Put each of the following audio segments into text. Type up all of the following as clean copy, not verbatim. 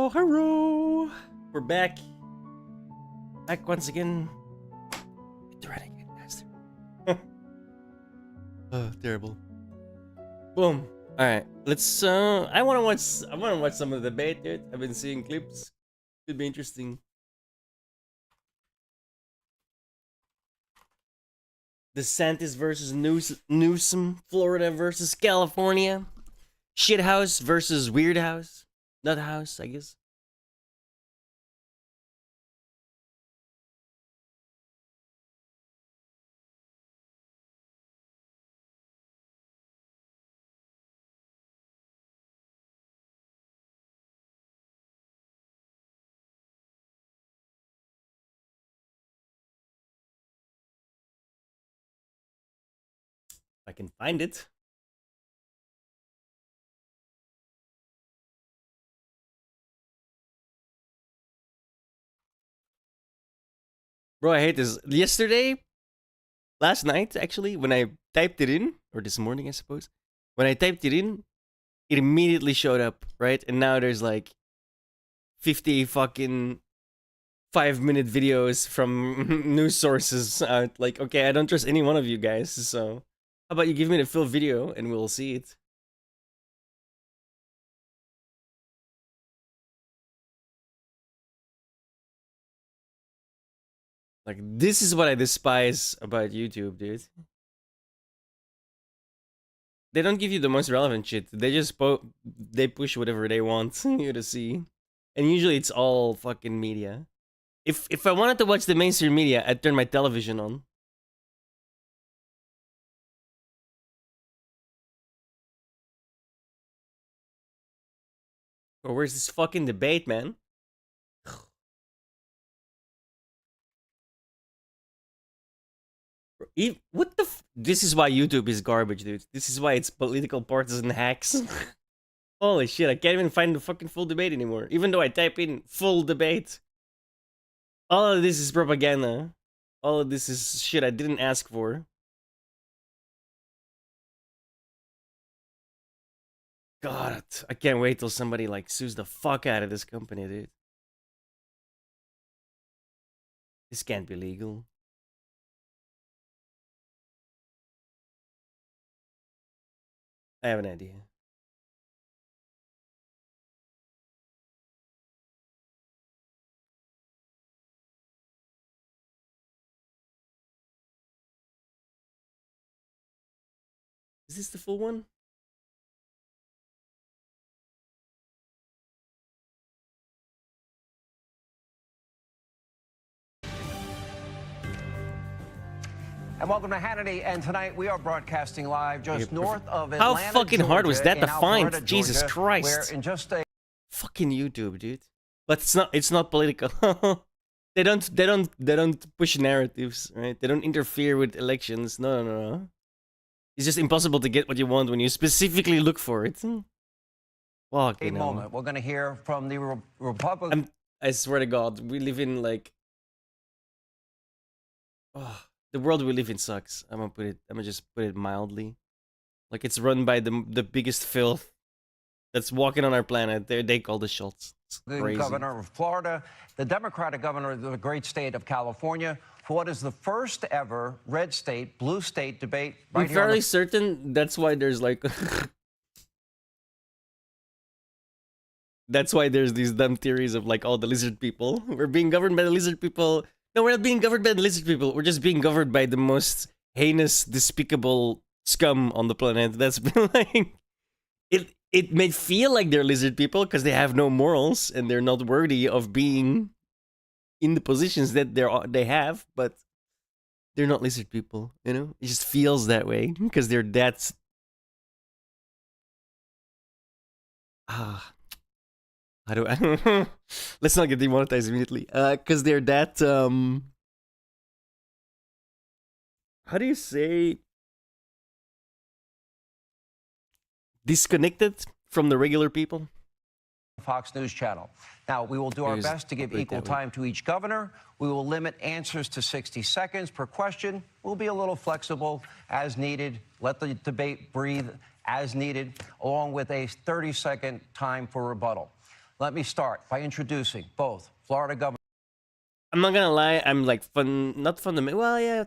Hello. We're back. Back once again. The Renegade Master. Oh, terrible. Boom. Alright. Let's I wanna watch some of the debate, dude. I've been seeing clips. Could be interesting. DeSantis versus Newsom, Florida versus California. Shithouse versus Weird House. Nut House, I guess. I can find it. Bro, I hate this. Last night, actually, when I typed it in, or this morning, I suppose, when I typed it in, it immediately showed up, right? And now there's like 50 fucking 5-minute videos from news sources out. Like, okay, I don't trust any one of you guys, so how about you give me the full video and we'll see it. Like, this is what I despise about YouTube, dude. They don't give you the most relevant shit. They just they push whatever they want you to see. And usually it's all fucking media. If I wanted to watch the mainstream media, I'd turn my television on. Or where's this fucking debate, man? What the this is why YouTube is garbage, dude. This is why it's political partisan hacks. Holy shit, I can't even find the fucking full debate anymore. Even though I type in full debate. All of this is propaganda. All of this is shit I didn't ask for. God, I can't wait till somebody like sues the fuck out of this company, dude. This can't be legal. I have an idea. Is this the full one? And welcome to Hannity. And tonight we are broadcasting live just north of Atlanta. How fucking Georgia, hard was that to find? Alpharetta, Jesus Georgia, Christ! Where in just a fucking YouTube, dude. But it's not political. They don't push narratives, right? They don't interfere with elections. No. It's just impossible to get what you want when you specifically look for it. Fucking moment, we're going to hear from the Republican. I swear to God, we live in like, oh, the world we live in sucks. I'm gonna just put it mildly. Like, it's run by the biggest filth that's walking on our planet. They call the shots. It's crazy. Governor of Florida, the Democratic governor of the great state of California, for what is the first ever red state, blue state debate. Right I'm fairly certain that's why there's like, that's why there's these dumb theories of like, all the lizard people. We're being governed by the lizard people. No, we're not being governed by the lizard people. We're just being governed by the most heinous, despicable scum on the planet. That's been like, it may feel like they're lizard people because they have no morals and they're not worthy of being in the positions that they have, but they're not lizard people, you know? It just feels that way because they're that... How do I... Let's not get demonetized immediately. Because they're that... How do you say... disconnected from the regular people? Fox News Channel. Now, we will do our best to give equal time to each governor. We will limit answers to 60 seconds per question. We'll be a little flexible as needed. Let the debate breathe as needed, along with a 30-second time for rebuttal. Let me start by introducing both Florida Governor. I'm not gonna lie, I'm like not fundamental. Well, yeah,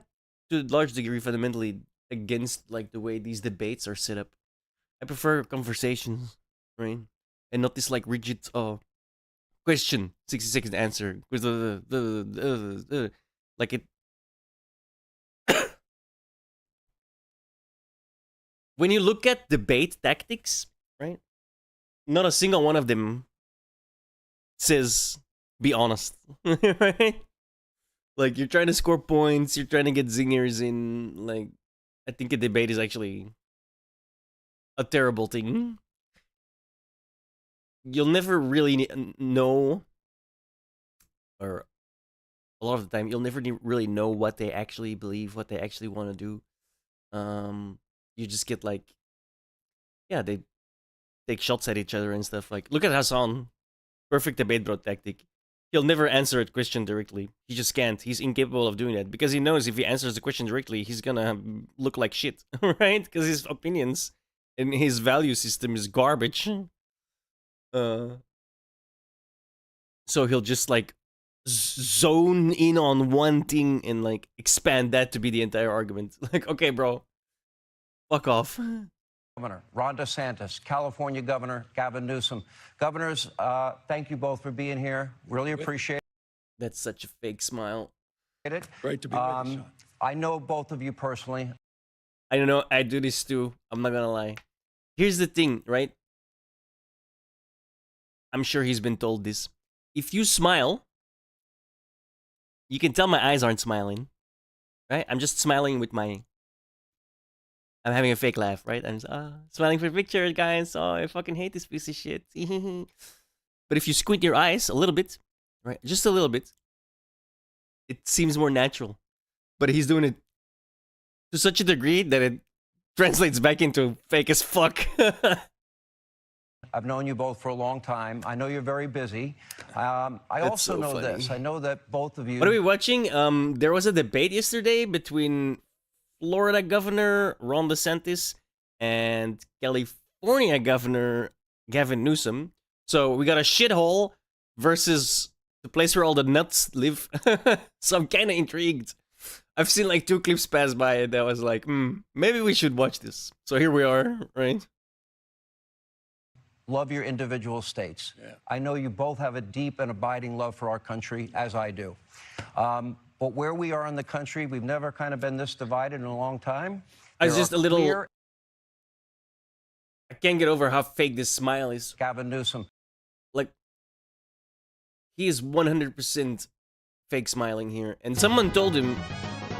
to a large degree, fundamentally against like the way these debates are set up. I prefer conversations, right, and not this like rigid question, 60 seconds answer. Like it. When you look at debate tactics, right, not a single one of them says be honest, right? Like you're trying to score points, you're trying to get zingers in. Like, I think a debate is actually a terrible thing. You'll never really know, or a lot of the time, you'll never really know what they actually believe, what they actually want to do. You just get like, yeah, they take shots at each other and stuff. Like, look at Hassan, perfect debate bro tactic. He'll never answer a question directly. He just can't. He's incapable of doing that because he knows if he answers the question directly, he's gonna look like shit, right? Because his opinions and his value system is garbage. So he'll just like zone in on one thing and like expand that to be the entire argument. Like, okay, bro, fuck off. Governor Ron DeSantis, California Governor Gavin Newsom. Governors, thank you both for being here. Really appreciate it. That's such a fake smile. Great to be with you, Sean. I know both of you personally. I don't know. I do this too. I'm not gonna lie. Here's the thing, right? I'm sure he's been told this. If you smile, you can tell my eyes aren't smiling, right? I'm just smiling with my... I'm having a fake laugh, right? I'm just, smiling for a picture, guys. Oh, I fucking hate this piece of shit. But if you squint your eyes a little bit, right? Just a little bit, it seems more natural. But he's doing it to such a degree that it translates back into fake as fuck. I've known you both for a long time. I know you're very busy. I also know funny. This. I know that both of you... What are we watching? There was a debate yesterday between Florida Governor Ron DeSantis and California Governor Gavin Newsom. So we got a shithole versus the place where all the nuts live. So I'm kind of intrigued. I've seen like 2 clips pass by and I was like, maybe we should watch this. So here we are, right? Love your individual states. Yeah. I know you both have a deep and abiding love for our country, as I do. But where we are in the country, we've never kind of been this divided in a long time. I was just a little... I can't get over how fake this smile is. Gavin Newsom. Like, he is 100% fake smiling here. And someone told him,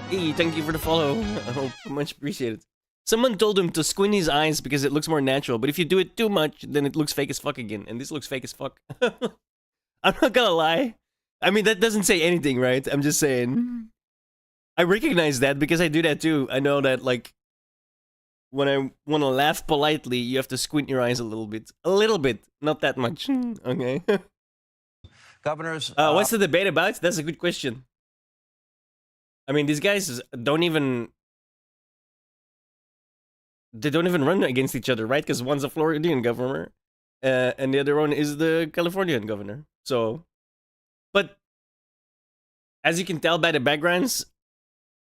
hey, thank you for the follow. I hope much appreciated. Someone told him to squint his eyes because it looks more natural. But if you do it too much, then it looks fake as fuck again. And this looks fake as fuck. I'm not gonna lie. I mean, that doesn't say anything, right? I'm just saying. I recognize that because I do that too. I know that, like, when I want to laugh politely, you have to squint your eyes a little bit. A little bit. Not that much. Okay. Governors... what's the debate about? That's a good question. I mean, these guys don't even... They don't even run against each other, right? Because one's a Floridian governor, and the other one is the Californian governor. So... But as you can tell by the backgrounds,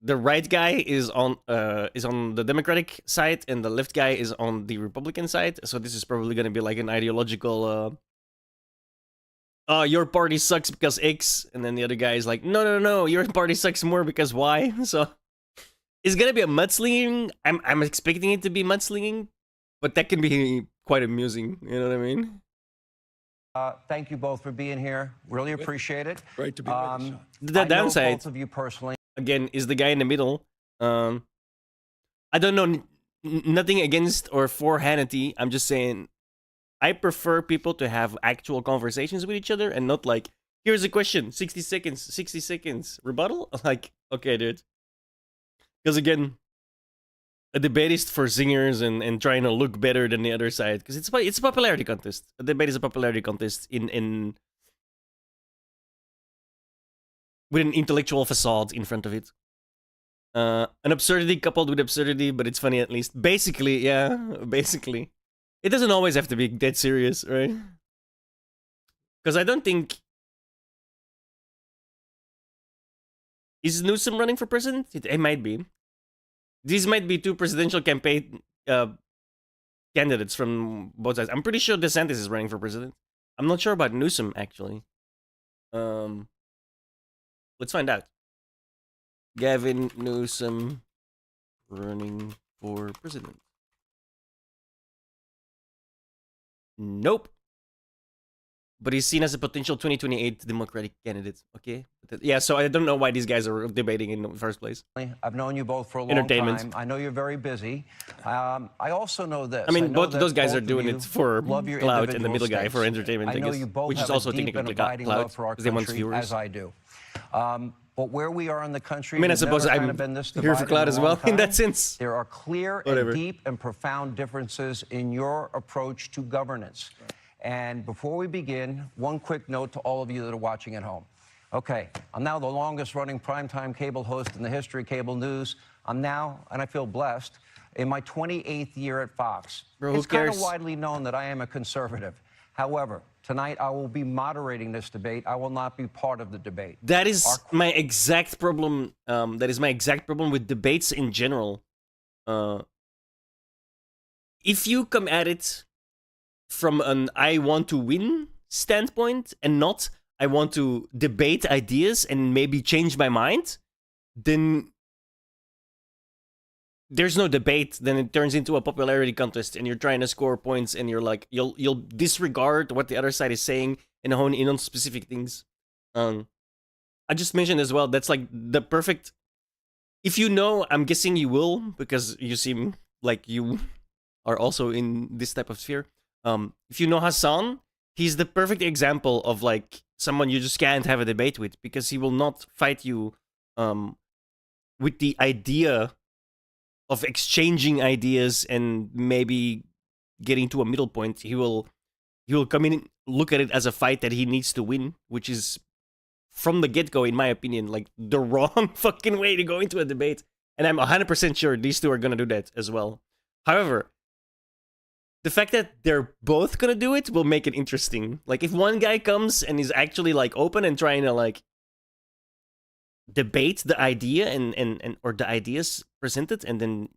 the right guy is on the Democratic side and the left guy is on the Republican side. So this is probably going to be like an ideological your party sucks because X, and then the other guy is like, no, your party sucks more because Y. So it's going to be a mudslinging. I'm expecting it to be mudslinging, but that can be quite amusing, you know what I mean? Thank you both for being here. Really appreciate it. Great to be with you, Sean. The downside, I know both of you personally. Again, is the guy in the middle. I don't know nothing against or for Hannity. I'm just saying I prefer people to have actual conversations with each other and not like, here's a question, 60 seconds, rebuttal? Like, okay, dude. Because again, a debate is for zingers and trying to look better than the other side. Because it's a popularity contest. A debate is a popularity contest in with an intellectual facade in front of it. An absurdity coupled with absurdity, but it's funny at least. Basically, yeah, basically. It doesn't always have to be dead serious, right? Because I don't think... Is Newsom running for president? It might be. These might be two presidential campaign candidates from both sides. I'm pretty sure DeSantis is running for president. I'm not sure about Newsom, actually. Let's find out. Gavin Newsom running for president. Nope. But he's seen as a potential 2028 Democratic candidate. Okay. Yeah, so I don't know why these guys are debating in the first place. I've known you both for a long time. I know you're very busy. I also know this. I mean, both of those guys are doing it for clout, and the middle guy for entertainment, I guess, know you both which is also technically clout, because they want viewers. As I do. But where we are in the country, I mean, I suppose I'm here for clout as well, in that sense. There are clear and deep and profound differences in your approach to governance. And before we begin, one quick note to all of you that are watching at home. Okay, I'm now the longest running primetime cable host in the history of cable news. I'm now, and I feel blessed, in my 28th year at Fox. Bro, it's kind of widely known that I am a conservative. However, tonight I will be moderating this debate. I will not be part of the debate. That is my exact problem. That is my exact problem with debates in general. If you come at it from an I want to win standpoint and not I want to debate ideas and maybe change my mind, then there's no debate. Then it turns into a popularity contest and you're trying to score points and you're like, you'll disregard what the other side is saying and hone in on specific things. I just mentioned as well, that's like the perfect... If you know, I'm guessing you will, because you seem like you are also in this type of sphere. If you know Hassan, he's the perfect example of like someone you just can't have a debate with, because he will not fight you with the idea of exchanging ideas and maybe getting to a middle point. He will come in and look at it as a fight that he needs to win, which is from the get-go, in my opinion, like the wrong fucking way to go into a debate. And I'm 100% sure these two are gonna do that as well. However, the fact that they're both gonna do it will make it interesting. Like, if one guy comes and is actually, like, open and trying to, like, debate the idea and or the ideas presented and then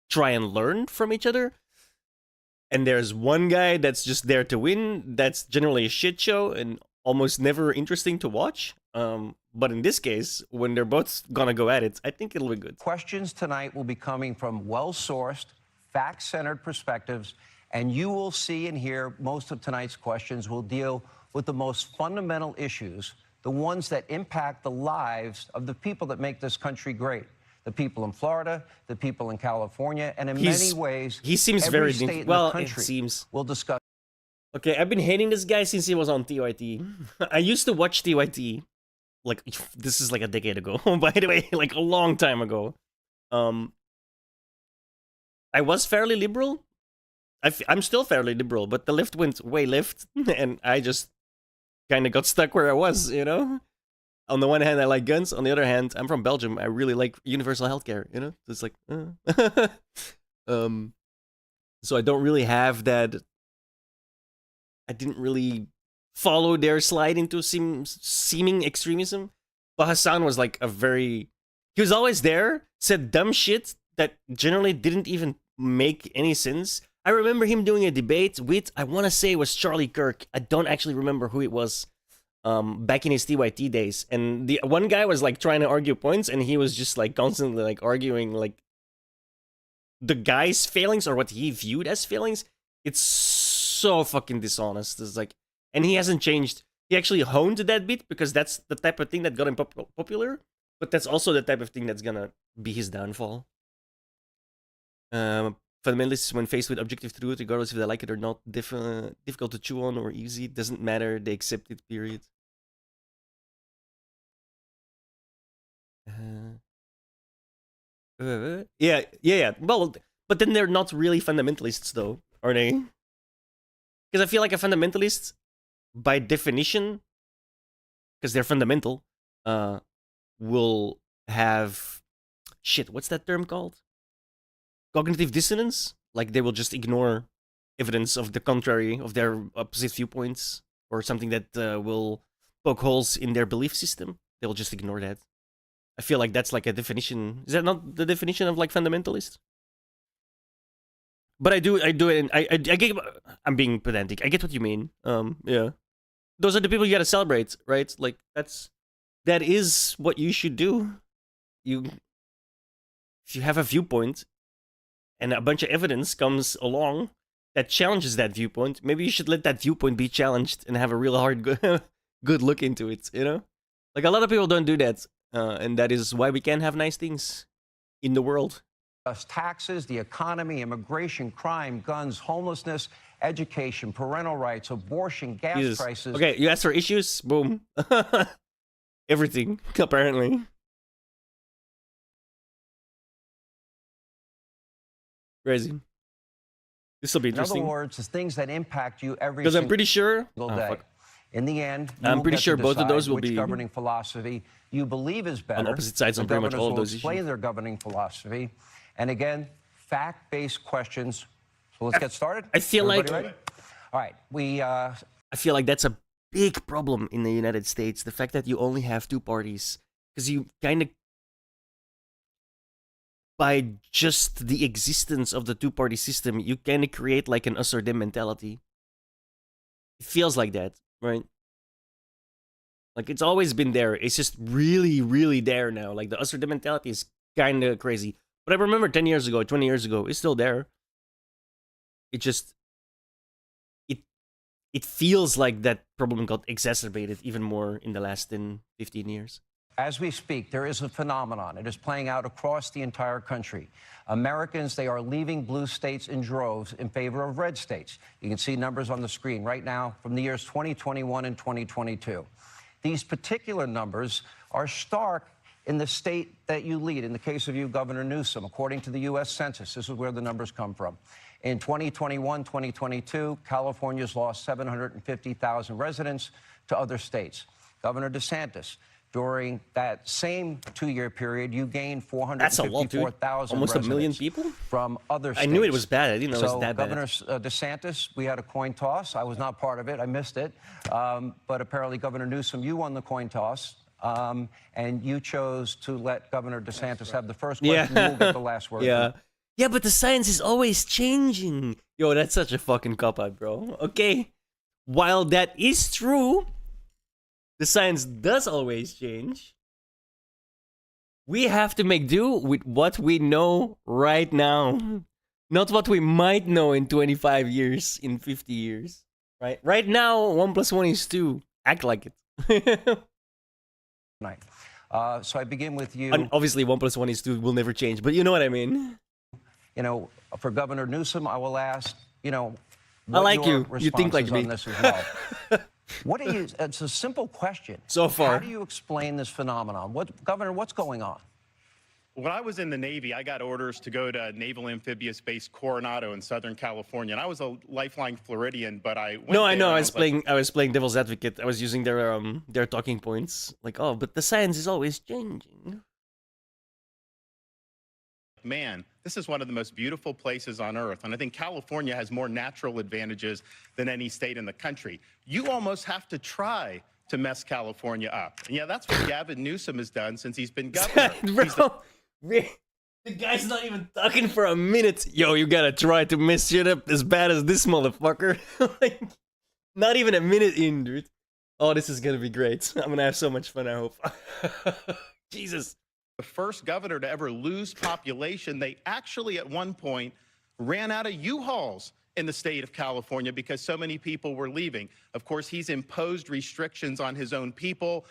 try and learn from each other, and there's one guy that's just there to win, that's generally a shit show and almost never interesting to watch. But in this case, when they're both gonna go at it, I think it'll be good. Questions tonight will be coming from well-sourced, fact-centered perspectives, and you will see and hear most of tonight's questions will deal with the most fundamental issues, the ones that impact the lives of the people that make this country great. The people in Florida, the people in California, and in many ways, he seems every very state in well. the country It seems. We'll discuss. Okay, I've been hating this guy since he was on TYT. I used to watch TYT, like, this is like a decade ago, by the way, like a long time ago. I was fairly liberal. I'm still fairly liberal, but the left went way left, and I just kind of got stuck where I was, you know? On the one hand, I like guns. On the other hand, I'm from Belgium. I really like universal healthcare, you know? So it's like, so I don't really have that. I didn't really follow their slide into seeming extremism. But Hassan was like he was always there, said dumb shit that generally didn't even make any sense. I remember him doing a debate with, I want to say it was Charlie Kirk. I don't actually remember who it was. Back in his TYT days, and the one guy was like trying to argue points, and he was just like constantly like arguing like the guy's failings or what he viewed as failings. It's so fucking dishonest. It's like, and he hasn't changed. He actually honed that bit because that's the type of thing that got him popular, but that's also the type of thing that's gonna be his downfall. Fundamentalists, when faced with objective truth, regardless if they like it or not, difficult to chew on or easy, doesn't matter, they accept it, period. Yeah. Well, but then they're not really fundamentalists, though, are they? Because I feel like a fundamentalist, by definition, because they're fundamental, will have... Shit, what's that term called? Cognitive dissonance, like they will just ignore evidence of the contrary of their opposite viewpoints, or something that will poke holes in their belief system, they will just ignore that. I feel like that's like a definition. Is that not the definition of like fundamentalist? But I do it, and I get. I'm being pedantic. I get what you mean. Yeah, those are the people you gotta celebrate, right? Like that is what you should do. If you have a viewpoint, and a bunch of evidence comes along that challenges that viewpoint, maybe you should let that viewpoint be challenged and have a real hard good look into it. You know, like a lot of people don't do that, and that is why we can't have nice things in the world. Taxes, the economy, immigration, crime, guns, homelessness, education, parental rights, abortion, gas Jesus. prices. Okay, you asked for issues, boom. Everything, apparently. Crazy. This will be In other interesting. words, the things that impact you every Because I'm pretty sure. single day. Fuck. In the end, I'm pretty sure both of those will which be governing philosophy you believe is better. on opposite sides The on pretty much governors all of will those explain issues. their governing philosophy. And again, fact-based questions. So let's get started. I feel Everybody like- ready? All right. I feel like that's a big problem in the United States. The fact that you only have two parties. Because you kind of, by just the existence of the two-party system, you kind of create like an us or them mentality. It feels like that, right? Like it's always been there. It's just really, really there now. Like the us or them mentality is kind of crazy. But I remember 10 years ago, 20 years ago, it's still there. It just, it feels like that problem got exacerbated even more in the last 10, 15 years. As we speak, there is a phenomenon. It is playing out across the entire country. Americans, they are leaving blue states in droves in favor of red states. You can see numbers on the screen right now from the years 2021 and 2022. These particular numbers are stark in the state that you lead. In the case of you, Governor Newsom, according to the U.S. Census, this is where the numbers come from. In 2021, 2022, California's lost 750,000 residents to other states. Governor DeSantis, during that same two-year period, you gained That's a lot, dude. 454,000 Almost a million residents people? from other states. I knew it was bad. I didn't know it was that bad. Governor DeSantis, we had a coin toss. I was not part of it. I missed it. But apparently, Governor Newsom, you won the coin toss. And you chose to let Governor DeSantis have the first question. Yeah. You'll get the last word. Yeah. Yeah, but the science is always changing. Yo, that's such a fucking cop-out, bro. Okay. While that is true, the science does always change. We have to make do with what we know right now. Not what we might know in 25 years, in 50 years. Right? Right now, 1 + 1 is 2. Act like it. Tonight. So I begin with you. And obviously, 1 + 1 is 2 will never change, but you know what I mean. You know, for Governor Newsom, I will ask, you know, I like your you. You think like response me. is on this as well. What do you, it's a simple question. So far. How do you explain this phenomenon? Governor, what's going on? When I was in the Navy, I got orders to go to Naval Amphibious Base Coronado in Southern California, and I was a lifeline Floridian, but I went No, I there know. and I was playing devil's advocate. I was using their talking points. Like, oh, but the science is always changing. man, this is one of the most beautiful places on earth, and I think California has more natural advantages than any state in the country. You almost have to try to mess California up. And yeah, that's what Gavin Newsom has done since he's been governor. Bro, the guy's not even talking for a minute. Yo, you gotta try to mess shit up as bad as this motherfucker. Like, not even a minute in, dude. Oh, this is gonna be great. I'm gonna have so much fun, I hope. Jesus. The first governor to ever lose population. They actually, at one point, ran out of U-Hauls in the state of California because so many people were leaving. Of course, he's imposed restrictions on his own people.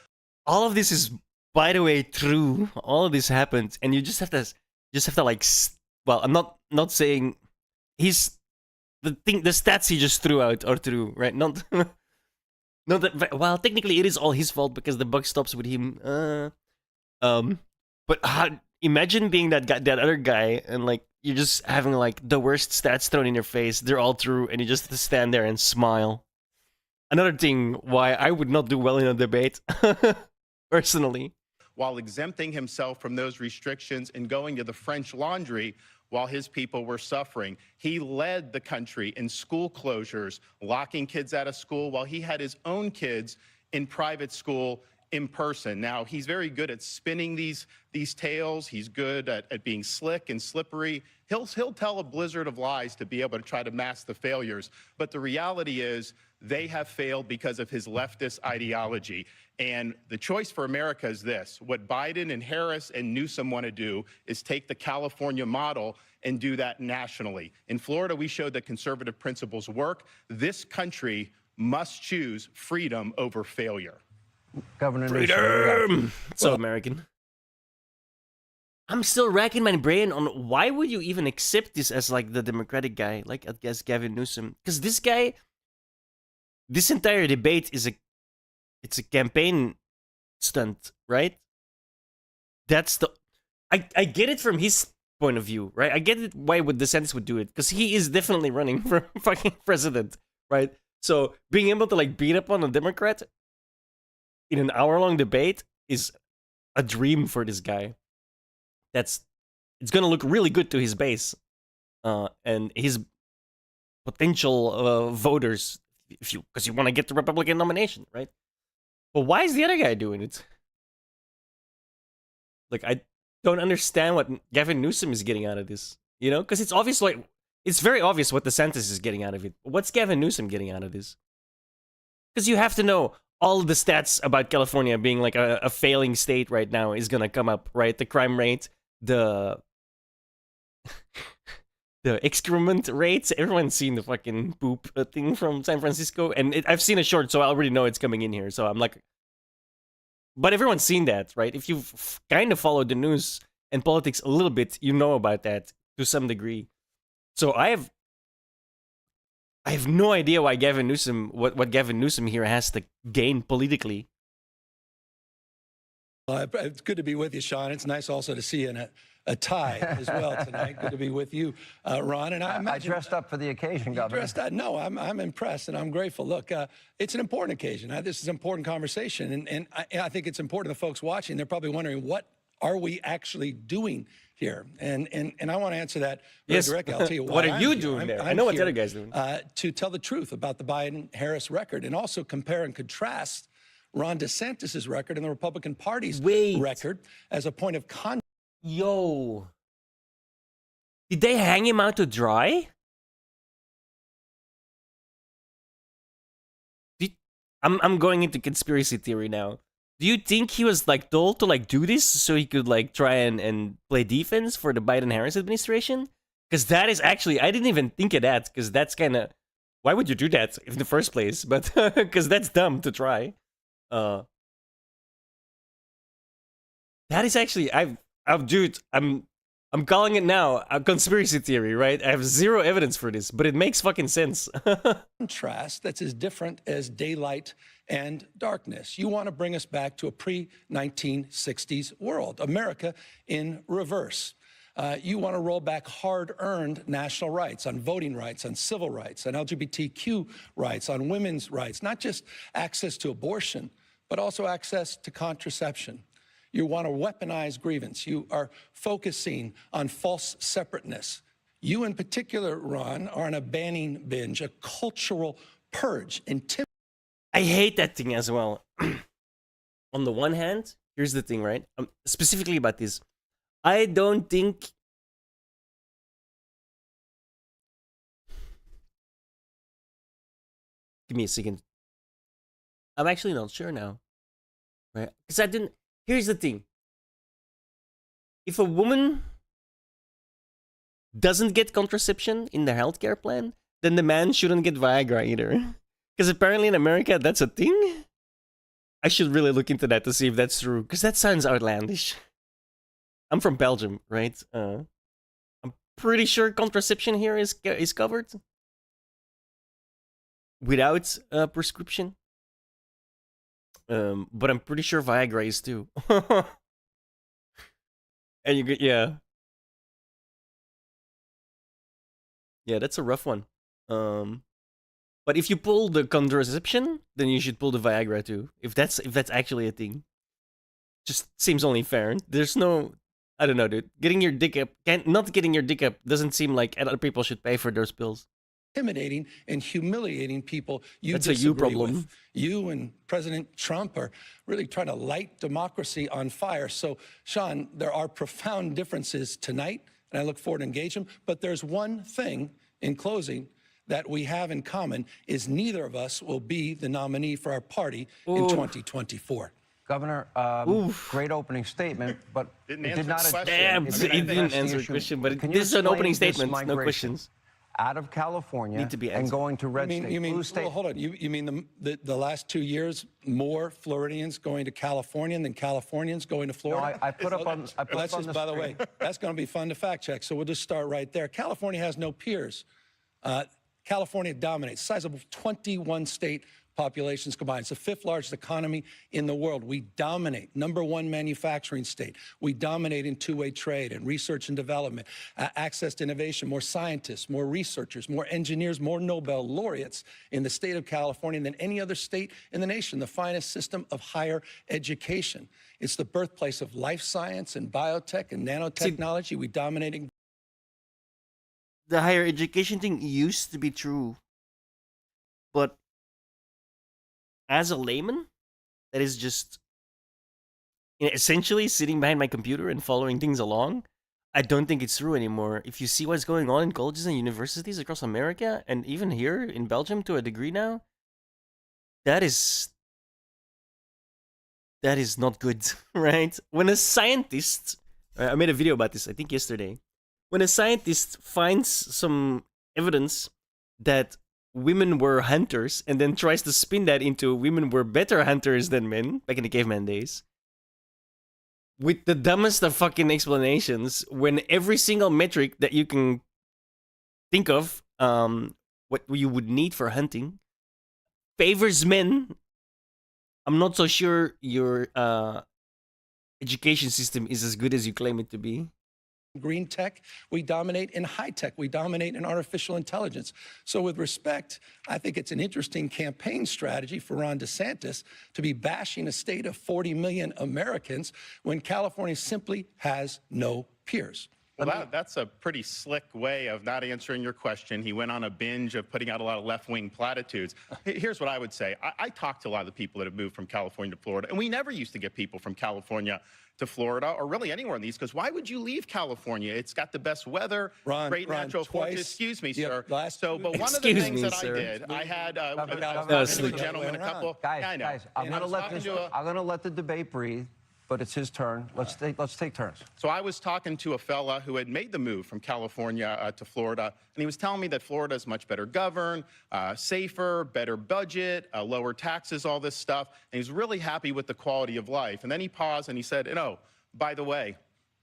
All of this is, by the way, true. All of this happened, and you just have to like. Well, I'm not saying the stats he just threw out are true, right? Not that. Well, technically, it is all his fault because the buck stops with him. But imagine being that guy, that other guy, and like you're just having like the worst stats thrown in your face. They're all true, and you just have to stand there and smile. Another thing why I would not do well in a debate, personally. while exempting himself from those restrictions and going to the French Laundry while his people were suffering. He led the country in school closures, locking kids out of school while he had his own kids in private school in person. Now, he's very good at spinning these tales. He's good at being slick and slippery. He'll tell a blizzard of lies to be able to try to mask the failures. But the reality is they have failed because of his leftist ideology. And the choice for America is this. What Biden and Harris and Newsom want to do is take the California model and do that nationally. In Florida, we showed that conservative principles work. This country must choose freedom over failure. Governor Newsom. Freedom! So American. I'm still racking my brain on why would you even accept this as like the Democratic guy, like I guess Gavin Newsom, because this guy, this entire debate is it's a campaign stunt, right? That's the, I get it from his point of view, right? I get it why DeSantis would do it, because he is definitely running for fucking president, right? So being able to like beat up on a Democrat in an hour-long debate is a dream for this guy. It's gonna look really good to his base, and his potential voters, because you want to get the Republican nomination, right? But why is the other guy doing it? Like, I don't understand what Gavin Newsom is getting out of this, you know? Because it's obvious, like, it's very obvious what DeSantis is getting out of it. What's Gavin Newsom getting out of this? Because you have to know all the stats about California being like a failing state right now is gonna come up, right? The crime rate, the excrement rates. Everyone's seen the fucking poop thing from San Francisco, and I've seen a short, so I already know it's coming in here. So I'm like, but everyone's seen that, right? If you've kind of followed the news and politics a little bit, you know about that to some degree. So I have no idea why Gavin Newsom, what Gavin Newsom here has to gain politically. It's good to be with you, Sean. It's nice also to see you in a tie as well tonight. Good to be with you, Ron. And I dressed up for the occasion, Governor. No, I'm impressed and I'm grateful. Look, it's an important occasion. This is an important conversation, and I think it's important to the folks watching. They're probably wondering, what are we actually doing here? And I want to answer that very directly. I'll tell you what why are you doing there? I know what the other guy's doing. To tell the truth about the Biden-Harris record, and also compare and contrast Ron DeSantis' record and the Republican Party's record as a point of contrast. Yo. Did they hang him out to dry? I'm going into conspiracy theory now. Do you think he was like told to like do this so he could like try and play defense for the Biden-Harris administration? Because that is actually, I didn't even think of that, because that's kind of, why would you do that in the first place? But because that's dumb to try. That is actually, dude, I'm calling it now a conspiracy theory, right? I have zero evidence for this, but it makes fucking sense. Contrast that's as different as daylight and darkness. You want to bring us back to a pre-1960s world, America in reverse. You want to roll back hard-earned national rights on voting rights, on civil rights, on LGBTQ rights, on women's rights, not just access to abortion, but also access to contraception. You want to weaponize grievance. You are focusing on false separateness. You in particular, Ron, are on a banning binge, a cultural purge. I hate that thing as well. On the one hand, here's the thing, right? Specifically about this. I don't think... Give me a second. I'm actually not sure now. Right? Because I didn't... Here's the thing. If a woman doesn't get contraception in their healthcare plan, then the man shouldn't get Viagra either. Because apparently in America, that's a thing? I should really look into that to see if that's true, because that sounds outlandish. I'm from Belgium, right? I'm pretty sure contraception here is covered. Without a prescription. But I'm pretty sure Viagra is too. And you get, yeah. Yeah, that's a rough one. But if you pull the contraception, then you should pull the Viagra too. If that's actually a thing. just seems only fair. There's no, I don't know, dude. Getting your dick up, not getting your dick up doesn't seem like other people should pay for those pills. Intimidating and humiliating people you That's a you disagree problem. with. You and President Trump are really trying to light democracy on fire. So, Sean, there are profound differences tonight, and I look forward to engage them. But there's one thing in closing that we have in common is neither of us will be the nominee for our party in 2024. Governor, great opening statement, but Didn't it answer did not the question. Damn, it he didn't didn't address the answer the issue. question, but Can you this is an explain opening this statement, no migration questions. out of California Need to be and answered. going to red states. You mean, Blue state. well, hold on. You mean the last 2 years, more Floridians going to California than Californians going to Florida? I put up on. I put Let's up on just, the by the screen. way, that's going to be fun to fact check. So we'll just start right there. California has no peers. California dominates, size of 21 state populations combined. It's the fifth largest economy in the world. We dominate, #1 manufacturing state. We dominate in two-way trade and research and development, access to innovation, more scientists, more researchers, more engineers, more Nobel laureates in the state of California than any other state in the nation, the finest system of higher education. It's the birthplace of life science and biotech and nanotechnology. We dominate in The higher education thing used to be true, but as a layman, that is just essentially sitting behind my computer and following things along. I don't think it's true anymore. If you see what's going on in colleges and universities across America, and even here in Belgium to a degree now, that is not good, right? When a scientist, I made a video about this, I think yesterday. When a scientist finds some evidence that women were hunters and then tries to spin that into women were better hunters than men back in the caveman days, with the dumbest of fucking explanations, when every single metric that you can think of, what you would need for hunting, favors men, I'm not so sure your education system is as good as you claim it to be. green tech, we dominate in high tech, we dominate in artificial intelligence. So with respect, I think it's an interesting campaign strategy for Ron DeSantis to be bashing a state of 40 million Americans when California simply has no peers. Well, that's a pretty slick way of not answering your question. He went on a binge of putting out a lot of left-wing platitudes. Here's what I would say. I talked to a lot of the people that have moved from California to Florida, and we never used to get people from California to Florida or really anywhere in these, because why would you leave California? It's got the best weather, great natural forces. Excuse me, sir. But one of the things that I did, I had a gentleman, a couple. Guys, I'm going to let the debate breathe. But it's his turn. Let's take turns. So I was talking to a fella who had made the move from California to Florida, and he was telling me that Florida is much better governed, safer, better budget, lower taxes, all this stuff. And he's really happy with the quality of life. And then he paused and he said, "Oh, by the way,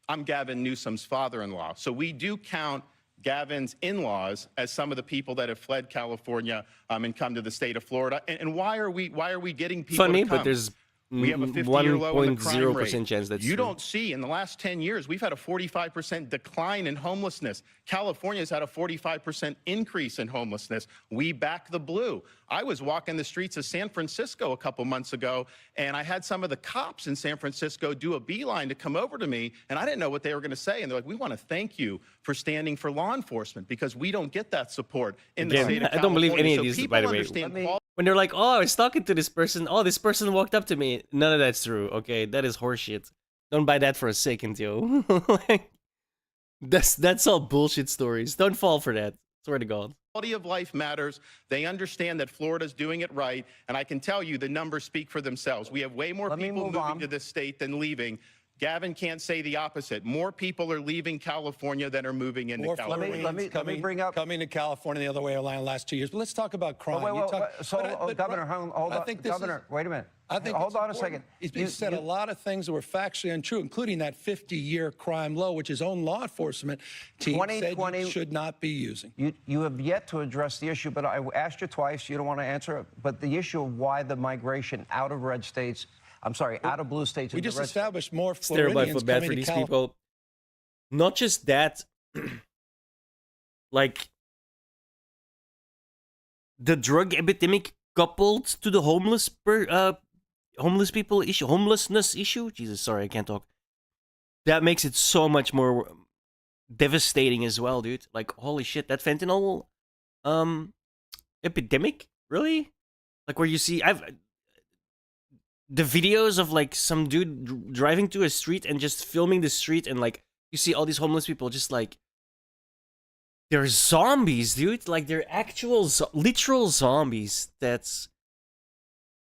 I'm Gavin Newsom's father-in-law." So we do count Gavin's in-laws as some of the people that have fled California and come to the state of Florida. And why are we getting people Funny, to come? but there's We have a 50-year low in the crime rate. 1.0% chance that's you true. don't see in the last 10 years, we've had a 45% decline in homelessness. California's had a 45% increase in homelessness. We back the blue. I was walking the streets of San Francisco a couple months ago, and I had some of the cops in San Francisco do a beeline to come over to me, and I didn't know what they were going to say. And they're like, "We want to thank you for standing for law enforcement, because we don't get that support in the Again, state of I don't believe California." any of So these, people by the way. understand When they're like, "Oh, I was talking to this person. Oh, this person walked up to me." None of that's true. Okay, that is horseshit. Don't buy that for a second, yo. Like, that's all bullshit stories. Don't fall for that. Swear to God. Quality of life matters. They understand that Florida's doing it right, and I can tell you the numbers speak for themselves. We have way more people moving to this state than leaving. Gavin can't say the opposite. More people are leaving California than are moving into California. Let me bring up coming to California the other way around the last 2 years. But let's talk about crime. Governor, hold on. Governor, wait a minute. Hold on a second. He said a lot of things that were factually untrue, including that 50-year crime low, which his own law enforcement team said you should not be using. You have yet to address the issue, but I asked you twice. You don't want to answer it. But the issue of why the migration out of red states, out of blue states. We just established more It's terrible. I feel Floridians bad coming for to these California. people. Not just that, like the drug epidemic coupled to the homeless homelessness issue. Jesus, sorry, I can't talk. That makes it so much more devastating as well, dude. Like, holy shit, that fentanyl epidemic, really? Like, where you see the videos of like some dude driving to a street and just filming the street, and like you see all these homeless people just like they're zombies, dude. Like they're actual literal zombies. That's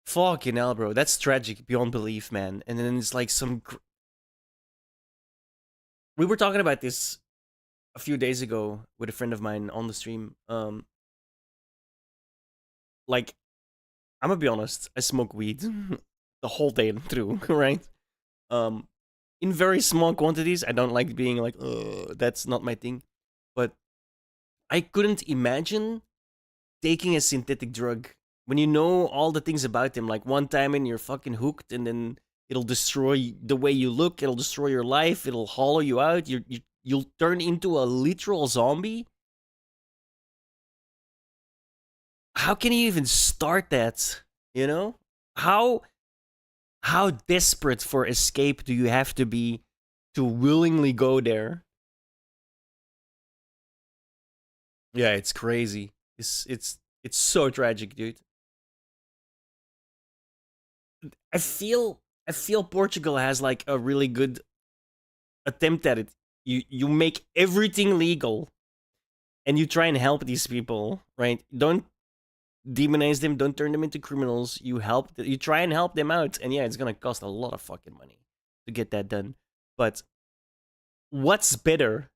fucking hell, bro. That's tragic beyond belief, man. And then it's like we were talking about this a few days ago with a friend of mine on the stream. Like, I'm gonna be honest, I smoke weed the whole day through, right? In very small quantities. I don't like being like, that's not my thing. But I couldn't imagine taking a synthetic drug when you know all the things about them. Like, one time and you're fucking hooked, and then it'll destroy the way you look. It'll destroy your life. It'll hollow you out. You'll turn into a literal zombie. How can you even start that? You know? How desperate for escape do you have to be to willingly go there? Yeah, it's crazy. It's so tragic, dude. I feel Portugal has like a really good attempt at it. You make everything legal and you try and help these people, right? Don't demonize them, don't turn them into criminals. You try and help them out, and yeah, it's gonna cost a lot of fucking money to get that done. But what's better?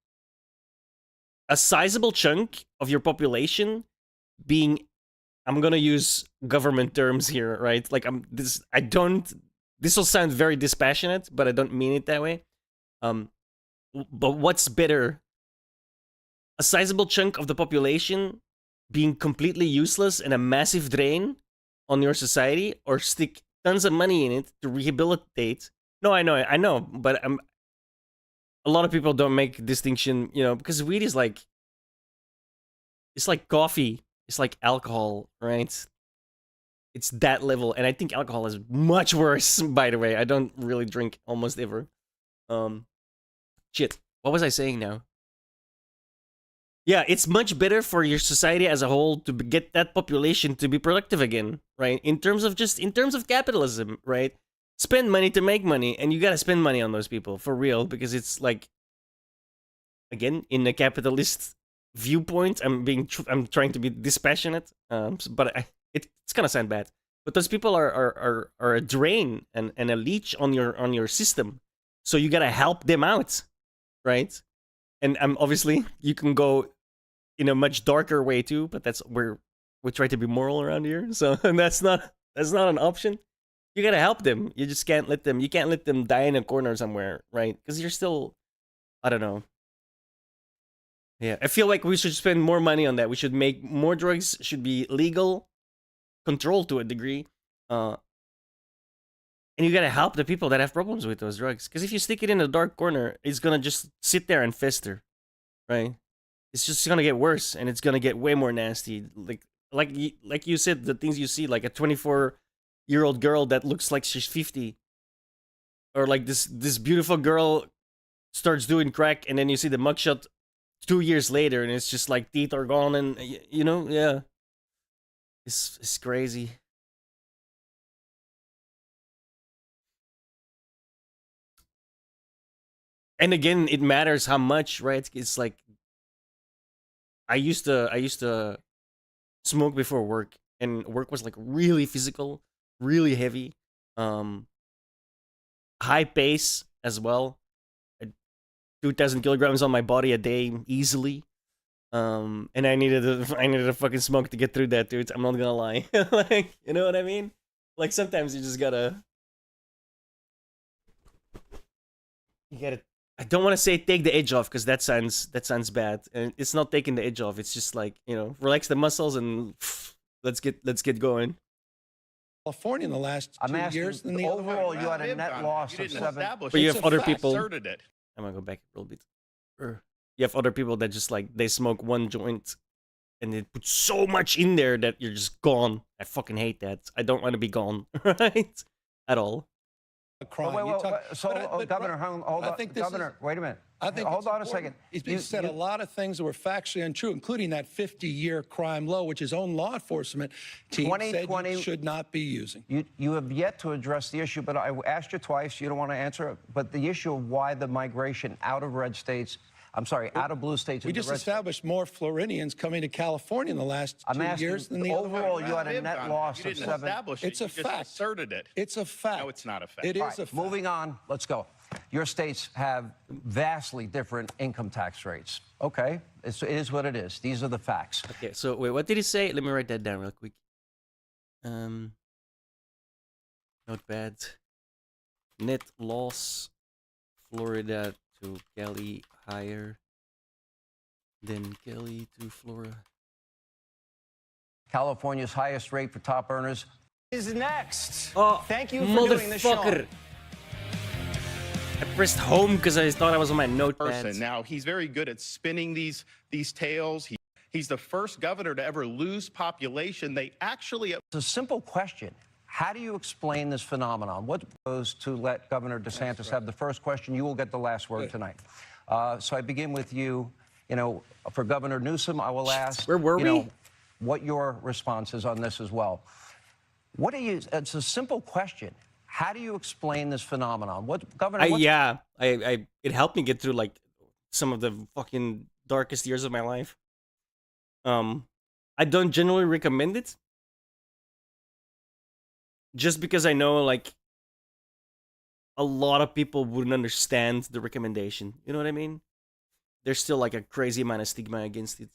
A sizable chunk of your population being, I'm gonna use government terms here, right? Like this will sound very dispassionate, but I don't mean it that way. But what's better? A sizable chunk of the population being completely useless and a massive drain on your society, or stick tons of money in it to rehabilitate? No, I know, but a lot of people don't make distinction, you know, because weed is like, it's like coffee, it's like alcohol, right? It's that level, and I think alcohol is much worse, by the way. I don't really drink almost ever. Shit, what was I saying now? Yeah, it's much better for your society as a whole to get that population to be productive again, right? In terms of capitalism, right? Spend money to make money, and you gotta spend money on those people for real, because it's like, again, in a capitalist viewpoint, I'm trying to be dispassionate, but it's gonna sound bad. But those people are a drain and a leech on your system, so you gotta help them out, right? And obviously you can go in a much darker way too, but that's where we try to be moral around here. So and that's not an option. You gotta help them. You just can't let them. You can't let them die in a corner somewhere, right? Because you're still, I don't know. Yeah, I feel like we should spend more money on that. We should make more drugs. Should be legal, controlled to a degree, and you gotta help the people that have problems with those drugs. Because if you stick it in a dark corner, it's gonna just sit there and fester, right? It's just gonna get worse, and it's gonna get way more nasty. Like you said, the things you see, like a 24-year-old girl that looks like she's 50, or like this beautiful girl starts doing crack, and then you see the mugshot 2 years later, and it's just like teeth are gone, and you know, yeah, it's crazy. And again, it matters how much, right? It's like, I used to smoke before work, and work was like really physical, really heavy, high pace as well. 2,000 kilograms on my body a day easily, and I needed a fucking smoke to get through that, dude. I'm not gonna lie. Like, you know what I mean? Like, sometimes you just gotta I don't want to say take the edge off, because that sounds bad, and it's not taking the edge off. It's just like, you know, relax the muscles and let's get going. California in the last I'm 2 asking, years than the other way overall, you around. had a net loss You of didn't 7. establish But you it. have other You people. asserted it. I'm gonna go back a little bit. You have other people that just like, they smoke one joint and they put so much in there that you're just gone. I fucking hate that. I don't want to be gone, right? at all. A crime. Wait, You wait, talk- wait. So, Governor, hold I on. think this Governor, is- wait a minute. I think Hold it's on a important. second. He said a lot of things that were factually untrue, including that 50-year crime low, which his own law enforcement team said you should not be using. You have yet to address the issue, but I asked you twice. You don't want to answer it. But the issue of why the migration out of red states, I'm sorry, out of blue states We into just red established more Floridians coming to California in the last I'm 2 asking, years than the other way overall, around. you had a Well, net Don, loss you of didn't 7. establish it. It's a You just fact. asserted it. It's a fact. No, it's not a fact. It is All right, a fact. moving on. Let's go. Your states have vastly different income tax rates. Okay, it is what it is. These are the facts. Okay, so wait, what did he say? Let me write that down real quick. Not bad. Net loss, Florida to Cali higher than Cali to Florida. California's highest rate for top earners. Is next. Oh, Thank you for doing this, Sean. motherfucker! I pressed home because I thought I was on my notepad. Person. Now, he's very good at spinning these tales. He's the first governor to ever lose population. They actually It's a simple question. How do you explain this phenomenon? What goes to let Governor DeSantis have the first question? You will get the last word tonight. So I begin with you. You know, for Governor Newsom, I will ask. Where were we? What your response is on this as well. What do you? It's a simple question. How do you explain this phenomenon? Governor? It helped me get through like some of the fucking darkest years of my life. I don't generally recommend it. Just because I know like a lot of people wouldn't understand the recommendation. You know what I mean? There's still like a crazy amount of stigma against it.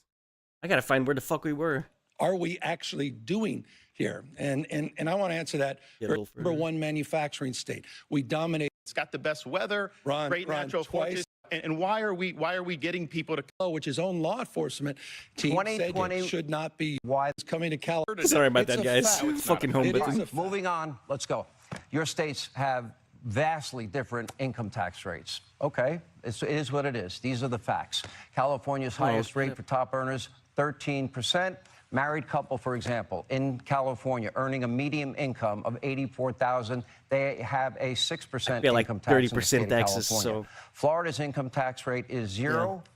I gotta find where the fuck we were. Are we actually doing here? And I want to answer that. Get a We're little number further. one manufacturing state. We dominate, it's got the best weather, Ron, great natural twice. forces. And why are we getting people to which his own law enforcement team said 2020 it should not be Why? coming to California. Sorry about It's that, a guys. fact. Fucking home It is button. a fact. Moving on. Let's go. Your states have vastly different income tax rates. Okay, it is what it is. These are the facts. California's highest rate for top earners, 13%. Married couple, for example, in California, earning a median income of $84,000, they have a 6% pay like income tax in the 30% state of taxes, California. so- Florida's income tax rate is 0% Europe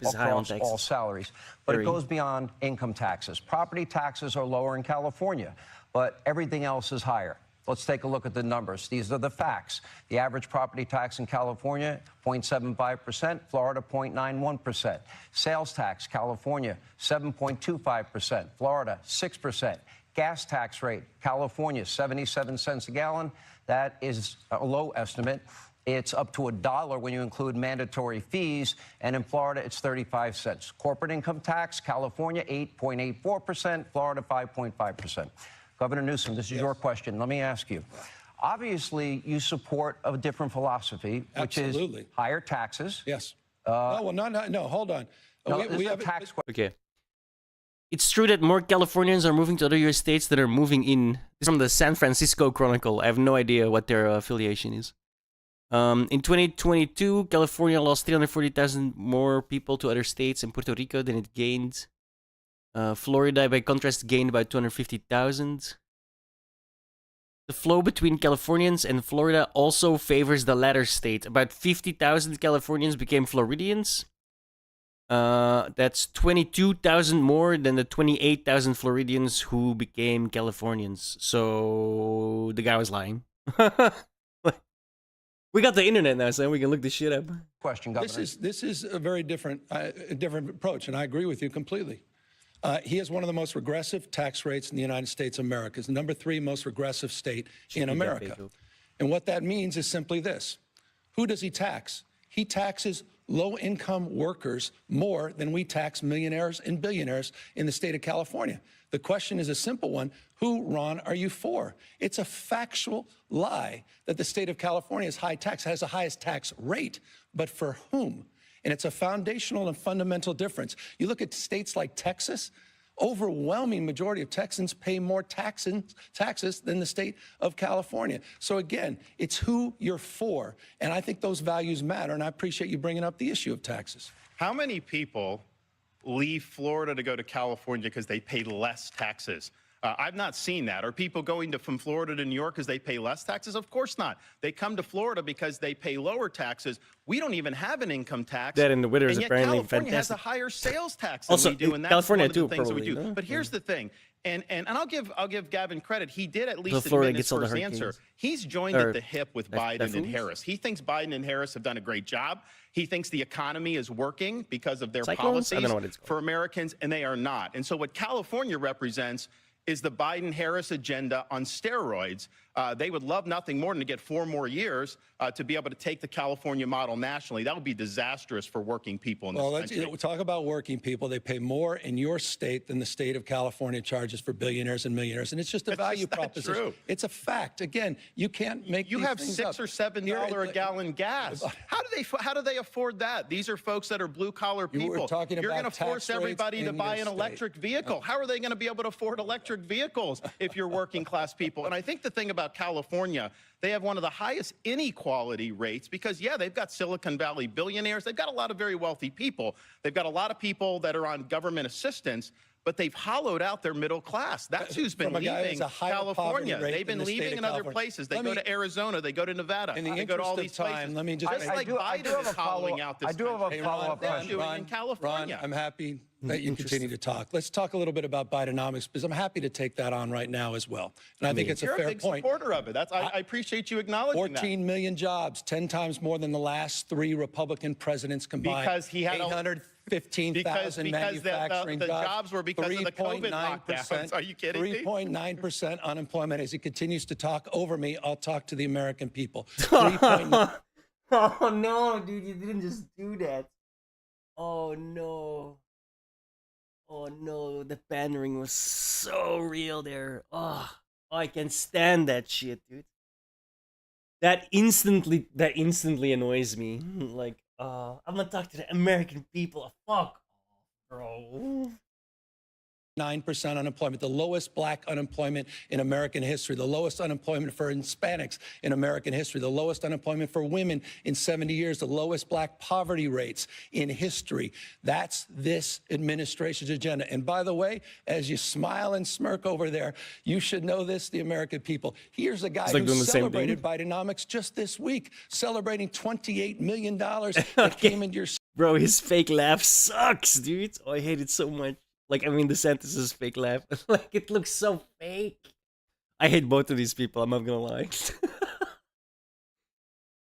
is high on across all taxes. salaries, but it Very. goes beyond income taxes. Property taxes are lower in California, but everything else is higher. Let's take a look at the numbers. These are the facts. The average property tax in California, 0.75%, Florida, 0.91%. Sales tax, California, 7.25%, Florida, 6%. Gas tax rate, California, 77 cents a gallon. That is a low estimate. It's up to $1 when you include mandatory fees, and in Florida, it's 35 cents. Corporate income tax, California, 8.84%, Florida, 5.5%. Governor Newsom, this is your question. Let me ask you. Obviously, you support a different philosophy, which Absolutely. is higher taxes. Yes. No, hold on. No, We- this we is a have- tax question. Okay. It's true that more Californians are moving to other US states than are moving in. This is from the San Francisco Chronicle. I have no idea what their affiliation is. In 2022, California lost 340,000 more people to other states and Puerto Rico than it gained. Florida, by contrast, gained about 250,000. The flow between Californians and Florida also favors the latter state. About 50,000 Californians became Floridians. That's 22,000 more than the 28,000 Floridians who became Californians. So the guy was lying. We got the internet now, so we can look this shit up. Question, Governor. This is a very different approach, and I agree with you completely. He has one of the most regressive tax rates in the United States of America. It's the number 3 most regressive state in America. And what that means is simply this. Who does he tax? He taxes low-income workers more than we tax millionaires and billionaires in the state of California. The question is a simple one. Who, Ron, are you for? It's a factual lie that the state of California is high tax, has the highest tax rate, but for whom? And it's a foundational and fundamental difference. You look at states like Texas, overwhelming majority of Texans pay more taxes than the state of California. So again, it's who you're for. And I think those values matter. And I appreciate you bringing up the issue of taxes. How many people leave Florida to go to California because they pay less taxes? I've not seen that. Are people going from Florida to New York because they pay less taxes? Of course not. They come to Florida because they pay lower taxes. We don't even have an income tax. That and the weather is and yet apparently California has a fantastic. higher sales tax than Also, we do, and that's California one of the too, things that we probably, do. no? But here's the thing. And I'll give Gavin credit. He did at least Florida admit his gets all the first answer. hurricanes. He's joined Or at the hip with Biden and typhoons? Harris. He thinks Biden and Harris have done a great job. He thinks the economy is working because of their Cyclones? I don't policies know what it's called. for Americans, and they are not. And so what California represents is the Biden-Harris agenda on steroids. They would love nothing more than to get 4 more years to be able to take the California model nationally. That would be disastrous for working people in this Well, let's country. talk about working people. They pay more in your state than the state of California charges for billionaires and millionaires, and it's just a value just not proposition. true. It's a fact. Again, you can't make You these have things $6 up. or $7 Here, a gallon gas. How do they afford that? These are folks that are blue collar You were people. talking You're about going to tax force rates everybody to in buy your an state. electric vehicle. How are they going to be able to afford electric vehicles if you're working class people? And I think the thing about California, they have one of the highest inequality rates because, yeah, they've got Silicon Valley billionaires. They've got a lot of very wealthy people. They've got a lot of people that are on government assistance, but they've hollowed out their middle class. That's who's been From a guy who has leaving a higher poverty California. rate They've than been the state leaving of in other California. places. They Let go me- to Arizona. They go to Nevada. In the They go to all interest these of time, places. let me just- Just I like do Biden have is a hollowing follow- out this I do have a country. Hey, follow-up Ron, They're question. doing in California. Ron, I'm happy that you continue to talk. Let's talk a little bit about Bidenomics because I'm happy to take that on right now as well. And I think it's a You're a fair big point. supporter of it. I appreciate you acknowledging 14 million jobs, 10 times more than the last 3 Republican presidents combined. Because he had a- 815,000 because manufacturing the jobs were because of the COVID 3.9%. lockdowns. Are you kidding me? 3.9% unemployment. As he continues to talk over me, I'll talk to the American people. 3.9. Oh no, dude, you didn't just do that. Oh no. Oh no, the pandering was so real there. Oh, I can't stand that shit, dude. That instantly annoys me. Like, I'm gonna talk to the American people. Fuck off, bro. 9% unemployment, the lowest black unemployment in American history, the lowest unemployment for Hispanics in American history, the lowest unemployment for women in 70 years, the lowest black poverty rates in history. That's this administration's agenda. And by the way, as you smile and smirk over there, you should know this, the American people. Here's a guy It's like who doing the same celebrated Bidenomics just this week, celebrating $28 million that came into your Bro, his fake laugh sucks, dude. Oh, I hate it so much. Like, I mean, DeSantis' fake laugh. Like, it looks so fake. I hate both of these people, I'm not gonna lie.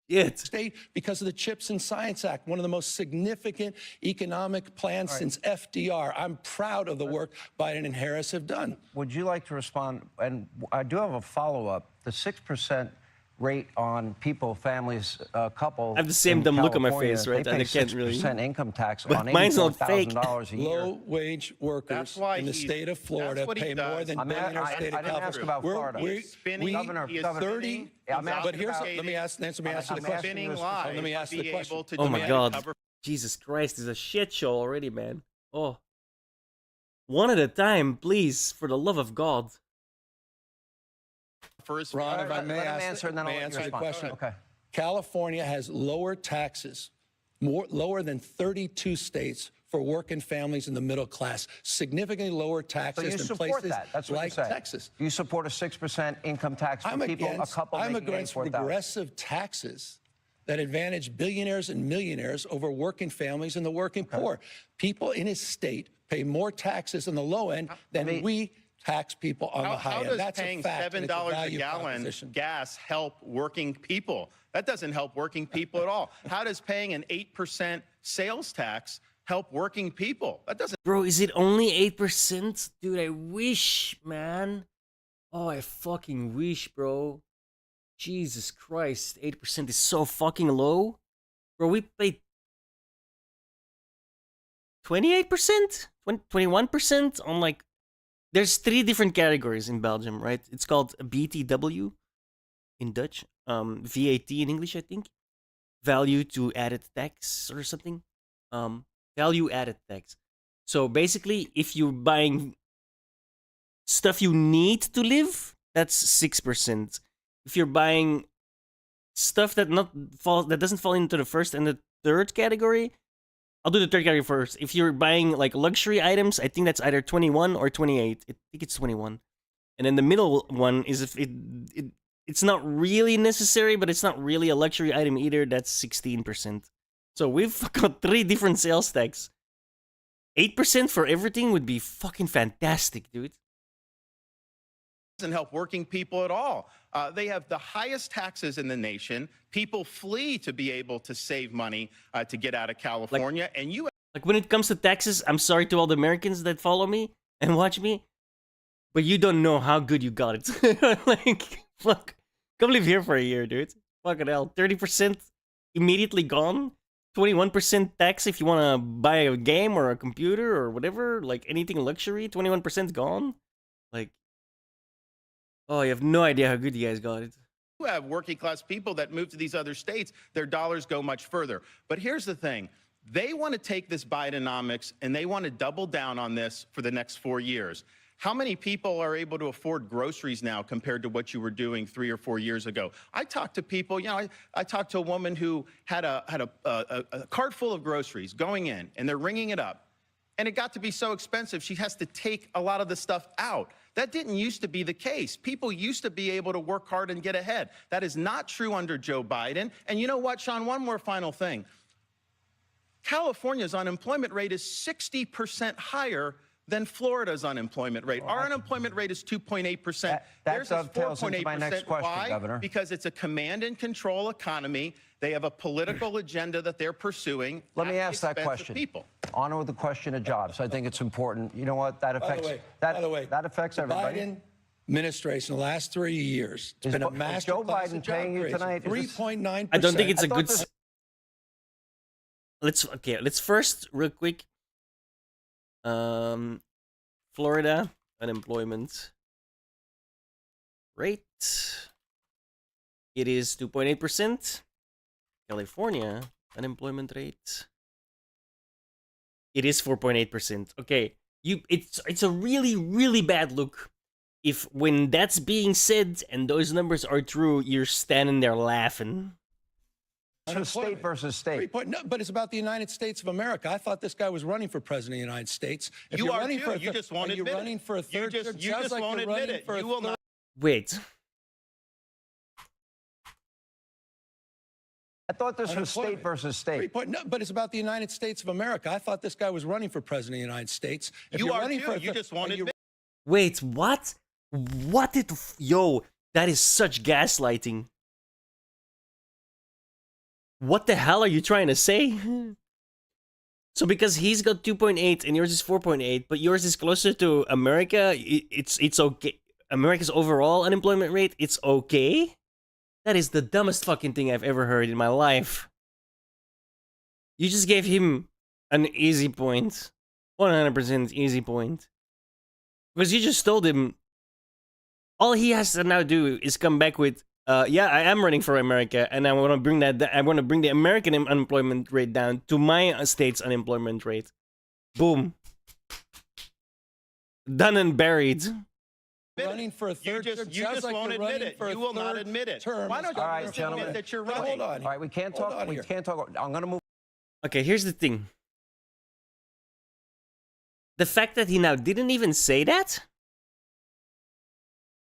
Shit. state because of the CHIPS and Science Act, one of the most significant economic plans since FDR. I'm proud of the work Biden and Harris have done. Would you like to respond? And I do have a follow-up. The 6% rate on people, families, couples. I have the same in dumb look on my California, face, right? They And pay I can't really- 6% income tax But on mine's not fake. $84,000 a year. Low-wage workers That's why in the he's- state of Florida that's what he pay more does. than I mean, billionaire I state of didn't ask California. about Florida. He's spinning, Governor, he is Governor, 30. I'm asking But here's, about- let me ask Nancy. Let me ask you the I'm question. asking spinning you lies. Let me ask to the be question. able to Oh my demand god. cover Jesus Christ, it's a shit show already, man. Oh. One at a time, please, for the love of God. for his Ron, if I Let may him ask, answer, and then may I'll I let you answer the respond. question. Okay. California has lower taxes, lower than 32 states for working families in the middle class, significantly lower So taxes you than support places that? That's what like you say. Texas. You support a 6% income tax for people, a couple I'm making against $84,000. regressive taxes that advantage billionaires and millionaires over working families and the working poor. People in his state pay more taxes on the low end than we tax people on the high How end. does That's paying a fact. and it's $7 a value gallon proposition. gas help working people? That doesn't help working people at all. How does paying an 8% sales tax help working people? That doesn't. Bro, is it only 8%? Dude, I wish, man. Oh, I fucking wish, bro. Jesus Christ, 8% is so fucking low. Bro, we paid 28%? 21% on like... There's 3 different categories in Belgium, right? It's called BTW in Dutch. VAT in English, I think. Value to added tax or something. Value added tax. So basically, if you're buying stuff you need to live, that's 6%. If you're buying stuff that doesn't fall into the first and the third category, I'll do the third category first. If you're buying like luxury items, I think that's either 21 or 28. I think it's 21. And then the middle one is if it's not really necessary, but it's not really a luxury item either. That's 16%. So we've got 3 different sales tax. 8% for everything would be fucking fantastic, dude. Doesn't help working people at all. They have the highest taxes in the nation. People flee to be able to save money to get out of California. And you Like when it comes to taxes, I'm sorry to all the Americans that follow me and watch me, but you don't know how good you got it. Like, fuck. Come live here for a year, dude. Fucking hell. 30% immediately gone. 21% tax if you want to buy a game or a computer or whatever. Like anything luxury, 21% gone. Like, oh, you have no idea how good you guys got it. You have working class people that move to these other states, their dollars go much further. But here's the thing. They want to take this Bidenomics and they want to double down on this for the next 4 years. How many people are able to afford groceries now compared to what you were doing 3 or 4 years ago? I talked to people, you know, I talked to a woman who had a cart full of groceries going in, and they're ringing it up. And it got to be so expensive, she has to take a lot of the stuff out. That didn't used to be the case. People used to be able to work hard and get ahead. That is not true under Joe Biden. And you know what, Sean, one more final thing. California's unemployment rate is 60% higher than Florida's unemployment rate. Our unemployment rate is 2.8%. That Theirs is dovetails into 4.8%. my next question, Why? Governor. Because it's a command and control economy. They have a political agenda that they're pursuing. Let me at ask the that expense of question. People. On with the question of jobs. I think it's important. You know what? That affects By the way, that affects the everybody. Biden administration, the last 3 years, it's been a Is master Joe class Biden of job paying you creation. tonight? Is this- 3.9%. I don't think it's I a thought good. this- Let's first real quick. Florida unemployment rate. It is 2.8%. California unemployment rate. It is 4.8%. Okay, it's a really bad look if when that's being said and those numbers are true, you're standing there laughing. So state versus state. No, but it's about the United States of America. I thought this guy was running for president of the United States. If You you're are running too. for a You just won't are you admit it. running for a third You term? just Sounds like won't you're admit running it. for a You will third- not. Wait. I thought this was state Unemployment. versus state. No, but it's about the United States of America. I thought this guy was running for president of the United States. If You you're are running too. for a You third- just won't are you admit. Wait, what? What did... Yo, that is such gaslighting. What the hell are you trying to say? So because he's got 2.8 and yours is 4.8, but yours is closer to America, it's okay. America's overall unemployment rate, it's okay? That is the dumbest fucking thing I've ever heard in my life. You just gave him an easy point. 100% easy point. Because you just told him all he has to now do is come back with, yeah, I am running for America, and I want to bring that. I want to bring the American unemployment rate down to my state's unemployment rate. Boom. Done and buried. running for a You third term. just Sounds like won't you're admit running it. for a You will not third admit it. term Why as don't you All right, just gentlemen. admit that you're Now, running? hold on. All right, we can't Hold talk. on We here. can't talk. I'm going to move. Okay, here's the thing. The fact that he now didn't even say that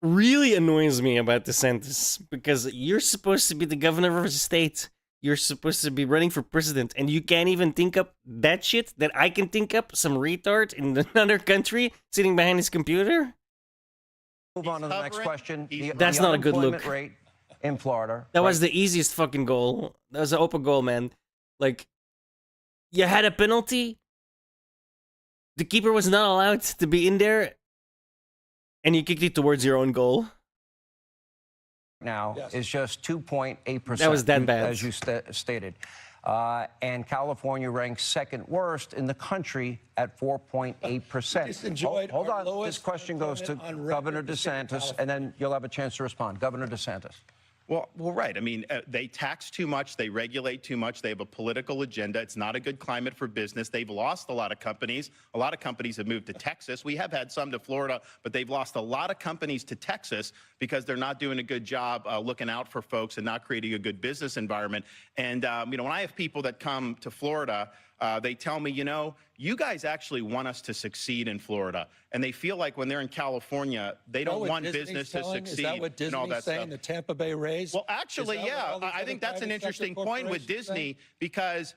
really annoys me about DeSantis, because you're supposed to be the governor of a state. You're supposed to be running for president, and you can't even think up that shit that I can think up, some retard in another country sitting behind his computer? Move on to the next hovering. question. That's not a good look. unemployment rate in Florida. That was the easiest fucking goal. That was an open goal, man. Like, you had a penalty. The keeper was not allowed to be in there, and you kicked it towards your own goal. Now Yes. is just 2.8%. That was that bad. as you stated. And California ranks second worst in the country at 4.8%. Just enjoyed Hold our on. lowest This question goes to unemployment on Governor record in the state of DeSantis, and then you'll have a chance to respond. Governor DeSantis. Well, right. I mean, they tax too much. They regulate too much. They have a political agenda. It's not a good climate for business. They've lost a lot of companies. A lot of companies have moved to Texas. We have had some to Florida, but they've lost a lot of companies to Texas because they're not doing a good job looking out for folks and not creating a good business environment. And, you know, when I have people that come to Florida, they tell me, you know, you guys actually want us to succeed in Florida. And they feel like when they're in California, they don't want business to succeed. Is that what and all Disney's that saying, stuff. the Tampa Bay Rays? Well, actually, yeah, I think that's an interesting point with Disney because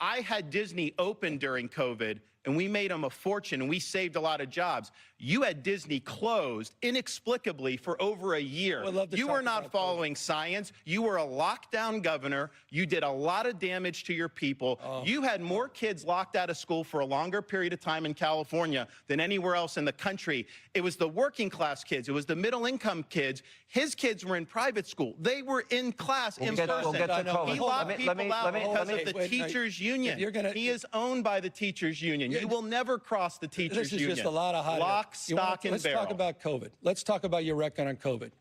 I had Disney open during COVID and we made them a fortune and we saved a lot of jobs. You had Disney closed inexplicably for over a year. You were not following science. You were a lockdown governor. You did a lot of damage to your people. You had more kids locked out of school for a longer period of time in California than anywhere else in the country. It was the working class kids. It was the middle income kids. His kids were in private school. They were in class in person. We'll get to COVID. He locked people out because of the teachers' union. He is owned by the teachers' union. You will never cross the teachers' union. This is just a lot of hot air. Lock, stock, and barrel. Let's talk about COVID. Let's talk about your record on COVID.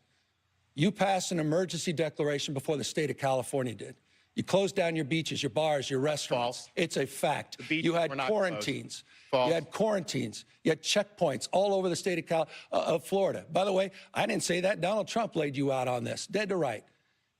You passed an emergency declaration before the state of California did. You closed down your beaches, your bars, your restaurants. False. It's a fact. beaches You had were not quarantines. False. You had quarantines. You had checkpoints all over the state of Florida. By the way, I didn't say that. Donald Trump laid you out on this, dead to right.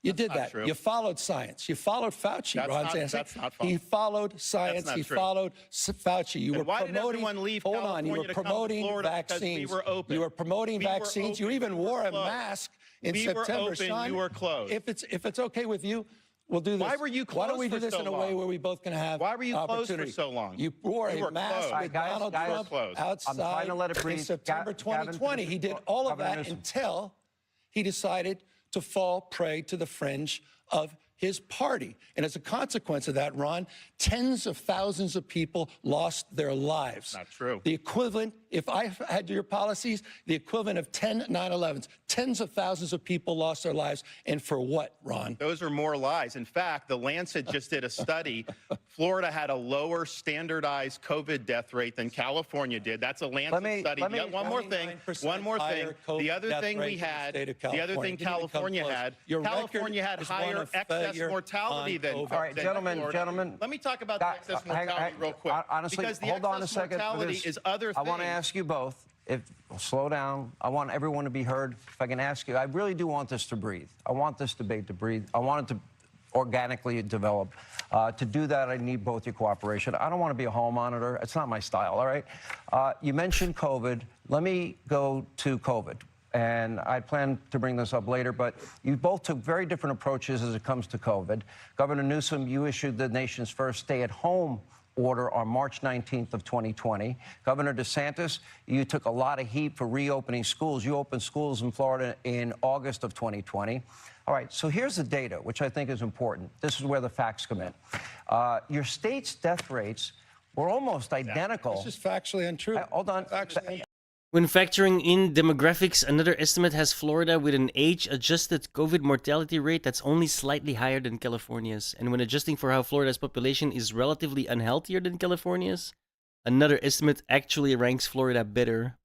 You did that. True. You followed science. You followed Fauci, Ron Sanderson. That's not false. He followed science. He followed Fauci. You were why did promoting. everyone leave Hold on. You California were to come to promoting Florida because we vaccines. were open? You were promoting We were vaccines. You open. even We were wore a closed. mask in We were September, open. Sean. You were closed. If it's okay with you, we'll do this. Why were you Why don't closed we do for this so in a way long? where we both can have Why were you closed for opportunity? so long? You wore You a were mask closed. with All right, Donald guys, Trump closed. outside I'm trying to let it in breathe. September Gavin, 2020. He did all of Governor that Newsom. until he decided to fall prey to the fringe of his party. And as a consequence of that, Ron, tens of thousands of people lost their lives. Not true. The equivalent, if I had your policies, the equivalent of 10 9/11s. Tens of thousands of people lost their lives. And for what, Ron? Those are more lies. In fact, the Lancet just did a study. Florida had a lower standardized COVID death rate than California did. That's a Lancet study. One more thing. 29% higher COVID The other death thing rate we in the had, state of the other thing California. California had is one higher of excess failure mortality on than COVID. All right, than gentlemen, Florida. Let me talk about the excess mortality real quick. Honestly, because the hold on a excess second. mortality because is other things. I want to ask you both. Slow down. I want everyone to be heard. If I can ask you, I really do want this to breathe. I want this debate to breathe. I want it to organically develop. To do that, I need both your cooperation. I don't want to be a hall monitor. It's not my style, all right? You mentioned COVID. Let me go to COVID. And I plan to bring this up later, but you both took very different approaches as it comes to COVID. Governor Newsom, you issued the nation's first stay-at-home order on March 19th of 2020. Governor DeSantis, you took a lot of heat for reopening schools. You opened schools in Florida in August of 2020. All right, so here's the data, which I think is important. This is where the facts come in. Your state's death rates were almost identical. This is factually untrue. Hold on. When factoring in demographics, another estimate has Florida with an age-adjusted COVID mortality rate that's only slightly higher than California's. And when adjusting for how Florida's population is relatively unhealthier than California's, another estimate actually ranks Florida better.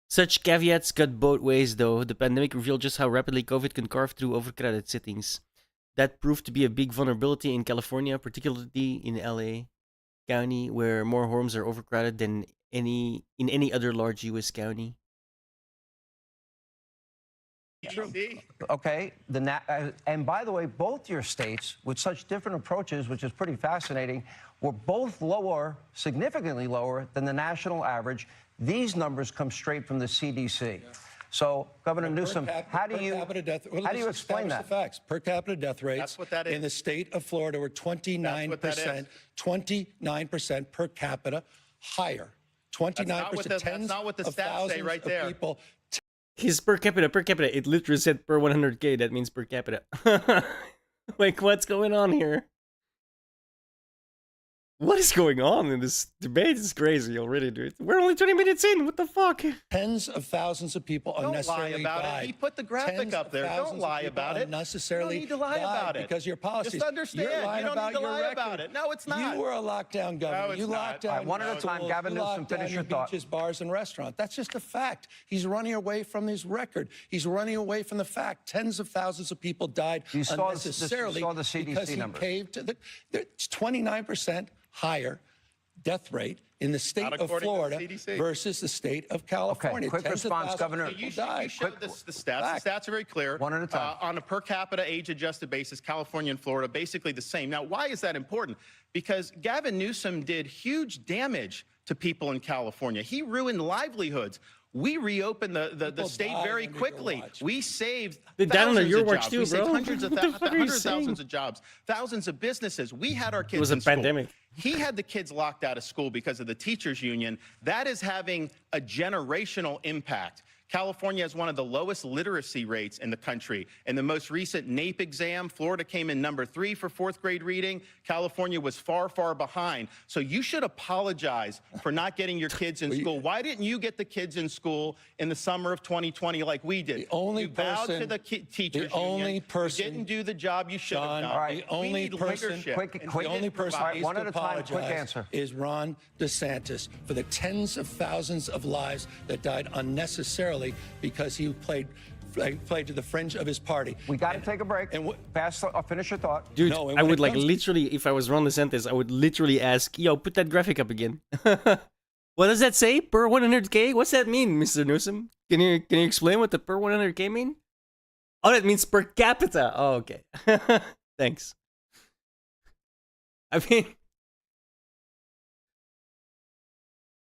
Such caveats cut both ways, though. The pandemic revealed just how rapidly COVID can carve through overcrowded cities. That proved to be a big vulnerability in California, particularly in LA County, where more homes are overcrowded than in any other large U.S. county. Okay, and by the way, both your states, with such different approaches, which is pretty fascinating, were both lower, significantly lower than the national average. These numbers come straight from the CDC. Yeah. So, Governor Newsom, how do you explain that? The facts. Per capita death rates That's what that is. in the state of Florida were 29%, 29% per capita higher. 29%. That's not what the stats say right there. People. His per capita, it literally said per 100K, that means per capita. Like, what's going on here? What is going on in this debate? It's crazy already, dude. We're only 20 minutes in. What the fuck? Tens of thousands of people unnecessarily Don't lie about died. it. He put the graphic up there. Don't lie about it. Unnecessarily you don't need to lie about it. because your policies. Just understand. You're lying You don't about need to your lie record. about it. No, it's not. You were a lockdown governor. No, it's you not. locked down. All right, one at a time. Gavin Newsom, finish your thought. Beaches, bars, and restaurants. That's just a fact. He's running away from his record. He's running away from the fact. Tens of thousands of people died unnecessarily you saw the CDC because he numbers. caved to the. It's 29% higher death rate in the state Not of according to Florida the CDC. versus the state of California. quick Tens of response, thousands Governor. of people You died. showed the stats. Fact. The stats are very clear. One at a time. On a per capita age-adjusted basis, California and Florida basically the same. Now, why is that important? Because Gavin Newsom did huge damage to people in California. He ruined livelihoods. We reopened the People state died very under your quickly. watch. We saved They died under thousands your of watch jobs. too, We saved bro. hundreds of What the fuck are you hundreds of thousands saying? of jobs, thousands of businesses. We had our kids was a in school. pandemic. He had the kids locked out of school because of the teachers union. That is having a generational impact. California has one of the lowest literacy rates in the country. In the most recent NAEP exam, Florida came in number 3 for 4th grade reading. California was far, far behind. So you should apologize for not getting your kids in school. Why didn't you get the kids in school in the summer of 2020 like we did? The only you bowed person- to the teachers the only union. person- You didn't do the job you should John, have done. the only We need person- leadership, Quick- and quick- he The only didn't person provide who needs one to at a time, quick apologize answer. is Ron DeSantis for the tens of thousands of lives that died unnecessarily because he played to the fringe of his party. We got to take a break. and Finish your thought. Dude, No, and I when would it like comes- literally, if I was Ron DeSantis, I would literally ask, yo, put that graphic up again. What does that say? Per 100K? What's that mean, Mr. Newsom? Can you explain what the per 100K mean? Oh, that means per capita. Oh, okay. Thanks. I mean,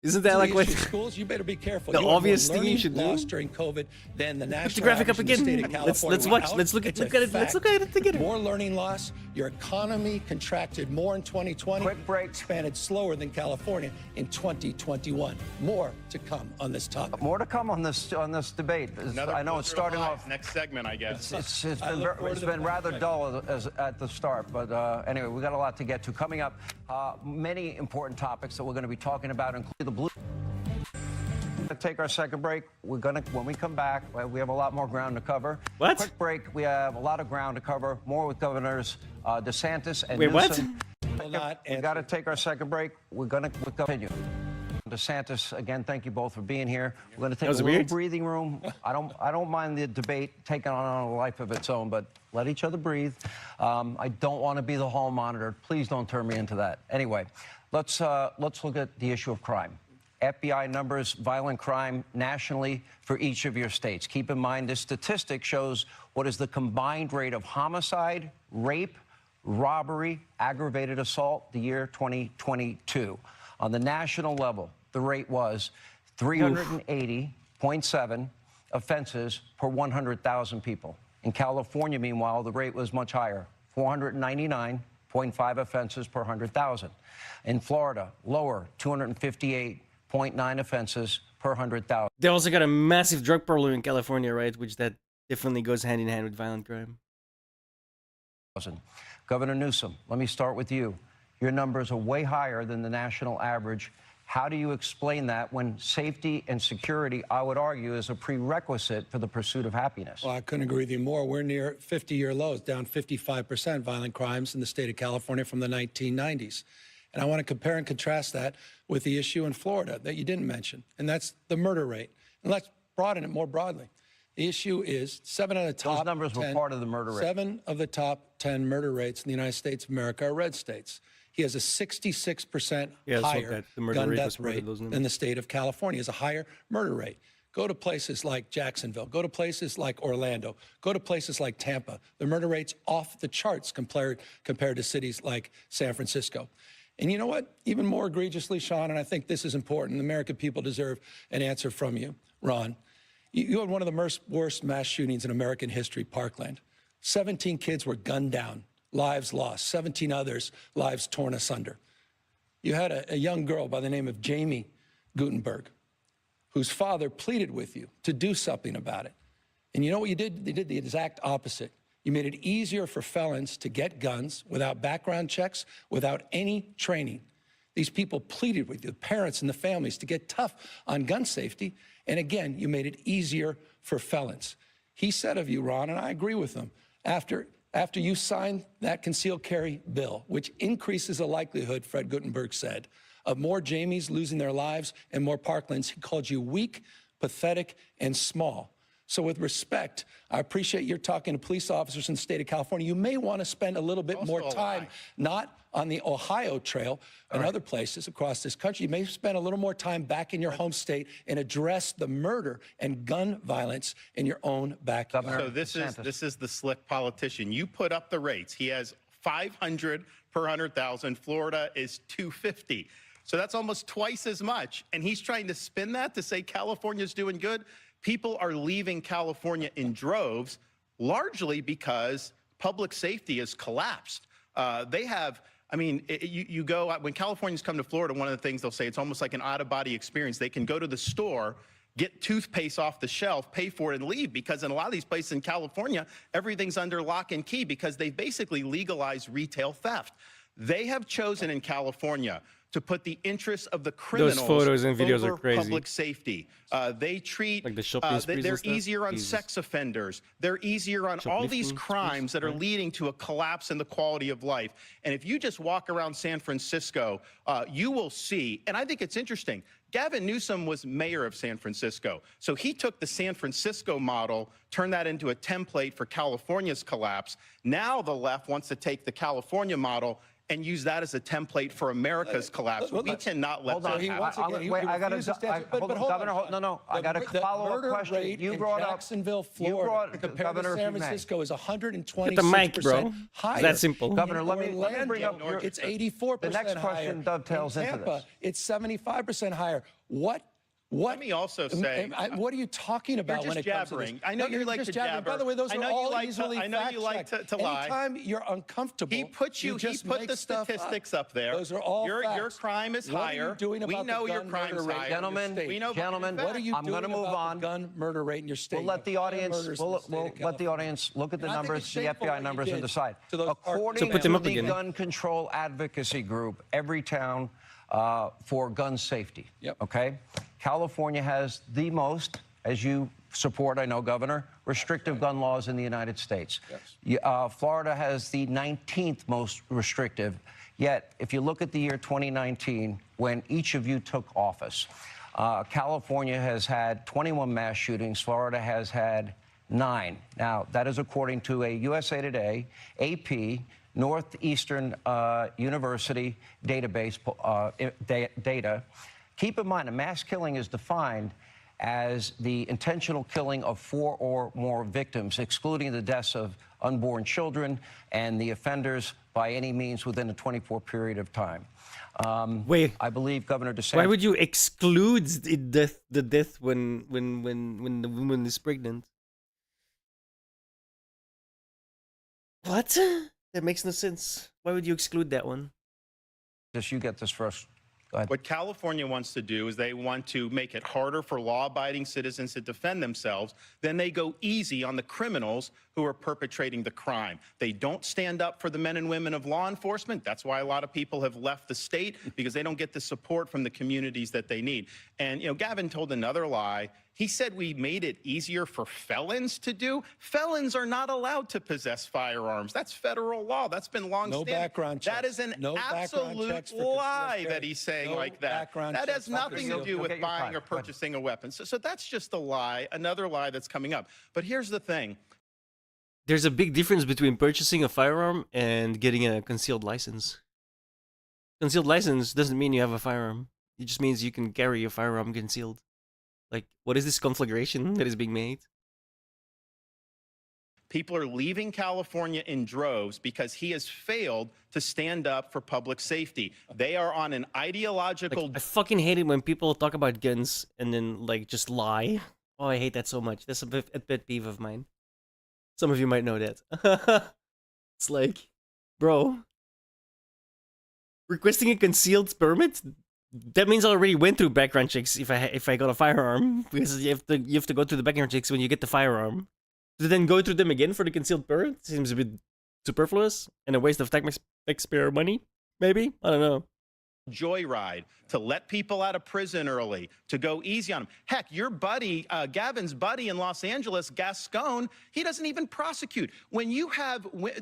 isn't that like what? Schools, you better be careful. The You have obvious more thing you learning should do? loss during COVID than the national Put the graphic up average in the again. state of Let's California. watch. Without- Let's look it's at a it. Let's look fact. at it together. More learning loss. Your economy contracted more in 2020. Quick break. Expanded slower than California in 2021. More to come on this topic. More to come on this debate. I know it's starting off. Next segment, I guess. It's I look forward it's to the been rather next dull at the start, but anyway, we got a lot to get to. Coming up, many important topics that we're going to be talking about, including the blue. To take our second break. When we come back, we have a lot more ground to cover. What? Quick break. We have a lot of ground to cover. More with Governors DeSantis and Wait, what? Newsom. Will not We answer. got to take our second break. We're going to continue. DeSantis, again, thank you both for being here. We're going to take a was little weird. breathing room. I don't mind the debate taking on a life of its own, but let each other breathe. I don't want to be the hall monitor. Please don't turn me into that. Anyway, let's look at the issue of crime. FBI numbers violent crime nationally for each of your states. Keep in mind, this statistic shows what is the combined rate of homicide, rape, robbery, aggravated assault, the year 2022. On the national level, the rate was 380.7 offenses per 100,000 people. In California, meanwhile, the rate was much higher, 499.5 offenses per 100,000. In Florida, lower, 258.9 offenses per 100,000. They also got a massive drug problem in California, right? Which that definitely goes hand in hand with violent crime. Governor Newsom, let me start with you. Your numbers are way higher than the national average. How do you explain that when safety and security, I would argue, is a prerequisite for the pursuit of happiness? Well, I couldn't agree with you more. We're near 50-year lows, down 55% violent crimes in the state of California from the 1990s. And I want to compare and contrast that with the issue in Florida that you didn't mention, and that's the murder rate. And let's broaden it more broadly. The issue is 7 of the top Those numbers were 10 part of the murder rate. 7 of the top 10 murder rates in the United States of America are red states. He has a 66% Yeah, I saw higher that. The murder gun rate death was part of rate those numbers. than the state of California. He has a higher murder rate. Go to places like Jacksonville. Go to places like Orlando. Go to places like Tampa. The murder rate's off the charts compared to cities like San Francisco. And you know what? Even more egregiously, Sean, and I think this is important, the American people deserve an answer from you, Ron. You had one of the worst mass shootings in American history, Parkland. 17 kids were gunned down, lives lost, 17 others, lives torn asunder. You had a young girl by the name of Jamie Gutenberg, whose father pleaded with you to do something about it. And you know what you did? You did the exact opposite. You made it easier for felons to get guns without background checks, without any training. These people pleaded with you, the parents and the families, to get tough on gun safety. And again, you made it easier for felons. He said of you, Ron, and I agree with him, after you signed that concealed carry bill, which increases the likelihood, Fred Gutenberg said, of more Jamies losing their lives and more Parklands, he called you weak, pathetic, and small. So with respect, I appreciate you're talking to police officers in the state of California. You may want to spend a little bit Also more a time, lie. not on the Ohio Trail and other places across this country. You may spend a little more time back in your home state and address the murder and gun violence in your own backyard. Governor So this DeSantis. is the slick politician. You put up the rates. He has 500 per 100,000. Florida is 250. So that's almost twice as much. And he's trying to spin that to say California's doing good. People are leaving California in droves, largely because public safety has collapsed. They have, I mean, you go, when Californians come to Florida, one of the things they'll say, it's almost like an out-of-body experience. They can go to the store, get toothpaste off the shelf, pay for it, and leave, because in a lot of these places in California, everything's under lock and key because they've basically legalized retail theft. They have chosen in California to put the interests of the criminals photos and videos are over crazy. public safety. They treat, Like the shopping sprees they're and stuff? easier on Jesus. sex offenders. They're easier on all these Shoplifting crimes that are right? leading to a collapse in the quality of life. And if you just walk around San Francisco, you will see, and I think it's interesting, Gavin Newsom was mayor of San Francisco. So he took the San Francisco model, turned that into a template for California's collapse. Now the left wants to take the California model and use that as a template for America's collapse. We cannot let Hold on. that he happen. once again, he Wait, I got refuses to to. answer. But Hold on, hold on, Governor. Sean. No. I got a The follow-up murder question. rate You in brought up Jacksonville, you Florida, brought- compared Governor, to if San you may. Francisco, is 126% Get the mic, bro. higher. It's that simple. Governor, In let me bring up Orlando, your. it's 84% The next higher. question dovetails in into Tampa, this. it's 75% higher. What? Let me also say, what are you talking about just when it comes to jabbering. this? I know you you're like just to jabbering. By jabber. the way, those I are know you all like to- easily I know you like fact-checked. to lie. Anytime you're uncomfortable, he put you just put make the stuff statistics up. up there. Those are all your facts. crime is What higher. Are you doing about we know the your gun crime's murder rate higher. in your Gentlemen, state? We know gentlemen, What are you I'm doing gonna move about on. the gun murder rate in your state? We'll let the audience. We'll let the audience look at the And I think numbers, it's the shameful FBI what you numbers, and did decide. to those According So put them to up the again. gun control advocacy group, Everytown for gun safety. Yep. Okay, California has the most, as you support, I know, Governor, restrictive gun laws in the United States. Yes. Florida has the 19th most restrictive. Yet, if you look at the year 2019, when each of you took office, California has had 21 mass shootings. Florida has had 9. Now, that is according to a USA Today, AP, Northeastern University database data. Keep in mind, a mass killing is defined as the intentional killing of 4 or more victims, excluding the deaths of unborn children and the offenders by any means within a 24 period of time. Wait. I believe Governor DeSantis. Why would you exclude the death when the woman is pregnant? What? That makes no sense. Why would you exclude that one? You get this first. Go ahead. What California wants to do is they want to make it harder for law-abiding citizens to defend themselves. Then they go easy on the criminals who are perpetrating the crime. They don't stand up for the men and women of law enforcement. That's why a lot of people have left the state, because they don't get the support from the communities that they need. And, you know, Gavin told another lie. He said we made it easier for felons to do. Felons are not allowed to possess firearms. That's federal law. That's been long No standing. background checks. That is an No background absolute checks for lie concealed that carry. he's saying No like that. background That checks has for nothing to concealed do You'll with get your buying time. or Go ahead. purchasing a weapon. So that's just a lie, another lie that's coming up. But here's the thing. There's a big difference between purchasing a firearm and getting a concealed license. Concealed license doesn't mean you have a firearm. It just means you can carry a firearm concealed. Like, what is this conflagration that is being made? People are leaving California in droves because he has failed to stand up for public safety. They are on an ideological... Like, I fucking hate it when people talk about guns and then, like, just lie. Oh, I hate that so much. That's a pet peeve of mine. Some of you might know that. It's like, bro, requesting a concealed permit? That means I already went through background checks if I got a firearm, because you have to go through the background checks when you get the firearm. To then go through them again for the concealed permit seems a bit superfluous and a waste of taxpayer money. Maybe, I don't know. joyride, to let people out of prison early, to go easy on them. Heck, your buddy, Gavin's buddy in Los Angeles, Gascon, he doesn't even prosecute. When you have, when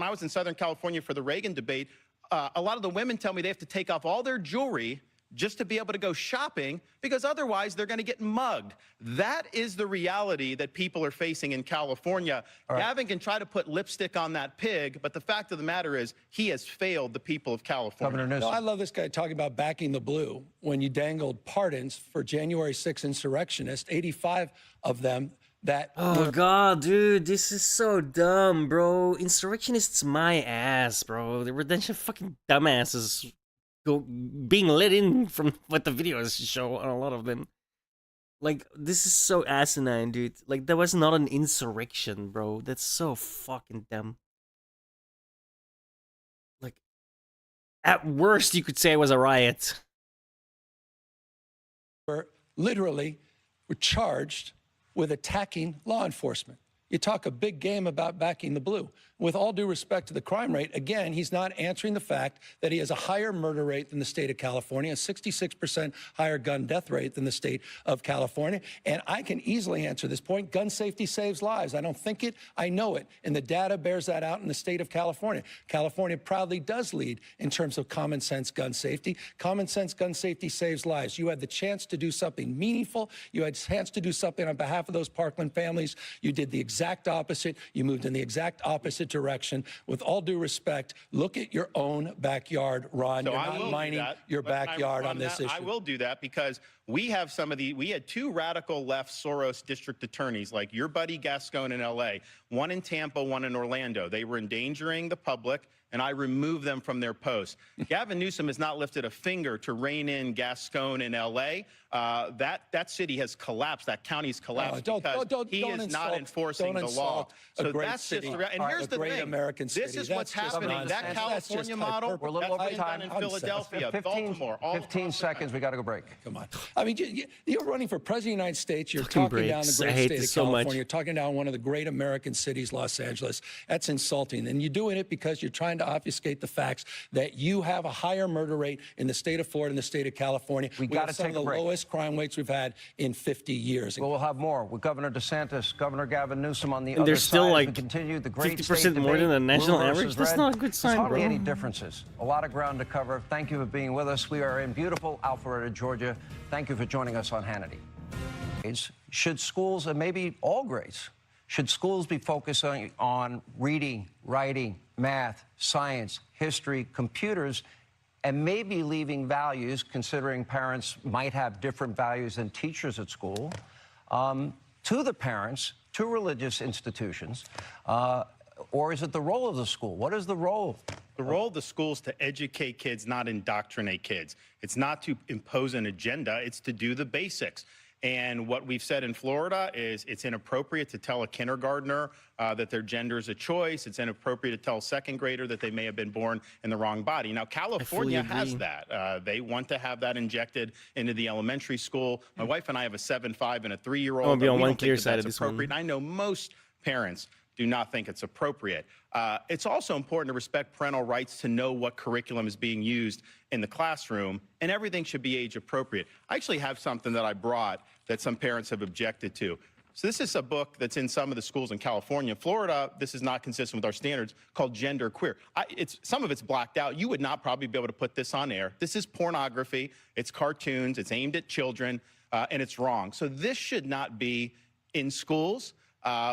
I was in Southern California for the Reagan debate, a lot of the women tell me they have to take off all their jewelry just to be able to go shopping, because otherwise they're going to get mugged. That is the reality that people are facing in California. Gavin can try to put lipstick on that pig, but the fact of the matter is he has failed the people of California. Governor No, Newsom. I love this guy talking about backing the blue when you dangled pardons for January 6 insurrectionists, 85 of them that Oh god, dude, this is so dumb, bro. Insurrectionists my ass, bro. The redemption fucking dumbasses being let in from what the videos show on a lot of them. Like, this is so asinine, dude. Like, that was not an insurrection, bro. That's so fucking dumb. Like, at worst, you could say it was a riot. literally were charged with attacking law enforcement. You talk a big game about backing the blue. With all due respect to the crime rate, again, he's not answering the fact that he has a higher murder rate than the state of California, a 66% higher gun death rate than the state of California. And I can easily answer this point. Gun safety saves lives. I don't think it, I know it. And the data bears that out in the state of California. California proudly does lead in terms of common sense gun safety. Common sense gun safety saves lives. You had the chance to do something meaningful. You had a chance to do something on behalf of those Parkland families. You did the exact opposite. You moved in the exact opposite direction. With all due respect, look at your own backyard, Ron. So You're I not will do mining that. your But can I backyard on respond this to that? issue. I will do that because we have we had two radical left Soros district attorneys, like your buddy Gascon in LA, one in Tampa, one in Orlando. They were endangering the public, and I removed them from their posts. Gavin Newsom has not lifted a finger to rein in Gascon in LA. That city has collapsed. That county's collapsed because he is not enforcing the law. So that's just the and here's the thing. American city. This is That's what's just happening. nonsense. That That's just California model, We're a little that's over been time. done in Philadelphia, 15 Baltimore, all 15 across the seconds. country. We got to go break. Come on. I mean, you're running for president of the United States. You're Fucking talking down the breaks. I great hate state of this so much. California. You're talking down one of the great American cities, Los Angeles. That's insulting. And you're doing it because you're trying to obfuscate the facts that you have a higher murder rate in the state of Florida and the state of California. We have gotta some take of a the break. lowest crime rates we've had in 50 years. Well, we'll have more with Governor DeSantis, Governor Gavin Newsom on the And other there's still, side as we like, continue the great 50% state more debate, than the national blue versus average? That's red. not a good sign, There's hardly bro. any differences. A lot of ground to cover. Thank you for being with us. We are in beautiful Alpharetta, Georgia. Thank you for joining us on Hannity. Should schools, and maybe all grades, should schools be focusing on reading, writing, math, science, history, computers, and maybe leaving values, considering parents might have different values than teachers at school, to the parents, to religious institutions? Or is it the role of the school? What is the role? The role of the school is to educate kids, not indoctrinate kids. It's not to impose an agenda, it's to do the basics. And what we've said in Florida is it's inappropriate to tell a kindergartner that their gender is a choice. It's inappropriate to tell a second grader that they may have been born in the wrong body. Now, California has agree. that. They want to have that injected into the elementary school. My wife and I have a 7, 5, and a 3-year-old. I wanna be on We one don't think clear that side that's of this one. appropriate. I know most parents do not think it's appropriate. It's also important to respect parental rights to know what curriculum is being used in the classroom, and everything should be age appropriate. I actually have something that I brought that some parents have objected to. So this is a book that's in some of the schools in California. In Florida, this is not consistent with our standards, called Gender Queer. Some of it's blacked out. You would not probably be able to put this on air. This is pornography. It's cartoons. It's aimed at children, and it's wrong. So this should not be in schools.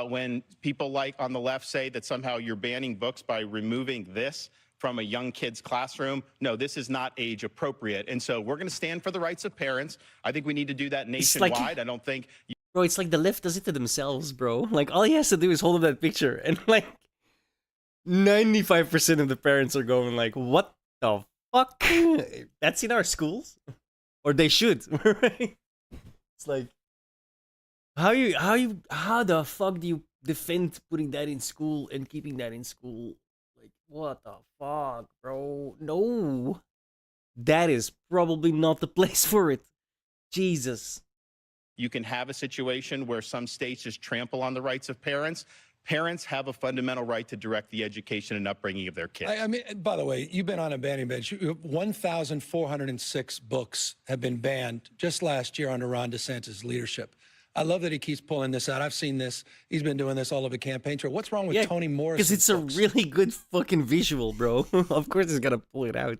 When people like on the left say that somehow you're banning books by removing this from a young kid's classroom, no, this is not age appropriate. And so we're going to stand for the rights of parents. I think we need to do that It's like- nationwide. I don't think Bro, it's like the left does it to themselves, bro. Like, all he has to do is hold up that picture, and like 95% of the parents are going like, what the fuck? That's in our schools? Or they should, right? It's like, how the fuck do you defend putting that in school and keeping that in school? Like, what the fuck, bro? No. That is probably not the place for it. Jesus. you can have a situation where some states just trample on the rights of parents. Parents have a fundamental right to direct the education and upbringing of their kids. I mean, by the way, you've been on a banning bench. 1,406 books have been banned just last year under Ron DeSantis' leadership. I love that he keeps pulling this out. I've seen this. He's been doing this all over the campaign trail. What's wrong with Toni Morrison? Because it's a really good fucking visual, bro. Of course he's gonna pull it out.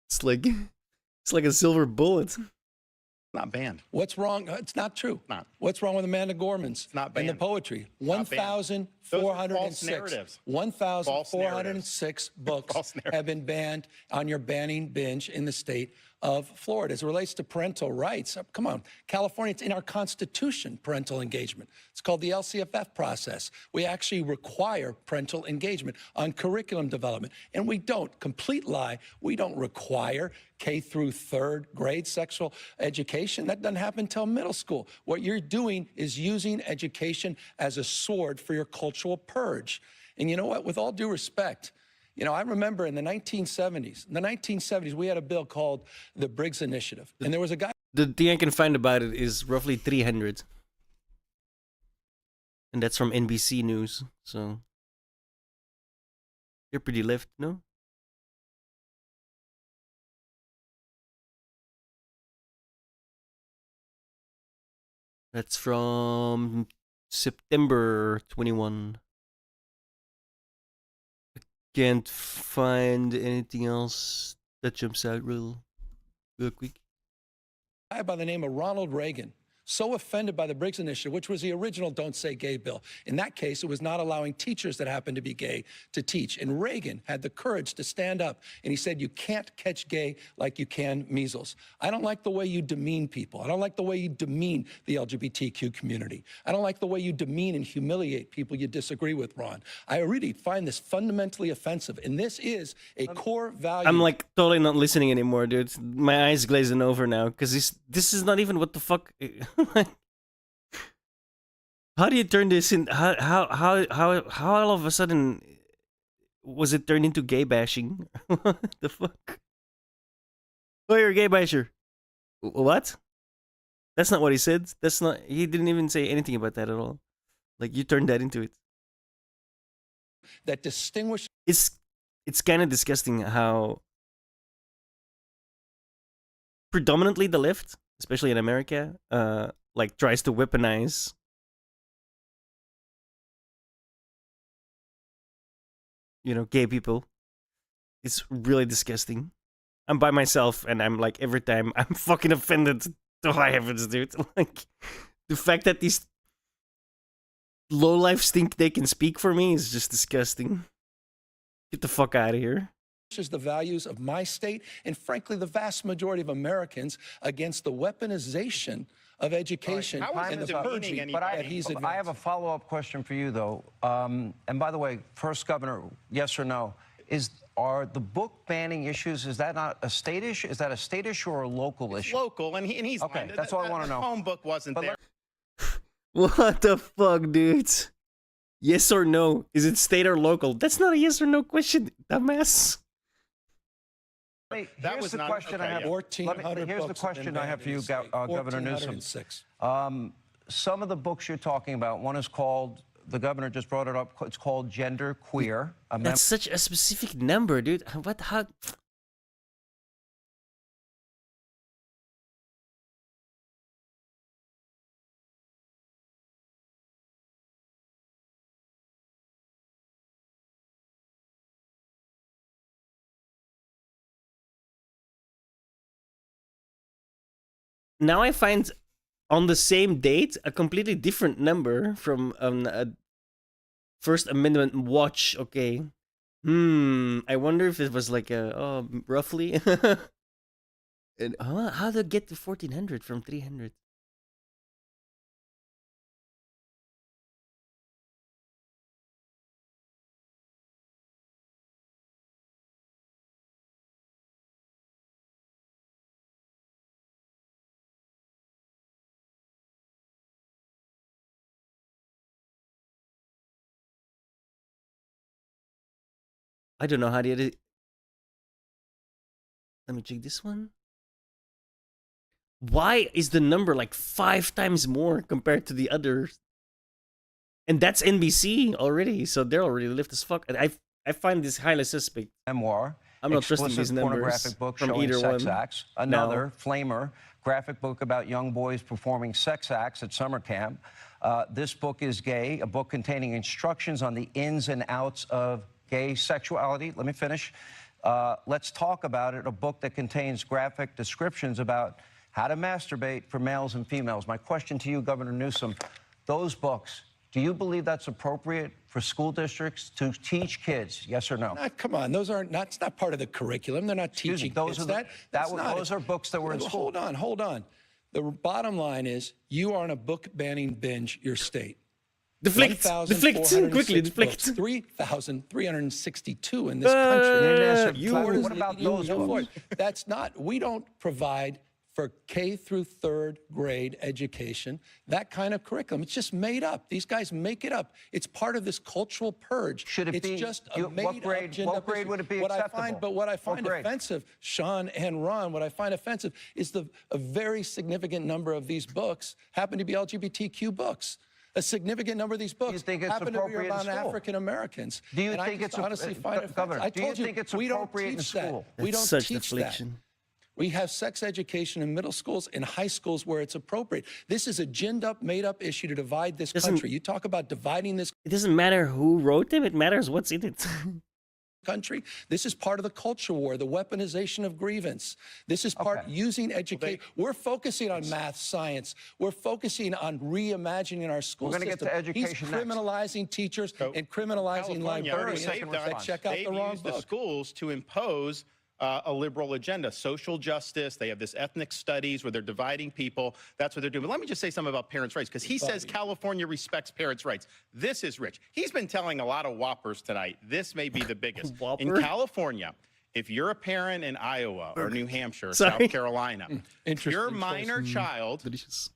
It's like It's like a silver bullet. Not banned. What's wrong? It's not true. Not. What's wrong with Amanda Gorman's not and the banned. poetry? Not banned. Those are false 1,406. narratives. 1,406 books False narratives. have been banned on your banning binge in the state of Florida. As it relates to parental rights, come on, California, it's in our Constitution, parental engagement. It's called the LCFF process. We actually require parental engagement on curriculum development, and we don't. Complete lie. We don't require K through third grade sexual education. That doesn't happen until middle school. What you're doing is using education as a sword for your cultural purge. And you know what? With all due respect, you know, I remember in the 1970s, we had a bill called the Briggs Initiative. And there was a guy. The thing I can find about it is roughly 300. And that's from NBC News, so you're pretty left, no? That's from September 21. I can't find anything else that jumps out real quick. Guy by the name of Ronald Reagan, so offended by the Briggs Initiative, which was the original Don't Say Gay bill. In that case, it was not allowing teachers that happened to be gay to teach. And Reagan had the courage to stand up, and he said, you can't catch gay like you can measles. I don't like the way you demean people. I don't like the way you demean the LGBTQ community. I don't like the way you demean and humiliate people you disagree with, Ron. I really find this fundamentally offensive, and this is a core value. I'm like totally not listening anymore, dude. My eyes glazing over now because this is not even what the fuck. How do you turn this in? How all of a sudden was it turned into gay bashing? What the fuck? Oh, you're a gay basher. What? That's not what he said. That's not. He didn't even say anything about that at all. Like you turned that into it. that distinguishes It's kind of disgusting how predominantly the left, especially in America, like tries to weaponize gay people. It's really disgusting. I'm by myself and I'm like every time I'm fucking offended to high heavens, dude. Like the fact that these lowlifes think they can speak for me is just disgusting. Get the fuck out of here. the values of my state and, frankly, the vast majority of Americans against the weaponization of education and the purging that he's advancing. I have a follow-up question for you, though. And by the way, first, Governor, yes or no, are the book banning issues, is that not a state issue? Is that a state issue or a local issue? Local, and he's okay. That's all I want to know. The phone book wasn't there. What the fuck, dude? Yes or no? Is it state or local? That's not a yes or no question, dumbass. That was the not question I have. 1,400 Here's the books question have I been have for you, banned. Governor Newsom. 1,406. Some of the books you're talking about, one is called, the governor just brought it up, it's called Gender Queer. That's such a specific number, dude. What? How? Now I find on the same date a completely different number from a First Amendment watch. Okay, I wonder if it was like a roughly. And how to get to 1400 from 300? I don't know how to. Let me check this one. Why is the number like 5 times more compared to the others? And that's NBC already, so they're already left as fuck. And I find this highly suspect. Memoir. I'm not trusting Explicit these numbers pornographic book from showing either sex one. acts. Another, Flamer, graphic book about young boys performing sex acts at summer camp. This book is Gay, a book containing instructions on the ins and outs of gay sexuality. Let me finish. Let's Talk About It, a book that contains graphic descriptions about how to masturbate for males and females. My question to you, Governor Newsom, those books, do you believe that's appropriate for school districts to teach kids, yes or no? Come on, those aren't, it's not part of the curriculum. They're not Excuse me, teaching those kids are that. those are books that were in school. Hold on. The bottom line is you are on a book banning binge, your state. Deflect, quickly, deflect. 3,362 in this country. What about those books? That's not, we don't provide for K through third grade education, that kind of curriculum. It's just made up. These guys make it up. It's part of this cultural purge. Should it it's be, just a what made-up grade, agenda. what grade would it be acceptable? What I find offensive, Sean and Ron, what I find offensive is a very significant number of these books happen to be LGBTQ books. A significant number of these books happen to be about African Americans. Do you think it's honestly find it Governor? I told do you think it's we don't appropriate in teach school? that. We don't such teach deflection. that. We have sex education in middle schools and high schools where it's appropriate. This is a ginned up, made up issue to divide this country. You talk about dividing this It doesn't matter who wrote them, it matters what's in it. country. This is part of the culture war, the weaponization of grievance. This is part using education. We're focusing on math, science. We're focusing on reimagining our school We're system. going to get to education He's criminalizing teachers and criminalizing librarians that check out the wrong used the book. schools to impose a liberal agenda, social justice. They have this ethnic studies where they're dividing people. That's what they're doing. But let me just say something about parents' rights, because he says California respects parents' rights. This is Rich. He's been telling a lot of whoppers tonight. This may be the biggest. In California, if you're a parent in Iowa or New Hampshire, South Carolina, your minor child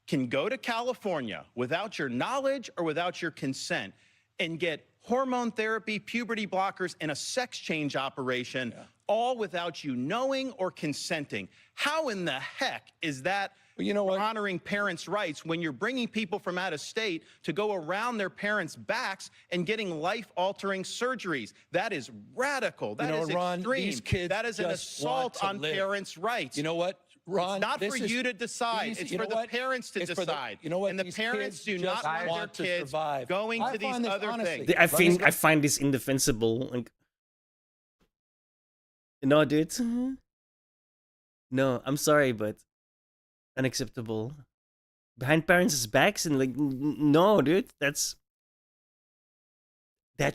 can go to California without your knowledge or without your consent and get hormone therapy, puberty blockers, and a sex change operation, all without you knowing or consenting. How in the heck is that honoring parents' rights when you're bringing people from out of state to go around their parents' backs and getting life-altering surgeries? That is radical. That is Ron, extreme. these kids That is an just assault want on to live. parents' rights. You know what, Ron? It's not for this you to decide. It's for the parents to decide. And the These parents kids do not just want their kids survive. going I to these find this, other honestly, things. I find this indefensible. Like, no, dude. No, I'm sorry, but unacceptable. Behind parents' backs and like, no, dude. That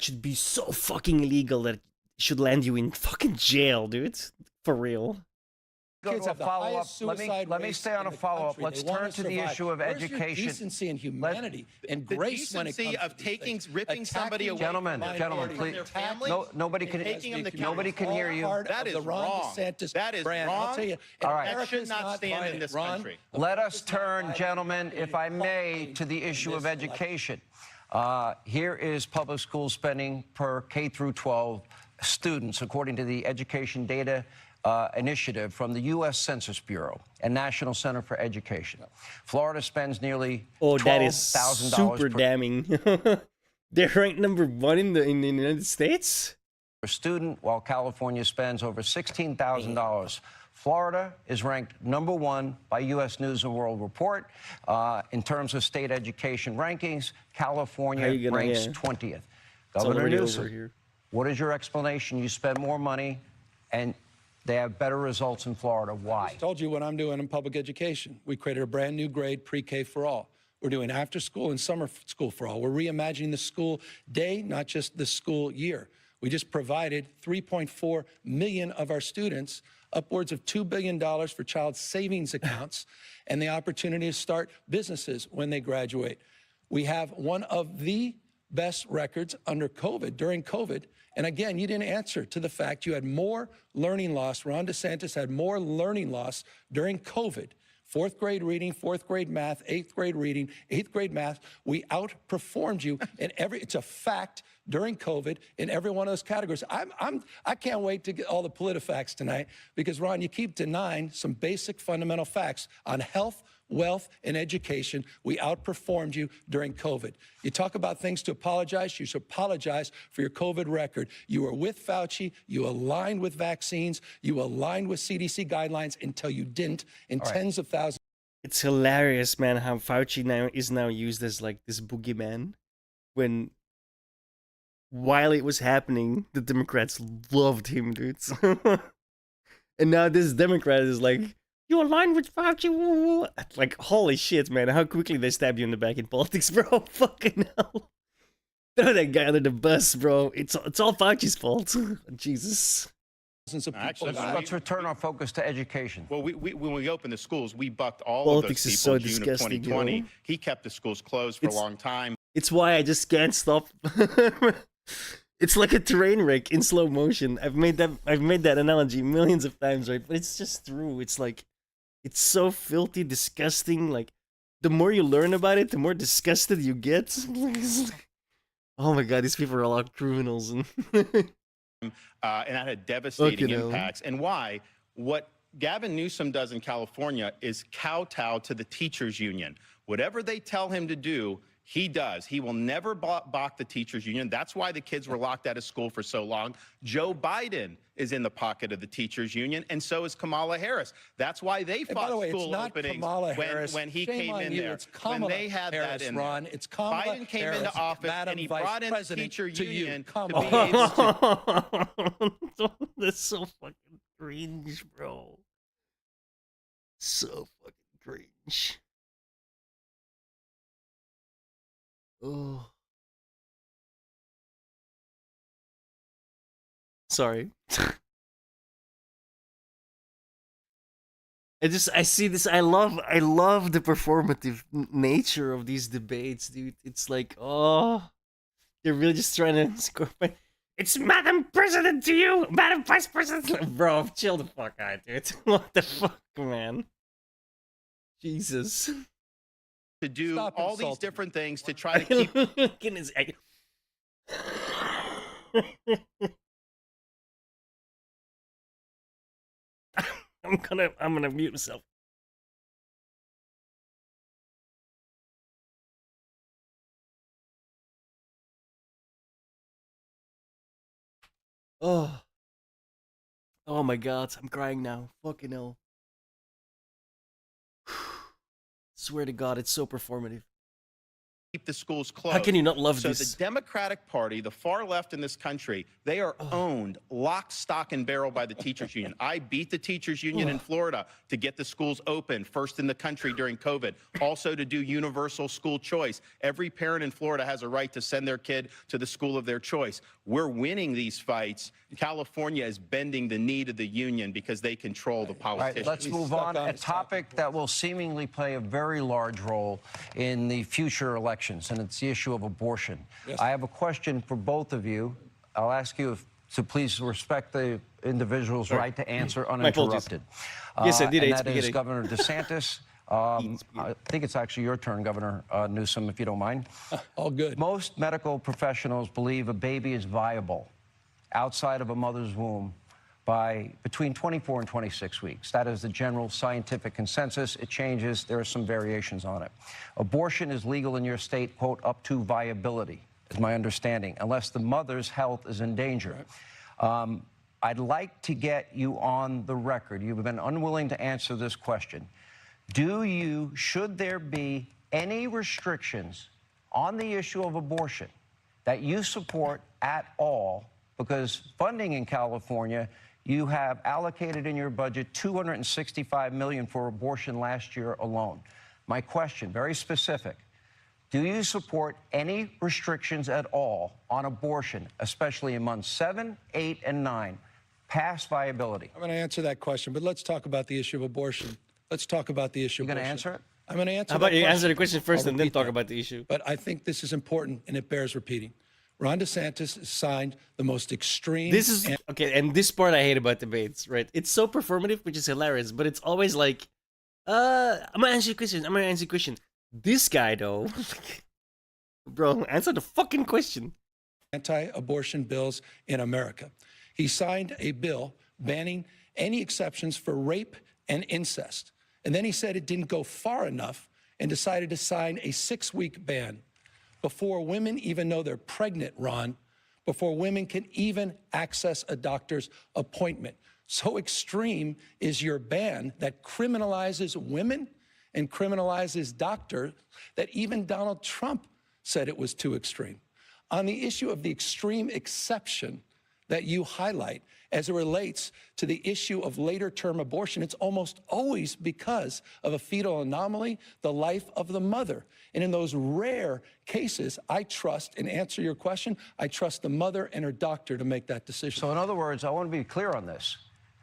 should be so fucking illegal that it should land you in fucking jail, dude. For real. Go Kids to a have the follow-up. highest Let suicide me rates stay on in a the follow-up. country. Let's They want turn to the survive. issue of Where's your education. decency and humanity and The grace when it decency comes of to these things. ripping somebody away Gentlemen, from gentlemen, from please. their family, Nobody and can. taking them to Nobody can hear you. That is wrong. That is brand. wrong. I'll tell you, All right. That should not stand in this country. Let us turn, gentlemen, if I may, to the issue of education. Here is public school spending per K through 12 students, according to the Education Data Initiative from the U.S. Census Bureau and National Center for Education. Florida spends nearly that is $12,000 super damning. They're ranked #1 in the United States. per student, while California spends over $16,000. Florida is ranked #1 by U.S. News and World Report. In terms of state education rankings, California ranks 20th. Governor Newsom, what is your explanation? You spend more money and they have better results in Florida. Why? I told you what I'm doing in public education. We created a brand new grade, pre-K for all. We're doing after school and summer school for all. We're reimagining the school day, not just the school year. We just provided 3.4 million of our students upwards of $2 billion for child savings accounts and the opportunity to start businesses when they graduate. We have one of the best records under COVID, during COVID. And again, you didn't answer to the fact you had more learning loss. Ron DeSantis had more learning loss during COVID. 4th grade reading, 4th grade math, 8th grade reading, 8th grade math. We outperformed you in it's a fact during COVID in every one of those categories. I can't wait to get all the PolitiFacts tonight because, Ron, you keep denying some basic fundamental facts on health, wealth, and education. We outperformed you during COVID. You talk about things to apologize. You should apologize for your COVID record. You were with Fauci. You aligned with vaccines. You aligned with CDC guidelines until you didn't in tens of thousands. It's hilarious, man, how Fauci is now used as like this boogeyman when while it was happening, the Democrats loved him, dude. And now this Democrat is like, you align with Fauci, woo, woo. Like, holy shit, man, how quickly they stab you in the back in politics, bro. Fucking hell. Throw that guy under the bus, bro. It's all Fauci's fault. Jesus. Of people Actually, died. Let's return our focus to education. Well, when we opened the schools, we bucked all Politics of is those people so in June of disgusting, 2020. you know? He kept the schools closed for It's- a long time. It's why I just can't stop. It's like a train wreck in slow motion. I've made that analogy millions of times, right? But it's just true. It's like, it's so filthy, disgusting. Like, the more you learn about it, the more disgusted you get. Oh my god, these people are all criminals. And And that had devastating Fucking hell. impacts. And why? What Gavin Newsom does in California is kowtow to the teachers union. Whatever they tell him to do, he does. He will never balk the teachers union. That's why the kids were locked out of school for so long. Joe Biden is in the pocket of the teachers union, and so is Kamala Harris. That's why they And by fought the way, it's school not openings Kamala Harris. when he Shame came on in you. there. It's Kamala when they had Harris, that in Ron. there. It's Kamala Biden came Harris, into office Madam and he Vice brought in the President, teacher to you. union to Kamala. be able to That's so fucking cringe, bro. So fucking cringe. Oh. Sorry. I see this. I love the performative nature of these debates, dude. It's like, oh, they're really just trying to score. It's Madam President to you, Madam Vice President. Bro, chill the fuck out, dude. What the fuck, man? Jesus. to do Stop all these insulting different things to try to keep Goodness, I'm gonna mute myself. Oh. Oh my god, I'm crying now. Fucking hell. Swear to god, it's so performative. keep the schools closed. How can you not love so this? the Democratic Party, the far left in this country, they are owned lock, stock, and barrel by the teachers union. I beat the teachers union in Florida to get the schools open, first in the country during COVID, also to do universal school choice. Every parent in Florida has a right to send their kid to the school of their choice. We're winning these fights. California is bending the knee to the union because they control the All right, politicians. let's move on. A topic that will seemingly play a very large role in the future elections, and it's the issue of abortion. Yes. I have a question for both of you. I'll ask you to please respect the individual's right to answer apologies. uninterrupted. Yes, I did And eat that is spaghetti. Governor DeSantis. I think it's actually your turn, Governor Newsom, if you don't mind. All good. Most medical professionals believe a baby is viable outside of a mother's womb by between 24 and 26 weeks. That is the general scientific consensus. It changes. There are some variations on it. Abortion is legal in your state, quote, up to viability, is my understanding, unless the mother's health is in danger. I'd like to get you on the record. You've been unwilling to answer this question. Should there be any restrictions on the issue of abortion that you support at all? Because funding in California, you have allocated in your budget $265 million for abortion last year alone. My question, very specific. Do you support any restrictions at all on abortion, especially in months 7, 8, and 9, past viability? I'm going to answer that question, but let's talk about the issue of abortion. Let's talk about the issue You of going to abortion. answer it? I'm going to answer How about that you question. answer the question first I'll and then repeat talk that. about the issue? But I think this is important, and it bears repeating. Ron DeSantis has signed the most extreme... This is okay, and this part I hate about debates, right? It's so performative, which is hilarious, but it's always like, I'm gonna answer your question. I'm gonna answer your question. This guy though, bro, answer the fucking question. anti-abortion bills in America. He signed a bill banning any exceptions for rape and incest. And then he said it didn't go far enough and decided to sign a 6-week ban before women even know they're pregnant, Ron, before women can even access a doctor's appointment. So extreme is your ban that criminalizes women and criminalizes doctors that even Donald Trump said it was too extreme. on the issue of the extreme exception that you highlight as it relates to the issue of later term abortion, it's almost always because of a fetal anomaly, the life of the mother. And in those rare cases, I trust, and answer your question, I trust the mother and her doctor to make that decision. So in other words, I want to be clear on this.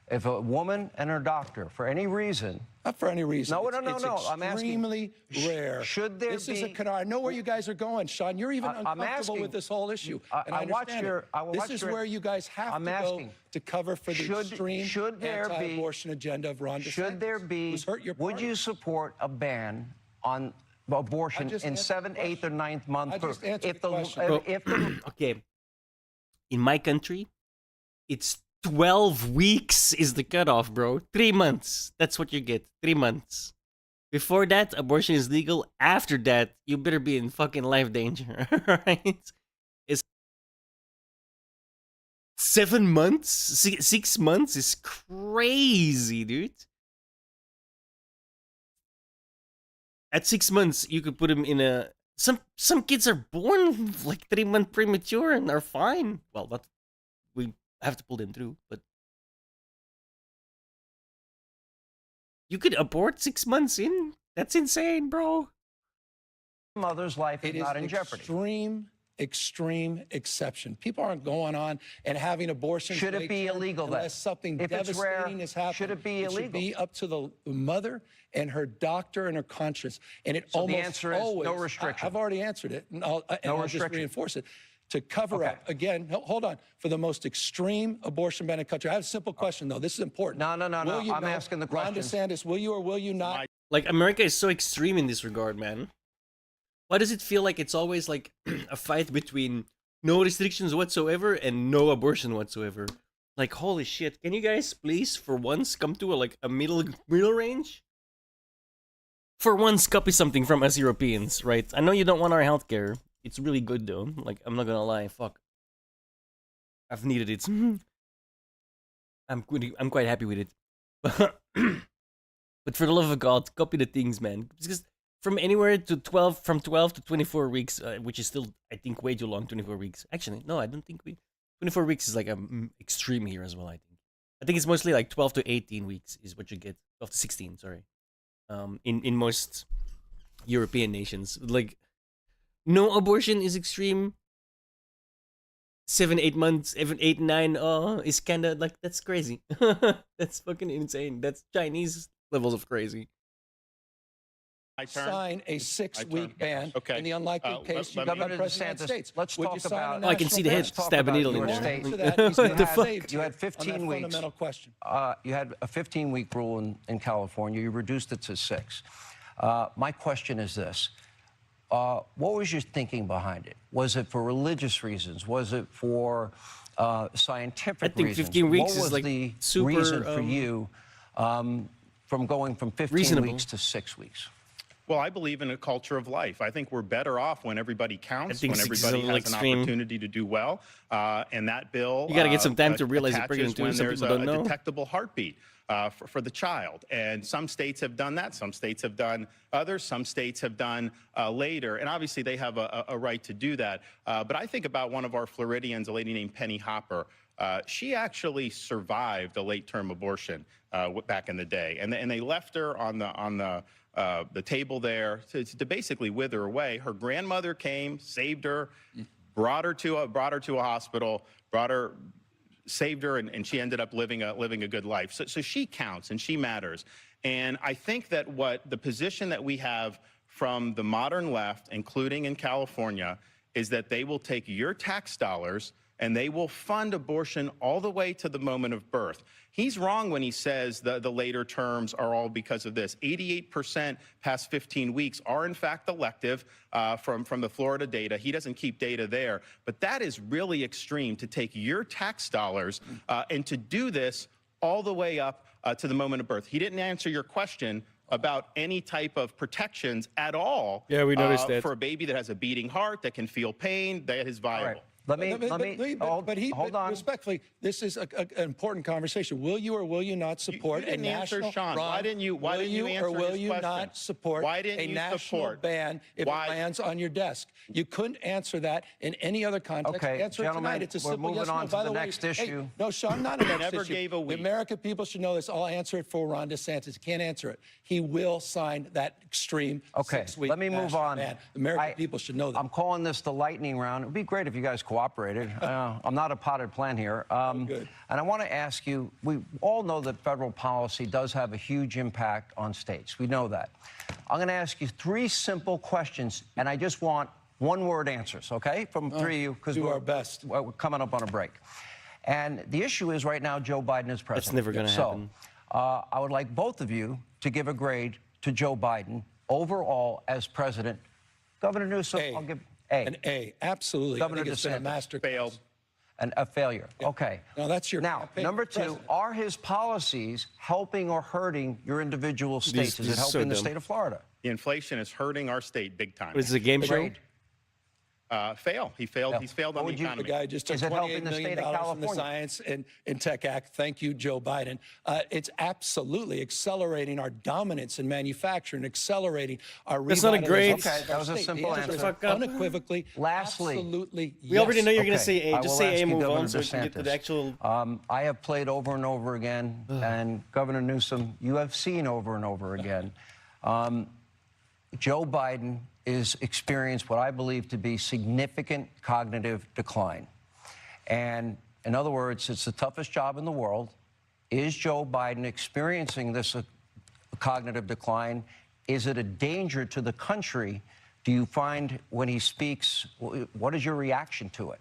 If a woman and her doctor, for any reason, Not for any reason. No, It's I'm asking, extremely rare. should there This is a be- canard. I know where you guys are going, Sean. You're even I'm uncomfortable asking- with this whole issue. And I watched understand your- it. I watched This is your- where you guys have I'm to asking, go to cover for the extreme should there be- anti-abortion agenda of Ron DeSantis. should there be, who's hurt your would party. you support a ban on abortion just in answered 7th, the 8th, or 9th month? I just answered if the question. Okay. In my country, it's 12 weeks is the cutoff, bro. 3 months. That's what you get. 3 months. Before that, abortion is legal. After that, you better be in fucking life danger. Right? It's 7 months? 6 months is crazy, dude. At 6 months, you could put him in a... Some kids are born like 3 months premature and are fine. Well, not... We have to pull them through, but... You could abort 6 months in? That's insane, bro. Mother's life is It is not in an jeopardy. extreme exception. People aren't going on and having abortions. Should it late be term illegal then? unless something If it's rare, devastating has happened? should it be It should illegal? be up to the mother and her doctor and her conscience. And it So the almost answer is no always, restriction. I've already answered it, and I'll just restriction. reinforce it. To cover Okay. up, again, hold on, for the most extreme abortion ban in the country. I have a simple question, though. This is important. No. Will you I'm know, asking the Ron questions. DeSantis, will you or will you not? Like, America is so extreme in this regard, man. Why does it feel like it's always like a fight between no restrictions whatsoever and no abortion whatsoever? Like, holy shit. Can you guys please, for once, come to a middle range? For once, copy something from us Europeans, right? I know you don't want our healthcare. It's really good, though. Like, I'm not gonna lie. Fuck. I've needed it. I'm quite happy with it. But for the love of God, copy the things, man. Because from anywhere to 12, from 12 to 24 weeks, which is still, I think, way too long, 24 weeks. Actually, no, I don't think 24 weeks is like extreme here as well, I think. I think it's mostly like 12 to 18 weeks is what you get. 12 to 16, sorry. In most European nations. Like, no abortion is extreme. 7, 8 months, even 8, 9, is kinda like, that's crazy. That's fucking insane. That's Chinese levels of crazy. My turn. Sign a It's my 6-week turn. ban Okay. in the unlikely let- case you let become me- Governor president of the DeSantis, United States. let's Would talk you sign about- a Oh, I can national see the ban? head Let's talk stab a about needle in your there. state. To that, he's gonna What the have fuck? saved You had on 15 that weeks. fundamental question. You had a 15-week rule in California. You reduced it to 6. My question is this. What was your thinking behind it? Was it for religious reasons? Was it for scientific I think reasons? 15 weeks what is, was like, the super, reason for you from going from 15 reasonable. weeks to 6 weeks? Well, I believe in a culture of life. I think we're better off when everybody counts, think when 6 is a everybody little has an extreme. opportunity to do well. And that bill You gotta get some time to realize you're attaches pregnant, too. when Some there's people don't a know. detectable heartbeat for the child. And some states have done that. Some states have done others. Some states have done later. And obviously, they have a right to do that. But I think about one of our Floridians, a lady named Penny Hopper. She actually survived a late-term abortion back in the day, and they left her on the table there to basically wither away. Her grandmother came, saved her, brought her to a hospital, saved her, and she ended up living a good life. So she counts and she matters. And I think that the position that we have from the modern left, including in California, is that they will take your tax dollars and they will fund abortion all the way to the moment of birth. He's wrong when he says the later terms are all because of this. 88% past 15 weeks are in fact elective from the Florida data. He doesn't keep data there, but that is really extreme to take your tax dollars and to do this all the way up to the moment of birth. He didn't answer your question about any type of protections at all. Yeah, we noticed that. For a baby that has a beating heart, that can feel pain, that is viable. All right. Let me, hold on. Respectfully, this is an important conversation. Will you or will you not support You didn't a answer, national? Sean. Ron, Why didn't you will answer or will his you question? not support Why didn't a you national support? ban if Why? it lands on your desk? You couldn't answer that in any other context. Okay, Answer it gentlemen, tonight. It's a we're simple moving yes or no. on to By the way, next hey, issue. no, Sean, not a next Never issue. gave a The week. American people should know this. I'll answer it for Ron DeSantis. He can't answer it. He will sign that extreme Okay, 6-week let me move national on. ban. American people should know that. I'm calling this the lightning round. It would be great if you guys cooperated. I'm not a potted plant here. Good. And I want to ask you, we all know that federal policy does have a huge impact on states. We know that. I'm going to ask you 3 simple questions, and I just want one-word answers, okay, from 3 of you, because do our best. We're coming up on a break. And the issue is right now Joe Biden is president. That's never going to happen. So I would like both of you to give a grade to Joe Biden overall as president. Governor Newsom, A. I'll give A. An A, absolutely. Governor I think it's been a DeSantis. master. Failed. And a failure. Okay. Now, that's your Now, campaign number for 2, president. are his policies helping or hurting your individual states? Is it this is so helping the dumb. state of Florida? The inflation is hurting our state big time. What is this, a game show? Grade? Fail. He failed. Yeah. He's failed What on the would you- The economy. guy just took Is it helping $28 the million state of from the California? Science and Tech Act. Thank you, Joe Biden. It's absolutely accelerating our dominance in manufacturing, accelerating our That's not a grade. revitalization Okay, of that our was a state. simple The answer is answer. Fuck up. Unequivocally, Lastly, absolutely We already know you're going to Okay, say A. I Just will say ask A, you, move Governor on, so we can get to the DeSantis. actual... I have played over and over again, and Governor Newsom, you have seen over and over again. Joe Biden is experienced what I believe to be significant cognitive decline. And in other words, it's the toughest job in the world. Is Joe Biden experiencing this cognitive decline? Is it a danger to the country? Do you find when he speaks, what is your reaction to it?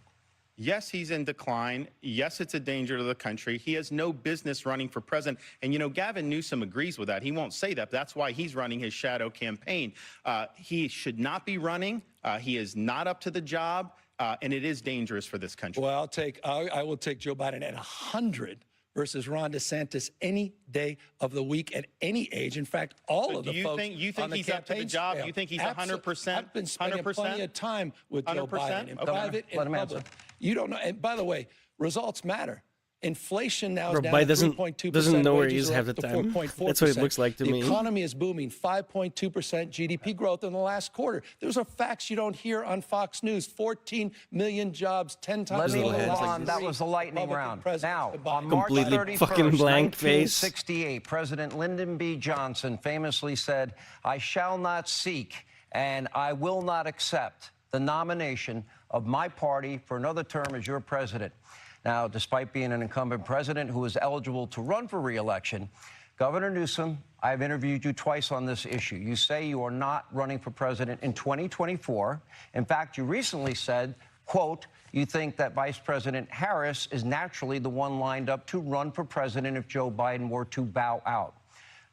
Yes, he's in decline. Yes, it's a danger to the country. He has no business running for president. And, you know, Gavin Newsom agrees with that. He won't say that, but that's why he's running his shadow campaign. He should not be running. He is not up to the job, and it is dangerous for this country. Well, I will take Joe Biden at 100 versus Ron DeSantis any day of the week at any age. In fact, all So of the do you folks think- you think on the he's up to the campaign job? trail. You think he's Absolutely. 100%? I've been spending 100%? plenty of time with Joe 100%? Biden in Okay. private Let and him public. answer. You don't know. And by the way, results matter. Inflation now is Bro, down Biden to doesn't- 3.2%. doesn't know where he Wages is are half up the to time. 4.4%. That's what it looks like to me. The economy is booming, 5.2% GDP growth in the last quarter. Those are facts you don't hear on Fox News. 14 million jobs, 10 times Let me the move last on. That three was the lightning Republican round. presidents Now, combined. on March Completely 31st, fucking blank face. 1968, President Lyndon B. Johnson famously said, "I shall not seek and I will not accept the nomination of my party for another term as your president." Now, despite being an incumbent president who is eligible to run for re-election, Governor Newsom, I've interviewed you twice on this issue. You say you are not running for president in 2024. In fact, you recently said, quote, you think that Vice President Harris is naturally the one lined up to run for president if Joe Biden were to bow out.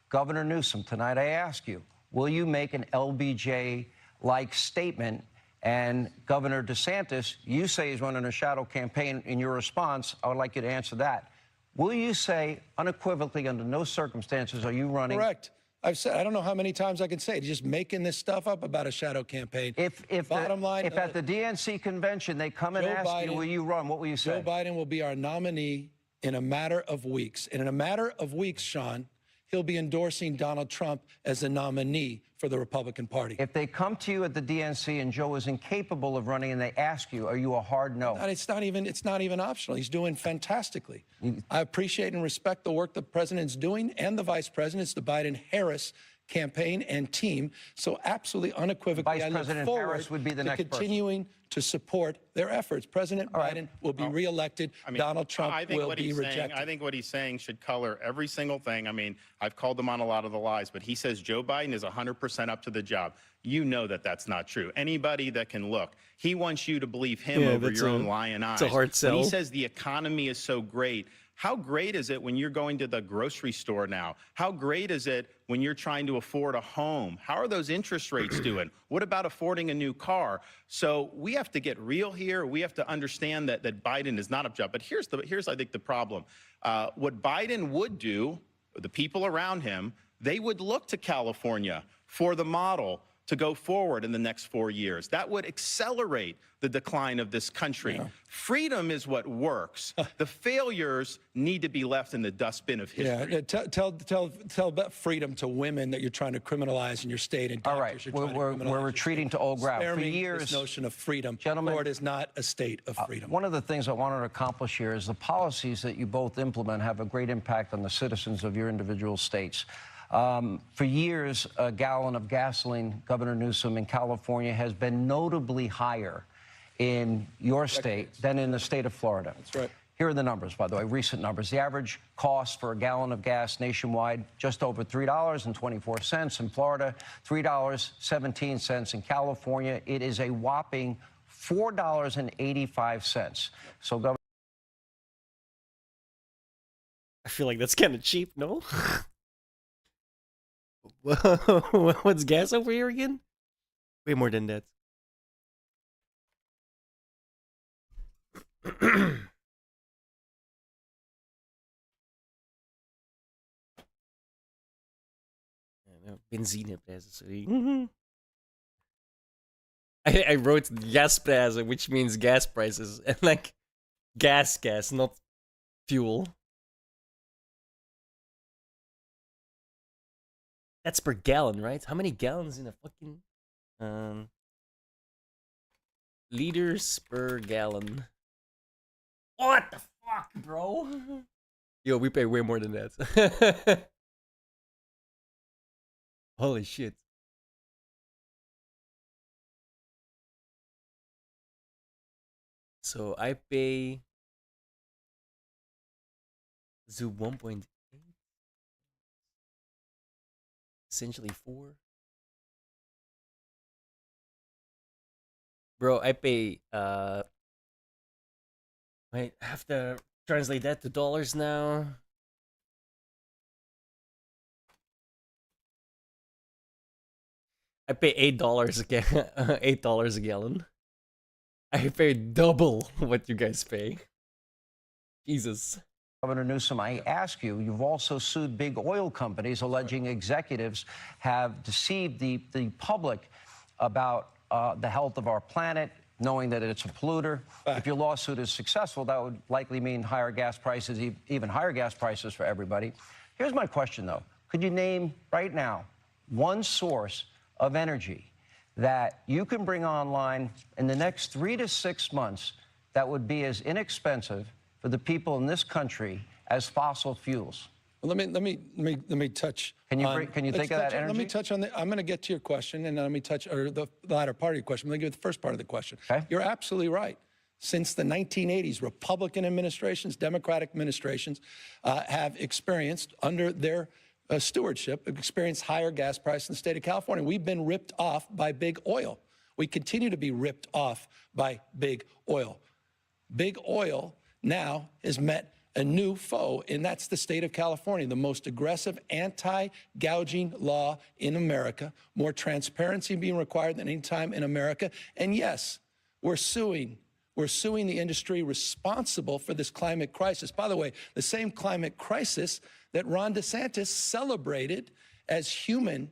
Governor Newsom, tonight I ask you, will you make an LBJ-like statement? And Governor DeSantis, you say he's running a shadow campaign. In your response, I would like you to answer that. Will you say unequivocally, under no circumstances are you running? Correct. I've said, I don't know how many times I can say it, just making this stuff up about a shadow campaign. If Bottom line, if at the DNC convention they come and Joe ask you, Biden- will you run? What will you say? Joe Biden will be our nominee in a matter of weeks. And in a matter of weeks, Sean, he'll be endorsing Donald Trump as the nominee for the Republican Party. If they come to you at the DNC and Joe is incapable of running and they ask you, are you a hard no? And it's not even optional. He's doing fantastically. I appreciate and respect the work the president's doing and the vice president's, the Biden-Harris campaign and team. So absolutely unequivocally, Vice I look President forward Harris would be the to next person. continuing to support their efforts. President Biden will be reelected. Donald Trump I think will what be he's rejected. saying, I think what he's saying should color every single thing. I mean, I've called him on a lot of the lies, but he says Joe Biden is 100% up to the job. You know that that's not true. Anybody that can look, he wants you to believe him over your own lying eyes. It's a hard sell. When he says the economy is so great, how great is it when you're going to the grocery store now? How great is it when you're trying to afford a home? How are those interest rates doing? What about affording a new car? So we have to get real here. We have to understand that Biden is not up to job. But here's I think the problem. What Biden would do, the people around him, they would look to California for the model to go forward in the next 4 years. That would accelerate the decline of this country. Freedom is what works. The failures need to be left in the dustbin of history. Yeah, tell about freedom to women that you're trying to criminalize in your state. And All right, we're retreating to old ground. Spare For me years, this notion of freedom. gentlemen, Florida is not a state of freedom. one of the things I wanted to accomplish here is the policies that you both implement have a great impact on the citizens of your individual states. For years, a gallon of gasoline, Governor Newsom, in California has been notably higher in your state than in the state of Florida. That's right. Here are the numbers, by the way, recent numbers. The average cost for a gallon of gas nationwide, just over $3.24. In Florida, $3.17. In California, it is a whopping $4.85. So, Governor, I feel like that's kind of cheap, no? What's gas over here again? Way more than that. Benzineprijzen, sorry. I wrote gasprijzen, which means gas prices, and like gas, not fuel. That's per gallon, right? How many gallons in a fucking liters per gallon? What the fuck, bro? Yo, we pay way more than that. Holy shit. So I pay the 1.8, essentially 4. Bro, I pay wait, I have to translate that to dollars now. I pay $8 a $8 a gallon. I pay double what you guys pay. Jesus. Governor Newsom, I ask you, you've also sued big oil companies, alleging executives have deceived the public about the health of our planet, knowing that it's a polluter. If your lawsuit is successful, that would likely mean higher gas prices, even higher gas prices for everybody. Here's my question, though. Could you name right now one source of energy that you can bring online in the next 3 to 6 months that would be as inexpensive for the people in this country as fossil fuels? Well, let me touch. Can you think of that energy? Let me touch on I'm going to get to your question, and then let me touch the latter part of your question. Let me give the first part of the question. Okay. You're absolutely right. Since the 1980s, Republican administrations, Democratic administrations have experienced under their stewardship, experienced higher gas prices in the state of California. We've been ripped off by big oil. We continue to be ripped off by big oil. Big oil now has met a new foe, and that's the state of California, the most aggressive anti-gouging law in America, more transparency being required than any time in America. And yes, we're suing the industry responsible for this climate crisis. By the way, the same climate crisis that Ron DeSantis celebrated as human-caused,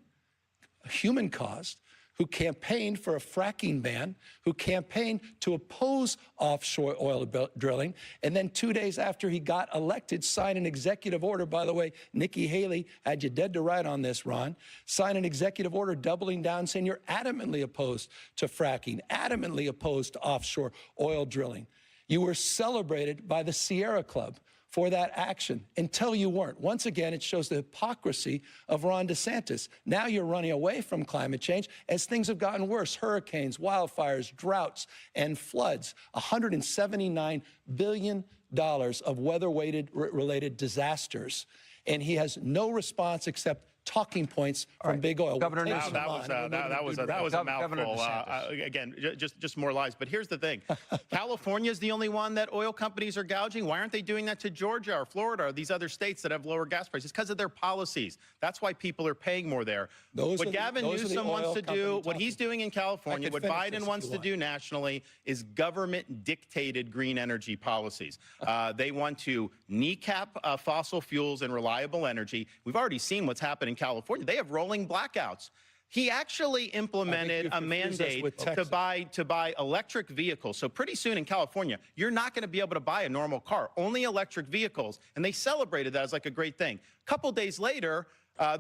who campaigned for a fracking ban, who campaigned to oppose offshore oil drilling, and then 2 days after he got elected, signed an executive order. By the way, Nikki Haley had you dead to right on this, Ron. Signed an executive order doubling down, saying you're adamantly opposed to fracking, adamantly opposed to offshore oil drilling. You were celebrated by the Sierra Club for that action until you weren't. Once again, it shows the hypocrisy of Ron DeSantis. Now you're running away from climate change as things have gotten worse. Hurricanes, wildfires, droughts, and floods. $179 billion of weather-related disasters. And he has no response except talking points from big oil. Governor That was a mouthful. Again, just more lies. But here's the thing: California is the only one that oil companies are gouging. Why aren't they doing that to Georgia or Florida or these other states that have lower gas prices? Because of their policies. That's why people are paying more there. What Gavin Newsom wants to do, what he's doing in California, what Biden wants to do nationally, is government-dictated green energy policies. They want to kneecap fossil fuels and reliable energy. We've already seen what's happened in California. They have rolling blackouts. He actually implemented you've a confused us mandate with Texas. to buy electric vehicles. So pretty soon in California, you're not going to be able to buy a normal car, only electric vehicles. And they celebrated that as like a great thing. A couple days later,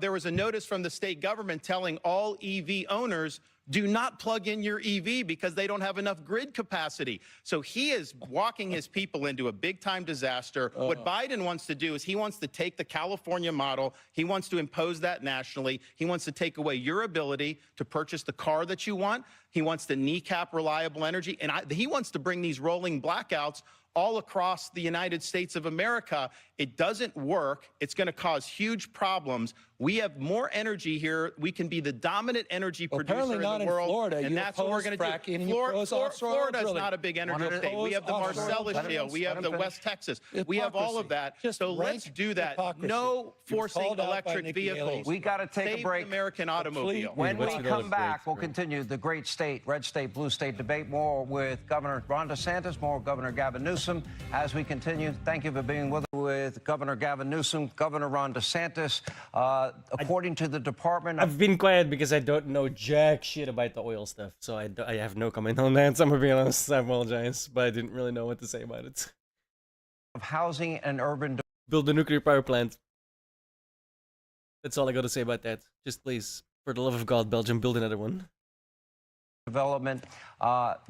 there was a notice from the state government telling all EV owners, do not plug in your EV because they don't have enough grid capacity. So he is walking his people into a big time disaster. What Biden wants to do is he wants to take the California model. He wants to impose that nationally. He wants to take away your ability to purchase the car that you want. He wants to kneecap reliable energy. And he wants to bring these rolling blackouts all across the United States of America. It doesn't work. It's going to cause huge problems. We have more energy here. We can be the dominant energy producer in the world. Florida. And You that's what we're going to fracking do. and you oppose offshore Florida is drilling. not a big energy Wanted to state. We have the oppose offshore Marcellus drilling. Shale. We have Let the him West finish. Texas. We have all of that. Just So let's rank do that. hypocrisy. No You were forcing called out by electric Nikki Haley. vehicles. We got to take Save a break. the American automobile. When we What's with all come the back, breaks, we'll bro? continue the great state, red state, blue state debate. More with Governor Ron DeSantis, more with Governor Gavin Newsom. As we continue, thank you for being with us with Governor Gavin Newsom, Governor Ron DeSantis. According to the Department of I've been quiet because I don't know jack shit about the oil stuff, so I have no comment on that. So I'm gonna be honest. I apologize, but I didn't really know what to say about it. Housing and Urban Build a nuclear power plant. That's all I got to say about that. Just please, for the love of God, Belgium, build another one. Development.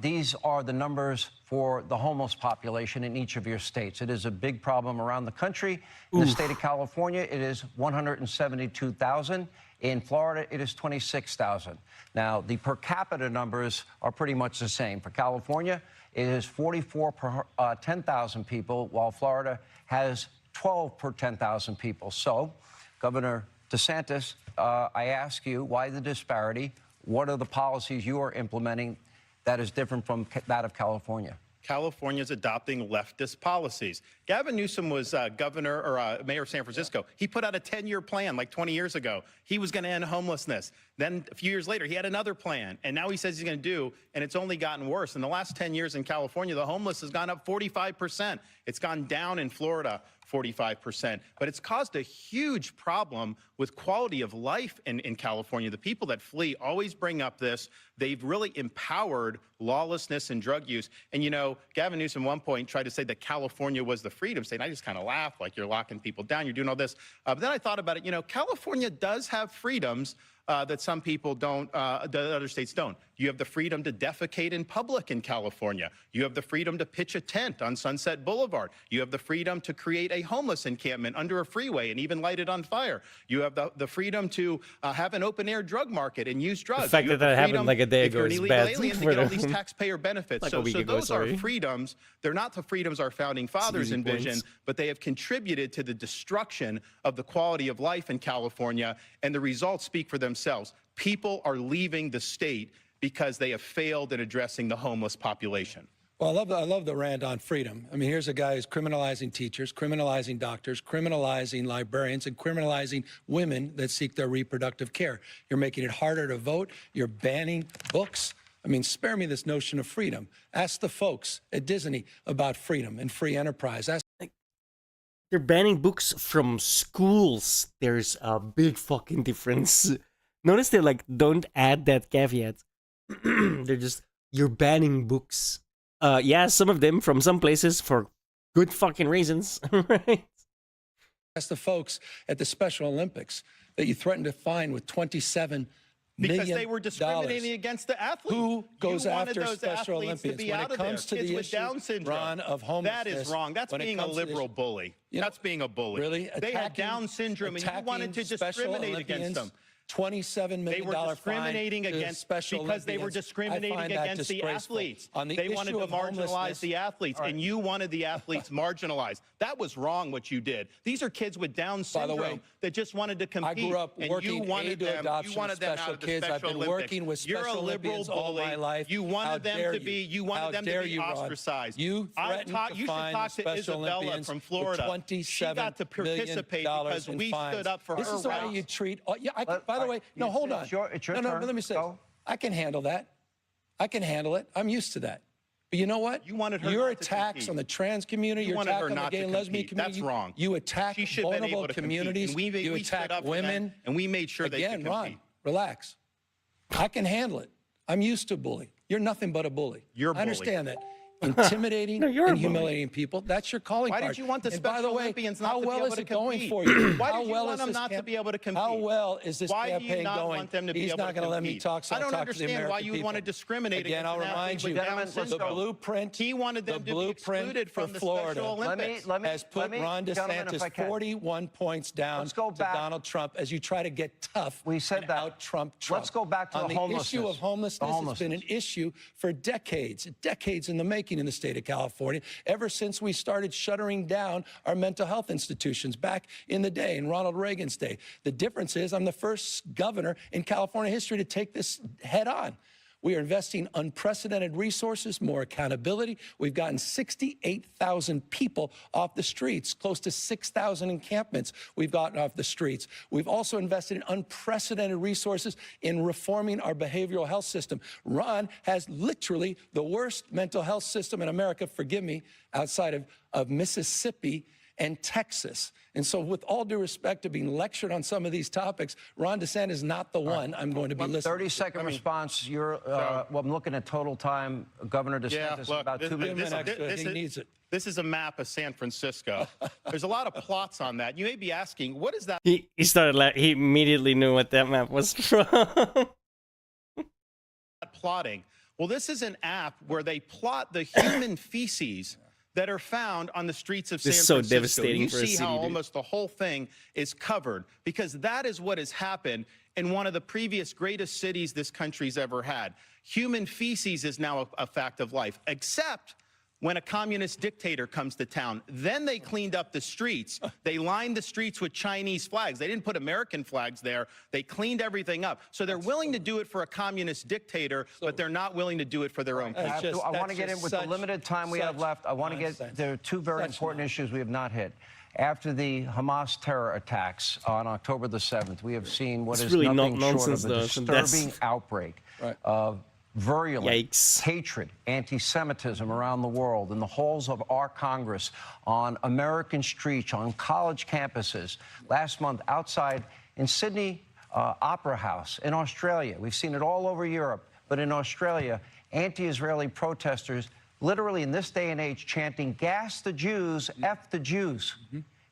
These are the numbers for the homeless population in each of your states. It is a big problem around the country. In the state of California, it is 172,000. In Florida, it is 26,000. Now, the per capita numbers are pretty much the same. For California, it is 44 per 10,000 people, while Florida has 12 per 10,000 people. So, Governor DeSantis, I ask you, why the disparity? What are the policies you are implementing that is different from that of California? California is adopting leftist policies. Gavin Newsom was governor or mayor of San Francisco. He put out a 10-year plan like 20 years ago. He was going to end homelessness. Then a few years later, he had another plan. And now he says he's going to do, and it's only gotten worse. In the last 10 years in California, the homeless has gone up 45%. It's gone down in Florida 45%. But it's caused a huge problem with quality of life in California. The people that flee always bring up this. They've really empowered lawlessness and drug use. And, you know, Gavin Newsom at one point tried to say that California was the freedom state. And I just kind of laughed, like, you're locking people down, you're doing all this. But then I thought about it, you know, California does have freedoms that some people don't, that other states don't. You have the freedom to defecate in public in California. You have the freedom to pitch a tent on Sunset Boulevard. You have the freedom to create a homeless encampment under a freeway and even light it on fire. You have the freedom to have an open-air drug market and use drugs. The fact You have that the happened freedom, like a day if you're ago an is illegal bad alien, to for get all them. these taxpayer benefits. Like a so week ago, those sorry. are freedoms. They're not the freedoms our founding fathers easy envisioned, points. but they have contributed to the destruction of the quality of life in California, and the results speak for themselves. People are leaving the state because they have failed in addressing the homeless population. Well, I love the rant on freedom. I mean, here's a guy who's criminalizing teachers, criminalizing doctors, criminalizing librarians, and criminalizing women that seek their reproductive care. You're making it harder to vote. You're banning books. I mean, spare me this notion of freedom. Ask the folks at Disney about freedom and free enterprise. Ask They're banning books from schools. There's a big fucking difference. Notice they like don't add that caveat. They're just, you're banning books. Yeah, some of them from some places for good fucking reasons, right? Ask the folks at the Special Olympics that you threatened to fine with $27 million. Because they were discriminating against the athletes. Who goes You wanted after those Special athletes to Olympians be when out it of there. comes to Kids the with issue, Down syndrome. Ron, of That homelessness? is wrong. That's when it being a comes to the liberal issue? bully. You know, That's being a bully. Really? They had Down syndrome, and you wanted to Special discriminate against Olympians, them. $27 million They were discriminating fine to against Special because they were Olympians. I discriminating find that against the disgraceful. athletes. On the They wanted issue to of marginalize homelessness- the athletes, All right. and you wanted the athletes marginalized. That was wrong what you did. These are kids with Down By syndrome the way, that just wanted to compete. I grew up and working you wanted aid to them, adoption you wanted of them special out of the kids. I've Special been Olympics. working with You're Special a liberal Olympians all bully. my life. You How wanted them dare to be. You wanted How them to dare be you, Ron? ostracized. You threatened you to should fine talk the to Special Isabella Olympians from with Florida. $27 She got to participate million because in we fines. stood up for this her is how rights. you treat. Oh, yeah, But, by the way, no, it's- hold on. it's your no, turn. but let me say, Go. I can handle that. I can handle it. I'm used to that. But you know what? You wanted her your not to attacks compete. on the trans community, You your wanted attack her on the not gay to and lesbian compete. That's community. wrong. You attack She should have been vulnerable able to compete. communities. And we you stood attack up for them, women. and we made sure they Again, could compete. Ron, relax. I can handle it. I'm used to bullying. You're nothing but a bully. You're a I bully. understand that. Intimidating No, you're a and bully. humiliating people, that's your calling Why card. did you want the And by Special the way, Olympians not how to be well able is to it going compete? for you? Why How did you well want is them this not to camp- be able to How compete? well is this Why do you campaign not going? want them to be He's able not to going to let me compete? talk, so I I'll don't talk to the understand why American you would people. want to discriminate Again, against I'll an athlete remind with you, Down Gentlemen, let's syndrome. go. blueprint, He wanted them the to be blueprint excluded for from the Florida Special Olympics. has put Ron gentlemen, DeSantis if I can. 41 points down Let's go to back. Donald Trump as you try to get tough We said and that. out-Trump Trump. Let's go back to on the the issue of homelessness. homelessness. It's been an issue for decades in the making in the state of California, ever since we started shuttering down our mental health institutions back in the day, in Ronald Reagan's day. The difference is I'm the first governor in California history to take this head on. We are investing unprecedented resources, more accountability. We've gotten 68,000 people off the streets, close to 6,000 encampments we've gotten off the streets. We've also invested in unprecedented resources in reforming our behavioral health system. Ron has literally the worst mental health system in America, forgive me, outside of Mississippi and Texas. And so with all due respect to being lectured on some of these topics, Ron DeSantis is not the one I'm going to be listening to. 30-second response. Well, I'm looking at total time. Governor DeSantis, about 2 minutes. He needs it. This is a map of San Francisco. There's a lot of plots on that. You may be asking, what is that He started he immediately knew what that map was from. plotting? Well, this is an app where they plot the human feces that are found on the streets of San This is so Francisco. devastating You for a see city, how dude. almost the whole thing is covered, because that is what has happened in one of the previous greatest cities this country's ever had. Human feces is now a fact of life, except when a communist dictator comes to town. Then they cleaned up the streets. They lined the streets with Chinese flags. They didn't put American flags there. They cleaned everything up. So they're willing to do it for a communist dictator, but they're not willing to do it for their own people. I want to get in with the limited time we have left. I want to get, there are two very important issues we have not hit. After the Hamas terror attacks on October the 7th, we have seen what It's is really nothing short nonsense, of a though, so that's- disturbing outbreak of virulent Yikes. hatred, anti-Semitism around the world, in the halls of our Congress, on American streets, on college campuses. Last month, outside in Sydney Opera House in Australia. We've seen it all over Europe, but in Australia, anti-Israeli protesters literally in this day and age chanting, "Gas the Jews, F the Jews."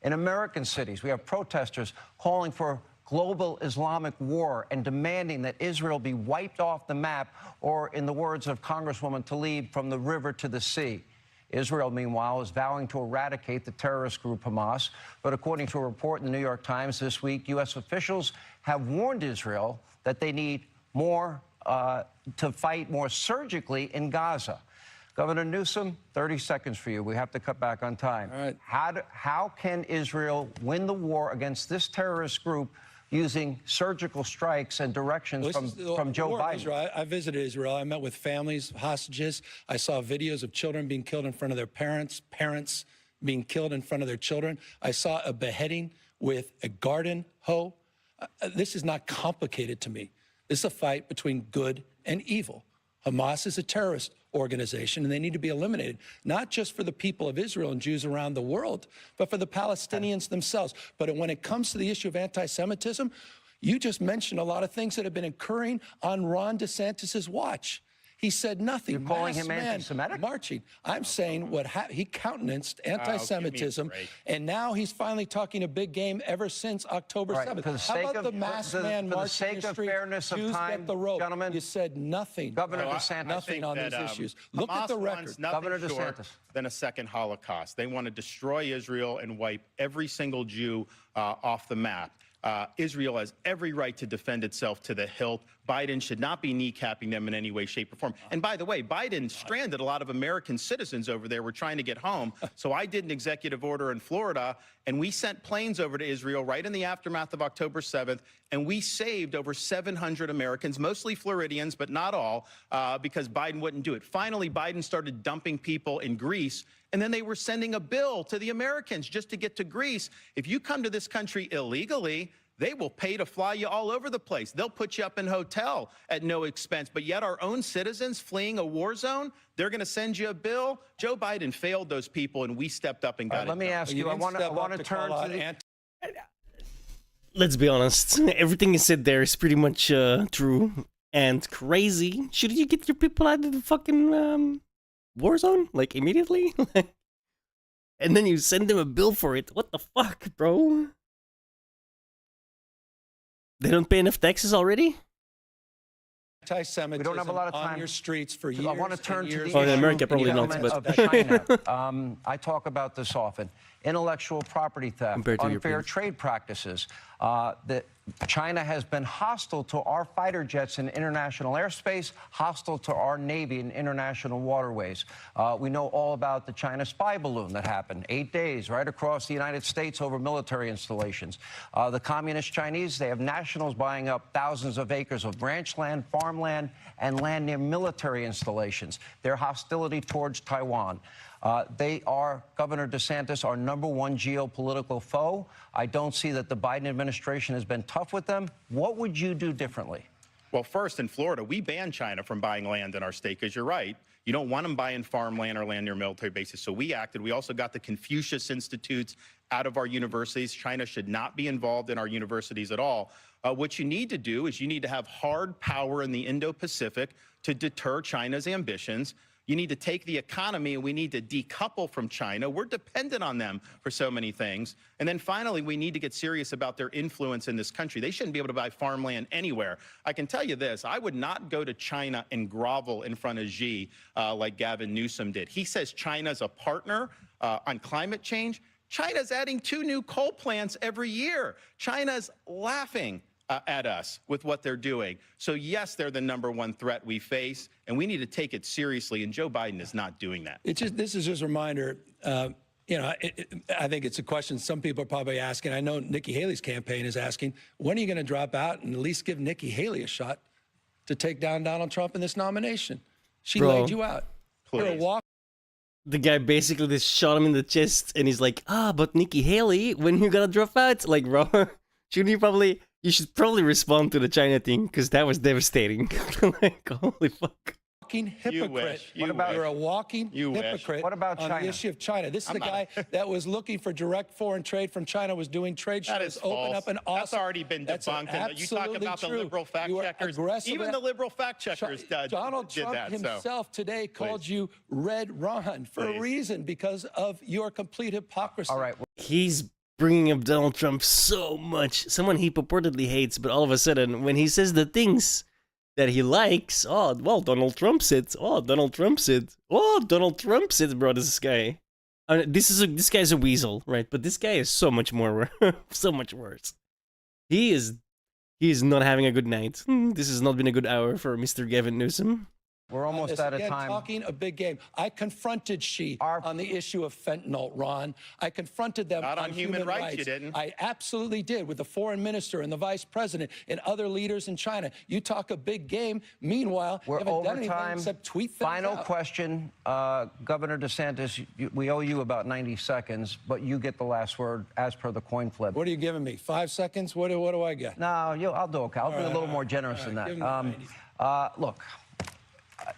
In American cities, we have protesters calling for global Islamic war and demanding that Israel be wiped off the map, or in the words of Congresswoman Tlaib, from the river to the sea. Israel, meanwhile, is vowing to eradicate the terrorist group Hamas. But according to a report in the New York Times this week, U.S. officials have warned Israel that they need more to fight more surgically in Gaza. Governor Newsom, 30 seconds for you. We have to cut back on time. All right. How can Israel win the war against this terrorist group using surgical strikes and directions from Joe Biden? Israel. I visited Israel. I met with families, hostages. I saw videos of children being killed in front of their parents, parents being killed in front of their children. I saw a beheading with a garden hoe. This is not complicated to me. This is a fight between good and evil. Hamas is a terrorist organization, and they need to be eliminated, not just for the people of Israel and Jews around the world, but for the Palestinians themselves. But when it comes to the issue of anti-Semitism, you just mentioned a lot of things that have been occurring on Ron DeSantis's watch. He said nothing. You're calling him Masked men anti-Semitic? marching. I'm saying he countenanced anti-Semitism, break. and now he's finally talking a big game ever since October Right, 7th. for the How sake about of- the masked for the- man for the marching sake in the of street? fairness of Jews time, get the rope. gentlemen, You said nothing. Governor No, I DeSantis. Nothing think on that, these issues. Look Hamas at the record. wants nothing Governor short DeSantis. than a second Holocaust. They want to destroy Israel and wipe every single Jew off the map. Israel has every right to defend itself to the hilt. Biden should not be kneecapping them in any way, shape, or form. And by the way, Biden stranded a lot of American citizens over there. We're trying to get home. So I did an executive order in Florida, and we sent planes over to Israel right in the aftermath of October 7th, and we saved over 700 Americans, mostly Floridians, but not all, because Biden wouldn't do it. Finally, Biden started dumping people in Greece, and then they were sending a bill to the Americans just to get to Greece. If you come to this country illegally, they will pay to fly you all over the place. They'll put you up in a hotel at no expense. But yet our own citizens fleeing a war zone, they're going to send you a bill. Joe Biden failed those people, and we stepped up and got it Let me done. ask You you, I didn't want step up to turn call to out the... Let's be honest. Everything you said there is pretty much true. and crazy. Shouldn't you get your people out of the fucking war zone like immediately? And then you send them a bill for it. What the fuck, bro? They don't pay enough taxes already? Anti-Semitism We don't have a lot of on time. your streets for years. I want to turn and to years the Oh, in issue America, probably not, element but- of China. I talk about this often. Intellectual property theft, Compared to unfair Europeans. trade practices. That China has been hostile to our fighter jets in international airspace, hostile to our Navy in international waterways. We know all about the China spy balloon that happened 8 days right across the United States over military installations. The communist Chinese, they have nationals buying up thousands of acres of ranch land, farmland, and land near military installations. Their hostility towards Taiwan. They are, Governor DeSantis, our #1 geopolitical foe. I don't see that the Biden administration has been tough with them. What would you do differently? Well, first, in Florida, we banned China from buying land in our state because you're right. You don't want them buying farmland or land near military bases. So we acted. We also got the Confucius Institutes out of our universities. China should not be involved in our universities at all. What you need to do is you need to have hard power in the Indo-Pacific to deter China's ambitions. You need to take the economy, and we need to decouple from China. We're dependent on them for so many things. And then finally, we need to get serious about their influence in this country. They shouldn't be able to buy farmland anywhere. I can tell you this, I would not go to China and grovel in front of Xi like Gavin Newsom did. He says China's a partner on climate change. China's adding 2 new coal plants every year. China's laughing at us with what they're doing. So yes, they're the #1 threat we face, and we need to take it seriously, and Joe Biden is not doing that. This is just a reminder, I think it's a question some people are probably asking. I know Nikki Haley's campaign is asking, when are you going to drop out and at least give Nikki Haley a shot to take down Donald Trump in this nomination? She Bro, laid you out. You're a please. walk The guy basically just shot him in the chest, and he's like, but Nikki Haley, when you gonna drop out? Like, bro, you should probably respond to the China thing, because that was devastating. Like, holy fuck. walking hypocrite. wish. You You're a wish. walking You wish. hypocrite What about on China? the issue of China. This is the guy that was looking for direct foreign trade from China, was doing trade That shows, is open false. up an That's awesome. already been That's debunked. And you talk absolutely about the true. liberal fact You are checkers. aggressive Even the liberal fact checkers Donald did Trump that. So. himself today called Please. you Red Ron for a Please. reason, because of your complete hypocrisy. All right. He's bringing up Donald Trump so much. Someone he purportedly hates, but all of a sudden, when he says the things that he likes, Donald Trump said, Donald Trump said, Donald Trump said, bro, this guy. This guy's a weasel, right? But this guy is so much more, so much worse. He is not having a good night. This has not been a good hour for Mr. Gavin Newsom. We're almost This, out of again, time. Talking a big game. I confronted Xi on the issue of fentanyl, Ron. I confronted them Not on human rights, you didn't. I absolutely did, with the foreign minister and the vice president and other leaders in China. You talk a big game. Meanwhile, We're you haven't done over anything time. except tweet things Final out. question, Governor DeSantis. We owe you about 90 seconds, but you get the last word as per the coin flip. What are you giving me? 5 seconds? What do I get? No, I'll do okay. I'll be a little more generous than give that. him the Look,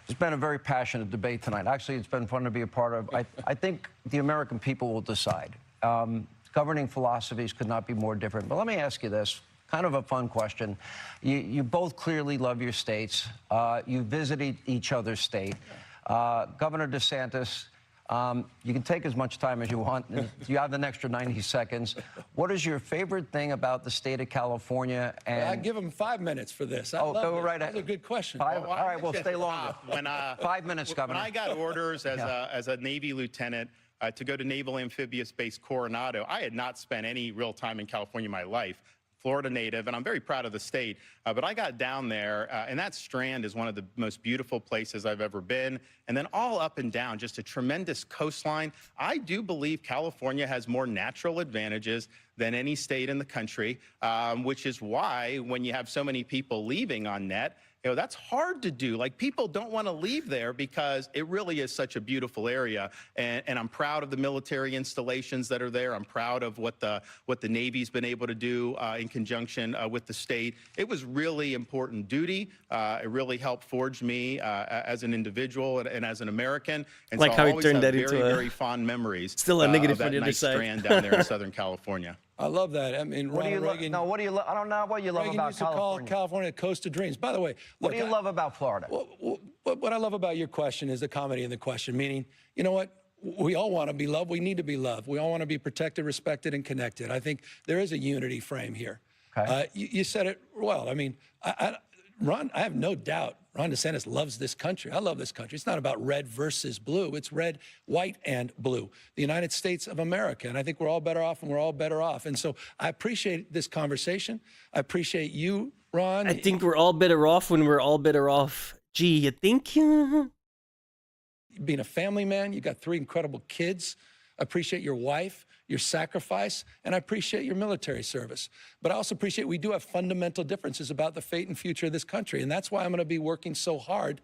it's been a very passionate debate tonight. Actually, it's been fun to be a part of. I think the American people will decide. Governing philosophies could not be more different. But let me ask you this, kind of a fun question. You both clearly love your states. You visited each other's state. Governor DeSantis, you can take as much time as you want. You have an extra 90 seconds. What is your favorite thing about the state of California? And I give him 5 minutes for this. I Oh, love go this. right That's a ahead. good question. All right, we'll stay longer. When, 5 minutes, Governor. When I got orders as a Navy lieutenant to go to Naval Amphibious Base Coronado, I had not spent any real time in California in my life. Florida native, and I'm very proud of the state. But I got down there, and that Strand is one of the most beautiful places I've ever been. And then all up and down, just a tremendous coastline. I do believe California has more natural advantages than any state in the country, which is why when you have so many people leaving on net, that's hard to do. Like, people don't want to leave there because it really is such a beautiful area. And I'm proud of the military installations that are there. I'm proud of what the Navy's been able to do in conjunction with the state. It was really important duty. It really helped forge me as an individual and as an American. And Like so how I he always turned have that into very, a- very fond memories. Still a negative of for that the other nice side. Strand down there in Southern California. I love that. I mean, What do you Ronald Reagan. no? What do you? I don't know what you love Reagan about used to call California. California the coast of dreams. By the way, What look, do you love about Florida? what I love about your question is the comedy in the question, meaning, you know what? We all want to be loved. We need to be loved. We all want to be protected, respected, and connected. I think there is a unity frame here. Okay. You said it well. I mean, Ron, I have no doubt Ron DeSantis loves this country. I love this country. It's not about red versus blue. It's red, white, and blue. The United States of America. And I think we're all better off, and we're all better off. And so I appreciate this conversation. I appreciate you, Ron. I think we're all better off when we're all better off. Gee, you think? Being a family man, you got 3 incredible kids. I appreciate your wife, your sacrifice, and I appreciate your military service. But I also appreciate we do have fundamental differences about the fate and future of this country. And that's why I'm going to be working so hard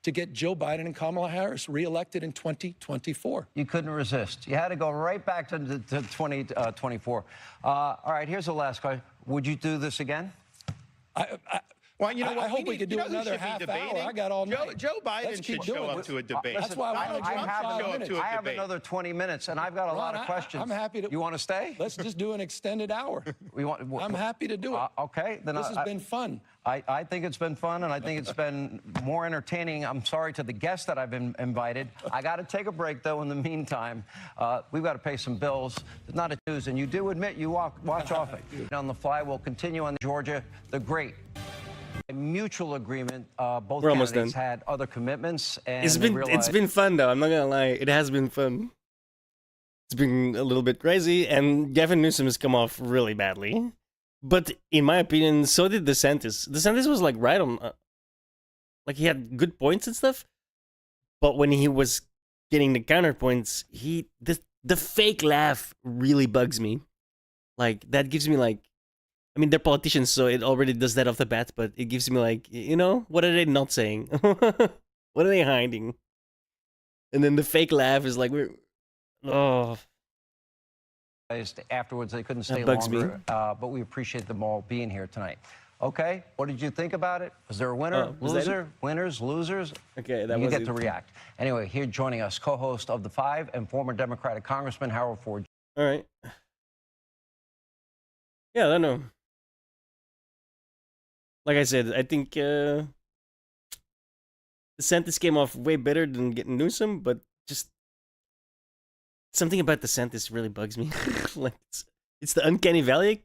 to get Joe Biden and Kamala Harris reelected in 2024. You couldn't resist. You had to go right back to 2024. All right, here's the last question. Would you do this again? Well, you know what? I hope we could do you know who another should be half debating? hour. I got all night. Joe Biden Let's keep should show doing up it. to a debate. That's why I Donald wanna Trump have should show up to a I have debate. another 20 minutes, and I've got a lot of questions. I'm happy to. You want to stay? Let's just do an extended hour. I'm happy to do it. Okay, then This has been fun. I think it's been fun, and I think it's been more entertaining. I'm sorry to the guests that I've been invited. I got to take a break, though, in the meantime. We've got to pay some bills. It's not a news, and you do admit you watch off it. On the fly, we'll continue on Georgia the Great. A mutual agreement. Both We're almost candidates done. had other commitments, and It's realized been fun though. I'm not gonna lie. It has been fun. It's been a little bit crazy, and Gavin Newsom has come off really badly. But in my opinion, so did DeSantis. DeSantis was like right on, like he had good points and stuff. But when he was getting the counterpoints, the fake laugh really bugs me. Like that gives me like, I mean they're politicians, so it already does that off the bat. But it gives me like, you know, what are they not saying? What are they hiding? And then the fake laugh is like, oh. afterwards they couldn't stay bugs longer, but we appreciate them all being here tonight. Okay, what did you think about it? Was there a winner, was that loser, winners, losers? Okay, that you was get it. to react. Anyway, here joining us, co-host of The Five and former Democratic Congressman Harold Ford. All right. Yeah, I don't know. Like I said, I think DeSantis came off way better than getting Newsom, but just something about DeSantis really bugs me. Like it's the uncanny valley.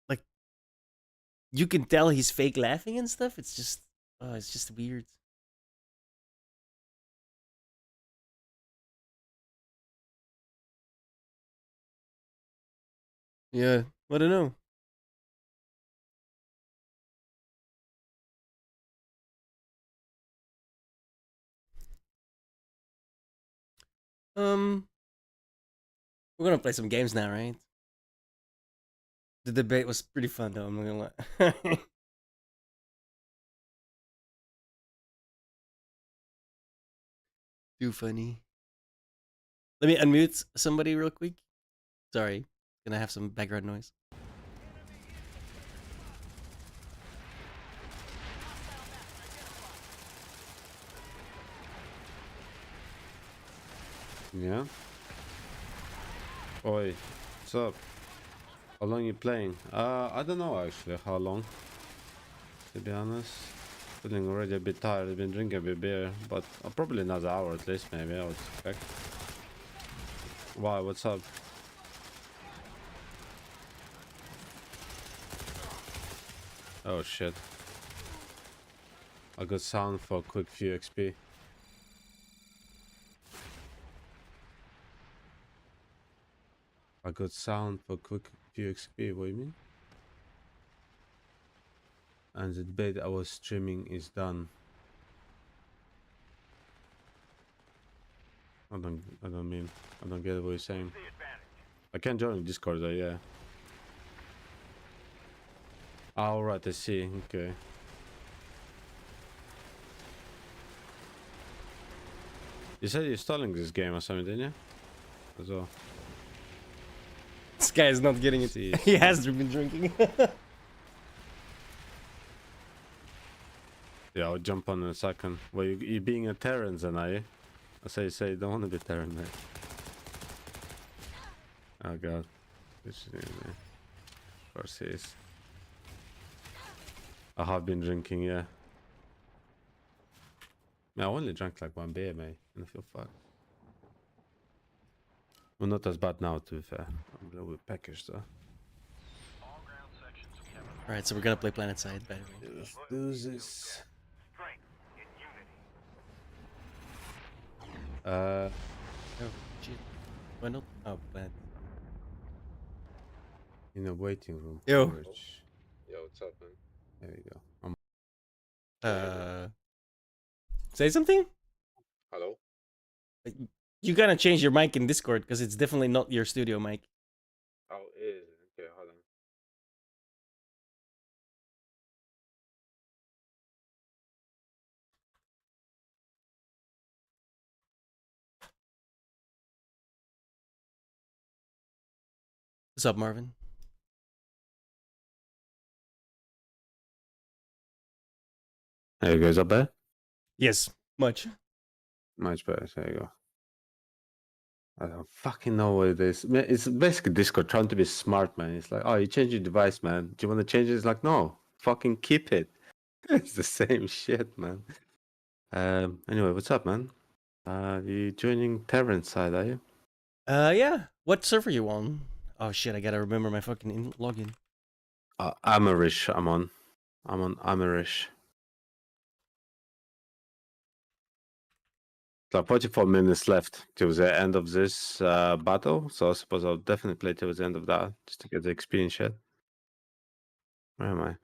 Like you can tell he's fake laughing and stuff. It's just weird. Yeah, I don't know. We're gonna play some games now, right? The debate was pretty fun, though. I'm not gonna lie. Too funny. Let me unmute somebody real quick. Sorry, gonna have some background noise. Yeah. Oi, what's up? How long you playing? I don't know actually how long. To be honest, feeling already a bit tired. I've been drinking a bit beer, but probably another hour at least. Maybe I would expect. Why? What's up? Oh shit! A good sound for quick few XP. A good sound for quick few XP, what do you mean? And the debate I was streaming is done. I don't get what you're saying. I can join Discord though, yeah. Alright, I see, okay. You said you're stalling this game or something, didn't you? As well. This guy is not getting it. See. He has been drinking. Yeah, I'll jump on in a second. Well, you being a Terran, then are you? I say, don't want to be Terran, mate. Oh god. Which is of course he is. I have been drinking, yeah. I only drank like 1 beer, mate, and I feel fucked. Well, not as bad now, to be fair. I'm a little bit peckish, though. Alright, so we're gonna play PlanetSide, by the way. Let's do this. Oh, shit. Why not? Oh, Planet. In a waiting room. Yo. Storage. Yo, what's up, man? There you go. Say something? Hello? You gotta change your mic in Discord, because it's definitely not your studio mic. Oh, it is. Okay, hold on. What's up, Marvin? There you go. Is that better? Yes, much. Much better. There you go. I don't fucking know what it is. Man, it's basically Discord trying to be smart, man. It's like, oh, you change your device, man. Do you want to change it? It's like, no, fucking keep it. It's the same shit, man. Anyway, what's up, man? You joining Terran's side, are you? Yeah. What server you on? Oh shit, I gotta remember my fucking login. Amerish, I'm on. I'm on Amerish. So 44 minutes left till the end of this battle, so I suppose I'll definitely play till the end of that, just to get the experience shit. Where am I?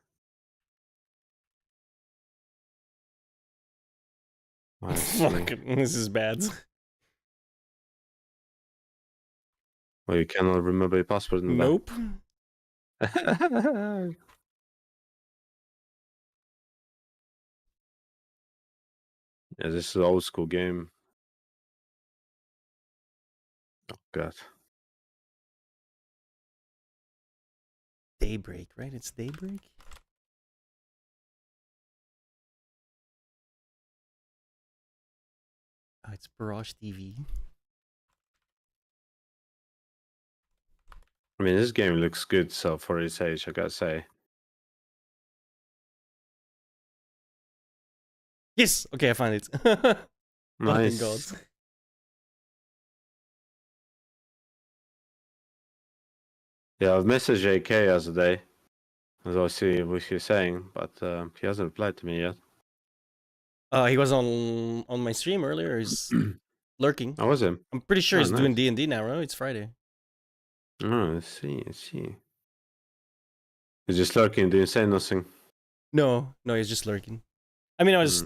Oh, Fuck, this is bad. well, you cannot remember your password in Nope. that. Yeah, this is an old school game. Oh god. Daybreak, right? It's Daybreak? Oh, it's Barrage TV. I mean, this game looks good, so for its age, I gotta say. Yes! Okay, I found it. Nice. Fucking God. Yeah, I've messaged JK as a day, as I see what he's saying, but he hasn't replied to me yet. He was on my stream earlier. He's lurking. I was him. I'm pretty sure Oh, he's doing nice. D&D now, right? It's Friday. Oh, I see. He's just lurking, didn't say nothing. No, he's just lurking. I mean, I was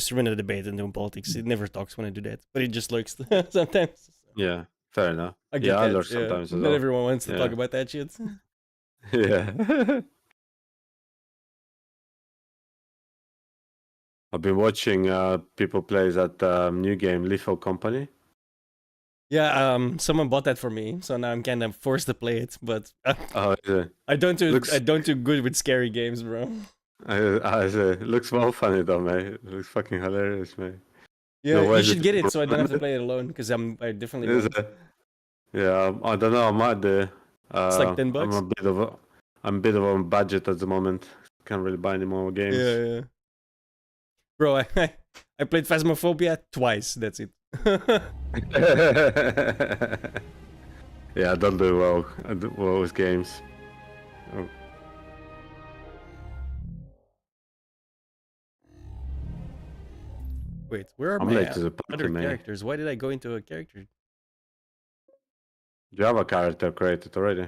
streaming a debate and doing politics. He never talks when I do that, but he just lurks sometimes. Yeah, fair enough. I get Yeah, I that, lurk sometimes as Not well. everyone wants to Yeah. talk about that shit. Yeah. I've been watching people play that new game, Lethal Company. Yeah, someone bought that for me, so now I'm kind of forced to play it. But Oh, yeah. I don't do Looks- good with scary games, bro. It looks well funny though, mate. It looks fucking hilarious, mate. Yeah, No, why you is should it get it so I don't have to broken? play it alone. Because I definitely Is won't. it? Yeah, I don't know. I might do. It's like $10. I'm a bit of a budget at the moment. Can't really buy any more games. Yeah. Bro, I played Phasmophobia twice. That's it. Yeah, I don't do well. I do well with games. Oh. Wait, where are I'm my late to the party, other mate. characters? Why did I go into a character? Do you have a character created already?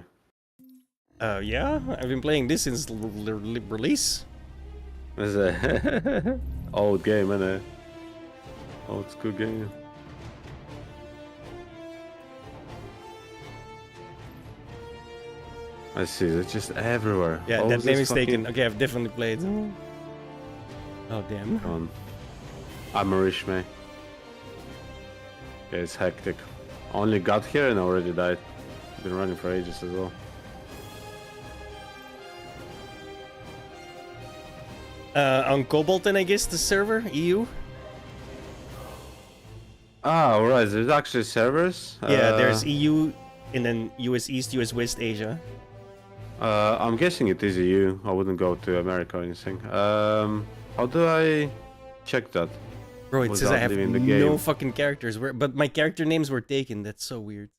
Yeah, I've been playing this since release. It's a old game, innit? Old school game. I see, it's just everywhere. Yeah, All that this name is fucking- taken. Okay, I've definitely played. Oh damn. on Amerish, mate. Yeah, it's hectic. Only got here and already died. Been running for ages as well. On Cobalton, I guess the server EU. Ah, alright. There's actually servers. Yeah, there's EU and then US East, US West, Asia. I'm guessing it is EU. I wouldn't go to America or anything. How do I check that? Bro, it says I Without have leaving the no game. fucking characters. But my character names were taken. That's so weird.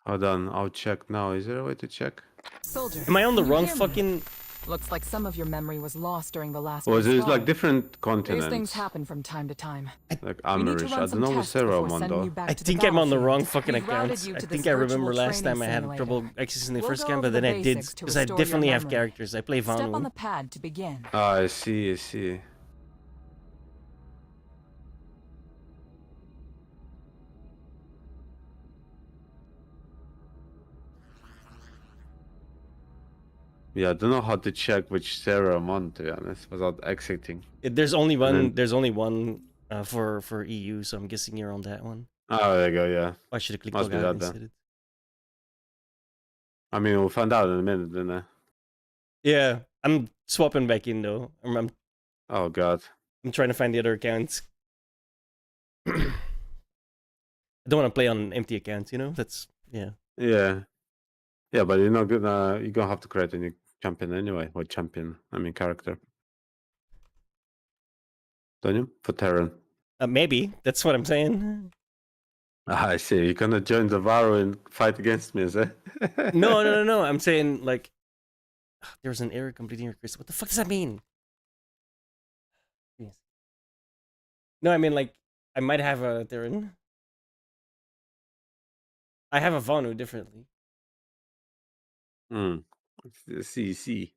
Hold on, I'll check now. Is there a way to check? Soldier. Am I on the can you wrong hear me? fucking? Looks like some of your memory was lost during the last. Or is it like respawn. different These continents? things happen from time to time. Like We need to Amerish. run I some don't know the tests Sarah before one sending you though. back I to the think I'm on the wrong battlefield. fucking We've routed account. you I to think this I remember virtual last time I training had trouble simulator. accessing the We'll first go game, over but then the I did basics to because I restore your definitely have memory. characters. I play Step on the Vanu. pad to begin. Ah, I see, I see. Yeah, I don't know how to check which Sarah I'm on, to be honest, without exiting. There's only one. then- There's only one for EU, so I'm guessing you're on that one. Oh, there you go, yeah. I should have clicked Must log be out that then. instead. I mean, we'll find out in a minute, then. Yeah, I'm swapping back in though. Oh, God. I'm trying to find the other accounts. I don't want to play on an empty account, you know? That's yeah. Yeah. Yeah, but you're not gonna... You're gonna have to create a new champion anyway. Or champion, I mean character. Don't you? For Terran. Maybe that's what I'm saying. Ah, I see. You're gonna join the Varo and fight against me, is it? No. I'm saying like there was an error completing request. What the fuck does that mean? Yes. No, I mean like I might have a Terran. I have a Vanu differently. Hmm. See.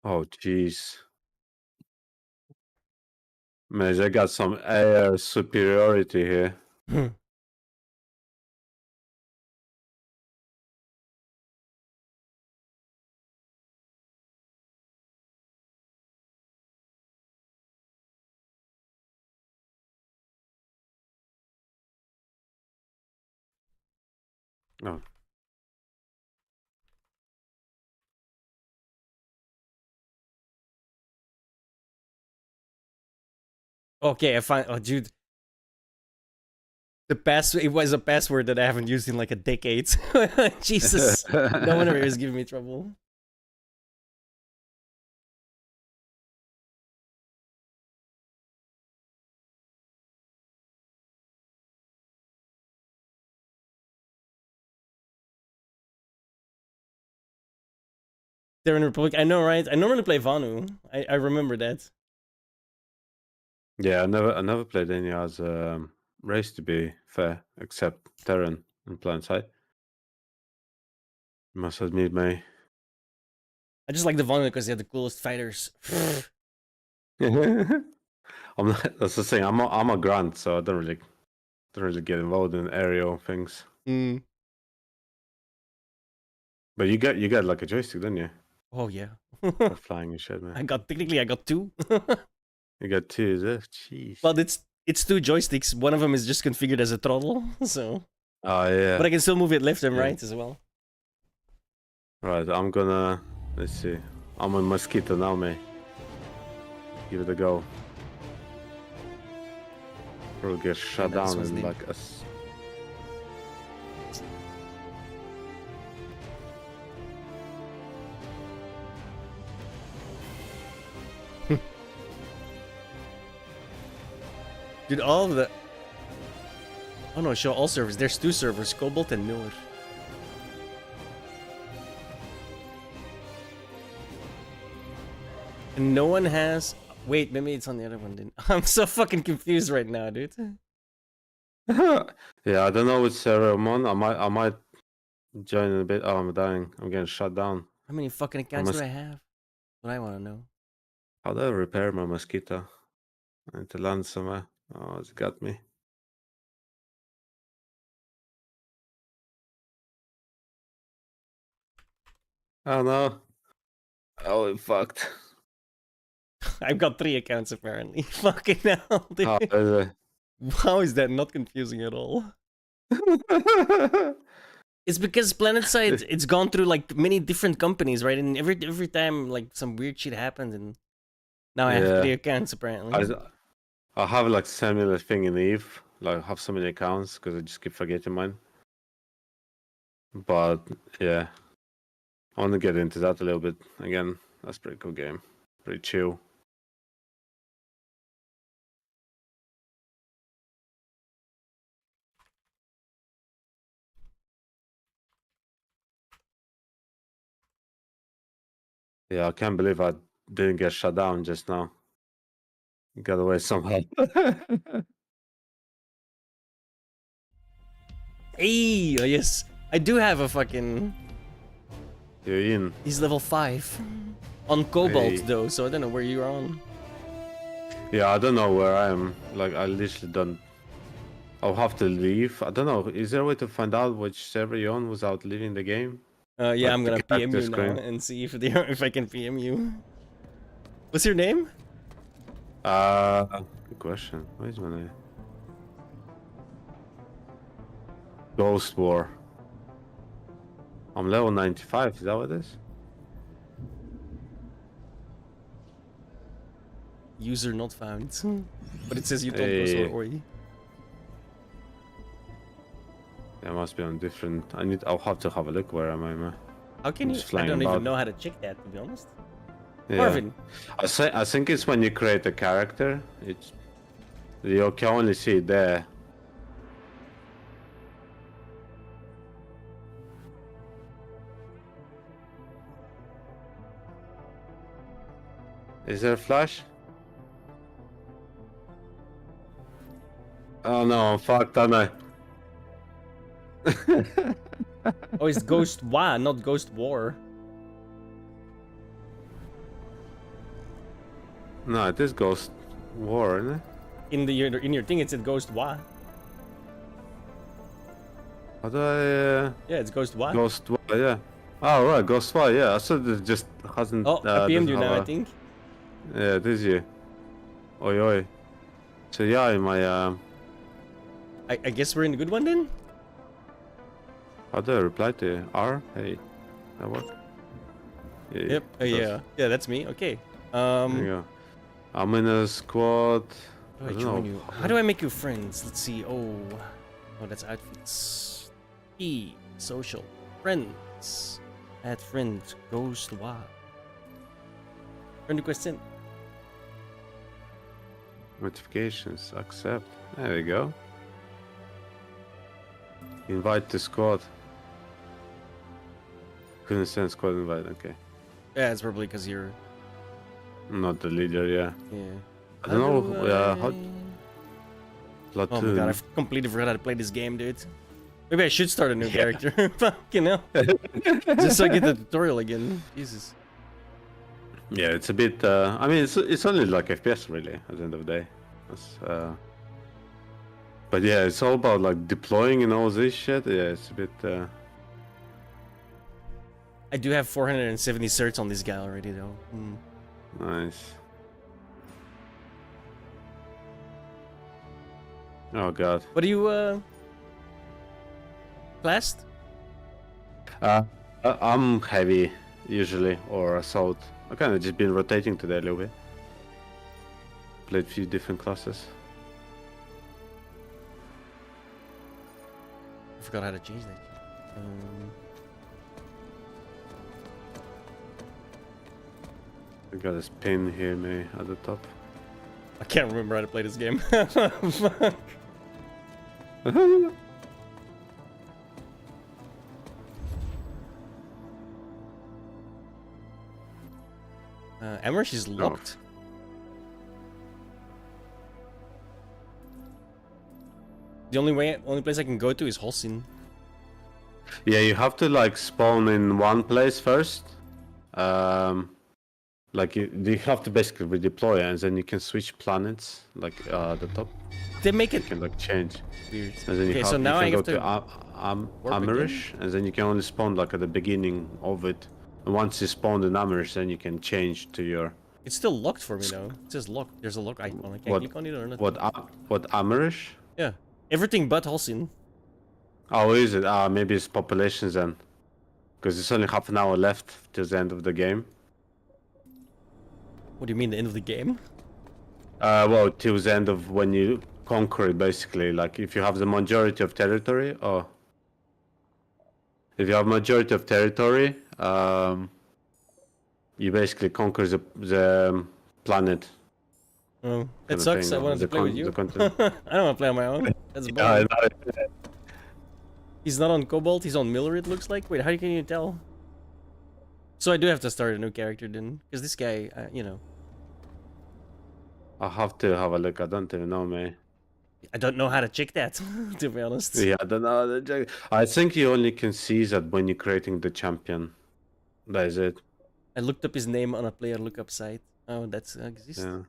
Oh, jeez. Man, they got some air superiority here. Oh. Okay, I find. Oh, dude. The password. It was a password that I haven't used in like a decade. Jesus. No wonder it was giving me trouble. They're in Republic. I know, right? I normally play Vanu. I remember that. Yeah, I never played any as race, to be fair, except Terran and Planet Side. Must admit, me. I just like the Vanu because they have the coolest fighters. I'm not, that's the thing. I'm a grunt, so I don't really get involved in aerial things. Mm. But you get like a joystick, don't you? Oh yeah. For flying and shit, man. I got two. You got two, is it? Jeez. Well, it's two joysticks. One of them is just configured as a throttle, so. Oh yeah. But I can still move it left and Yeah. right as well. Right, I'm gonna... Let's see. I'm on Mosquito now, mate. Give it a go. We'll get shut Yeah, this down was in the- like us. Dude, all of the. Oh no, show all servers. There's two servers, Cobalt and Miller. And no one has. Wait, maybe it's on the other one. Then I'm so fucking confused right now, dude. Yeah, I don't know which server I'm on. I might join in a bit. Oh, I'm dying. I'm getting shut down. How many fucking accounts must- do I have? What I want to know. How do I repair my Mosquito? I need to land somewhere. Oh, it's got me. Oh no. Oh, it fucked. I've got 3 accounts apparently. Fucking hell, dude. Oh, is How is that not confusing at all? it? It's because PlanetSide, it's gone through like many different companies, right? And every time like some weird shit happens, and now I have Yeah. 3 accounts apparently. I have like similar thing in Eve. Like, have so many accounts because I just keep forgetting mine. But yeah, I want to get into that a little bit again. That's a pretty cool game. Pretty chill. Yeah, I can't believe I didn't get shut down just now. Got away somehow. Hey, oh yes. I do have a fucking... You're in. He's level 5. On Cobalt Hey. though, so I don't know where you're on. Yeah, I don't know where I am. Like, I literally don't. I'll have to leave. I don't know. Is there a way to find out which server you're on without leaving the game? Yeah, Like I'm the gonna PM character you now screen. and see if if I can PM you. What's your name? Good question. What is my name? Ghost War. I'm level 95. Is that what it is? User not found. But it says you told Hey. Ghost War Oi. Yeah, it must be on different. I'll have to have a look. Where am I, man? How can you? Just I flying don't about. even know how to check that, to be honest. Yeah. Marvin, I think it's when you create a character. It's you can only see it there. Is there a flash? Oh no, I'm fucked, aren't I? oh, it's Ghost War, not Ghost War. No, it is Ghost War, isn't it? In your thing, it said Ghost War. How do I? Yeah, it's Ghost War. Ghost War, yeah. Oh right, Ghost War, yeah. I thought it just hasn't. Oh, I PM'd you doesn't now, have I think. Yeah, it is you. Oi oi. So yeah, in my I guess we're in the good one then. how do I reply to you? R? Hey. That work? Yeah, Yep. it does. Yeah, that's me. Okay. There you go. I'm in a squad. How do I I don't join know. you? How do I make you friends? Let's see. Oh, that's outfits. E social friends. Add friends. Ghost War. Friend request sent. Notifications. Accept. There we go. Invite to squad. Couldn't send squad invite. Okay. Yeah, it's probably because you're. I'm not the leader. Yeah. Yeah. I don't know. How Oh Platoon. my god, I've completely forgot how to play this game, dude. Maybe I should start a new character. Fucking hell. Just so I get the tutorial again. Jesus. Yeah, it's a bit. I mean, it's only like FPS really at the end of the day. That's, but yeah, it's all about like deploying and all this shit. Yeah, it's a bit. I do have 470 certs on this guy already, though. Nice. Oh god. What are you, classed? I'm heavy usually or assault. I kind of just been rotating today a little bit. Played a few different classes. I forgot how to change that. I got this pin here, maybe at the top. I can't remember how to play this game. Fuck. Emmerich is locked. The only place I can go to is Holcim. Yeah, you have to like spawn in one place first. Like you have to basically redeploy and then you can switch planets like the top. They make it You can like change. weird. And then Okay, so now you I can have go to warp Amerish, and then you can only spawn like at the beginning of it. And once you spawn in Amerish, then you can change to your It's still locked for me now. It says locked. There's a lock icon. I can't What- click on it or not. what Amerish? Yeah. Everything but Holcim. Oh, is it? Maybe it's populations then, because it's only half an hour left till the end of the game. What do you mean, the end of the game? Well, till the end of when you conquer it basically. Like if you have the majority of territory, or if you have majority of territory, you basically conquer the planet. Oh, kind that of sucks. thing, I or wanted the to play with con- you. the continent. I don't want to play on my own. That's boring. He's not on Cobalt. He's on Miller. It looks like. Wait, how can you tell? So I do have to start a new character then, because this guy, you know, I have to have a look. I don't even know, man. I don't know how to check that, to be honest. Yeah, I don't know. I think you only can see that when you're creating the champion. That is it. I looked up his name on a player lookup site. Oh, that's exists. Yeah.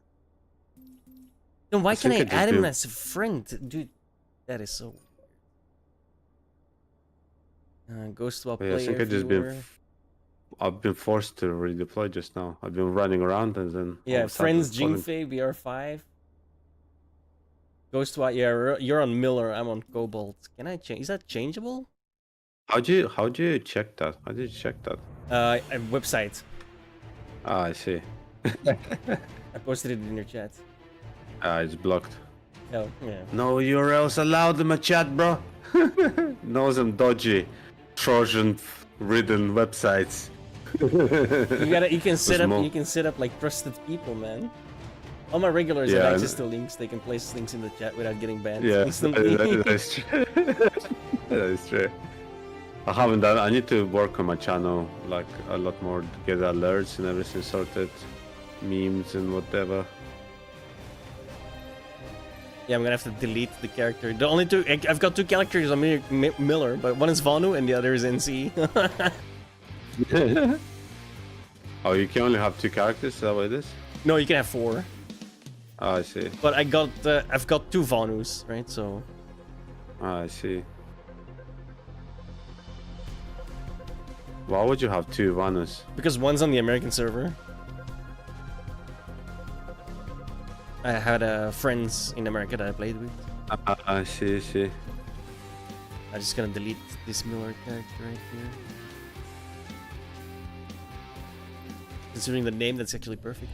Then why I can't I think I just add him do- as a friend, dude? That is so. Ghost swap Yeah, I player. think I just been. viewer. I've been forced to redeploy just now. I've been running around and then. all Yeah, of a sudden friends, it's falling. Jingfei, BR5. Ghost swap. Yeah, you're on Miller. I'm on Cobalt. Can I change? Is that changeable? How do you check that? How did you check that? A website. Ah, I see. I posted it in your chat. Ah, it's blocked. Oh, yeah. No URLs allowed in my chat, bro. No, some dodgy, Trojan-ridden websites. You can set up. more- You can set up like trusted people, man. All my regulars Yeah, have I access to links. They can place links in the chat without getting banned Yeah, instantly. that's true. That is true. I haven't done. I need to work on my channel like a lot more to get alerts and everything sorted, memes and whatever. Yeah, I'm gonna have to delete the character. The only two I've got two characters on Miller, but one is Vanu and the other is NC. Oh, you can only have two characters. Is that what it is? No, you can have four. Oh, I see. But I've got two Vanus, right? So Oh, I see. Why would you have two Vanus? because one's on the American server. I had friends in America that I played with. I see. I see. I'm just gonna delete this Miller character right here. Considering the name, that's actually perfect.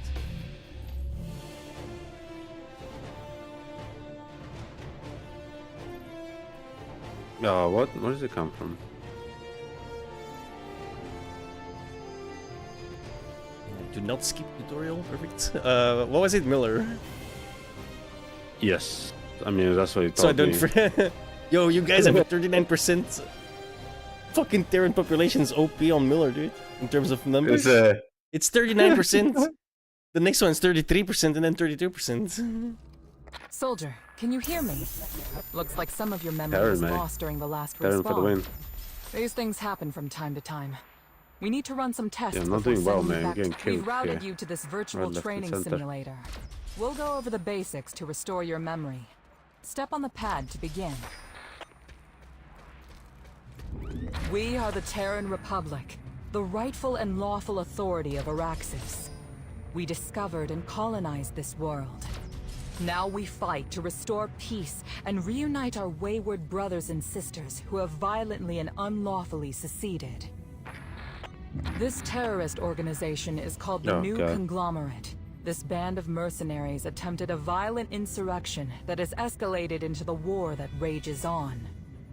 Oh, what? Where does it come from? Do not skip tutorial. Perfect. What was it, Miller? Yes. I mean, that's what you So I told don't. me. Yo, you guys have a 39% fucking Terran population's OP on Miller, dude. In terms of numbers, it's 39%. The next one's 33%, and then 32%. Soldier, can you hear me? Looks like some of your memory Terran, was mate. lost during the last Terran for the win. respawn. These things happen from time to time. We need to run some tests Yeah, I'm not before doing well, sending you man. I'm back getting to- We've killed routed here. you to this virtual Right, left, and training center. simulator. We'll go over the basics to restore your memory. Step on the pad to begin. We are the Terran Republic, the rightful and lawful authority of Araxis. We discovered and colonized this world. Now we fight to restore peace and reunite our wayward brothers and sisters who have violently and unlawfully seceded. This terrorist organization is called the Oh, New God. Conglomerate. This band of mercenaries attempted a violent insurrection that has escalated into the war that rages on.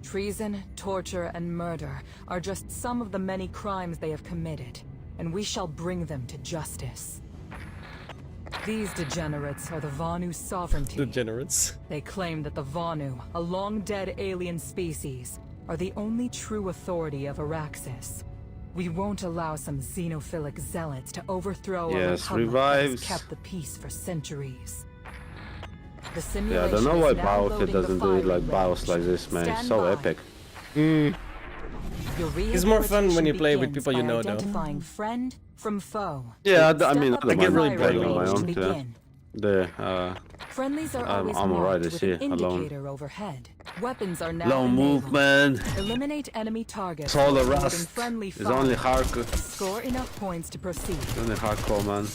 Treason, torture, and murder are just some of the many crimes they have committed, and we shall bring them to justice. These degenerates are the Vanu sovereignty. Degenerates. They claim that the Vanu, a long-dead alien species, are the only true authority of Araxis. We won't allow some xenophilic zealots to overthrow a Yes, republic that has revives. kept the peace for centuries. The Yeah, I don't know simulation why is now Battlefield loading the doesn't do it like firing battles like range. this, man. It's Stand so by. epic. Your It's more fun when you rehabilitation play with begins people you by know, though. Identifying friend from foe. Yeah, I Step mean, up I the don't get really mind bored playing on my range own. to Yeah. begin. The Friendlies are always I'm alright, marked I with see, an alone. indicator overhead. Weapons are now low enabled. movement. Eliminate enemy targets. It's all the avoiding rust. friendly It's fire. only hardcore. Score enough points to proceed. It's only hardcore, man.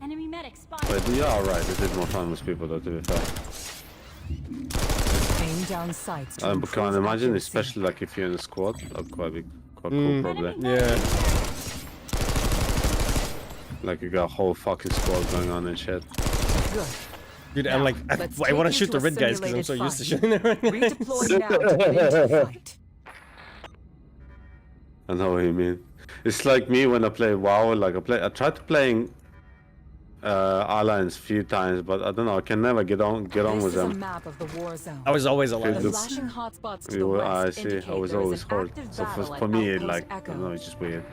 Enemy medic spotted. But you're alright. It is more fun with people, though. To be fair. Aim down sights to I improve can imagine, accuracy. especially like if you're in a squad, that'd quite be quite cool, probably. Yeah. Like you got a whole fucking squad going on and shit. Good. Dude, I'm Now, like, let's I take want to you shoot the a red guys because I'm so simulated used to fight. shooting the red guys. Redeploy now to get into the fight. I know what you mean. It's like me when I play WoW. Like I tried to playing Alliance a few times, but I don't know. I can never get on This with is a them. map of the war zone. I was always The alive. It's- flashing hotspots to the You- I west see. indicate I was there is always an hard. active So battle for at me, Outpost like, I Echo. don't know, it's just weird.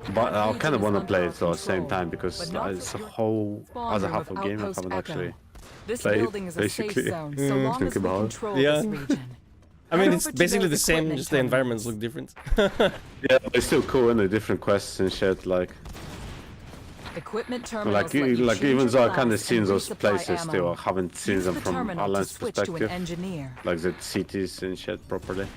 That But I region kind of is want to under play our it at the same control, time because but not it's a for whole your other spawner half of of game I Outpost haven't Echo. actually. This played, building is a safe basically. zone, so long think as we about it. control Yeah. this region. I mean, Head it's over to basically those the same, equipment just the environments terminals. look different. Yeah, but it's still cool and the different quests and shit. Like Equipment terminals let you like change even your though I kind of class seen and those resupply places ammo. still, I haven't seen Use them the from terminal to Alliance switch to an perspective. engineer. Like the cities and shit properly.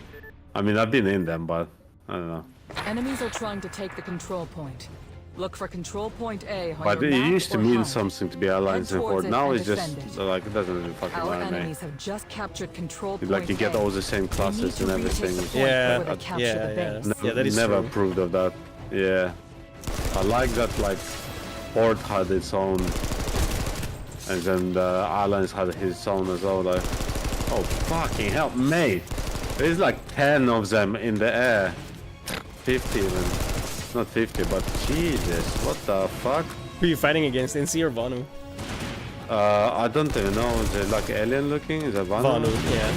I mean, I've been in them, but I don't know. Enemies are trying to take the control point. Look for control point A on But your it map used to or mean HUD. something to be Alliance and towards Horde. it Now and it's just defend it. like it doesn't really fucking Our matter to me. enemies have just captured control point Like you get A. all the same They need classes to and retake everything. the point Yeah, before they capture yeah, the yeah. base. Yeah, that is Never true. approved of that. Yeah, I like that. Like Horde had its own, and then the Alliance had his own as well. Like, oh fucking hell, mate! There's like 10 of them in the air. 50 even. Not 50, but Jesus, what the fuck? Who are you fighting against, NC or Vanu? I don't even know. Is it like alien looking? Is that Vanu? Vanu, yeah.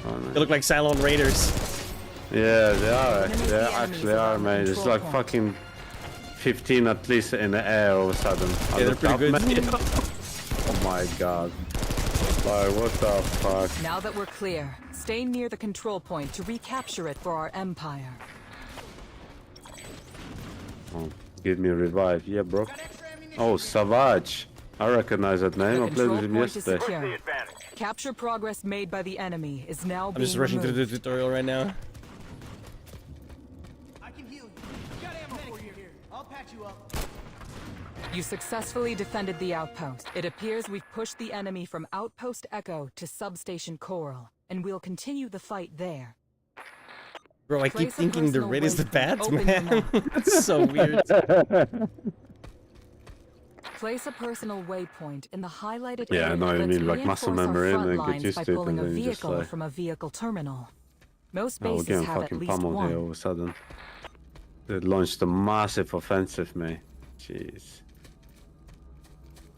Oh, no. They look like Cylon Raiders. Yeah, they are. Enemies, They the enemies actually are are, on the man. It's control like point. fucking 15 at least in the air all of a sudden. I Yeah, they're looked pretty up, good. man. Oh my god. Like, what the fuck? Now that we're clear, stay near the control point to recapture it for our empire. Oh, give me a revive. Yeah, bro. Oh, Savage. I recognize that name. The I played control with him point is yesterday. secure. Capture progress made by the enemy is now I'm being just rushing through removed. the tutorial right now. I can heal you. You got ammo for you here. I'll patch you up. You successfully defended the outpost. It appears we've pushed the enemy from Outpost Echo to Substation Coral, and we'll continue the fight there. Bro, I keep Place a thinking the personal red is the waypoint. bad, Open your man. map. That's so weird. Place a personal waypoint in the highlighted Yeah, I area know what you that's mean, like muscle reinforce our memory front and get lines used by to it, pulling and a then you just, vehicle like- from a vehicle terminal. Most Oh, we're bases getting have at fucking least pummeled here all one. of a sudden. They launched a massive offensive, mate. Jeez.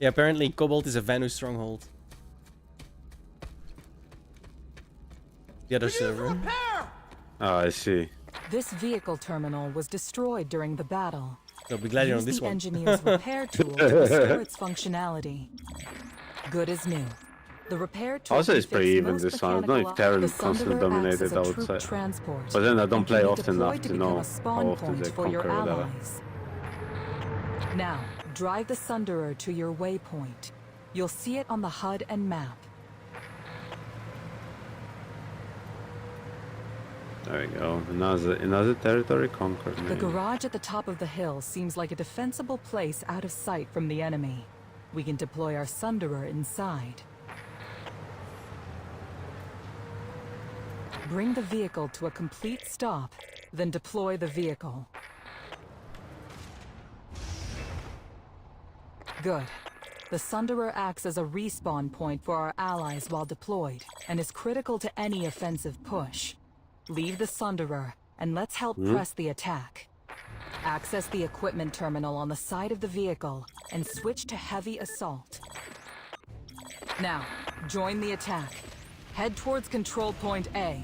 Yeah, apparently Cobalt is a Vanu stronghold. The other server. Oh, I see. This vehicle terminal was destroyed during the battle. So I'll be glad you're on Use this the one. engineer's repair tool to restore its functionality. Good as new. The repair tool Also, can it's pretty fix even most this one. I don't know if mechanical- Terran The constantly Sunderer acts dominated, as a I would troop say. transport, But then I don't and play can be often deployed enough to become know a spawn how often point they for your conquer or whatever. allies. Now, drive the Sunderer to your waypoint. You'll see it on the HUD and map. There we go. Another territory conquered. The man. garage at the top of the hill seems like a defensible place out of sight from the enemy. We can deploy our Sunderer inside. Bring the vehicle to a complete stop, then deploy the vehicle. Good. The Sunderer acts as a respawn point for our allies while deployed, and is critical to any offensive push. Leave the Sunderer, and let's help press the attack. Access the equipment terminal on the side of the vehicle, and switch to heavy assault. Now, join the attack. Head towards control point A.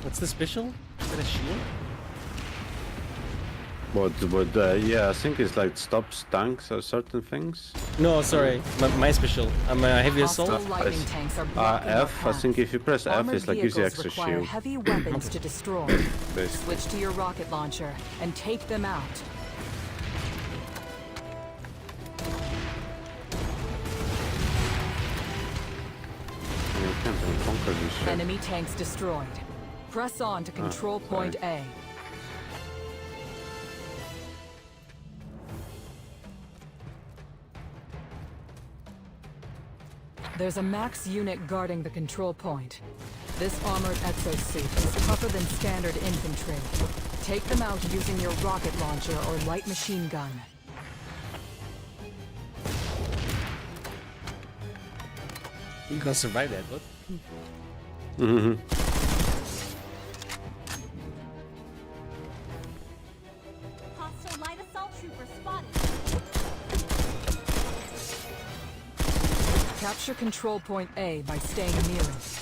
What's the special? Is that a shield? But yeah, I think it's like stops tanks or certain things. No, sorry. My special. I'm a heavy Hostile assault. lightning tanks are blocking our F, I think path. if you press F, Armored it's like use the vehicles extra require shield. heavy weapons to destroy. Basically. Switch to your rocket launcher and take them out. You can't even conquer this shit. Enemy tanks destroyed. Press on to control point A. There's a Max unit guarding the control point. This armored exosuit is tougher than standard infantry. Take them out using your rocket launcher or light machine gun. You gonna survive that? What? Hostile light assault trooper spotted. Capture control point A by staying near it.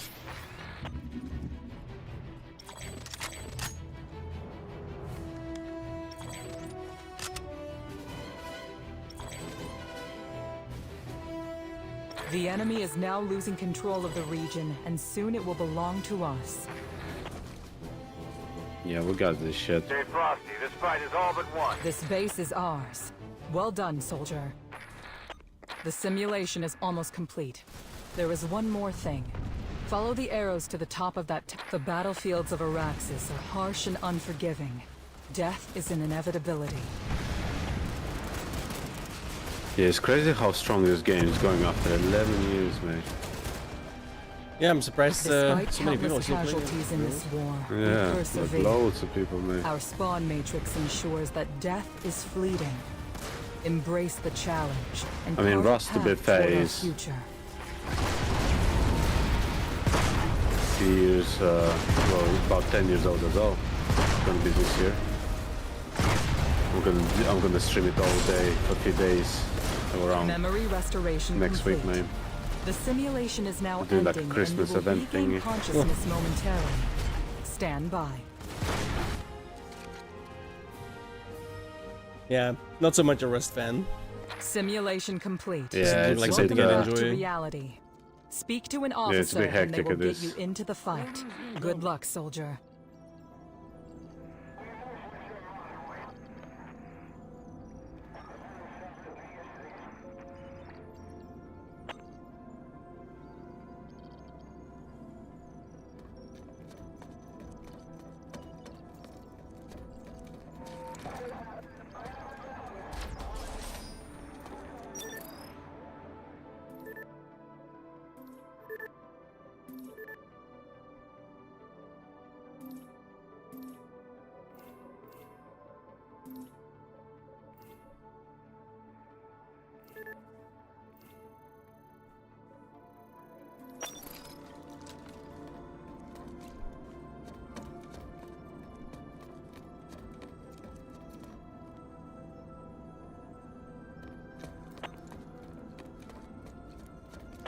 The enemy is now losing control of the region, and soon it will belong to us. Yeah, we got this shit. Stay frosty. This fight is all but won. This base is ours. Well done, soldier. The simulation is almost complete. There is one more thing. Follow the arrows to the top of that The battlefields of Araxis are harsh and unforgiving. Death is an inevitability. Yeah, it's crazy how strong this game is going after 11 years, mate. Yeah, I'm surprised Despite so many people countless still playing it. casualties in this war, we Yeah, like persevere. loads of people, mate. Our spawn matrix ensures that death is fleeting. Embrace the challenge and I mean, carve a Rust to be path toward our phase. future. Few years, well, about 10 years old as well. It's gonna be this year. I'm gonna stream it all day for a few days around Memory restoration next complete. week, mate. The simulation is now Doing like a ending, Christmas and you will event regain thingy. consciousness momentarily. Stand by. Yeah, not so much a Rust fan. Simulation complete. Yeah, it's like a something bit, I'd Welcome back to enjoy. reality. Speak to an it's a officer bit and they hectic, will it get is. you into the fight. Good luck, soldier.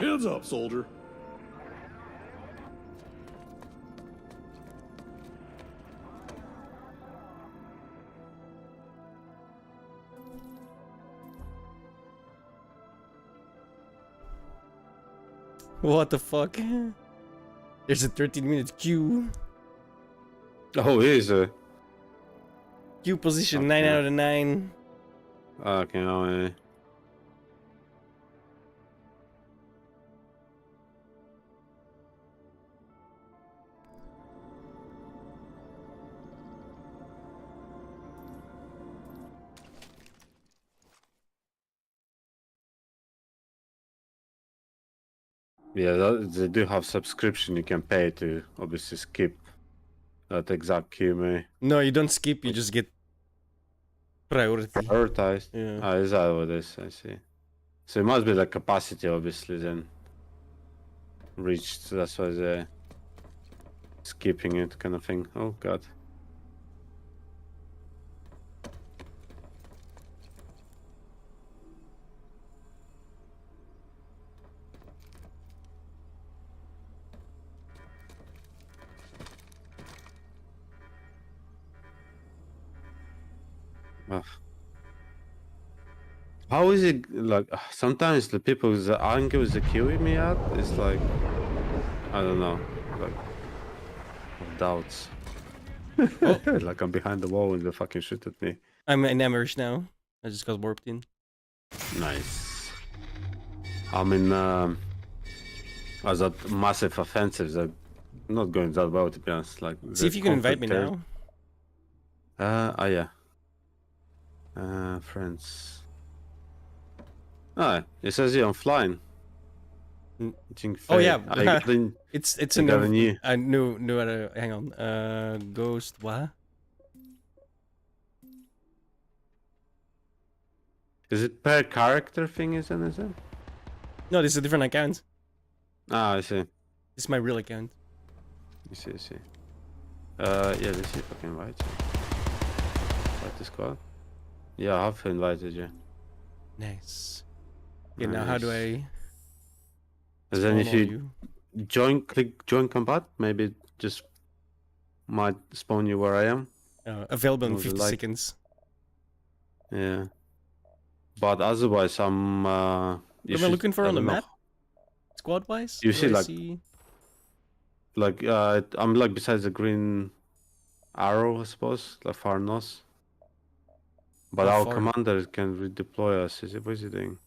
Hands up, soldier. What the fuck? There's a 13-minute queue. Oh, here's a. Queue position Okay. 9 out of 9. Okay, oh, yeah. Yeah, they do have subscription you can pay to obviously skip that exact queue, mate. No, you don't skip, you just get priority. Prioritized. Yeah. Ah, is that what it is? I see. So it must be like capacity, obviously, then reached. That's why they're skipping it, kind of thing. Oh god. Ugh. How is it like? Sometimes the people, the angles they're queuing me at, it's like, I don't know, like doubts. Like I'm behind the wall and they fucking shoot at me. I'm in Amherst now. I just got warped in. Nice. I mean, as a massive offensive, they're not going that well, to be honest. Like, See if you can invite me now. Yeah. Friends. Ah, it says here I'm flying. Jing Oh, Fei. yeah. I got in, It's I a got a new. new hang on. Ghost what? Is it per character thing? Is it? No, this is a different account. Ah, I see. This is my real account. I see. Yeah, let's see if I can invite you. Invite the squad. Yeah, I've invited you. Nice. Okay, now how do Nice. I And then if spawn you click join combat, maybe it just might spawn you where I am. available in Would you 50 like- seconds. Yeah. But otherwise, I'm. What am I looking for on the map? Squad wise? You see, like, I'm like besides the green arrow, I suppose, like far north. But How our far? commander can redeploy us. Is it what is he doing?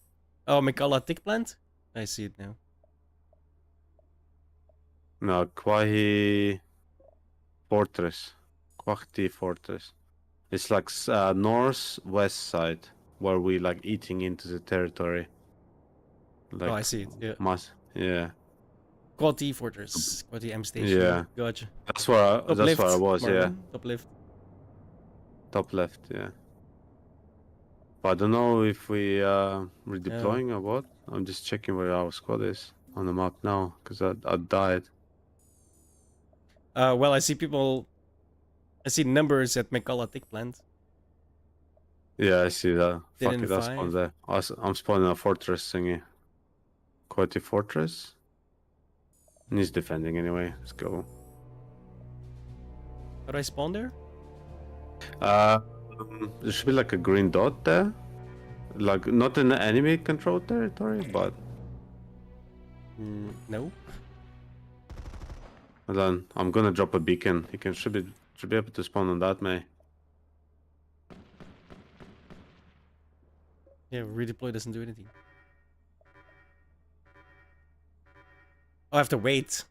Oh, Mikala Tick Plant? I see it now. No, Kwahi Fortress. Kwahti Fortress. It's like northwest side where we like eating into the territory. Like, Oh, I see it. Yeah. Yeah. Quality Fortress. Quality M Station. Yeah. Gotcha. That's where I, Top that's left. where I was. Yeah. Marvin. Top left. Top left. Yeah. But I don't know if we redeploying or what. I'm just checking where our squad is on the map now because I died. Well, I see people. I see numbers at Mikala Tick Plant. Yeah, I see that. Dead Fuck in it, I spawned 5. there. I'm spawning a fortress thingy. Quality fortress. And he's defending anyway. Let's go. How do I spawn there? There should be like a green dot there. Like not in the enemy controlled territory, but No. hold on. I'm gonna drop a beacon. He should be able to spawn on that, May. Yeah, redeploy doesn't do anything. Oh, I have to wait.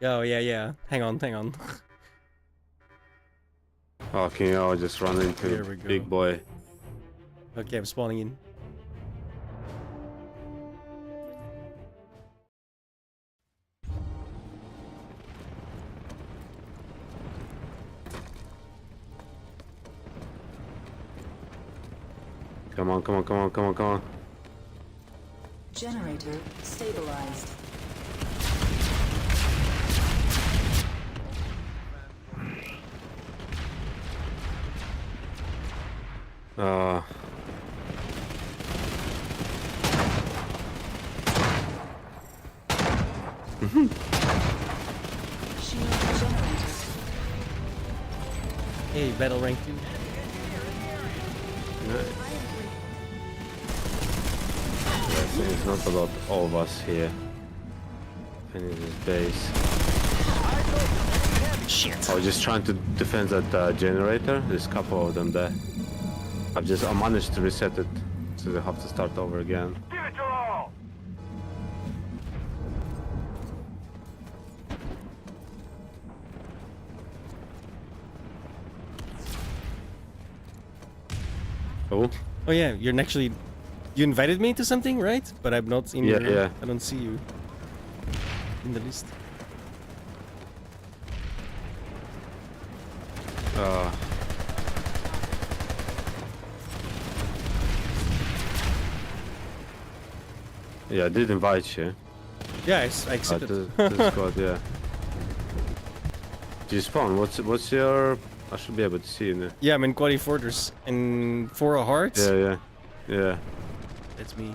Oh, yeah. Hang on. Oh, can you all just run into There we go. big boy? Okay, I'm spawning in. Come on. Generator stabilized. Shield generated. Hey, battle rank 2. It's not about all of us here. Finish this base. Shit. I was just trying to defend that generator. There's a couple of them there. I managed to reset it, so they have to start over again. Give it your all! Oh, Oh yeah, you're actually. You invited me to something, right? But I'm not in. Yeah, your, yeah. I don't see you in the list. yeah, I did invite you. Yeah, I accepted. The squad, yeah. Do you spawn? What's your? I should be able to see you. Yeah, I'm in Quality Fortress and for a heart. Yeah. That's me.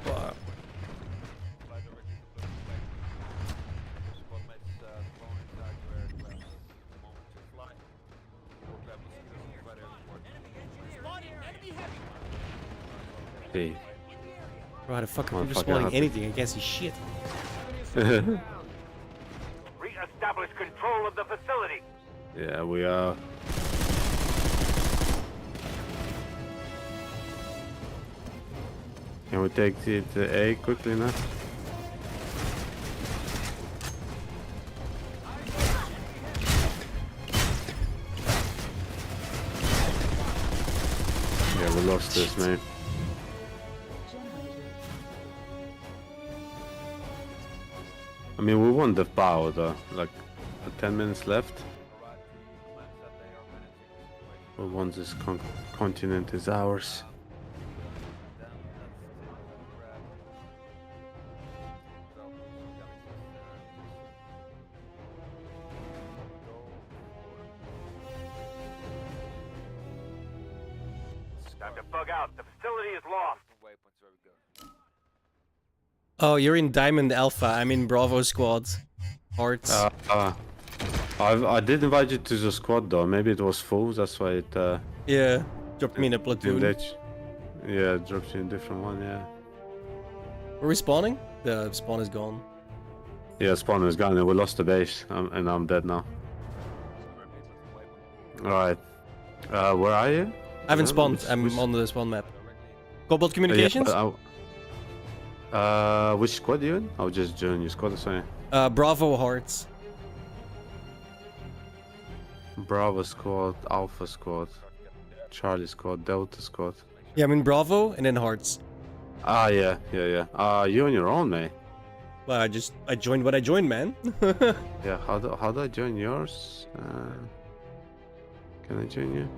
Wow. Hey. Bro, how the fuck are Oh, people fuck, spawning I have to- anything? I can't see shit. Re-establish control of the facility. Yeah, we are. Can we take the A quickly now? Yeah, we lost this, man. I mean, we won the bow though. Like, 10 minutes left. We won this continent is ours. Time to bug out. The facility is lost. Oh, you're in Diamond Alpha. I'm in Bravo Squad. Hearts. I did invite you to the squad though. Maybe it was full. That's why it. Yeah, dropped me in a platoon. Yeah, it dropped you in a different one. Yeah. Are we spawning? The spawn is gone. Yeah, spawn is gone, and we lost the base, and I'm dead now. All right. Where are you? I haven't spawned. I'm on the spawn map. Cobalt Communications? Which squad you in? I'll just join your squad or something. Bravo Hearts. Bravo squad, Alpha squad, Charlie squad, Delta squad. Yeah, I'm in Bravo and then Hearts. Ah, yeah. You on your own, mate. Well, I joined what I joined, man. Yeah, how do I join yours? Can I join you?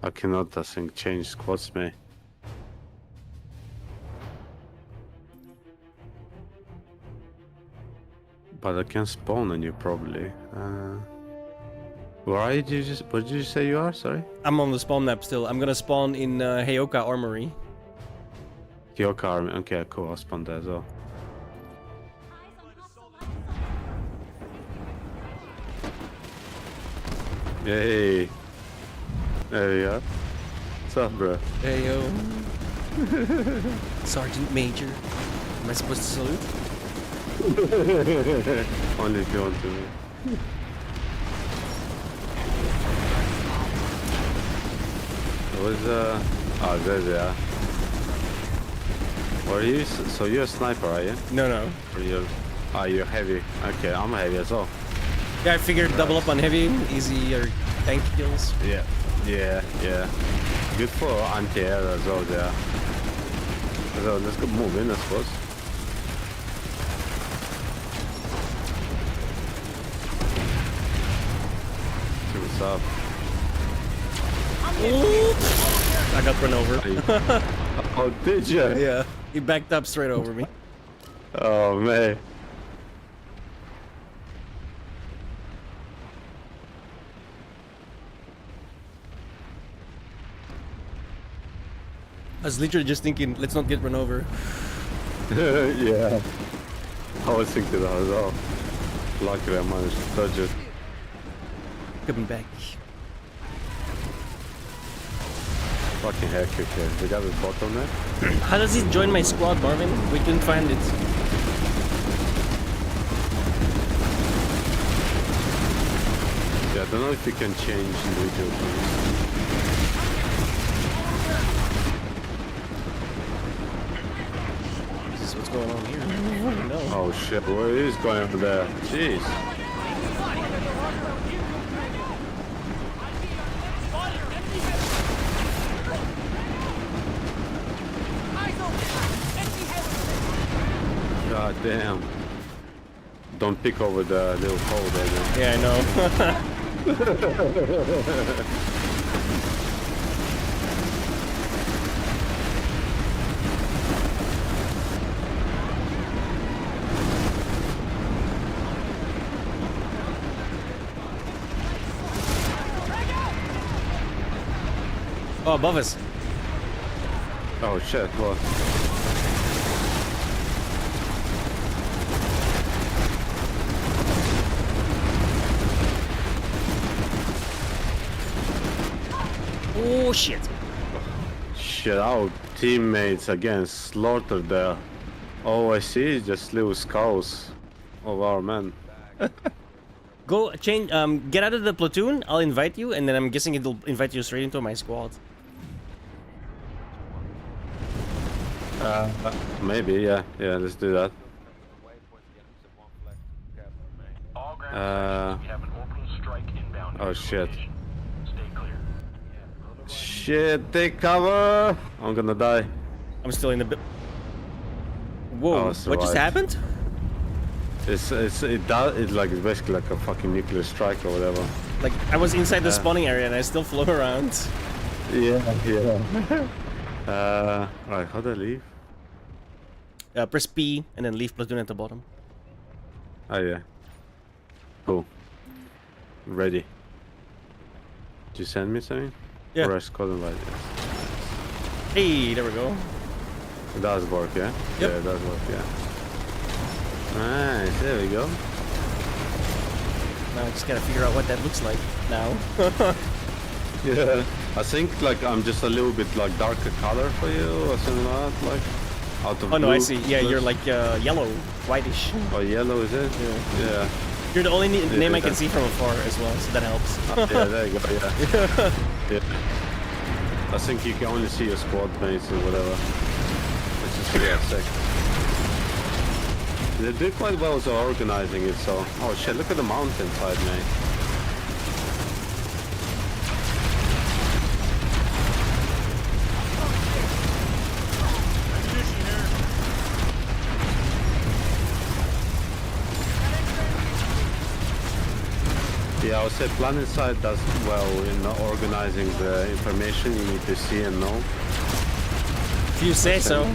I cannot, I think, change squads, mate. But I can spawn on you, probably. Where are you? What did you say you are? Sorry? I'm on the spawn map still. I'm gonna spawn in Heyoka Armory. Heyoka Armory. Okay, cool. I'll spawn there as well. Yay! There we go. What's up, bro? Hey yo. Sergeant Major. Am I supposed to salute? Only if you want to. Was oh, there they are. Or are you? So you're a sniper, are you? No. Or you're heavy. Okay, I'm heavy as well. Yeah, I figured double up on heavy, easier tank kills. Yeah. Good for anti-air as well there. So let's go move in, I suppose. See what's up. I got run over. Oh, did you? Yeah, he backed up straight over me. Oh, man. I was literally just thinking, let's not get run over. Yeah. I was thinking that as well. Luckily I managed to dodge it. Coming back. Fucking hair kick here. The guy with bottleneck. How does he join my squad, Marvin? We couldn't find it. Yeah, I don't know if you can change individual things. What's going on here? No. Oh shit, what is going on there? Jeez. God damn. Don't pick over the little hole there, man. Yeah, I know. Oh, above us. Oh shit, what? Oh shit. Shit, our teammates again slaughtered there. All I see is just little skulls of our men. Go change. Get out of the platoon. I'll invite you, and then I'm guessing it'll invite you straight into my squad. Maybe, yeah. Yeah, let's do that. Oh shit. Shit, take cover! I'm gonna die. I'm still in the. Whoa! Oh, What just survived. happened? It's like it's basically like a fucking nuclear strike or whatever. Like I was inside the spawning area and I still flew around. Yeah. Right, how do I leave? Press P and then leave platoon at the bottom. Oh yeah. Cool. Ready. Did you send me something? Yeah. Or I just called invite, yes. Hey, there we go. It does work, yeah? Yep. Yeah, it does work, yeah. Nice, there we go. Now I just gotta figure out what that looks like now. Yeah. I think like I'm just a little bit like darker color for you or something like that, like out of Oh no, I blue see. Yeah, you're plus- like yellow, whitish. Oh, yellow is it? Yeah. You're the only name I can Yeah. see from afar as well, so that helps. Yeah, there you go, yeah. Yeah. I think you can only see your squad mates or whatever. It's just really sick. They did quite well so organizing it, so... Oh shit, look at the mountainside, mate. Yeah, I would say PlanetSide does well in organizing the information you need to see and know. If you say so.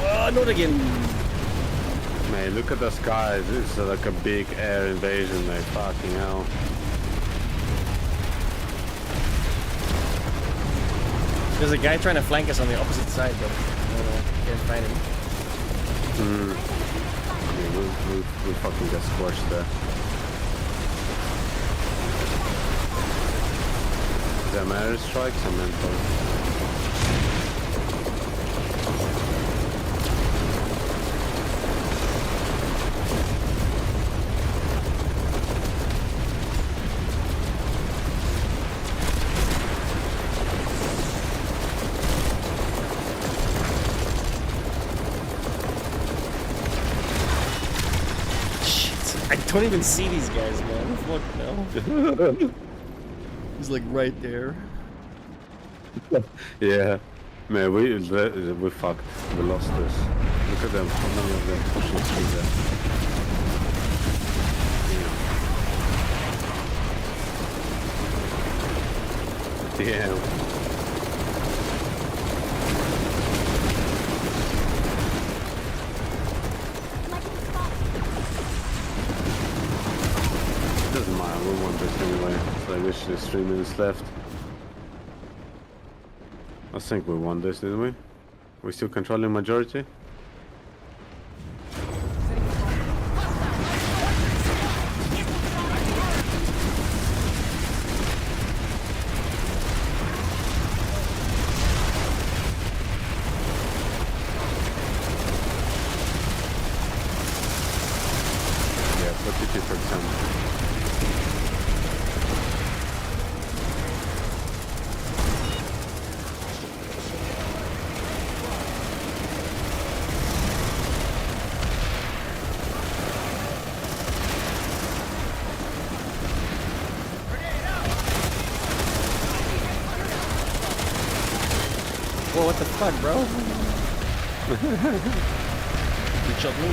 Oh, not again. Man, look at the skies. It's like a big air invasion, mate. Fucking hell. There's a guy trying to flank us on the opposite side, but can't find him. Yeah, we fucking get squashed there. Them airstrikes are mental. Shit, I don't even see these guys, man. Fuck no. He's like right there. Yeah. Man, we fucked. We lost this. Look at them. How many of them pushing through there? Damn. Doesn't matter, we won this anyway. So I wish there's 3 minutes left. I think we won this, didn't we? We still controlling majority? Yeah, 42%. Whoa, what the fuck, bro? You shot me.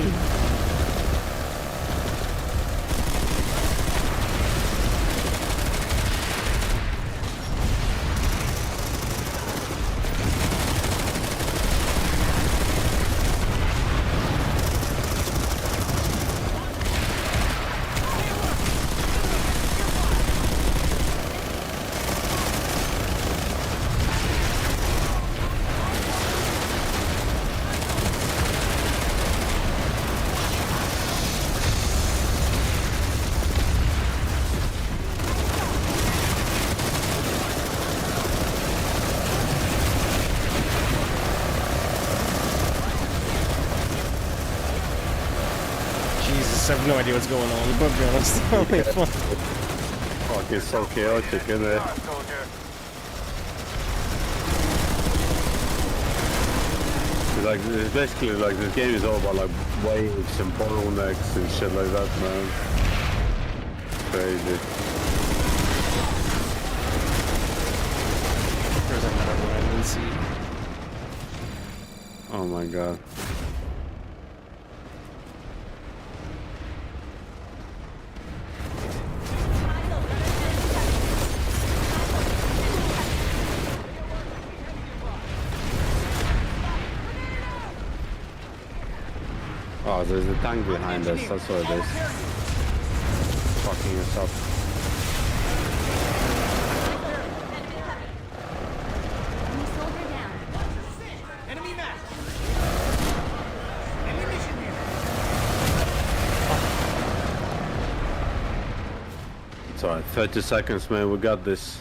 Jesus, I have no idea what's going on, but to be honest. Holy fuck. Fuck, it's so chaotic, isn't it? Soldier. It's like, it's basically like this game is all about like waves and bottlenecks and shit like that, man. Crazy. There's another one I didn't see. Oh my god. Oh, there's a tank behind us, that's what it is. Fucking us up. Enemy soldier down. Enemy match. Ammunition here. It's alright, 30 seconds, man, we got this.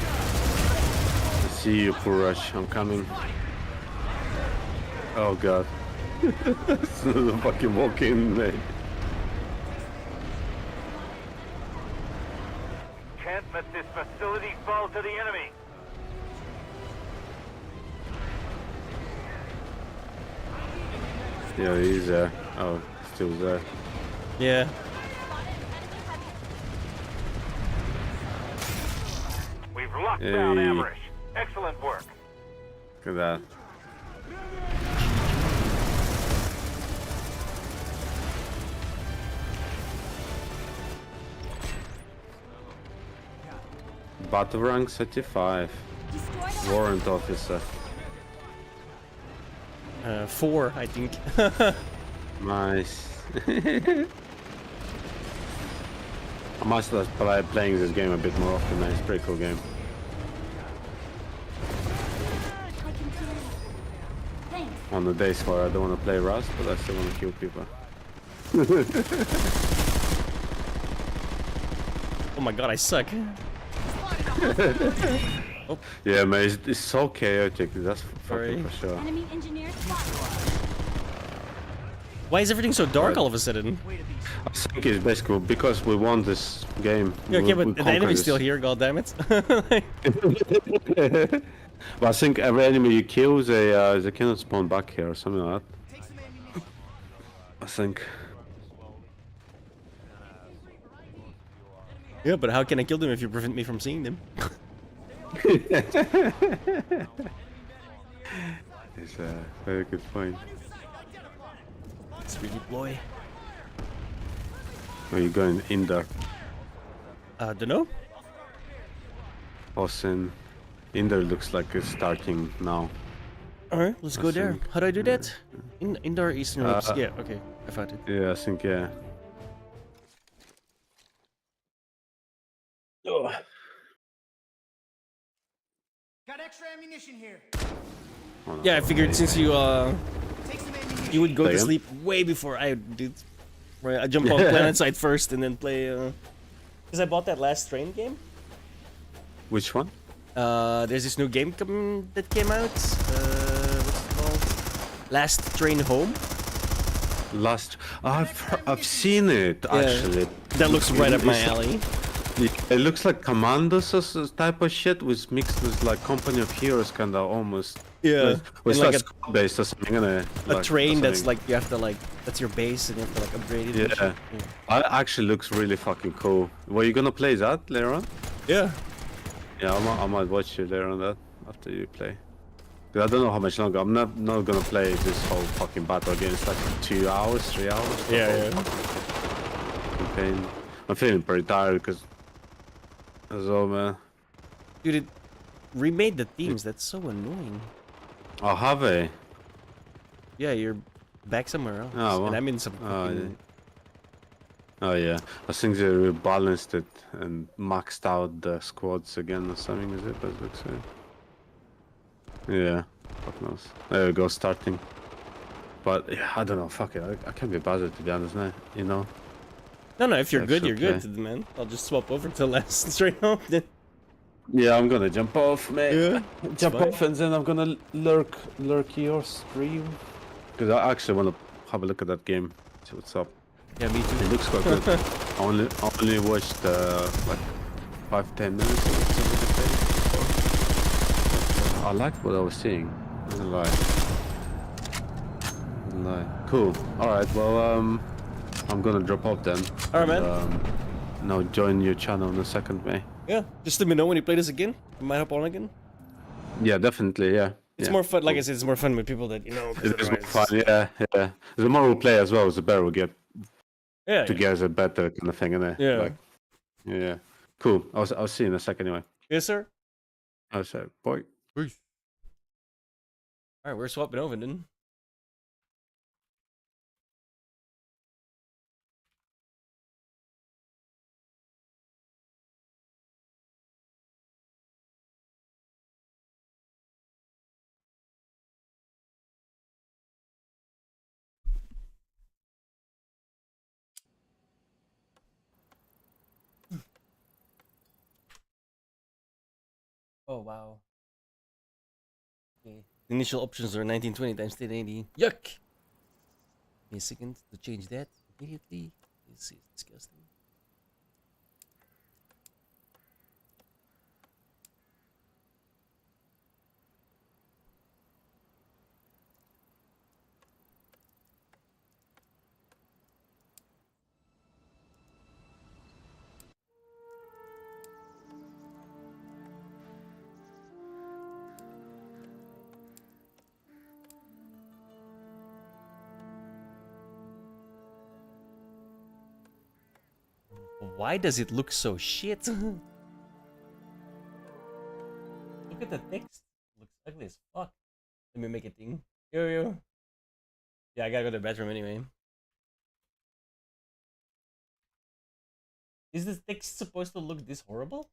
I see you, Purush, I'm coming. Oh god. The fucking walk in, mate. Can't let this facility fall to the enemy. Yeah, he's there. Oh, still there. Yeah. We've locked down Hey. Amrish. Excellent work. Look at that. Battle rank 35. Destroy the Warrant officer. 4, I think. Nice. I must have started playing this game a bit more often, man. It's a pretty cool game. I can do it. Thanks. On the days where I don't want to play Rust, but I still want to kill people. Oh my god, I suck. Yeah, man, it's so chaotic. That's Sorry. fucking for sure. Enemy engineer spotted. Why is everything so dark Right. all of a sudden? I think it's basically because we won this game. Yeah, okay, we but the conquered enemy's this. still here, goddammit. But I think every enemy you kill, they cannot spawn back here or something like that. I think. Yeah, but how can I kill them if you prevent me from seeing them? It's a very good point. It's really boy. Are you going in there? Dunno? Austin. In there looks like it's starting now. Alright, let's go there. think- How do I do that? Indoor Eastern ropes. Uh, Yeah, okay. I found it. Yeah, I think, yeah. Got extra ammunition here. Oh, no. Yeah, I figured since you Take some ammunition. you would go to Play 'em? sleep way before I did. Right, I jump on PlanetSide first and then play. Because I bought that last train game. Which one? There's this new game that came out. What's it called? Last Train Home. I've seen it actually. That looks right up my It's- alley. It looks like Commandos or type of shit with mixed with like Company of Heroes kind of almost. Yeah, With and like like squad based or something, innit? a train that's something. like you have to like that's your base and you have to like upgrade it. and Yeah. shit. It actually looks really fucking cool. Were you gonna play that later on? Yeah. Yeah, I might watch you later on that after you play. 'Cause I don't know how much longer. I'm not gonna play this whole fucking battle again. It's like 2 hours, 3 hours. the Yeah, whole yeah. fucking campaign. I'm feeling pretty tired because as well, man. Dude, it remade the themes. That's so annoying. Oh, have they? Yeah, you're back somewhere else, Oh, well. and I'm in some. Oh, Fucking... Oh yeah, I think they rebalanced it and maxed out the squads again or something. Is it? That looks like. Yeah, fuck knows. There we go, starting. But yeah, I don't know. Fuck it, I can't be bothered to be honest, now. You know. No, if you're That's good, you're okay. good, man. I'll just swap over to last straight home. Then. Yeah, I'm gonna jump off, mate. Yeah, Jump fine. off, and then I'm gonna lurk your stream. Because I actually wanna have a look at that game. See what's up. Yeah, me too. It looks quite good. I only watched like 5-10 minutes of some of the play before. But, I liked what I was seeing. I'm gonna lie. Cool. Alright, well I'm gonna drop off then. Alright, man. Now join your channel in a second, mate. Yeah, just let me know when you play this again. We might hop on again. Yeah, definitely, yeah. It's Yeah, more fun, like cool. I said, it's more fun with people that, you know, 'cause It is more otherwise- fun, yeah. The more we play as well, the better we get Yeah, together, better kind of thing, innit? Yeah. Like, yeah. Cool. I'll see you in a second anyway. Yes, sir. I'll say, bye. Peace. Alright, we're swapping over then. Oh, wow. Okay. The initial options are 1920 times 1080. Yuck! Give me a second to change that immediately. This is disgusting. Why does it look so shit? Look at the text. Looks ugly as fuck. Let me make a thing. Yo. Yeah, I gotta go to the bathroom anyway. Is this text supposed to look this horrible?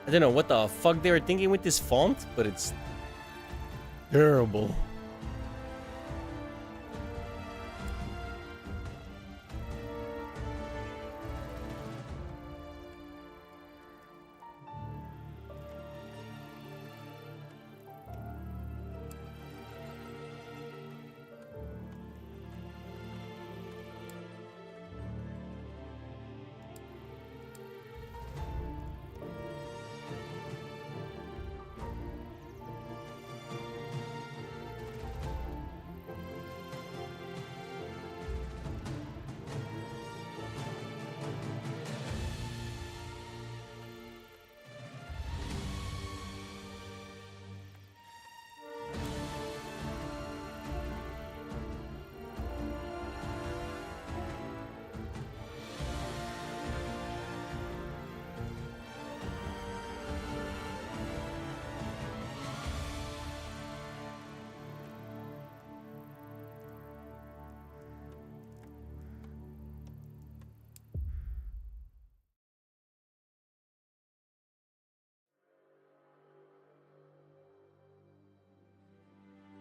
I don't know what the fuck they were thinking with this font, but it's terrible.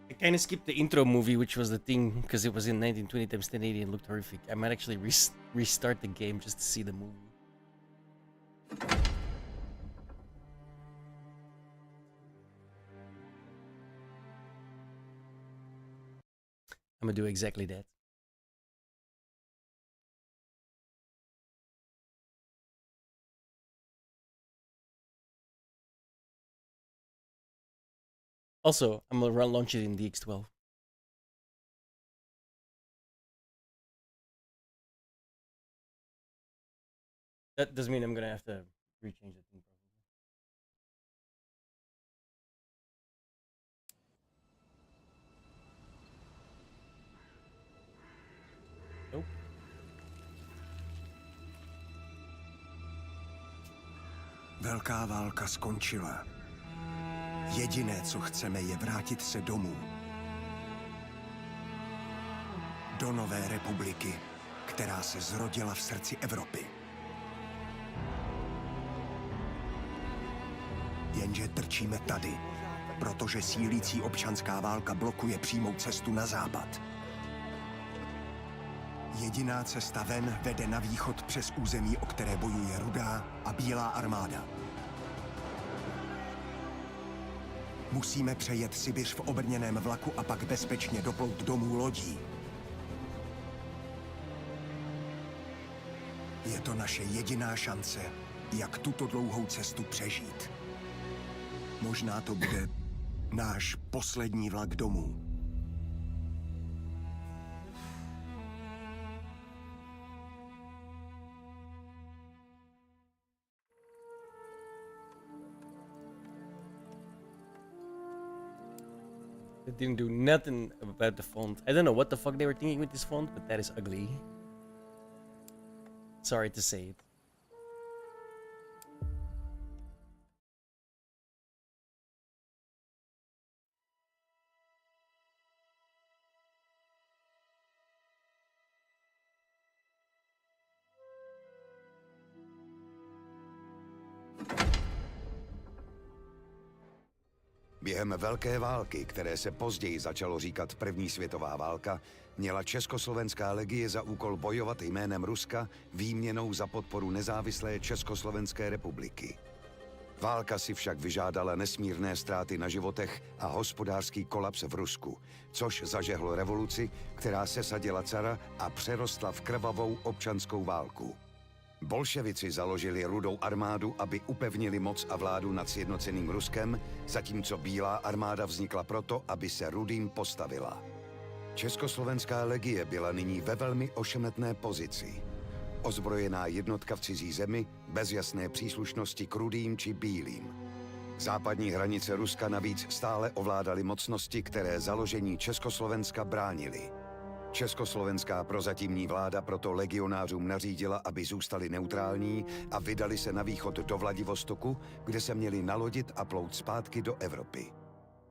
I kind of skipped the intro movie, which was the thing, because it was in 1920 times 1080 and looked horrific. I might actually restart the game just to see the movie. I'm gonna do exactly that. Also, I'm gonna launch it in DX12. That doesn't mean I'm gonna have to rechange the thing. Nope. Velká válka skončila. Jediné, co chceme, je vrátit se domů. Do nové republiky, která se zrodila v srdci Evropy. Jenže trčíme tady, protože sílící občanská válka blokuje přímou cestu na západ. Jediná cesta ven vede na východ přes území, o které bojuje Rudá a Bílá armáda. Musíme přejet Sibiř v obrněném vlaku a pak bezpečně doplout domů lodí. Je to naše jediná šance, jak tuto dlouhou cestu přežít. Možná to bude náš poslední vlak domů. They didn't do nothing about the font. I don't know what the fuck they were thinking with this font, but that is ugly. Sorry to say it. Během Velké války, které se později začalo říkat První světová válka, měla Československá legie za úkol bojovat jménem Ruska výměnou za podporu nezávislé Československé republiky. Válka si však vyžádala nesmírné ztráty na životech a hospodářský kolaps v Rusku, což zažehlo revoluci, která sesadila cara a přerostla v krvavou občanskou válku. Bolševici založili Rudou armádu, aby upevnili moc a vládu nad sjednoceným Ruskem, zatímco Bílá armáda vznikla proto, aby se Rudým postavila. Československá legie byla nyní ve velmi ošemetné pozici. Ozbrojená jednotka v cizí zemi, bez jasné příslušnosti k Rudým či Bílým. Západní hranice Ruska navíc stále ovládaly mocnosti, které založení Československa bránily. Československá prozatímní vláda proto legionářům nařídila, aby zůstali neutrální a vydali se na východ do Vladivostoku, kde se měli nalodit a plout zpátky do Evropy.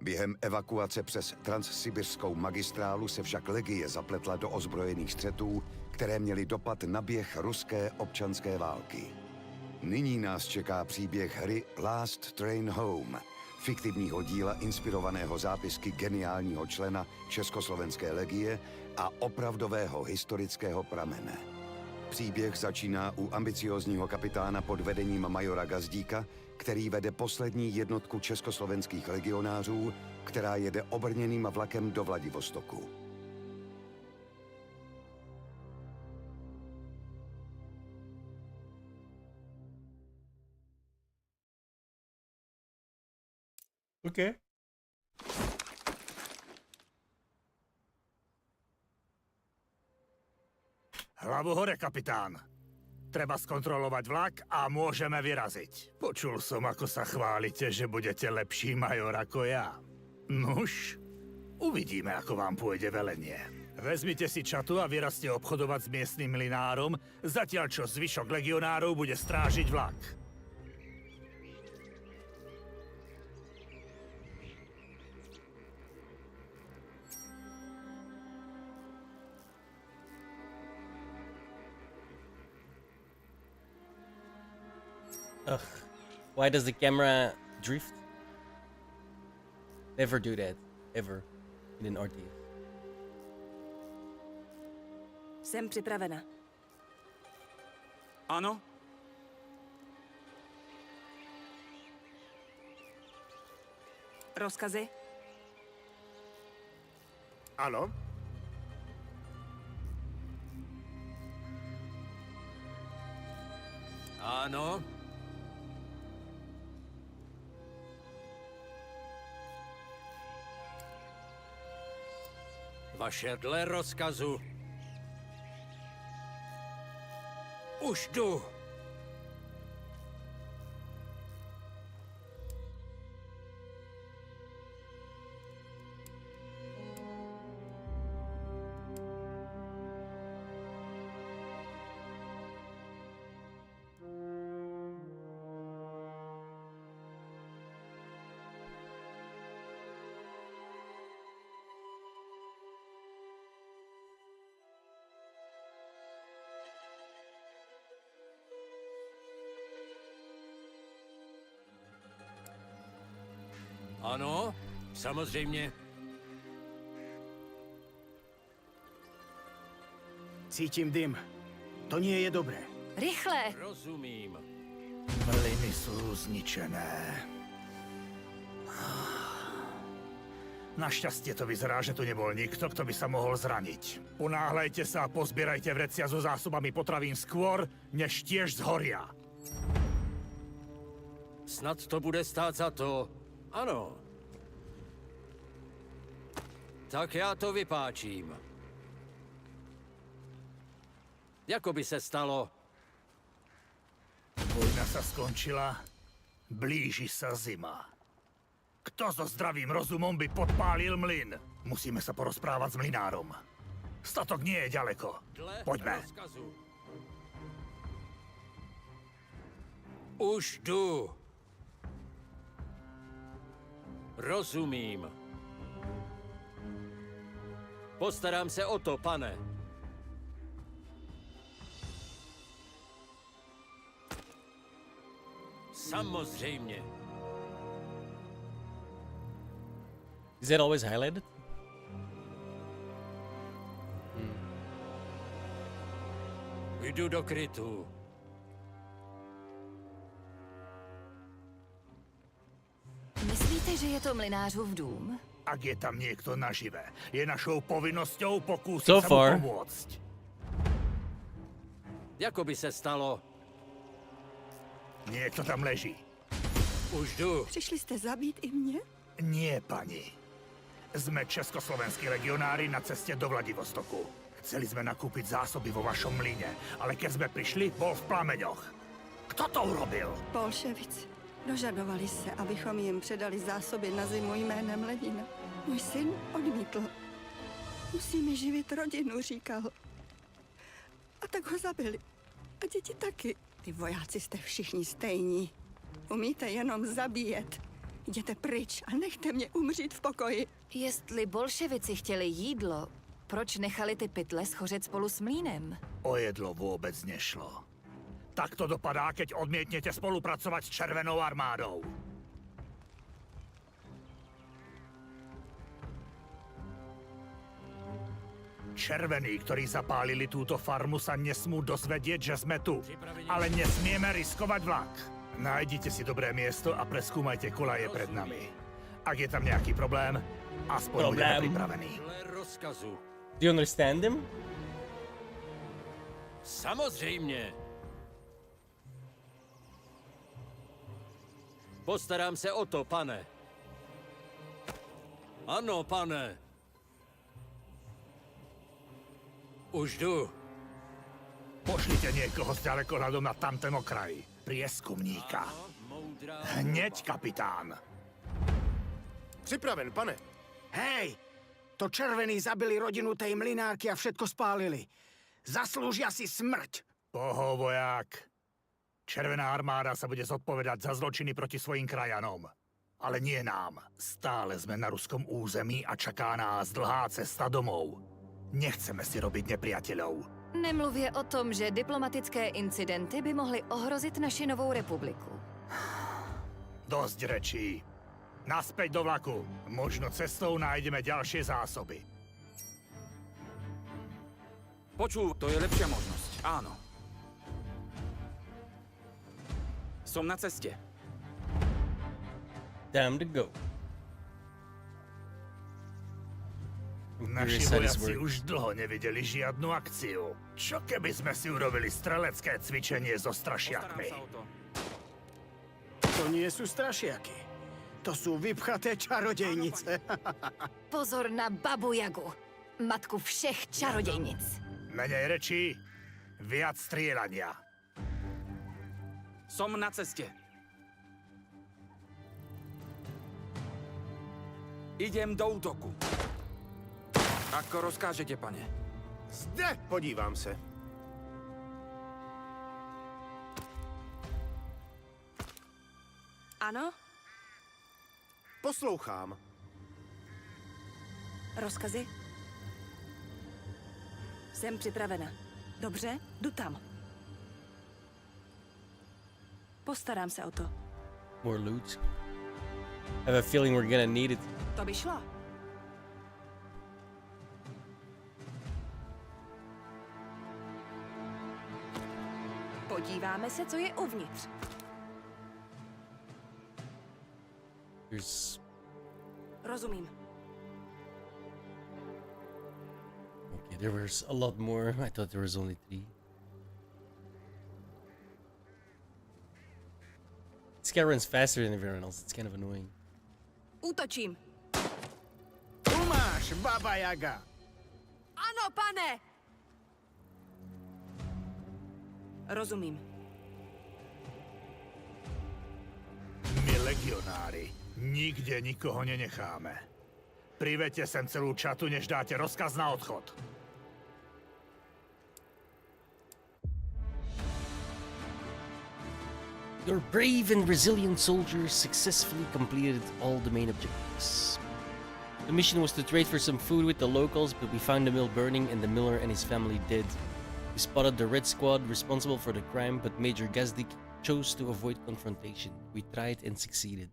Během evakuace přes transsibirskou magistrálu se však legie zapletla do ozbrojených střetů, které měly dopad na běh ruské občanské války. Nyní nás čeká příběh hry Last Train Home, fiktivního díla inspirovaného zápisky geniálního člena Československé legie a opravdového historického pramene. Příběh začíná u ambiciózního kapitána pod vedením majora Gazdíka, který vede poslední jednotku československých legionářů, která jede obrněným vlakem do Vladivostoku. Okay. Hlavu hore, kapitán. Treba skontrolovať vlak a môžeme vyraziť. Počul som, ako sa chválite, že budete lepší major ako ja. Nuž, uvidíme, ako vám pôjde velenie. Vezmite si čatu a vyrazte obchodovať s miestnym mlynárom, zatiaľ čo zvyšok legionárov bude strážiť vlak. Ugh. Why does the camera drift? Never do that. Ever. In an RTS. Jsem připravena. Ano? Rozkazy? Ano? Ano? Vaše dle rozkazu. Už jdu. Ano, samozřejmě. Cítím dym. To nie je dobré. Rychle! Rozumím. Mlyny sú zničené. Našťastie to vyzerá, že tu nebol nikto, kto by sa mohol zraniť. Unáhľajte sa a pozbierajte vrecia so zásobami potravín skôr, než tiež zhoria. Snad to bude stát za to. Ano. Tak já to vypáčím. Jako by se stalo. Vojna sa skončila, blíži sa zima. Kto so zdravým rozumom by podpálil mlyn? Musíme sa porozprávať s mlynárom. Statok nie je ďaleko. Poďme. Rozkazu. Už jdu. Rozumím. Postarám se o to, pane. Samozřejmě. Is that always highlighted? Jdu do krytu. Myslíte, že je to mlynářův dům? Ak je tam niekto nažive, je našou povinnosťou pokúsiť So sa far. mu pomôcť. Jako by se stalo. Niekto tam leží. Už jdu. Přišli jste zabít i mě? Nie, pani. Sme československí legionári na ceste do Vladivostoku. Chceli sme nakúpiť zásoby vo vašom mlyne, ale keď sme prišli, bol v plameňoch. Kto to urobil? Bolševici. Dožadovali se, abychom jim předali zásoby na zimu jménem Lenina. Můj syn odmítl. Musíme živit rodinu, říkal. A tak ho zabili. A děti taky. Ty vojáci jste všichni stejní. Umíte jenom zabíjet. Jděte pryč a nechte mě umřít v pokoji. Jestli bolševici chtěli jídlo, proč nechali ty pytle schořet spolu s mlýnem? O jedlo vôbec nešlo. Tak to dopadá, keď odmietnete spolupracovať s Červenou armádou. Červení, ktorí zapálili túto farmu, sa nesmú dozvedieť, že sme tu. Ale nesmieme riskovať vlak. Nájdite si dobré miesto a preskúmajte kolaje pred nami. Ak je tam nejaký problém, aspoň budeme pripravení. Dle rozkazu. Do you understand him? Samozřejmě. Postarám se o to, pane. Ano, pane. Už jdu. Pošlite niekoho s ďalekohľadom na tamten okraj. Prieskumníka. Moudrá. Hneď, kapitán. Připraven, pane. Hej, to červení zabili rodinu tej mlynárky a všetko spálili. Zaslúžia si smrť. Pohovojak. Červená armáda sa bude zodpovedať za zločiny proti svojim krajanom. Ale nie nám. Stále sme na ruskom území a čaká nás dlhá cesta domov. Nechceme si robiť nepriateľov. Nemluvě o tom, že diplomatické incidenty by mohly ohrozit naši novou republiku. Dosť rečí. Naspäť do vlaku. Možno cestou nájdeme ďalšie zásoby. Počul, to je lepšia možnosť. Áno. Som na ceste. Time to go. Naši vojaci už dlho nevideli žiadnu akciu. Čo keby sme si urobili strelecké cvičenie so strašiakmi? To nie sú strašiaky. To sú vypchaté čarodejnice. Pozor na Babu Jagu, matku všech čarodějnic. Menej rečí, viac strieľania. Som na ceste. Idem do útoku. Ako rozkážete, pane. Zde, podívám se. Ano? Poslouchám. Rozkazy? Jsem připravena. Dobře, jdu tam. Postarám se o to. More loot. I have a feeling we're gonna need it. To by šlo. Podíváme se, co je uvnitř. There's... Rozumím. Okay, there was a lot more. I thought there was only 3. This guy runs faster than everyone else. It's kind of annoying. Útočím. Tu máš, Baba Jaga. Ano, pane! Rozumím. My legionári nikde nikoho nenecháme. Priveďte sem celú čatu, než dáte rozkaz na odchod. Your brave and resilient soldiers successfully completed all the main objectives. The mission was to trade for some food with the locals, but we found the mill burning and the miller and his family dead. We spotted the Red Squad responsible for the crime, but Major Gazdik chose to avoid confrontation. We tried and succeeded.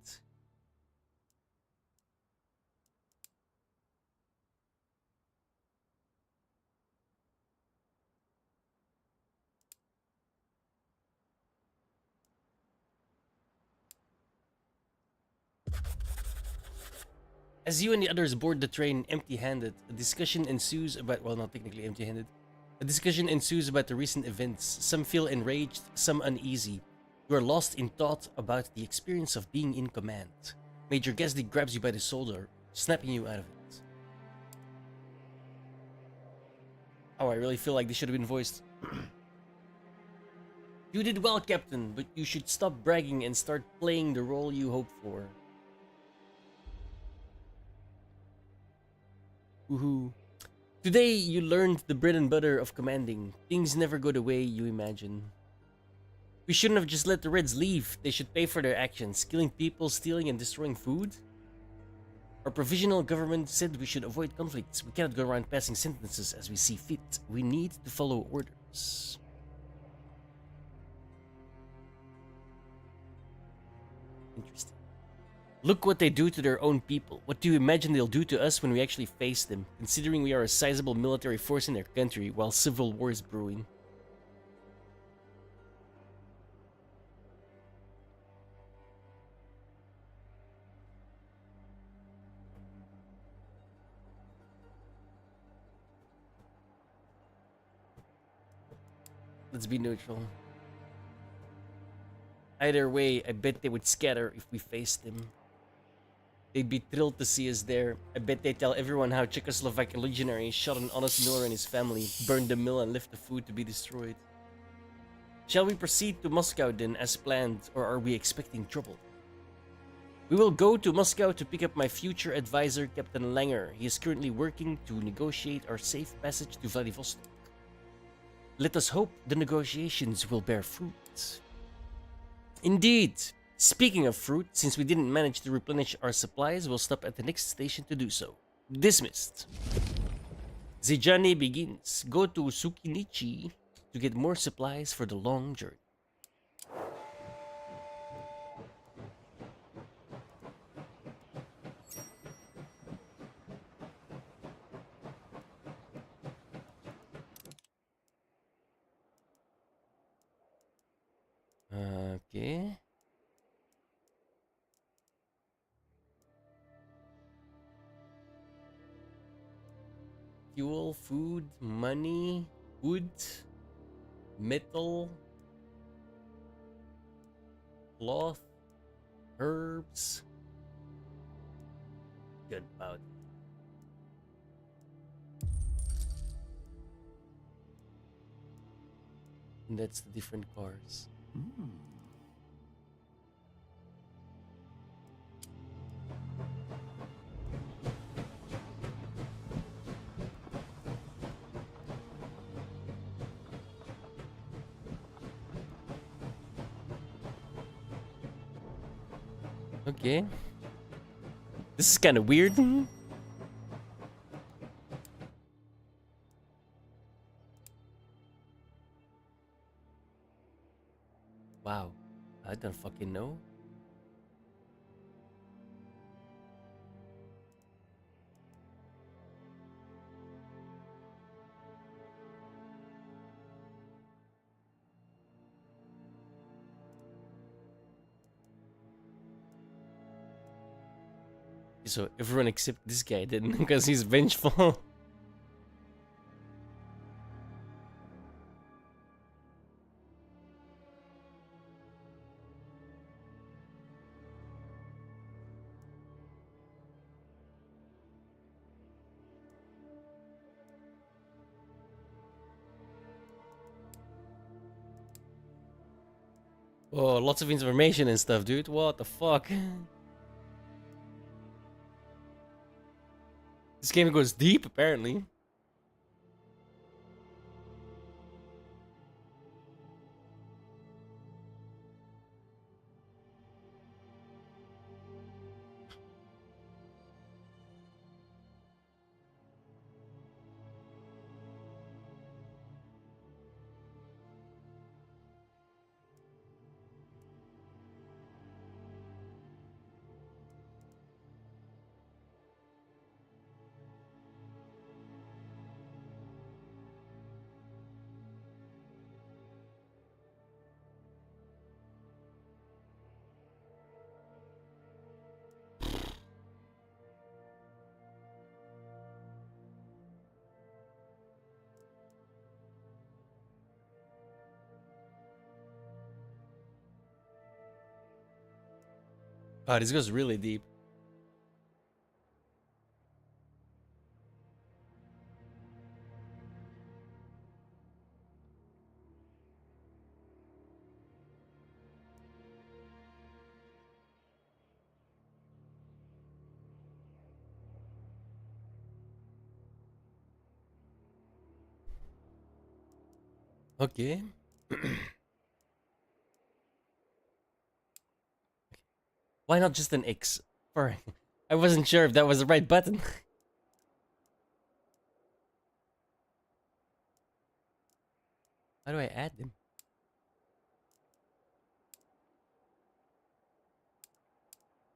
As you and the others board the train empty-handed, a discussion ensues about, well, not technically empty-handed. A discussion ensues about the recent events. Some feel enraged, some uneasy. You are lost in thought about the experience of being in command. Major Gazdik grabs you by the shoulder, snapping you out of it. Oh, I really feel like this should have been voiced. You did well, Captain, but you should stop bragging and start playing the role you hoped for. Woohoo. Today, you learned the bread and butter of commanding. Things never go the way you imagine. We shouldn't have just let the Reds leave. They should pay for their actions, killing people, stealing, and destroying food. Our provisional government said we should avoid conflicts. We cannot go around passing sentences as we see fit. We need to follow orders. Interesting. Look what they do to their own people. What do you imagine they'll do to us when we actually face them, considering we are a sizable military force in their country while civil war is brewing? Let's be neutral. Either way, I bet they would scatter if we faced them. They'd be thrilled to see us there. I bet they tell everyone how Czechoslovak legionaries shot an honest miller and his family, burned the mill and left the food to be destroyed. Shall we proceed to Moscow then as planned, or are we expecting trouble? We will go to Moscow to pick up my future advisor, Captain Langer. He is currently working to negotiate our safe passage to Vladivostok. Let us hope the negotiations will bear fruit. Indeed. Speaking of fruit, since we didn't manage to replenish our supplies, we'll stop at the next station to do so. Dismissed. The journey begins. Go to Sukinichi to get more supplies for the long journey. Okay. Fuel, food, money, wood, metal, cloth, herbs, gunpowder. And that's the different cars. Okay. This is kind of weird. Wow. I don't fucking know. So everyone except this guy then, because he's vengeful. Oh, lots of information and stuff, dude. What the fuck? This game goes deep, apparently. Oh, this goes really deep. Okay. Why not just an X? For I wasn't sure if that was the right button. How do I add them?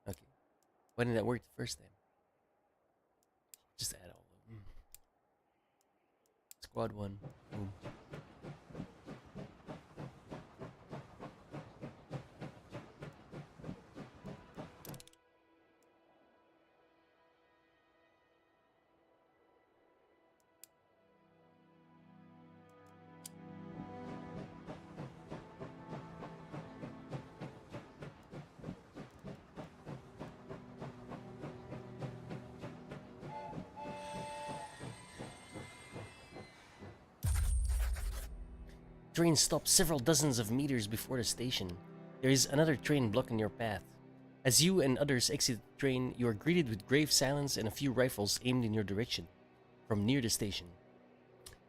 Okay. Why didn't that work the first time? Just add all of them. Squad 1. Boom. Train stops several dozens of meters before the station. There is another train blocking your path. As you and others exit the train, you are greeted with grave silence and a few rifles aimed in your direction from near the station.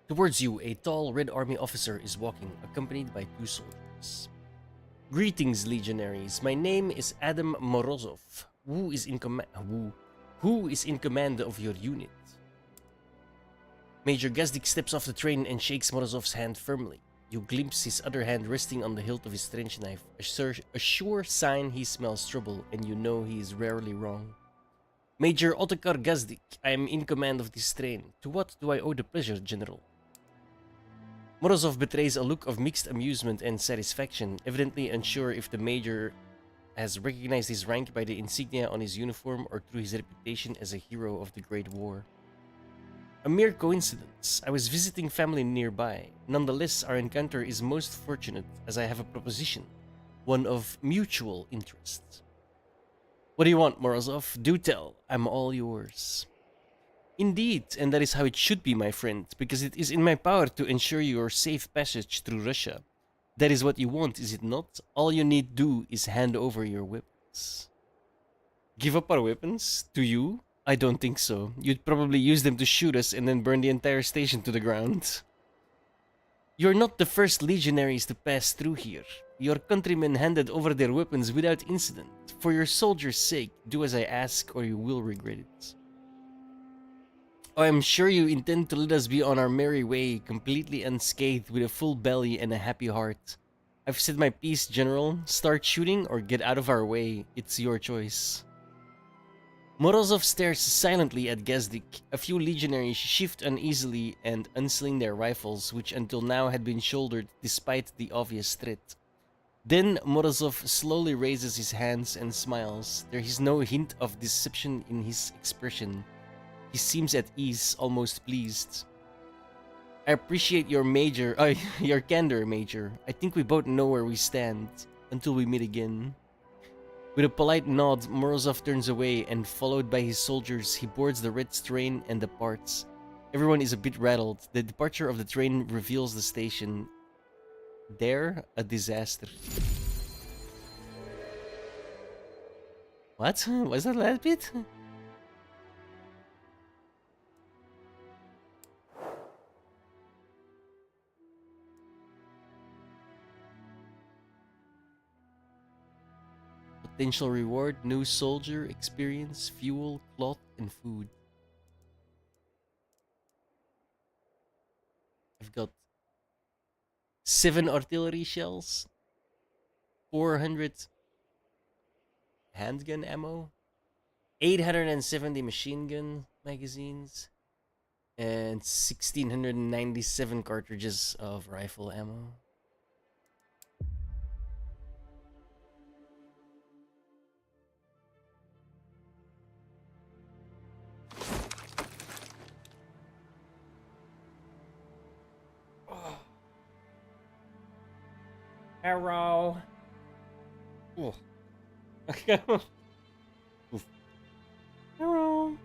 Towards you, a tall Red Army officer is walking, accompanied by 2 soldiers. Greetings, legionaries. My name is Adam Morozov. Who is in command of your unit? Major Gazdik steps off the train and shakes Morozov's hand firmly. You glimpse his other hand resting on the hilt of his trench knife, a sure sign he smells trouble, and you know he is rarely wrong. Major Ottokar Gazdik, I am in command of this train. To what do I owe the pleasure, General? Morozov betrays a look of mixed amusement and satisfaction, evidently unsure if the Major has recognized his rank by the insignia on his uniform or through his reputation as a hero of the Great War. A mere coincidence. I was visiting family nearby. Nonetheless, our encounter is most fortunate as I have a proposition, one of mutual interest. What do you want, Morozov? Do tell. I'm all yours. Indeed, and that is how it should be, my friend, because it is in my power to ensure your safe passage through Russia. That is what you want, is it not? All you need do is hand over your weapons. Give up our weapons? To you? I don't think so. You'd probably use them to shoot us and then burn the entire station to the ground. You're not the first legionaries to pass through here. Your countrymen handed over their weapons without incident. For your soldiers' sake, do as I ask or you will regret it. I am sure you intend to let us be on our merry way, completely unscathed with a full belly and a happy heart. I've said my piece, General. Start shooting or get out of our way. It's your choice. Morozov stares silently at Gazdik. A few legionaries shift uneasily and unsling their rifles, which until now had been shouldered despite the obvious threat. Then Morozov slowly raises his hands and smiles. There is no hint of deception in his expression. He seems at ease, almost pleased. I appreciate your your candor, Major. I think we both know where we stand until we meet again. With a polite nod, Morozov turns away and, followed by his soldiers, he boards the red train and departs. Everyone is a bit rattled. The departure of the train reveals the station. There, a disaster. What? Was that last bit? Potential reward, new soldier, experience, fuel, cloth, and food. I've got 7 artillery shells, 400 handgun ammo, 870 machine gun magazines, and 1697 cartridges of rifle ammo. Arrow. Oh. Oof. Arrow.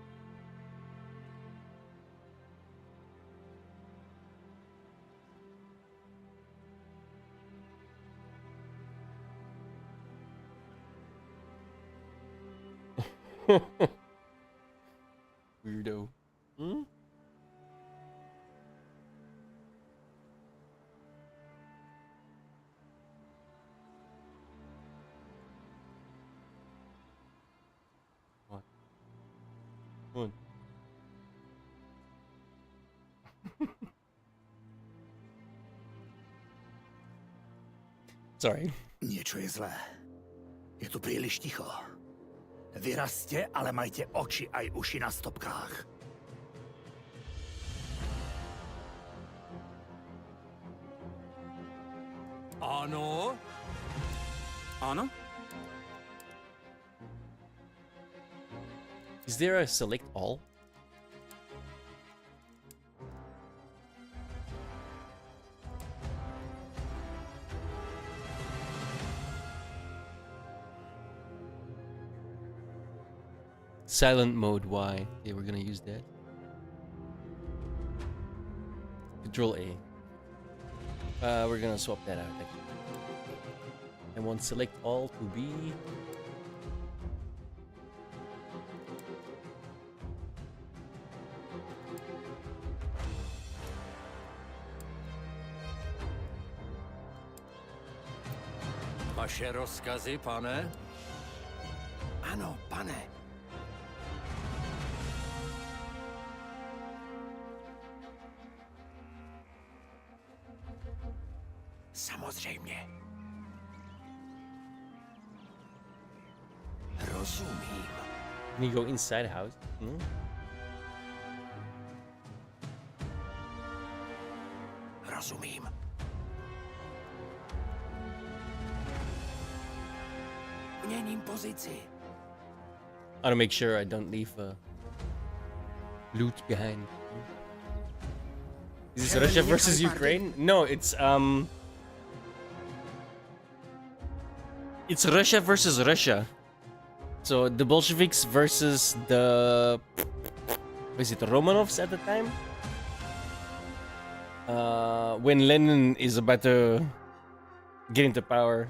Weirdo. Hmm? What? Sorry. Niečo je zlé. Je tu príliš ticho. Vyrazte, ale majte oči aj uši na stopkách. Ano? Áno? Is there a select all? Silent mode, why? Okay, we're gonna use that. Control A. We're gonna swap that out. I want select all to be Vaše rozkazy, pane? Ano, pane. Samozřejmě. Rozumím. Can you go inside a house? Hmm? Rozumím. Měním pozici. I want to make sure I don't leave loot behind. Is this Russia versus Ukraine? No, it's Russia versus Russia. So the Bolsheviks versus the was it Romanovs at the time? When Lenin is about to get into power,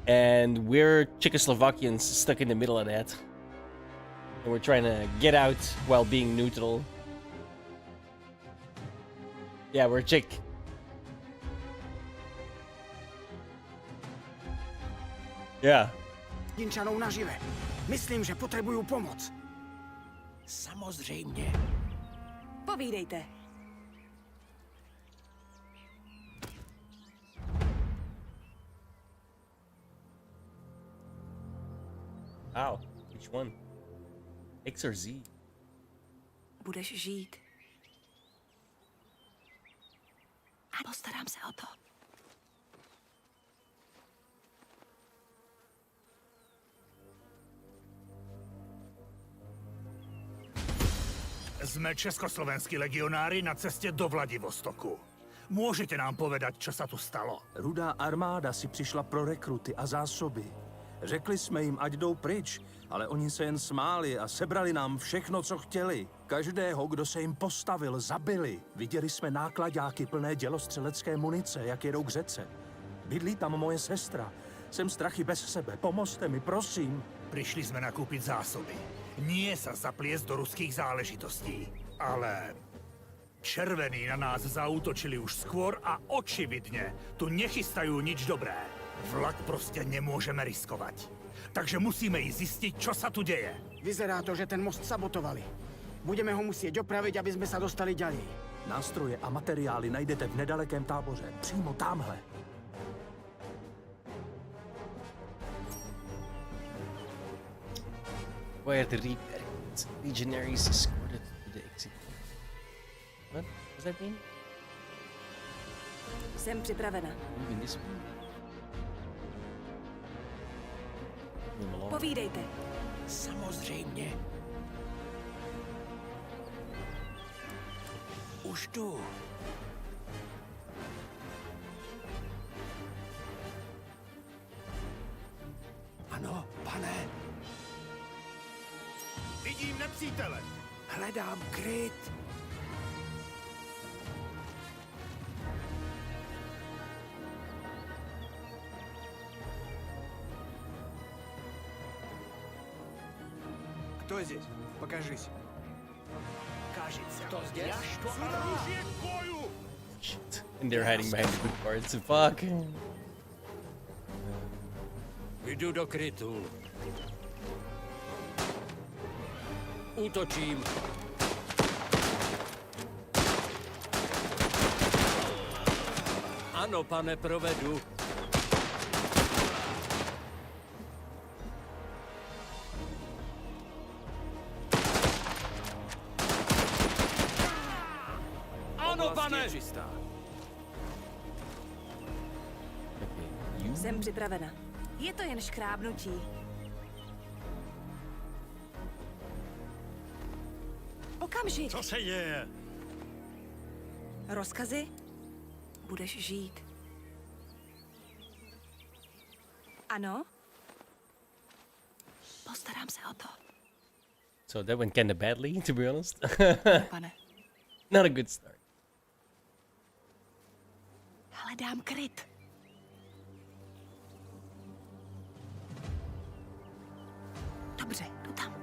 and we're Czechoslovakians stuck in the middle of that. And we're trying to get out while being neutral. Yeah, we're Czech. Yeah. Jinčanou nažive. Myslím, že potřebuju pomoc. Samozřejmě. Povídejte. Ow. Which one? X or Z? Budeš žít. A postarám se o to. Sme československí legionári na cestě do Vladivostoku. Môžete nám povedať, čo sa tu stalo? Rudá armáda si přišla pro rekruty a zásoby. Řekli jsme jim, ať jdou pryč, ale oni se jen smáli a sebrali nám všechno, co chtěli. Každého, kdo se jim postavil, zabili. Viděli jsme nákladáky plné dělostřelecké munice, jak jedou k řece. Bydlí tam moje sestra. Jsem strachy bez sebe. Pomozte mi, prosím. Prišli sme nakúpiť zásoby. Nie sa zapliesť do ruských záležitostí. Ale červení na nás zaútočili už skôr a očividne tu nechystajú nič dobré. Vlak prostě nemôžeme riskovať. Takže musíme ísť zistiť, čo sa tu deje. Vyzerá to, že ten most sabotovali. Budeme ho musieť opraviť, aby sme sa dostali ďalej. Nástroje a materiály najdete v nedalekém táboře. Přímo tamhle. Why are the legionaries escorted to the exit? What does that mean? Jsem připravena. Moving this way? Move along. Povídejte. Samozřejmě. Už tu. Ano, pane. Vidím nepřítele. Hledám kryt. Кто здесь? Покажись. Кажется, кто здесь? Я что, оружие к бою! Shit. And they're hiding behind the good parts. Fuck. Jdu do krytu. Útočím. Ano, pane, provedu. Ano, pane! Jsem připravena. Je to jen škrábnutí. Okamžik. Co se děje? Rozkazy? Budeš žít. Ano? Postarám se o to. So that went kinda badly, to be honest. Pane. Not a good start. Hledám kryt. Dobře, jdu tam.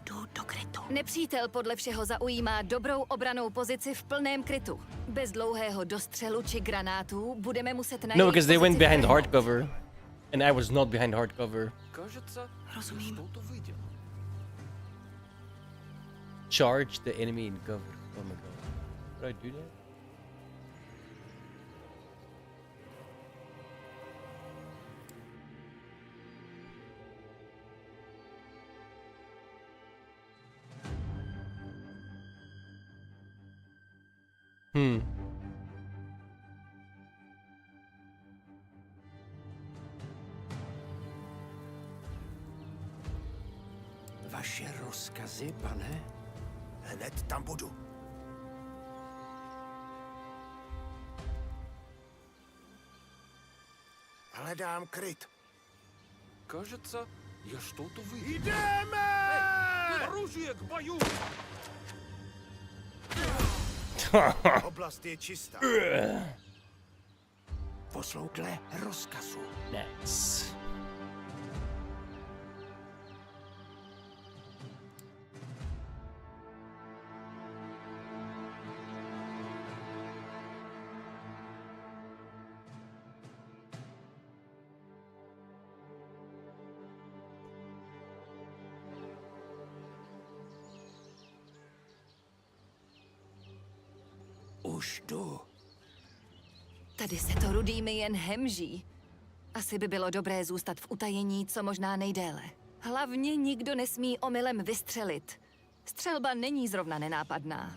Jdu do krytu. Nepřítel podle všeho zaujímá dobrou obranou pozici v plném krytu. Bez dlouhého dostřelu či granátů budeme muset najít No, because they went pozici behind vrhu. hardcover. And I was not behind hardcover. Rozumím. Charge the enemy in cover. Oh my god. Would I do that? Vaše rozkazy, pane? Hned tam budu. Hledám kryt. Кажется, я что-то видел. Jdeme! Оружие к бою! Oblast je čistá. Poslouchle rozkazu. Nice. Už jdu. Tady se to rudými jen hemží. Asi by bylo dobré zůstat v utajení co možná nejdéle. Hlavně nikdo nesmí omylem vystřelit. Střelba není zrovna nenápadná.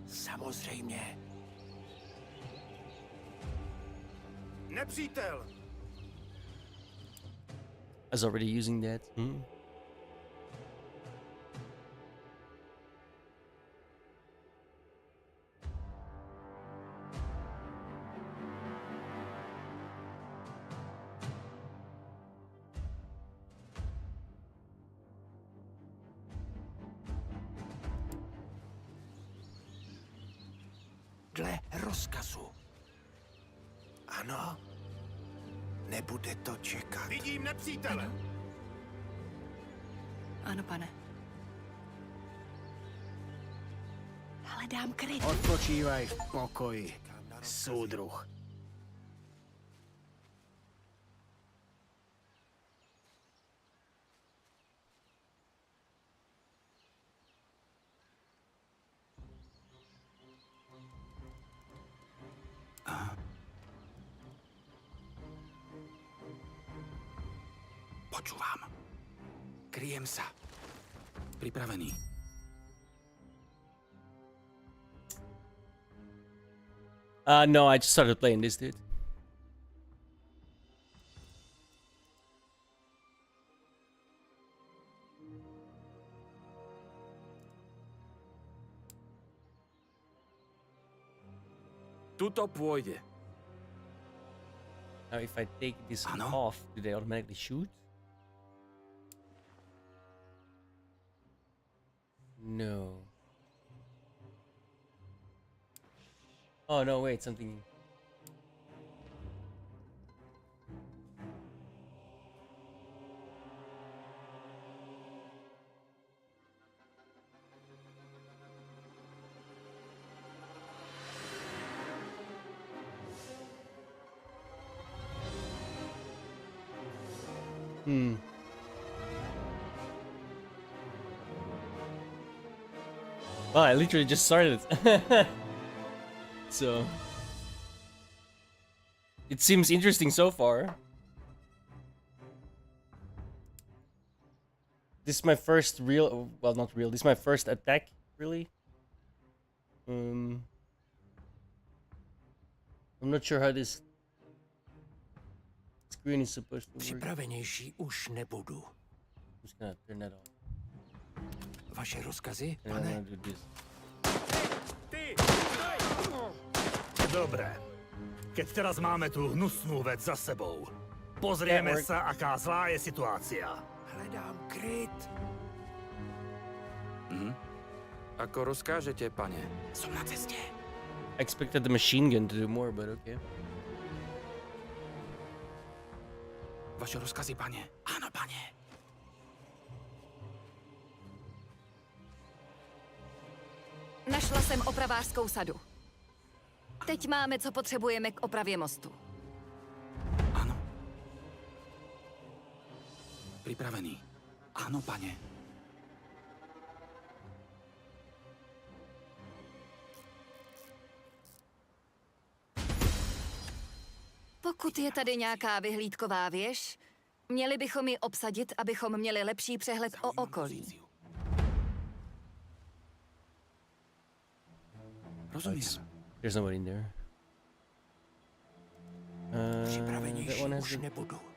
Samozřejmě. Nepřítel! I was already using that. Dle rozkazu. Ano? Nebude to čekat. Vidím nepřítele! Ano, pane. Hledám kryt. Odpočívaj v pokoji, soudruh. Počúvam. Kryjem sa. Pripravený. No, I just started playing this, dude. Tuto pôjde. Now, if I take this off, do they automatically shoot? No. Oh no, wait, something. Well, I literally just started. So it seems interesting so far. This is my first real, well, not real. This is my first attack, really. I'm not sure how this screen is supposed to work. Připravenější už nebudu. I'm just gonna turn that off. Vaše rozkazy, And I'm pane? gonna do this. Dobré. Keď teraz máme tu hnusnú vec za sebou, pozrieme sa, aká zlá je situácia. Hledám kryt. Ako rozkážete, pane. Som na ceste. I expected the machine gun to do more, but okay. Vaše rozkazy, pane? Áno, pane. Našla jsem opravářskou sadu. Teď máme, co potřebujeme k opravě mostu. Áno. Pripravený. Áno, pane. Pokud je tady nějaká vyhlídková věž, měli bychom ji obsadit, abychom měli lepší přehled o okolí. Rozumím. There's nobody in there. That one has the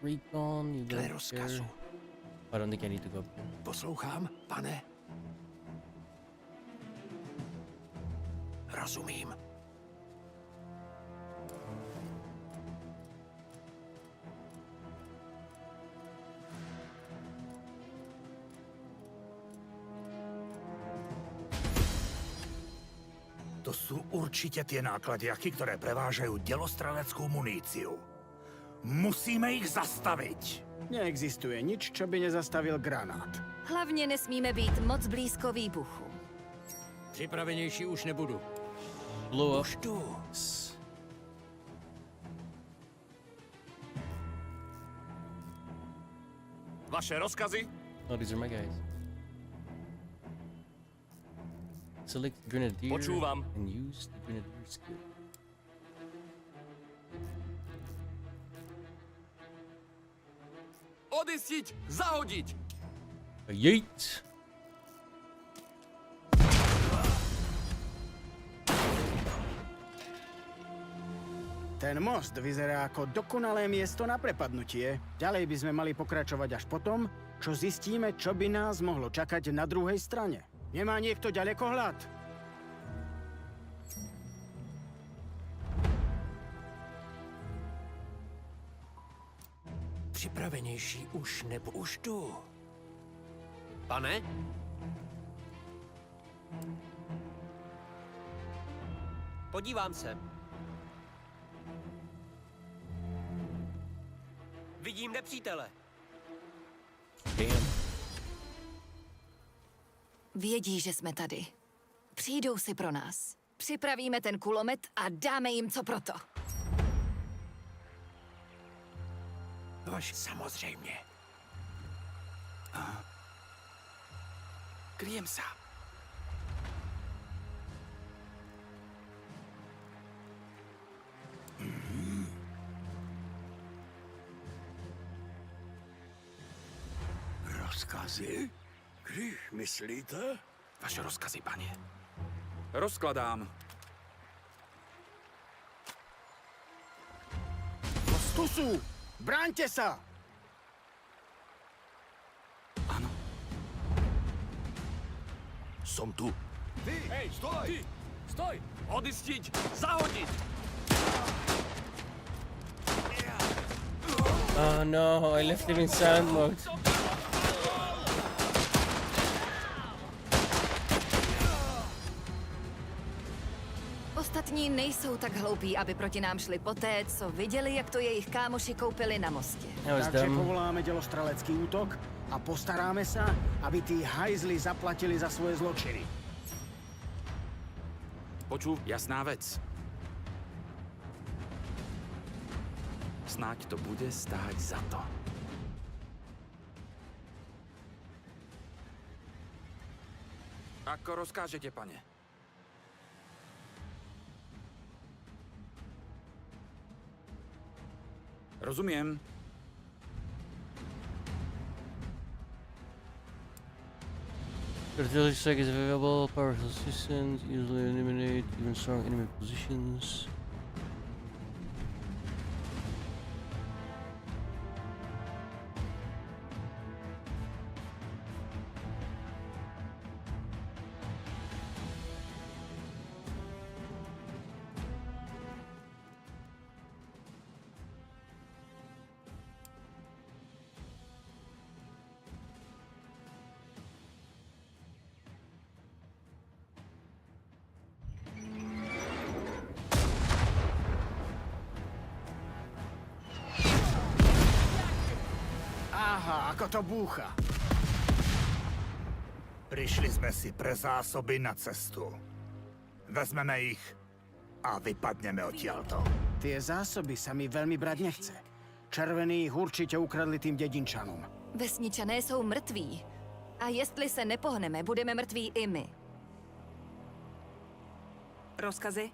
recon. You Dle go rozkazu. there. I don't think I need to go up there. Poslouchám, pane? Rozumím. To sú určite tie nákladiaky, ktoré prevážajú delostreleckou muníciu. Musíme ich zastaviť. Neexistuje nič, čo by nezastavil granát. Hlavně nesmíme být moc blízko výbuchu. Připravenější už nebudu. Blow up. Už tu. Vaše rozkazy? Oh, these are my guys. Select Grenadier Počúvam. and use the Grenadier skill. Odistiť! Zahodiť! Yeet! Ten most vyzerá ako dokonalé miesto na prepadnutie. Ďalej by sme mali pokračovať až potom, čo zistíme, čo by nás mohlo čakať na druhej strane. Nemá niekto ďalekohľad? Připravenější už nebo už jdu. Pane? Podívám se. Vidím nepřítele. Vědí, že jsme tady. Přijdou si pro nás. Připravíme ten kulomet a dáme jim co proto. Vaš samozřejmě. Kryjem se. Rozkazy? Když myslíte? Vaše rozkazy, paně. Rozkladám. Stusu! Bráňte sa! Ano. Som tu. Hej, stoj! Ty, stoj! Odistit! Zahodit! Oh no, I left him in sound mode. Ostatní nejsou tak hloupí, aby proti nám šli poté, co viděli, jak to jejich kámoši koupili na mostě. Takže povoláme dělostrelecký útok a postaráme se, aby tí hajzli zaplatili za svoje zločiny. Poču, jasná vec. Snáď to bude stáť za to. Ako rozkážete, pane? Rozumiem. Artillery strike is available, powerful assistance, usually eliminate even strong enemy positions. Aha, ako to búcha. Prišli sme si pre zásoby na cestu. Vezmeme ich a vypadneme odtiaľto. Tie zásoby sa mi veľmi brať nechce. Červení ich určite ukradli tým dedinčanom. Vesničané jsou mrtví. A jestli se nepohneme, budeme mrtví i my. Rozkazy?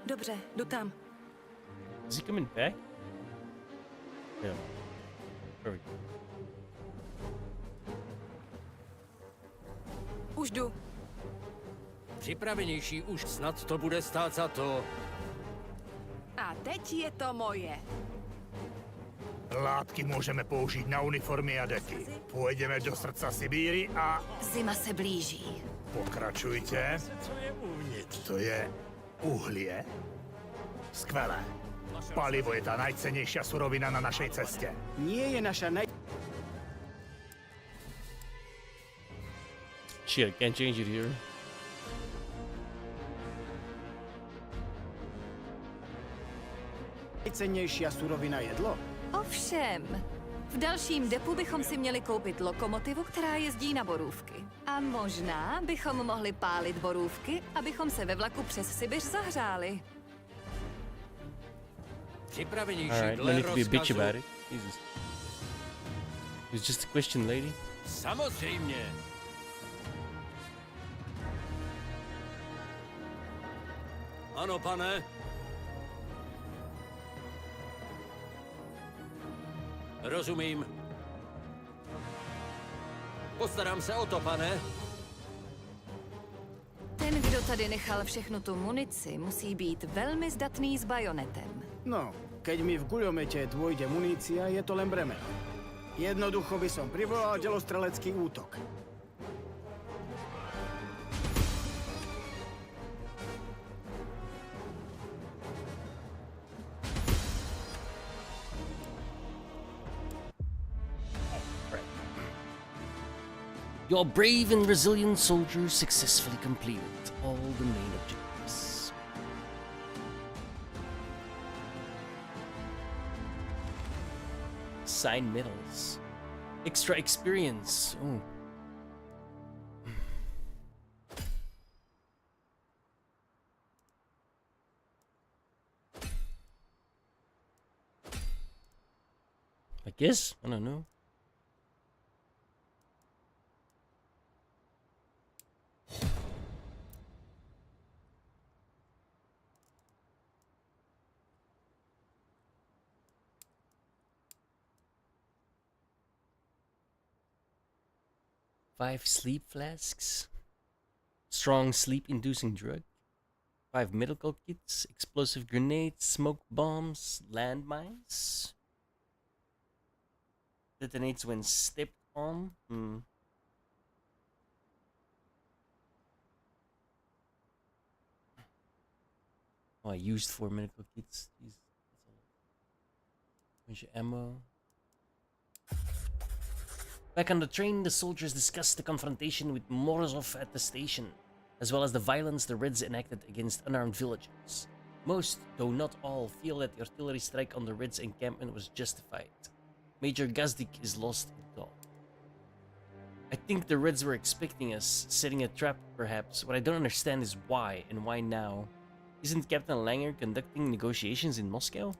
Dobře, jdu tam. Is he coming back? Yeah. Perfect. Už jdu. Připravenější už snad to bude stát za to. A teď je to moje. Látky můžeme použít na uniformy a deky. Půjdeme do srdca Sibíry a... Zima se blíží. Pokračujte. Co je uvnitř? To je uhlie. Skvelé. Palivo je ta najcennější surovina na našej cestě. Nie je naša Shit, I can't change it here. najcennejšia surovina jedlo? Ovšem, v dalším depu bychom si měli koupit lokomotivu, která jezdí na borůvky. A možná bychom mohli pálit borůvky, abychom se ve vlaku přes Sibiř zahřáli. Připravenější Alright, no dle need to be a bitch rozkazu. about it. Jesus. It's just a question, lady. Samozřejmě. Ano, pane. Rozumím. Postarám se o to, pane. tady nechal všechnu tu munici, musí být velmi zdatný s bajonetem. No, keď mi v guľomete dôjde munícia, je to len bremeno. Jednoducho by som privolal delostrelecký útok. Your brave and resilient soldiers successfully completed all the main objectives. Sign medals. Extra experience. Oh. I guess? I don't know. Five sleep flasks, strong sleep-inducing drug, 5 medical kits, explosive grenades, smoke bombs, landmines. Detonates when stepped on. Oh, I used 4 medical kits. Jeez, that's a lot. Bunch of ammo. Back on the train, the soldiers discussed the confrontation with Morozov at the station, as well as the violence the Reds enacted against unarmed villagers. Most, though not all, feel that the artillery strike on the Reds' encampment was justified. Major Gazdik is lost in thought. I think the Reds were expecting us, setting a trap perhaps. What I don't understand is why, and why now. Isn't Captain Langer conducting negotiations in Moscow?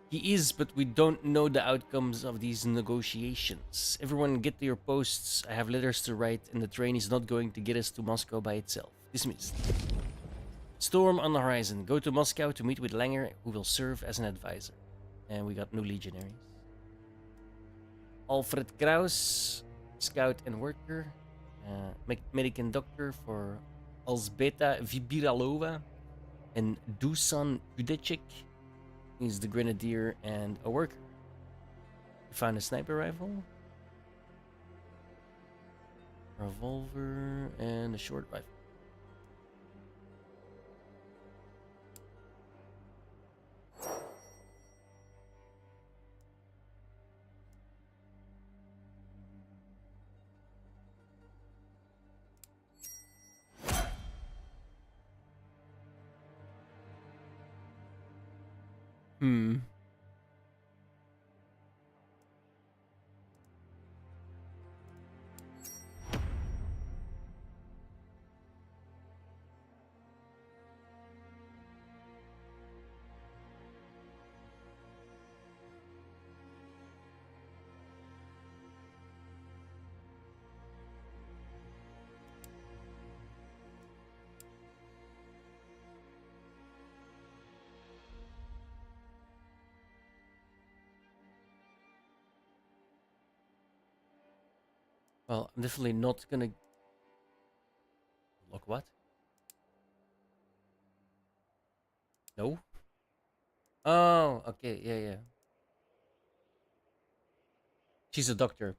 He is, but we don't know the outcomes of these negotiations. Everyone get to your posts. I have letters to write, and the train is not going to get us to Moscow by itself. Dismissed. Storm on the horizon. Go to Moscow to meet with Langer, who will serve as an advisor. And we got new legionaries. Alfred Kraus, scout and worker. Medic and doctor for Alzbeta Vibiralova. And Dusan Udechik. He's the grenadier and a worker. We found a sniper rifle, a revolver, and a short rifle. Well, I'm definitely not gonna... Look, what? No? Oh, okay, yeah. She's a doctor.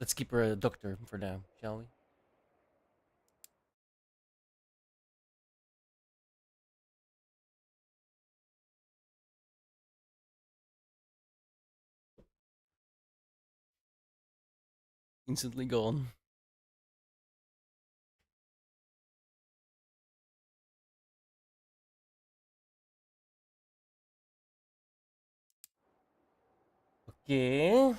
Let's keep her a doctor for now, shall we? Instantly gone. Okay.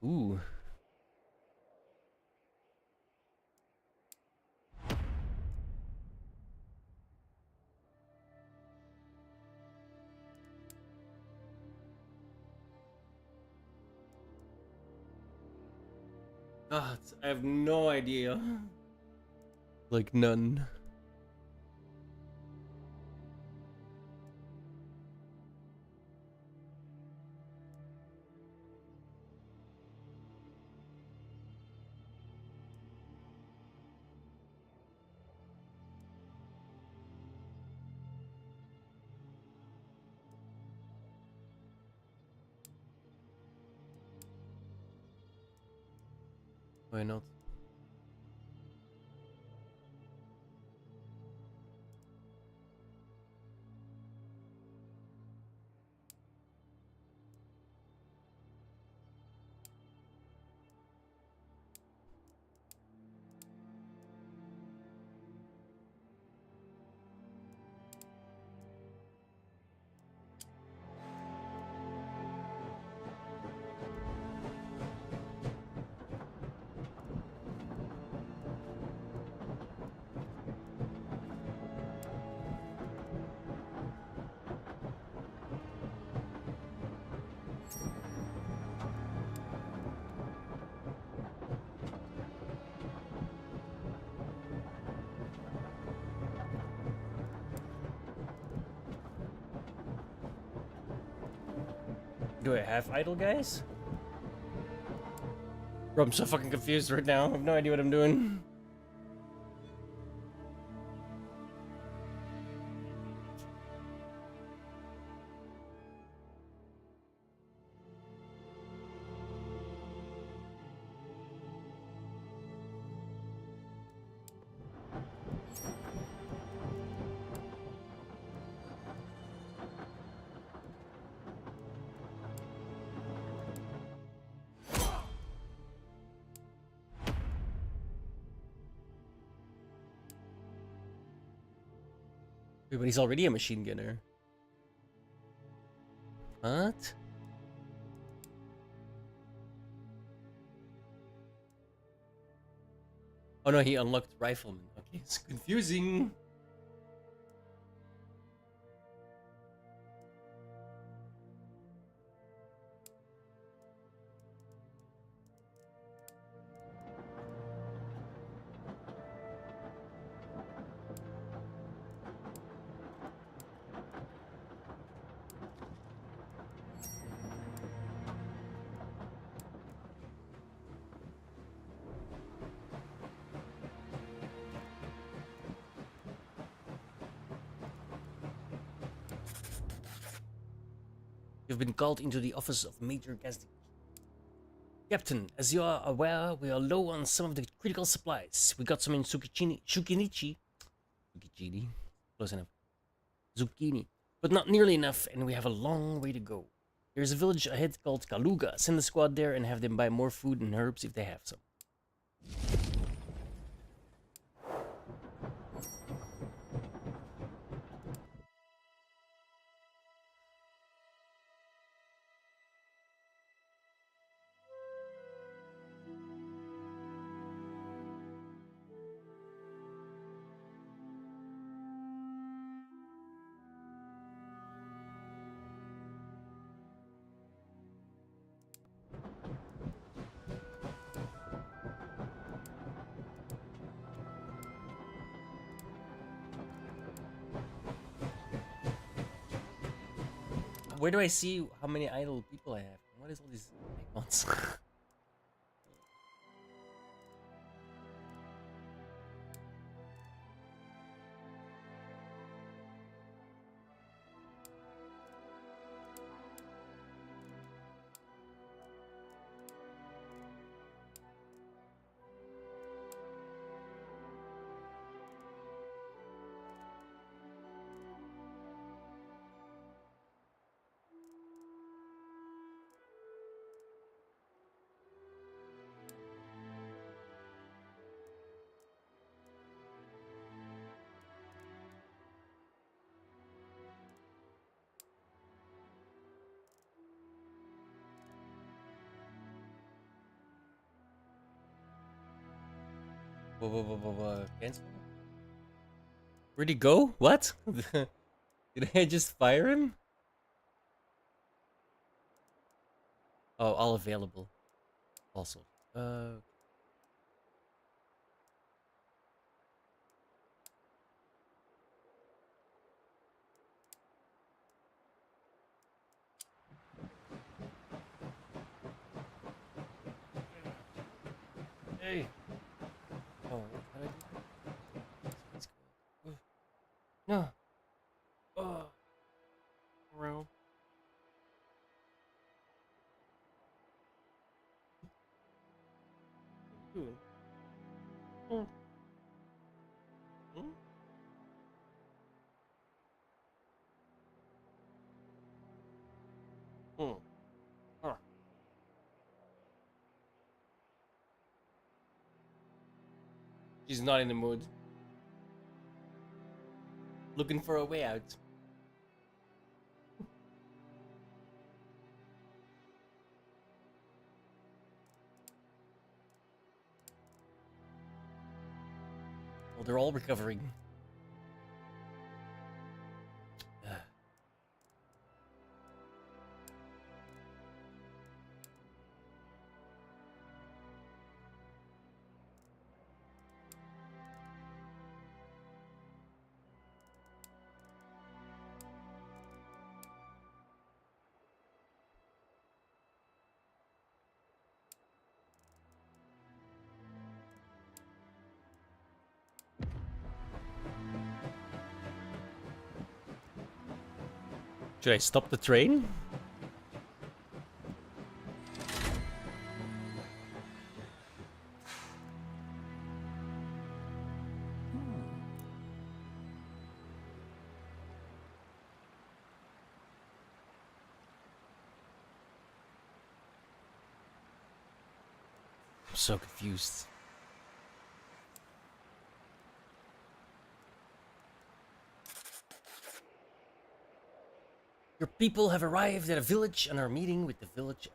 Ooh. God, I have no idea. Like none. Why not? Do I have idle guys? Bro, I'm so fucking confused right now. I have no idea what I'm doing. Wait, but he's already a machine gunner. What? Oh no, he unlocked rifleman. Okay, it's confusing. You've been called into the office of Major Gazdi. Captain, as you are aware, we are low on some of the critical supplies. We got some in Shukinichi. Close enough. Zucchini. But not nearly enough, and we have a long way to go. There's a village ahead called Kaluga. Send the squad there and have them buy more food and herbs if they have some. Where do I see how many idle people I have? What is all these icons? Cancel? Where'd he go? What? Did I just fire him? Oh, all available. Also. Hey. Oh, how do I do? Let's go. No. Oh. Around. Dude. Hmm. Hmm? Hmm. Huh. She's not in the mood. Looking for a way out. Well, they're all recovering. Should I stop the train? I'm so confused. Your people have arrived at a village and are meeting with the village.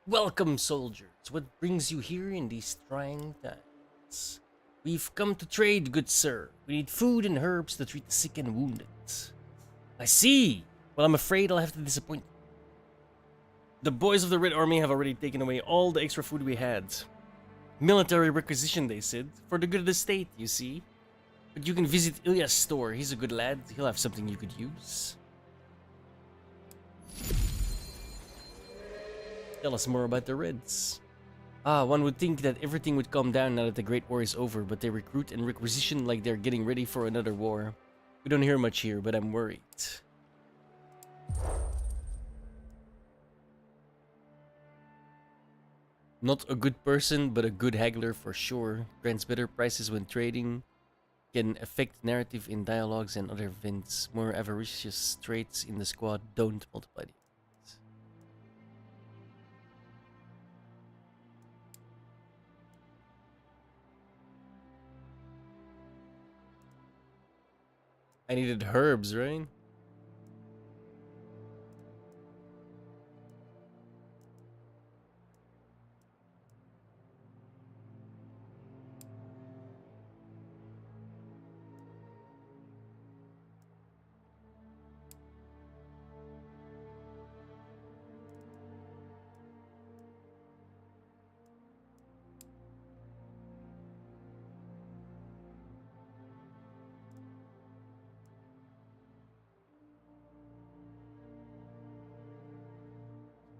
Welcome, soldiers. What brings you here in these trying times? We've come to trade, good sir. We need food and herbs to treat the sick and wounded. I see. Well, I'm afraid I'll have to disappoint you. The boys of the Red Army have already taken away all the extra food we had. Military requisition, they said. For the good of the state, you see. But you can visit Ilya's store. He's a good lad. He'll have something you could use. Tell us more about the Reds. Ah, one would think that everything would calm down now that the Great War is over, but they recruit and requisition like they're getting ready for another war. We don't hear much here, but I'm worried. Not a good person, but a good haggler for sure. Grants better prices when trading. Can affect narrative in dialogues and other events. More avaricious traits in the squad don't multiply the effects. I needed herbs, right?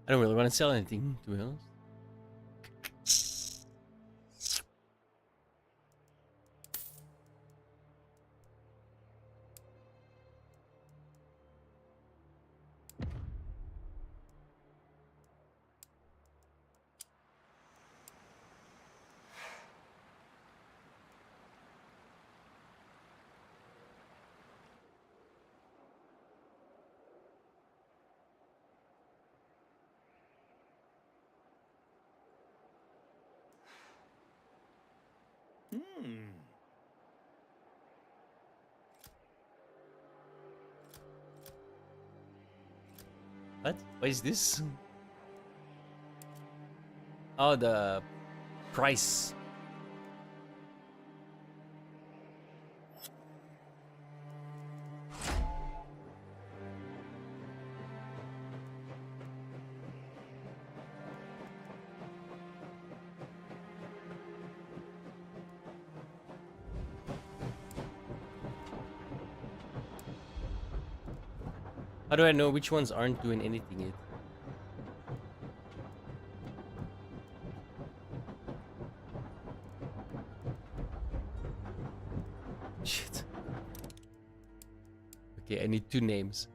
I don't really want to sell anything, to be honest. What? What is this? Oh, the price. How do I know which ones aren't doing anything yet? Okay, I need 2 names.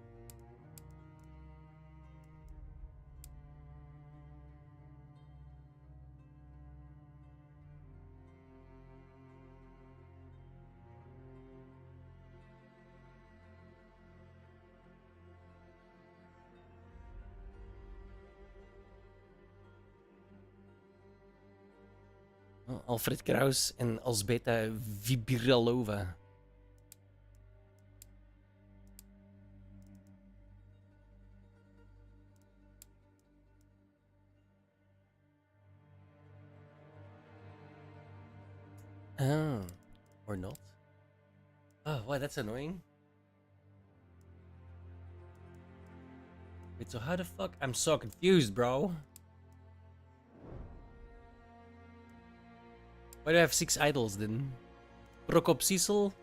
Alfred Kraus en Alsbeta Vibiralova. Oh, or not. Oh, wow, that's annoying. Wait, so how the fuck? I'm so confused, bro. Why do I have 6 idols then? Prokop Cecil?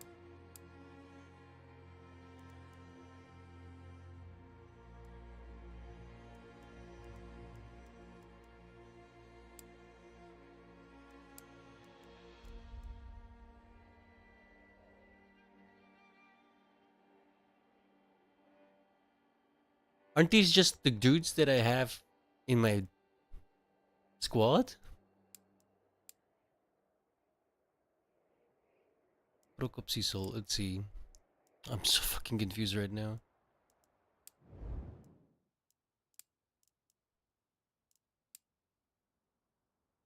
Aren't these just the dudes that I have in my squad? Prokop Cecil, let's see. I'm so fucking confused right now.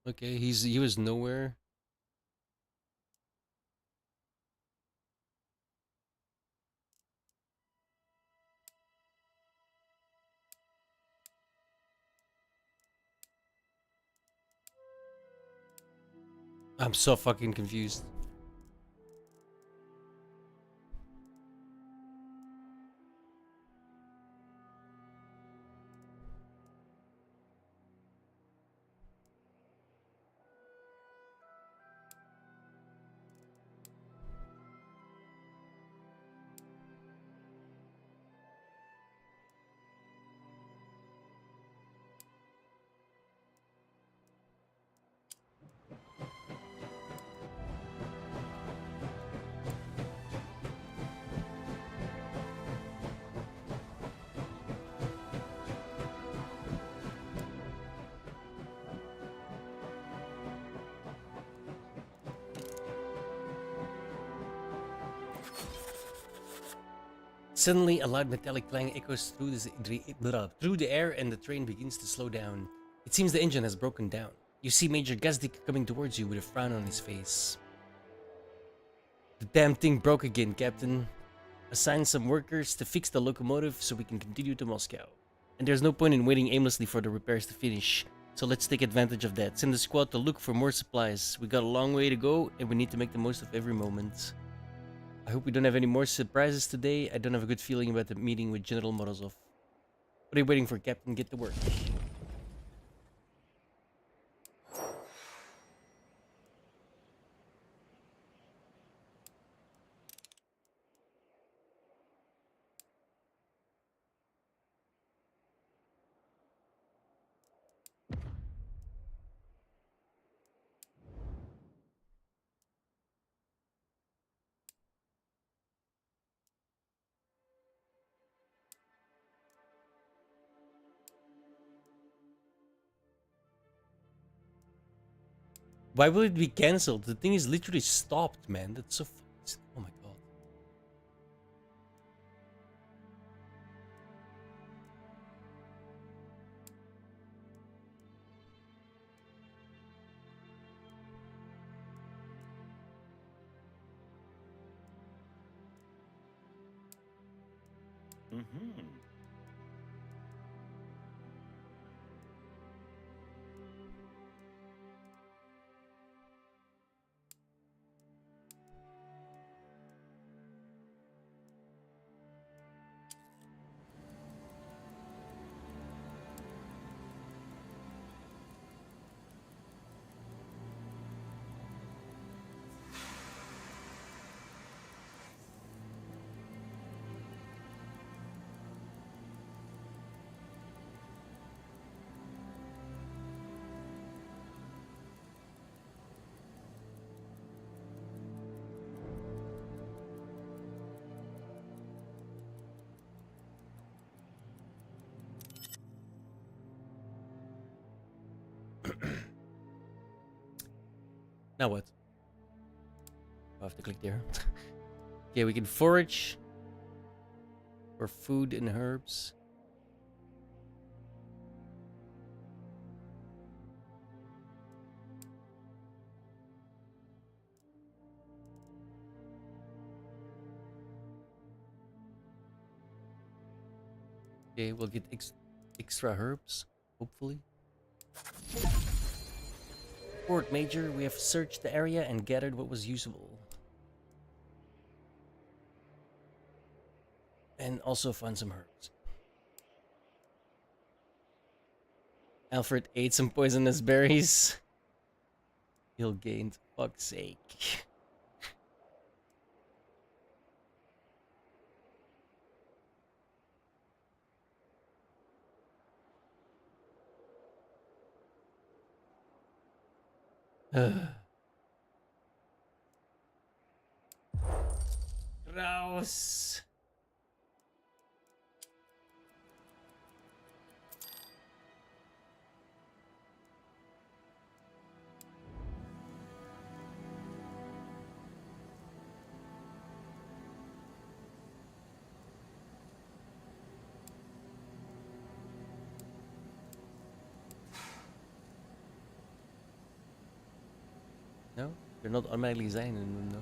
Okay, he was nowhere. I'm so fucking confused. Suddenly, a loud metallic clang echoes through the air and the train begins to slow down. It seems the engine has broken down. You see Major Gazdik coming towards you with a frown on his face. The damn thing broke again, Captain. Assign some workers to fix the locomotive so we can continue to Moscow. And there's no point in waiting aimlessly for the repairs to finish. So let's take advantage of that. Send the squad to look for more supplies. We got a long way to go and we need to make the most of every moment. I hope we don't have any more surprises today. I don't have a good feeling about the meeting with General Morozov. What are you waiting for, Captain? Get to work. Why will it be cancelled? The thing is literally stopped, man. That's so... Oh my god. Now what? I have to click there. Okay, we can forage for food and herbs. Okay, we'll get extra herbs, hopefully. Report, Major. We have searched the area and gathered what was usable. And also found some herbs. Alfred ate some poisonous berries. He'll gained. Fuck's sake. Gross. No? You're not automatically zijn in them, no?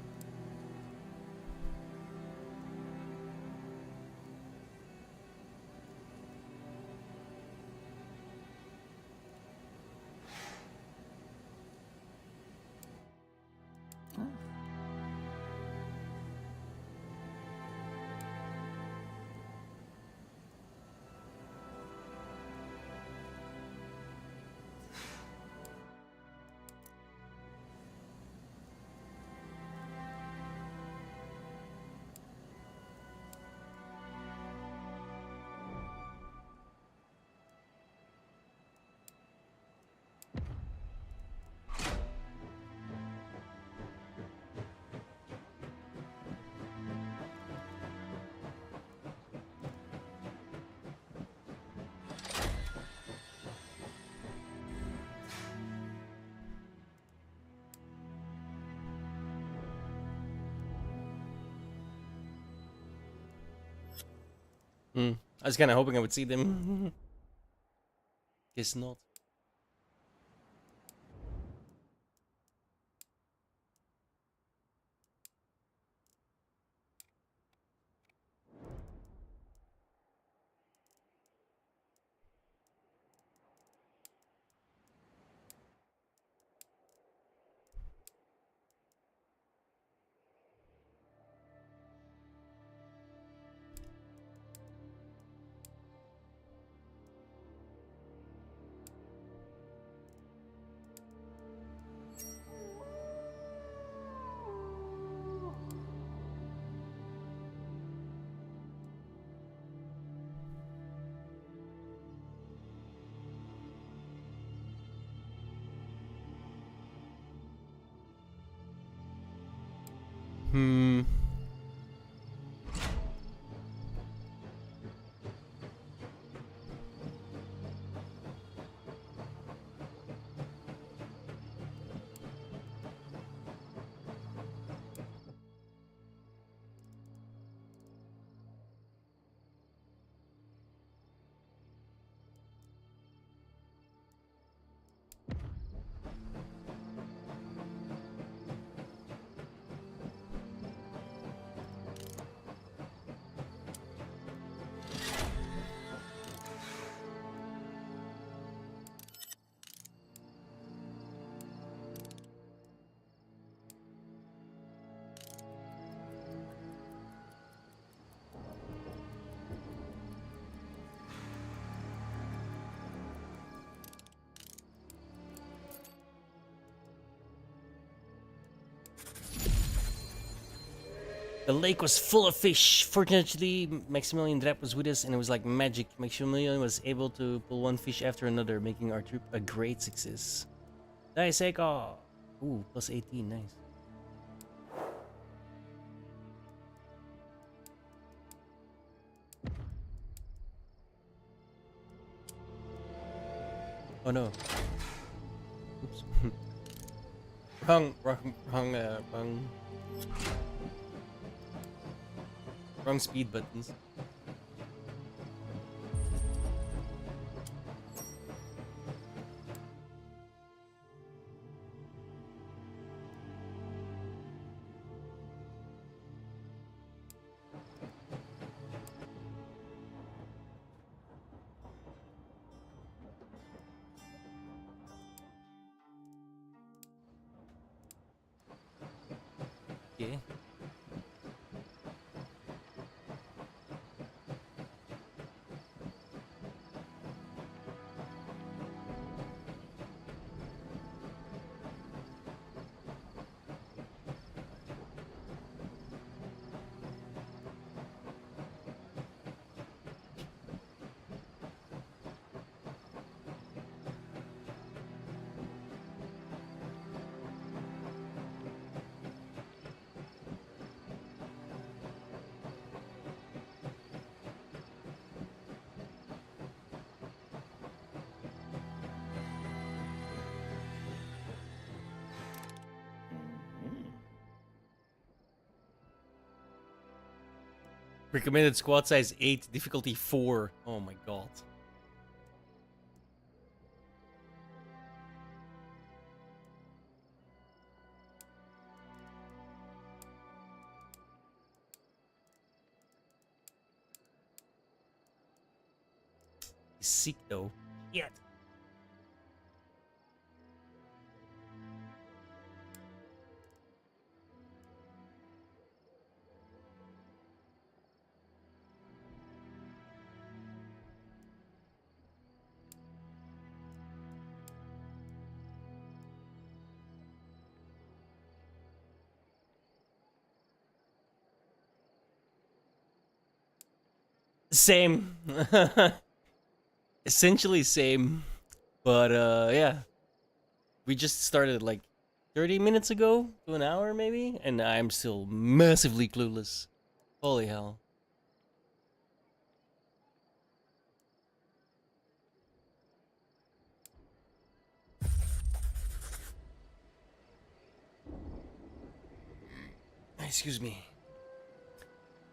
I was kind of hoping I would see them. Guess not. The lake was full of fish. Fortunately, Maximilian Drap was with us and it was like magic. Maximilian was able to pull one fish after another, making our trip a great success. Daiseko! Ooh, plus 18, nice. Oh no. Oops. Wrong speed buttons. Okay. Recommended squad size 8, difficulty 4. Oh my god. He's sick though. Yet. Same. Essentially same. But yeah. We just started like 30 minutes ago to an hour maybe, and I'm still massively clueless. Holy hell. Excuse me.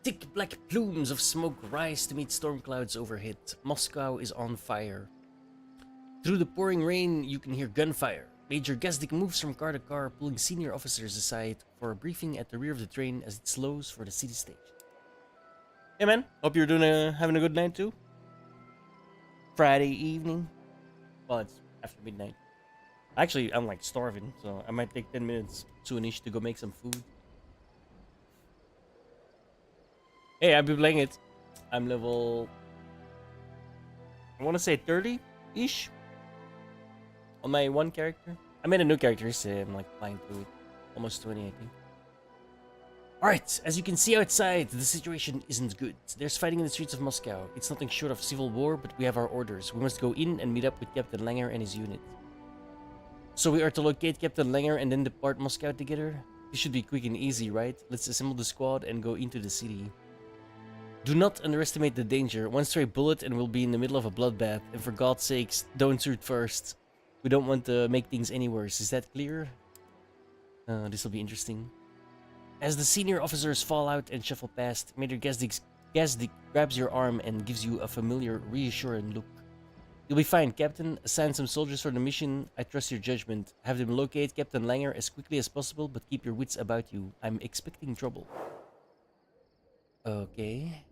Thick black plumes of smoke rise to meet storm clouds overhead. Moscow is on fire. Through the pouring rain, you can hear gunfire. Major Gazdik moves from car to car, pulling senior officers aside for a briefing at the rear of the train as it slows for the city stage. Hey man, hope you're having a good night too. Friday evening. Well, it's after midnight. Actually, I'm like starving, so I might take 10 minutes soonish to go make some food. Hey, I've been playing it. I'm level, I want to say 30-ish on my one character. I made a new character, so I'm like flying through it. Almost 20, I think. Alright, as you can see outside, the situation isn't good. There's fighting in the streets of Moscow. It's nothing short of civil war, but we have our orders. We must go in and meet up with Captain Langer and his unit. So we are to locate Captain Langer and then depart Moscow together? This should be quick and easy, right? Let's assemble the squad and go into the city. Do not underestimate the danger. One stray bullet and we'll be in the middle of a bloodbath. And for God's sakes, don't shoot first. We don't want to make things any worse. Is that clear? This will be interesting. As the senior officers fall out and shuffle past, Major Gazdik grabs your arm and gives you a familiar, reassuring look. You'll be fine, Captain. Assign some soldiers for the mission. I trust your judgment. Have them locate Captain Langer as quickly as possible, but keep your wits about you. I'm expecting trouble. Okay.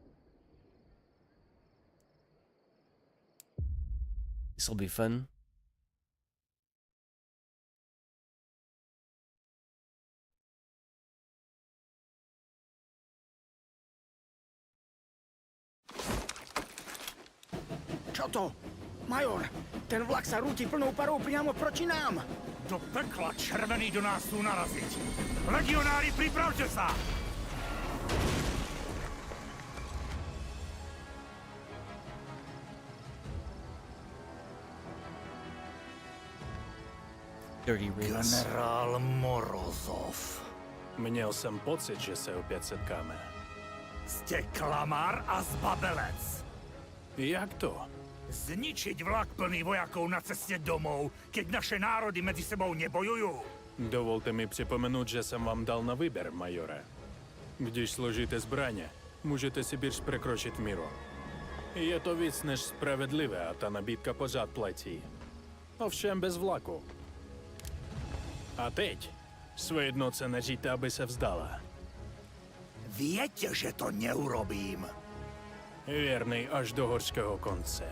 This'll be fun. Čo to? Major, ten vlak sa rúti plnou parou priamo proti nám. Do pekla červený do nás chcú naraziť. Legionári, pripravte sa! Generál Morozov. Měl jsem pocit, že se opět setkáme. Ste klamár a zbabelec. Jak to? Zničiť vlak plný vojakov na ceste domov, keď naše národy medzi sebou nebojujú. Dovolte mi připomenout, že jsem vám dal na výběr, majore. Když složíte zbraně, můžete si běž překročit míru. Je to víc než spravedlivé a ta nabídka pořád platí. Ovšem bez vlaku. A teď svoje jednotce neříte, aby se vzdala. Viete, že to neurobím. Věrný až do horského konce.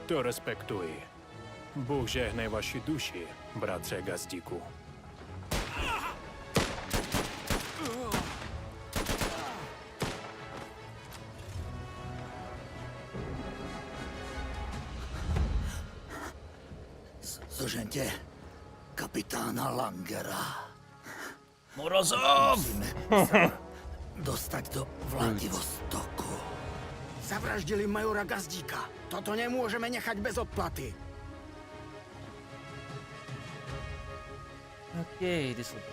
To respektuji. Bůh žehnej vaši duši, bratře Gazdíku. Zožente kapitána Langera. Morozov! Musíme sa dostať do Vladivostoku. Zavraždili majora Gazdíka. Toto nemôžeme nechať bez odplaty. Okay, this will...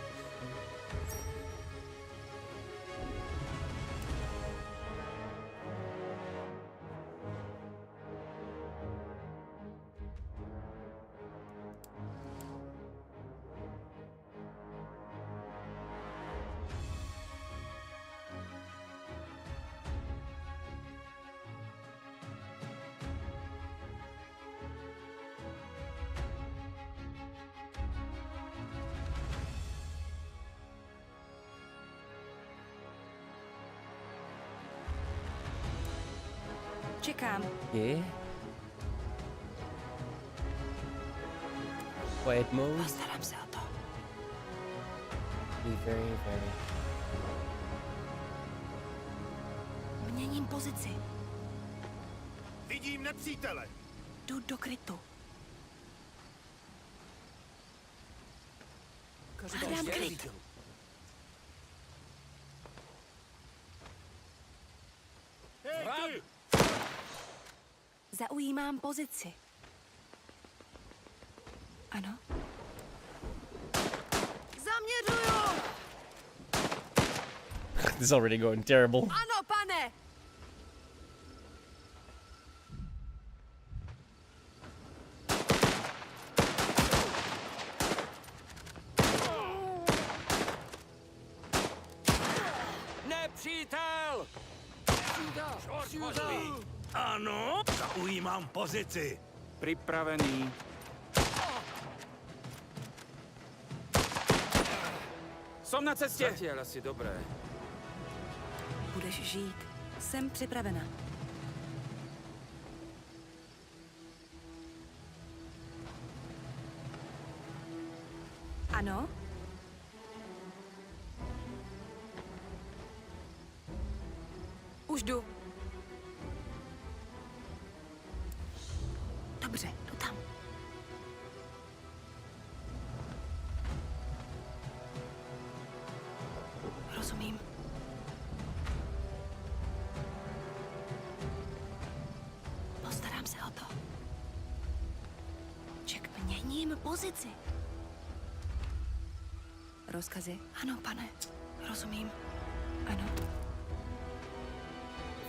Čekám. Yeah. Quiet mode. Postarám se o to. Be very, very... Měním pozici. Vidím nepřítele. Jdu do krytu. Hledám kryt. Zaujímám pozici. Ano. Zaměřuju! This is already going terrible. Ano, pane! Nepřítel! Ano, zaujímám pozici. Připravený. Jsem na cestě. Zatím asi dobré. Budeš žít. Jsem připravena. Ano? Už jdu. Dobře, jdu tam. Rozumím. Postarám se o to. Měním pozici. Rozkazy? Ano, pane. Rozumím. Ano.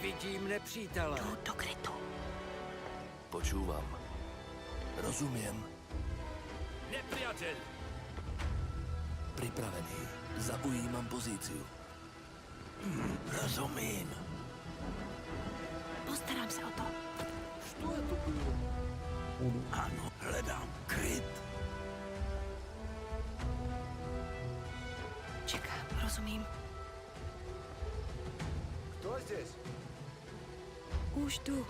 Vidím nepřítele. Jdu do krytu. Počúvam. Rozumiem. Nepriateľ. Pripravený. Zaujímam pozíciu. Rozumím. Postarám se o to. Čo je to bylo? Ano, hledám kryt. Čekám, rozumím. Kto je zdесь? Už jdu.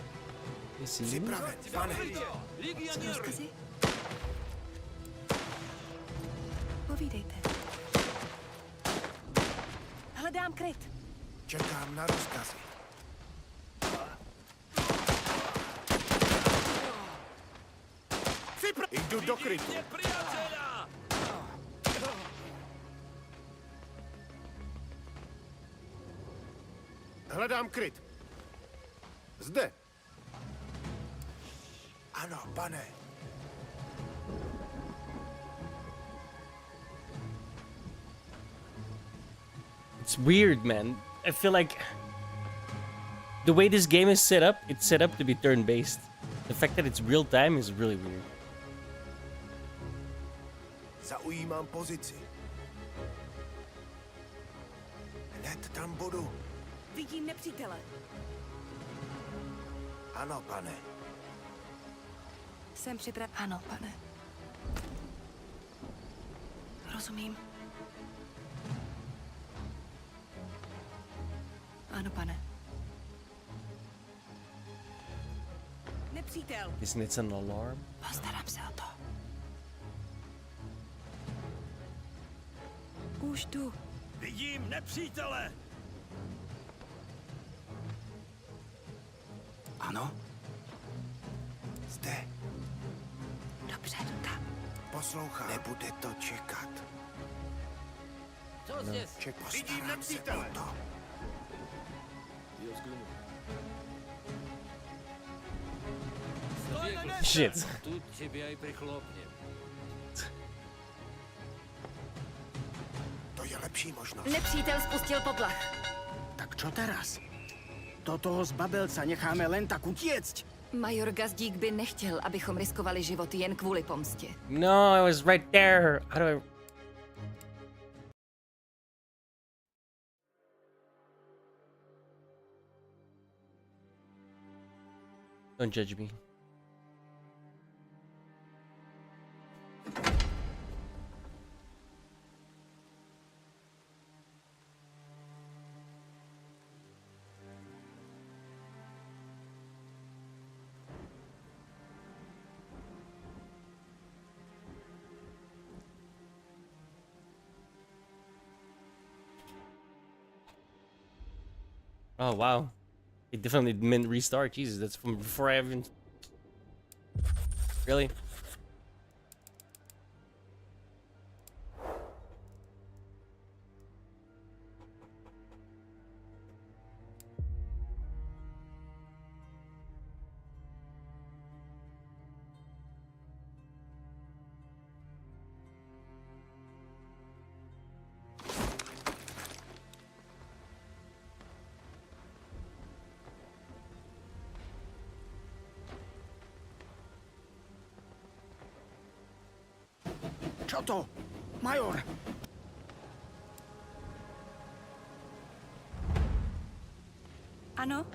Připraven, pane. Co rozkazy? Povídejte. Hledám kryt. Čekám na rozkazy. Jdu do krytu. Hledám kryt. Zde. Ano, pane. It's weird, man. I feel like the way this game is set up, it's set up to be turn-based. The fact that it's real time is really weird. Zaujímám pozici. Hned tam budu. Vidím nepřítele. Ano, pane. Jsem připraven. Ano, pane. Rozumím. Ano, pane. Nepřítel. Isn't it an alarm? Postarám se o to. Už tu. Vidím nepřítele! Ano? Zde. Dobře, jdu tam. Poslouchám. Nebude to čekat. Co zdě? Vidím nepřítele. Shit. Тут тебя и прихлопнем. To je lepší možnost. Nepřítel spustil poplach. Tak čo teraz? Do toho zbabelca necháme len tak utiecť? Major Gazdík by nechtěl, abychom riskovali životy jen kvůli pomstě. No, I was right there. How do I... Don't judge me. Oh wow, it definitely meant restart. Jesus, that's from before I even. Really? Čo to? Major! Ano?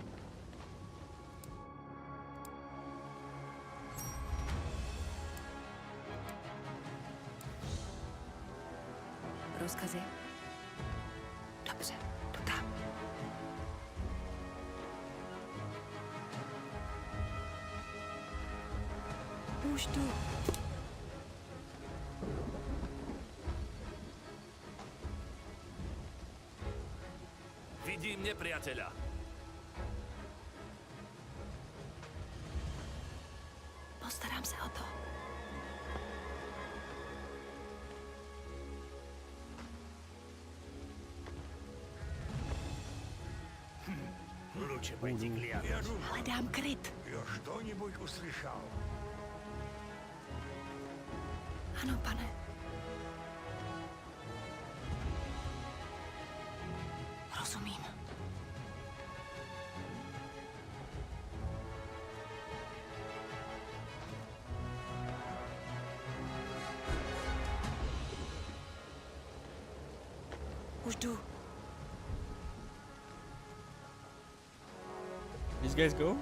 Rozkazy? Dobře, jdu tam. Už tu. Vidím nepriateľa. Postarám se o to. Лучше пойти глянуть. Hledám kryt. Jo, что-нибудь услышал. Ano, pane. Rozumím. Už jdu. These guys go?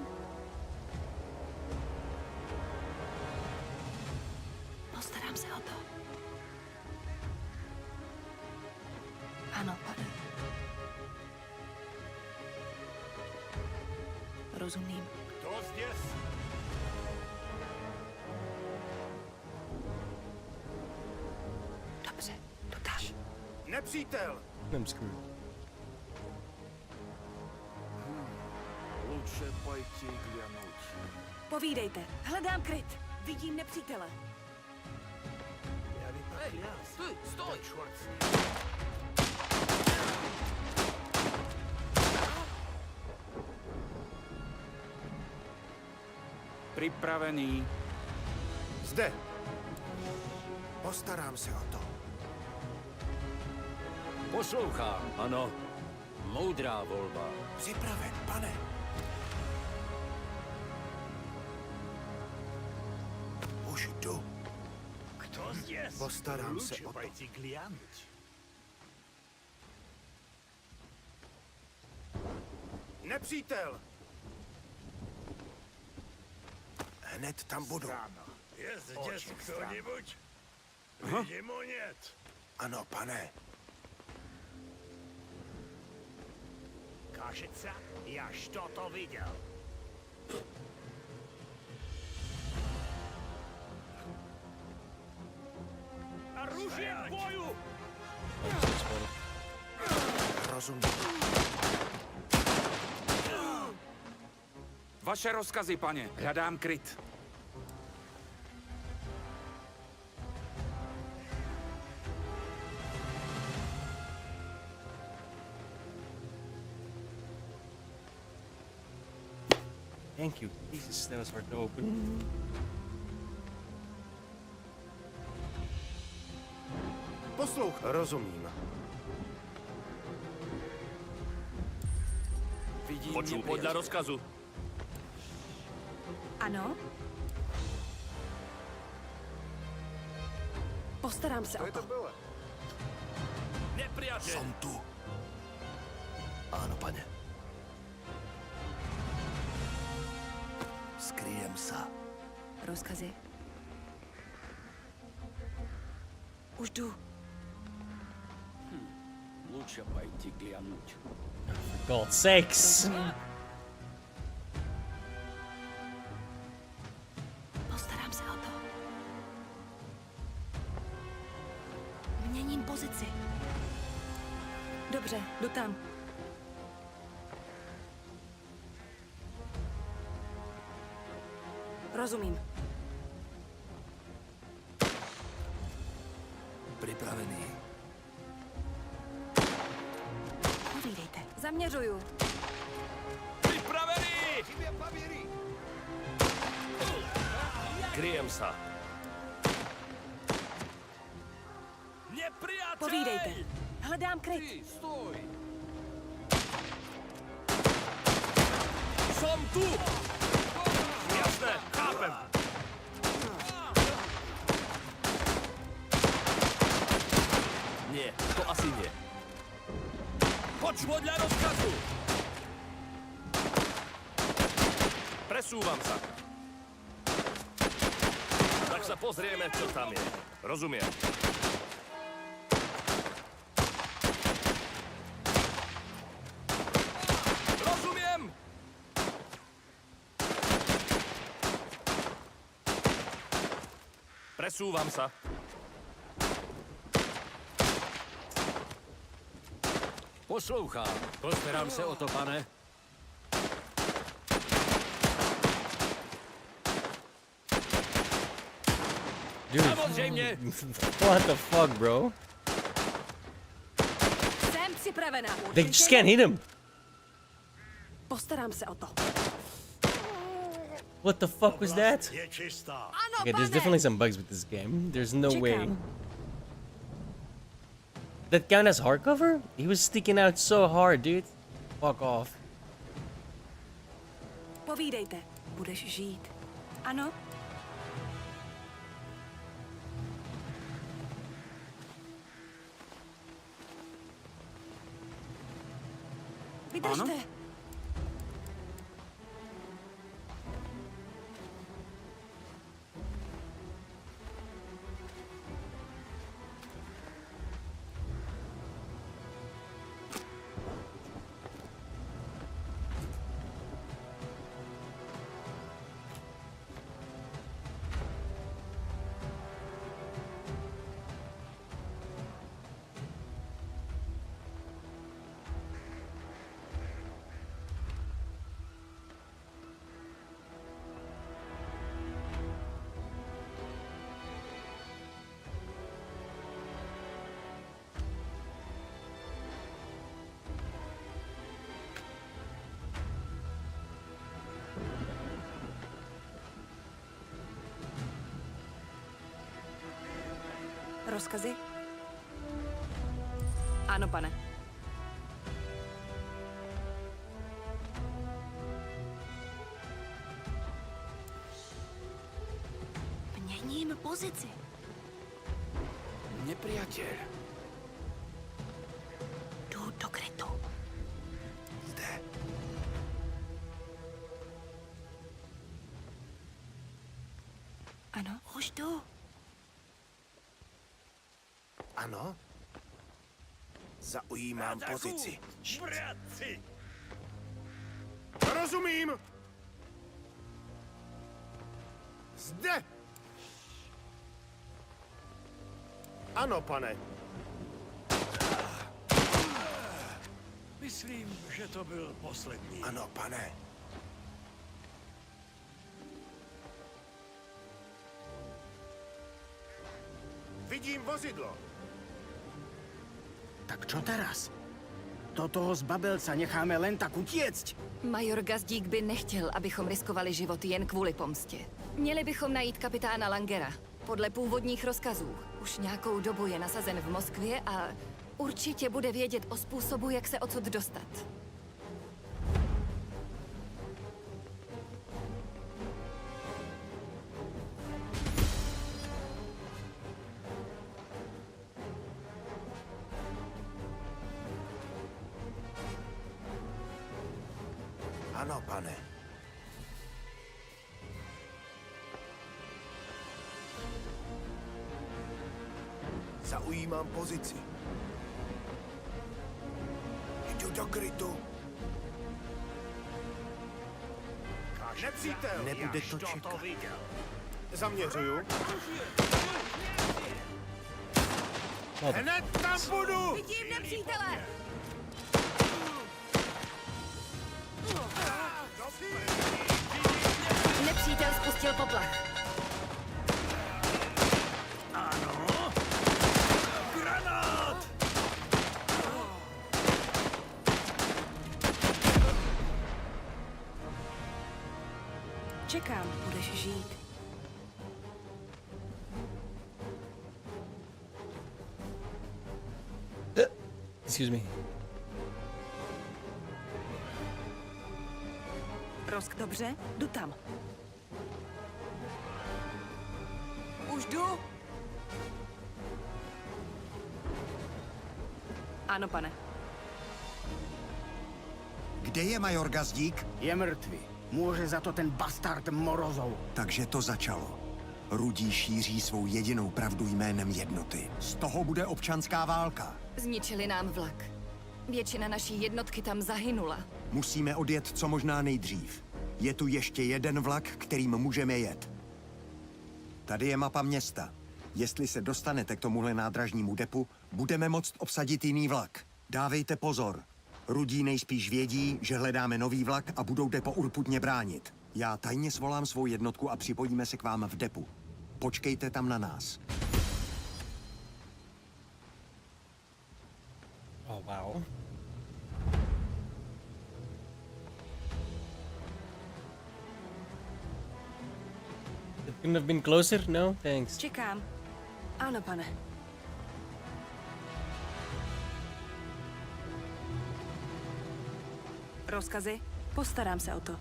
Postarám se o to. Ano, pane. Rozumím. Кто здесь? Dobře, jdu tam. Nepřítel! I'm screwed. Лучше пойти глянуть. Povídejte. Hledám kryt. Vidím nepřítele. Я ведь поклялся. Стой! Черт с ним. Pripravený. Zde. Postarám se o to. Poslouchám, ano. Moudrá volba. Připraven, pane. Už jdu. Кто Postarám se o to. Nepřítel! Hned tam budu. Je zde кто-нибудь? Видимо, нет. Ano, pane. Кажется, я что-то видел. Оружие к бою! Rozumím. Vaše rozkazy, pane. Hledám kryt. Thank you. Jesus, that was hard to open. Poslouchej. Rozumím. Vidím Počul podľa rozkazu. Ano? Postarám se o to. Nepriateľ. Som tu. Áno, pane. Skryjem sa. Rozkazy? Už jdu. Lúčia pajti glianúť. For God's sakes. Postarám se o to. Měním pozici. Dobře, jdu tam. Rozumím. Pripravený. Povídejte. Zaměřuju. Pripravený! Kryjem sa. Nepriateľ! Povídejte. Hledám kryt. Stoj! Som tu! Jasné, chápem. Nie, to asi nie. Poď podľa rozkazu! Presúvam sa. Tak sa pozrieme, čo tam je. Rozumiem. Rozumiem! Presúvam sa. Poslouchám. Postarám se o to, pane. Dude. Samozřejmě. What the fuck, bro? Jsem připravená. They just can't hit him. Postarám se o to. What the fuck was that? Je čistá. Ano, Okay, there's pane. definitely some bugs with this game. There's no Čekám. way. That count as hardcover? He was sticking out so hard, dude. Fuck off. Povídejte. Budeš žít. Ano? Vydržte. Rozkazy? Ano, pane. Měním pozici. Nepriateľ. Jdu do krytu. Zde. Ano, už jdu. Ano? Zaujímám pozici. Bratci! Rozumím! Zde! Ano, pane. Myslím, že to byl poslední. Ano, pane. Vidím vozidlo. Tak čo teraz? Do toho zbabelca necháme len tak utiecť? Major Gazdík by nechtěl, abychom riskovali život jen kvůli pomstě. Měli bychom najít kapitána Langera. Podle původních rozkazů. Už nějakou dobu je nasazen v Moskvě a určitě bude vědět o způsobu, jak se odsud dostat. Ano, pane. Zaujímám pozici. Jdu do krytu. Nepřítel! Nebude to čekat. Zaměřuju. Hned tam budu! Vidím nepřítele! Nepřítel spustil poplach. Ano. Granát! Čekám, budeš žít. Excuse me. Dobře, jdu tam. Už jdu? Ano, pane. Kde je major Gazdík? Je mrtvý. Může za to ten bastard Morozov. Takže to začalo. Rudí šíří svou jedinou pravdu jménem jednoty. Z toho bude občanská válka. Zničili nám vlak. Většina naší jednotky tam zahynula. Musíme odjet co možná nejdřív. Je tu ještě jeden vlak, kterým můžeme jet. Tady je mapa města. Jestli se dostanete k tomuhle nádražnímu depu, budeme moct obsadit jiný vlak. Dávejte pozor. Rudí nejspíš vědí, že hledáme nový vlak a budou depo urputně bránit. Já tajně svolám svou jednotku a připojíme se k vám v depu. Počkejte tam na nás. Oh, wow. It couldn't have been closer? No, thanks. Čekám. Ano, pane. Rozkazy? Postarám se o to.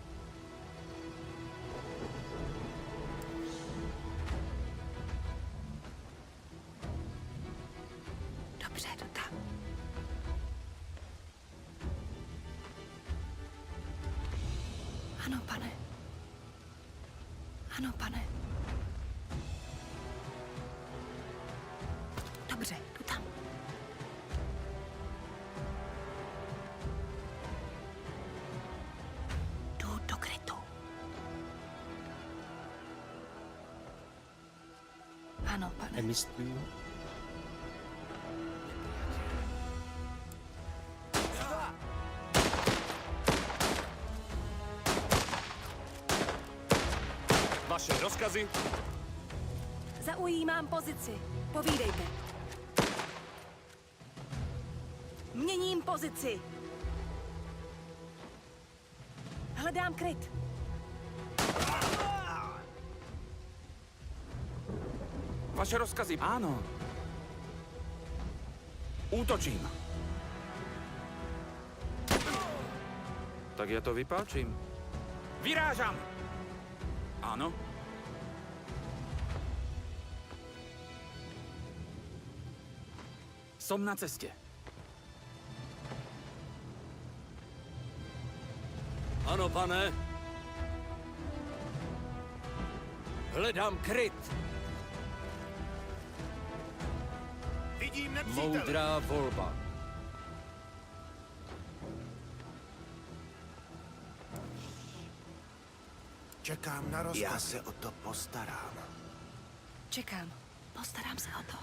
Dobře, jdu tam. Ano, pane. Ano, pane. Dobře, jdu tam. Jdu do krytu. Ano, pane. I missed you. Vaše rozkazy? Zaujímám pozici. Povídejte. Měním pozici. Hledám kryt. Vaše rozkazy. Áno. Útočím. Tak ja to vypáčim. Vyrážam! Áno. Som na cestě. Ano, pane. Hledám kryt. Vidím nepřítele. Moudrá volba. Čekám na rozkaz. Já se o to postarám. Čekám. Postarám se o to.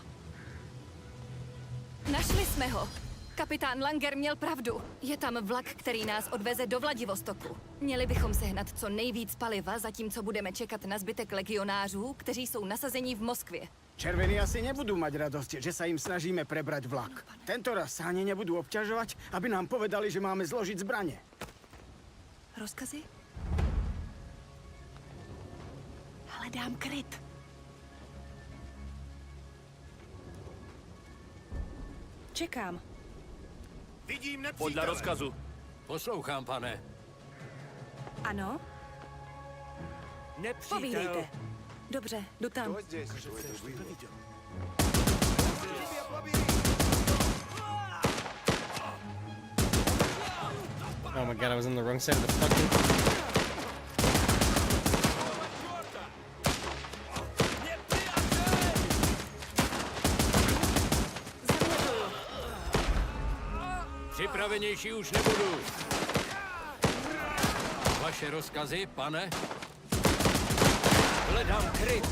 Našli jsme ho. Kapitán Langer měl pravdu. Je tam vlak, který nás odveze do Vladivostoku. Měli bychom sehnat co nejvíc paliva, zatímco budeme čekat na zbytek legionářů, kteří jsou nasazení v Moskvě. Červení asi nebudú mať radosť, že sa im snažíme prebrať vlak. Tento raz sa ani nebudú obťažovať, aby nám povedali, že máme zložiť zbrane. Rozkazy? Hledám kryt. Čekám. Vidím nepřítele. Podle rozkazu. Poslouchám, pane. Ano? Nepřítel. Povídejte. Dobře, jdu tam. Oh my god, I was on the wrong side of the fucking... Připravenější už nebudu. Vaše rozkazy, pane? Hledám kryt.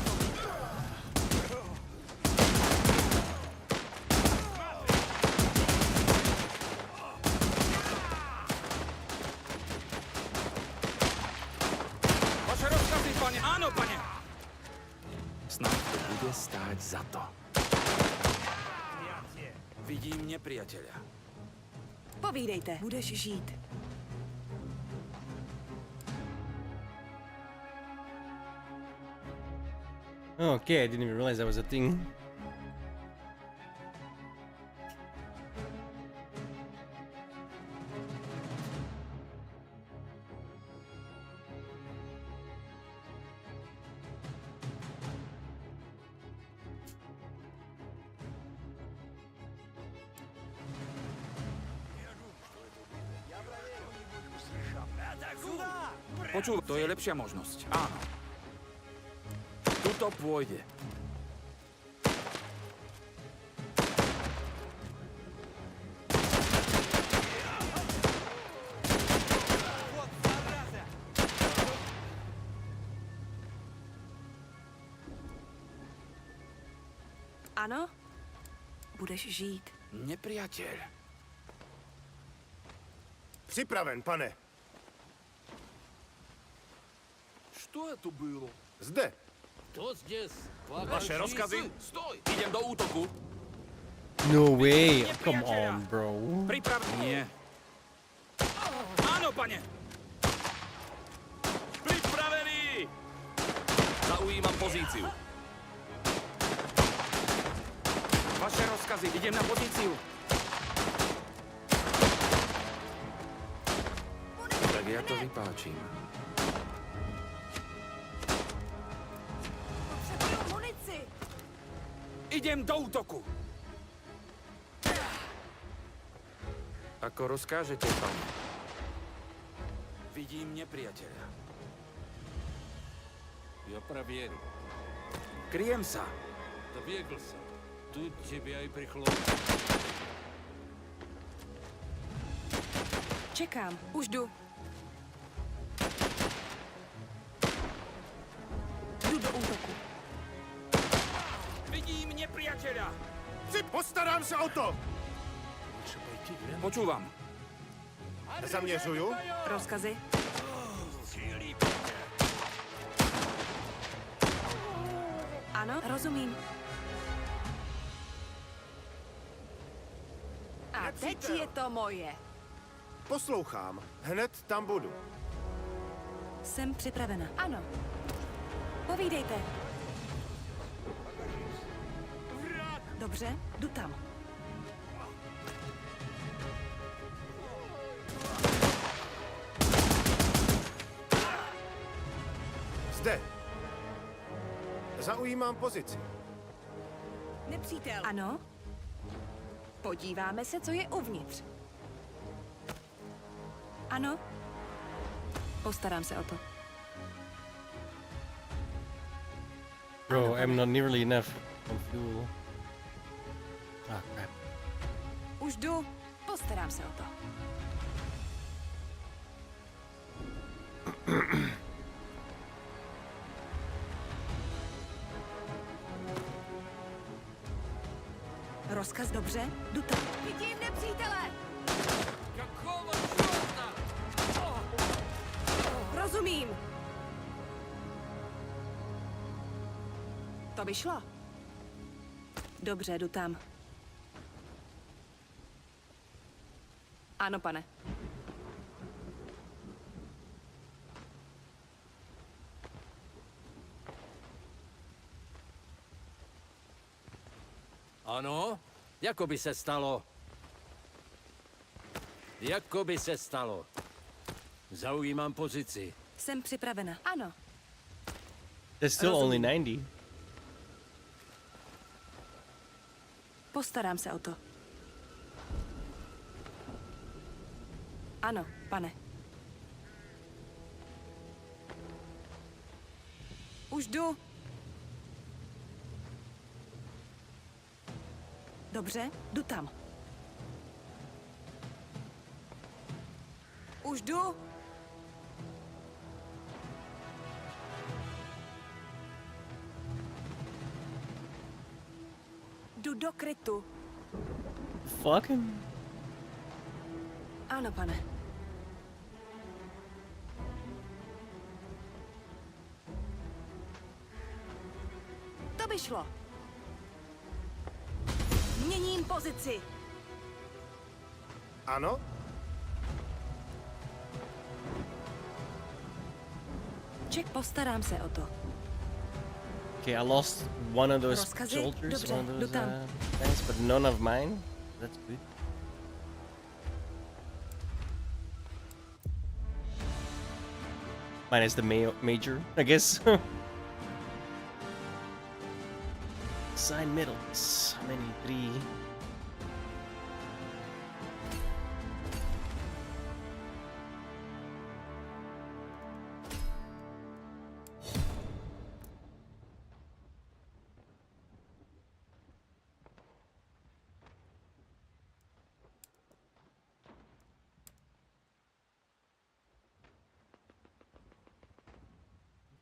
Vaše rozkazy, pane. Ano, pane. Snad to bude stát za to. Vidím nepřítele. Povídejte. Budeš žít. Okay, I didn't even realize that was a thing. Počul, to je lepšia možnosť. Áno. Tuto pôjde. Ano? Budeš žít. Nepriateľ. Připraven, pane. Что это было? Zde. Кто здесь? Vaše rozkazy? Стой! Idem do útoku. No way! Come on, bro. Nie. Áno, pane. Pripravený! Zaujímam pozíciu. Vaše rozkazy, idem na pozíciu. Tak ja to vypáčim. Idem do útoku. Ako rozkážete, pane. Vidím nepriateľa. Я проверю. Kryjem sa. Двигался. Тут тебя и пришло. Čekám. Už jdu. Jdu do útoku. Vidím nepriateľa. Postarám se o to. Počúvam. Zaměřuju. Rozkazy? Ano, rozumím. A teď je to moje. Poslouchám. Hned tam budu. Jsem připravena. Ano. Povídejte. Dobře, jdu tam. Zde. Zaujímám pozici. Nepřítel. Ano. Podíváme se, co je uvnitř. Ano? Postarám se o to. Bro, I'm not nearly enough on fuel. Ah, crap. Už jdu. Postarám se o to. Rozkaz dobře? Jdu tam. Vidím nepřítele! Jakого čorta? Rozumím. To by šlo. Dobře, jdu tam. Ano, pane. Ano? Jako by se stalo? Jako by se stalo? Zaujímám pozici. Jsem připravena. Ano. That's still only 90. Postarám se o to. Ano, pane. Už jdu. Dobře, jdu tam. Už jdu. Jdu do krytu. Fucking. Ano, pane. To by šlo. Měním pozici. Ano? Ček, postarám se o to. Okay, I lost one of those Rozkazy? soldiers, Dobře, one of jdu those tam. things, but none of mine. That's good. Minus the major, I guess. Sign medals. How many? 3.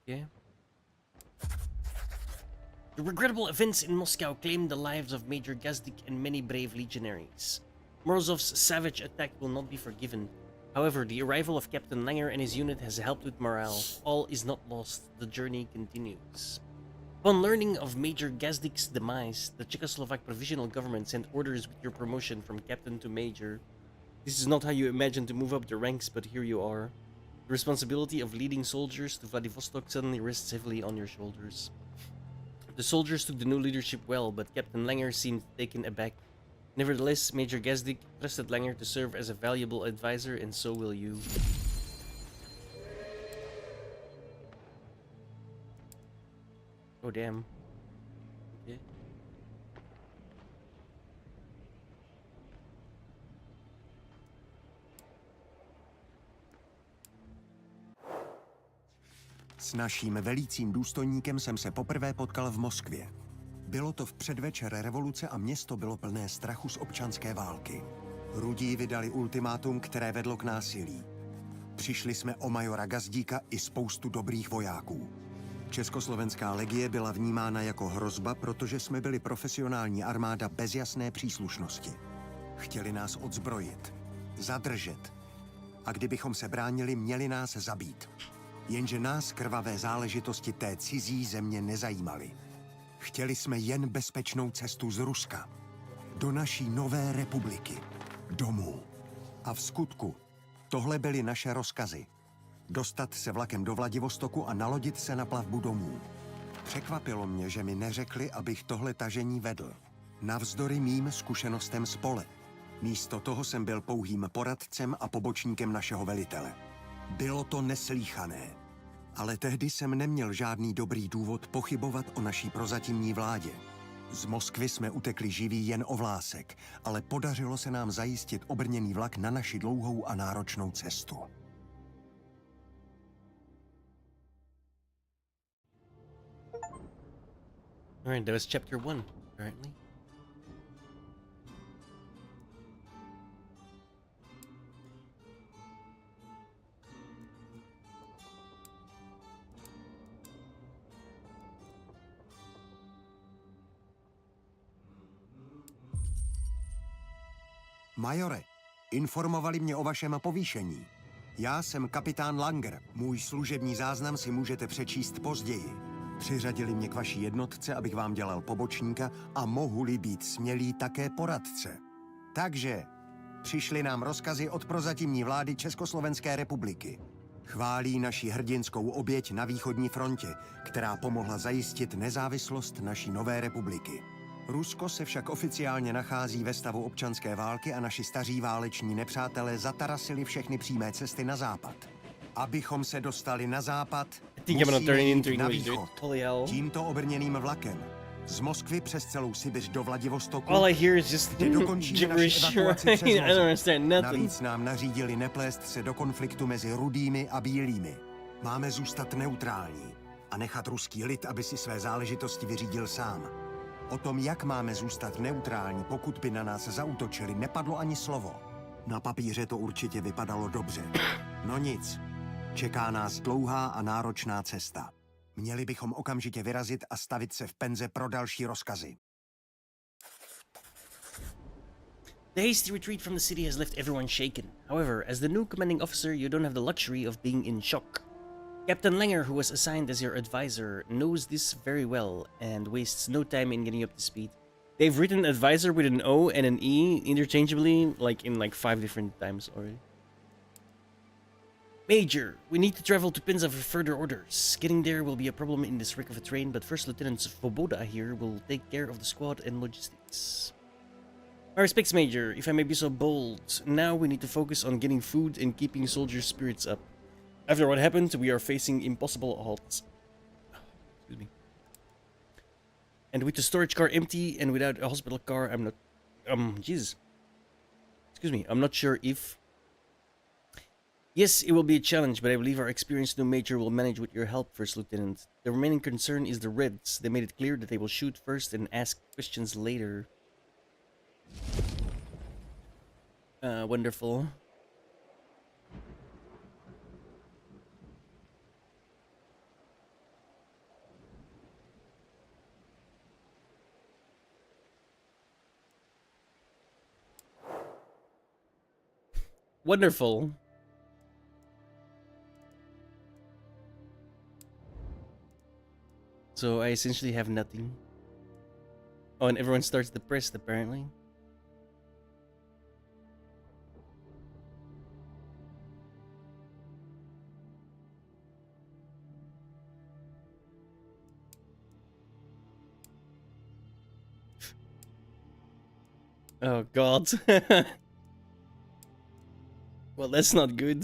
Okay. The regrettable events in Moscow claimed the lives of Major Gazdik and many brave legionaries. Morozov's savage attack will not be forgiven. However, the arrival of Captain Langer and his unit has helped with morale. All is not lost. The journey continues. Upon learning of Major Gazdik's demise, the Czechoslovak provisional government sent orders with your promotion from captain to major. This is not how you imagined to move up the ranks, but here you are. The responsibility of leading soldiers to Vladivostok suddenly rests heavily on your shoulders. The soldiers took the new leadership well, but Captain Langer seemed taken aback. Nevertheless, Major Gazdik trusted Langer to serve as a valuable advisor, and so will you. Oh, damn. Okay. S naším velícím důstojníkem jsem se poprvé potkal v Moskvě. Bylo to v předvečer revoluce a město bylo plné strachu z občanské války. Rudí vydali ultimátum, které vedlo k násilí. Přišli jsme o majora Gazdíka i spoustu dobrých vojáků. Československá legie byla vnímána jako hrozba, protože jsme byli profesionální armáda bez jasné příslušnosti. Chtěli nás odzbrojit, zadržet. A kdybychom se bránili, měli nás zabít. Jenže nás krvavé záležitosti té cizí země nezajímaly. Chtěli jsme jen bezpečnou cestu z Ruska. Do naší nové republiky. Domů. A v skutku, tohle byly naše rozkazy. Dostat se vlakem do Vladivostoku a nalodit se na plavbu domů. Překvapilo mě, že mi neřekli, abych tohle tažení vedl. Navzdory mým zkušenostem z pole. Místo toho jsem byl pouhým poradcem a pobočníkem našeho velitele. Bylo to neslíchané. Ale tehdy jsem neměl žádný dobrý důvod pochybovat o naší prozatímní vládě. Z Moskvy jsme utekli živí jen o vlásek, ale podařilo se nám zajistit obrněný vlak na naši dlouhou a náročnou cestu. Alright, that was chapter 1, apparently. Majore, informovali mě o vašem povýšení. Já jsem kapitán Langer. Můj služební záznam si můžete přečíst později. Přiřadili mě k vaší jednotce, abych vám dělal pobočníka a mohu-li být smělý také poradce. Takže přišly nám rozkazy od prozatímní vlády Československé republiky. Chválí naši hrdinskou oběť na východní frontě, která pomohla zajistit nezávislost naší nové republiky. Rusko se však oficiálně nachází ve stavu občanské války a naši staří váleční nepřátelé zatarasili všechny přímé cesty na západ. Abychom se dostali na západ, musíme jít na východ. Tímto obrněným vlakem. Z Moskvy přes celou Sibiř do Vladivostoku, All I hear is just kde dokončíme naši evakuaci přes I don't moře. understand nothing. Navíc nám nařídili neplést se do konfliktu mezi rudými a bílými. Máme zůstat neutrální a nechat ruský lid, aby si své záležitosti vyřídil sám. O tom, jak máme zůstat neutrální, pokud by na nás zaútočili, nepadlo ani slovo. Na papíře to určitě vypadalo dobře. No nic. Čeká nás dlouhá a náročná cesta. Měli bychom okamžitě vyrazit a stavit se v penze pro další rozkazy. The hasty retreat from the city has left everyone shaken. However, as the new commanding officer, you don't have the luxury of being in shock. Captain Langer, who was assigned as your advisor, knows this very well and wastes no time in getting up to speed. They've written advisor with an O and an E interchangeably, like in 5 different times already. Major, we need to travel to Penza for further orders. Getting there will be a problem in this wreck of a train, but First Lieutenant Svoboda here will take care of the squad and logistics. My respects, Major, if I may be so bold. Now we need to focus on getting food and keeping soldiers' spirits up. After what happened, we are facing impossible odds. Excuse me. And with the storage car empty and without a hospital car, I'm not... Jesus. Excuse me, I'm not sure if... Yes, it will be a challenge, but I believe our experienced new major will manage with your help, First Lieutenant. The remaining concern is the Reds. They made it clear that they will shoot first and ask questions later. Wonderful. Wonderful. So I essentially have nothing. Oh, and everyone starts depressed apparently. Oh god. Well, that's not good.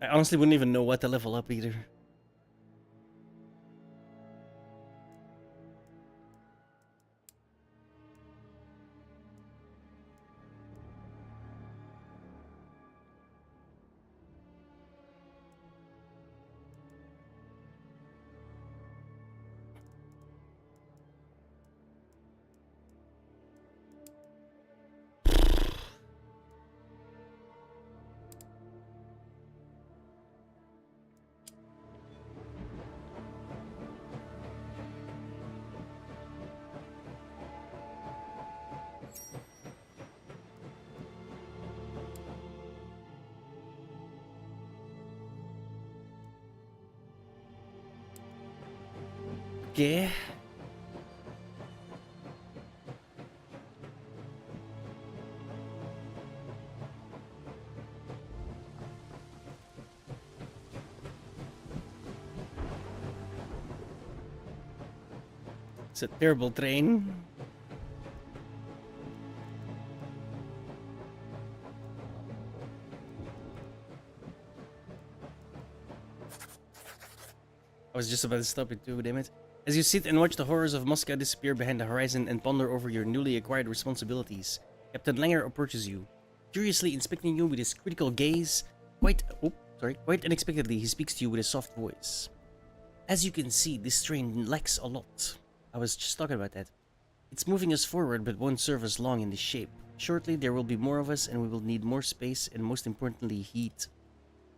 I honestly wouldn't even know what to level up either. Okay. It's a terrible train. I was just about to stop it too, damn it. As you sit and watch the horrors of Moscow disappear behind the horizon and ponder over your newly acquired responsibilities, Captain Langer approaches you, curiously inspecting you with his critical gaze. Quite unexpectedly, he speaks to you with a soft voice. As you can see, this train lacks a lot. I was just talking about that. It's moving us forward, but won't serve us long in this shape. Shortly, there will be more of us, and we will need more space, and most importantly, heat.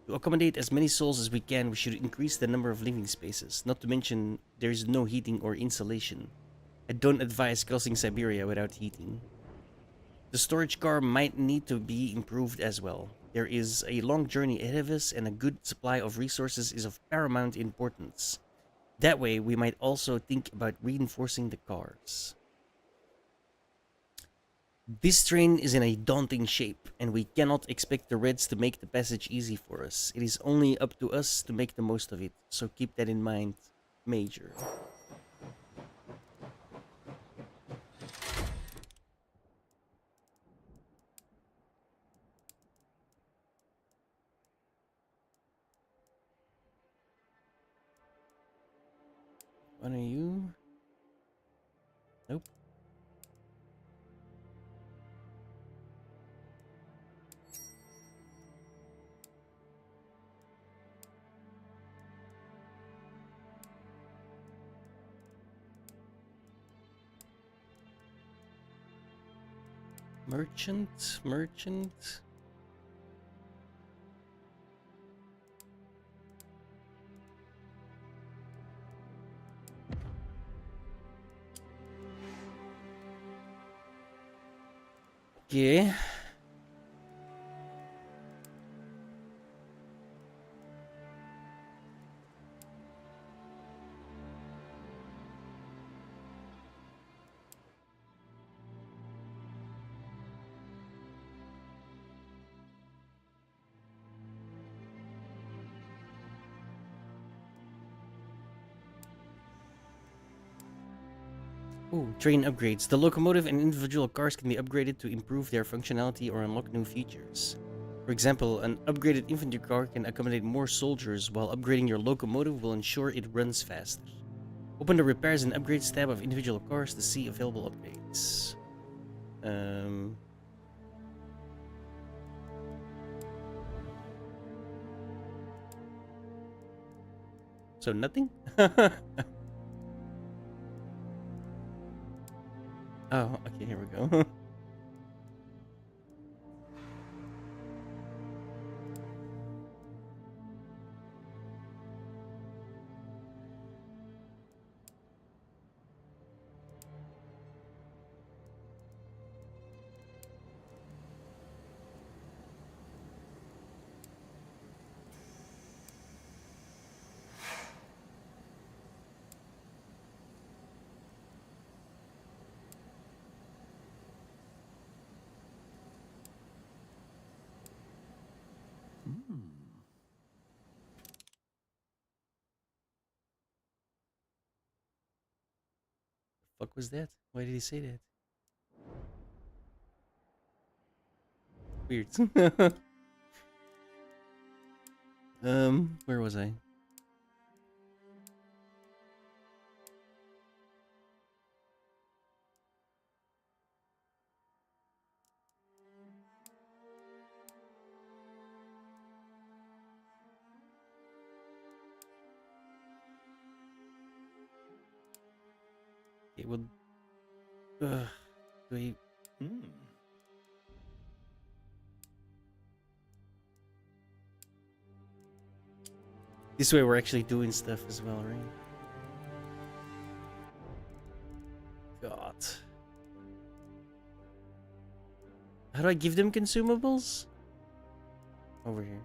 To accommodate as many souls as we can, we should increase the number of living spaces, not to mention there is no heating or insulation. I don't advise crossing Siberia without heating. The storage car might need to be improved as well. There is a long journey ahead of us, and a good supply of resources is of paramount importance. That way, we might also think about reinforcing the cars. This train is in a daunting shape, and we cannot expect the Reds to make the passage easy for us. It is only up to us to make the most of it, so keep that in mind, Major. What are you? Nope. Merchant. Okay. Ooh, train upgrades. The locomotive and individual cars can be upgraded to improve their functionality or unlock new features. For example, an upgraded infantry car can accommodate more soldiers, while upgrading your locomotive will ensure it runs faster. Open the repairs and upgrades tab of individual cars to see available upgrades. So nothing? Oh, okay, here we go. Fuck was that? Why did he say that? Weird. Where was I? It would. Wait. This way we're actually doing stuff as well, right? God. How do I give them consumables? Over here.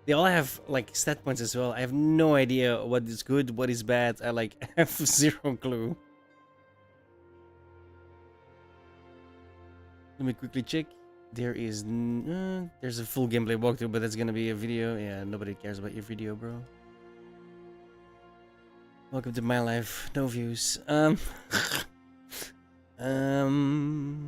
They all have like stat points as well. I have no idea what is good, what is bad. I like have zero clue. Let me quickly check. There is there's a full gameplay walkthrough, but that's gonna be a video. Yeah, nobody cares about your video, bro. Welcome to my life. No views. Um. Hmm.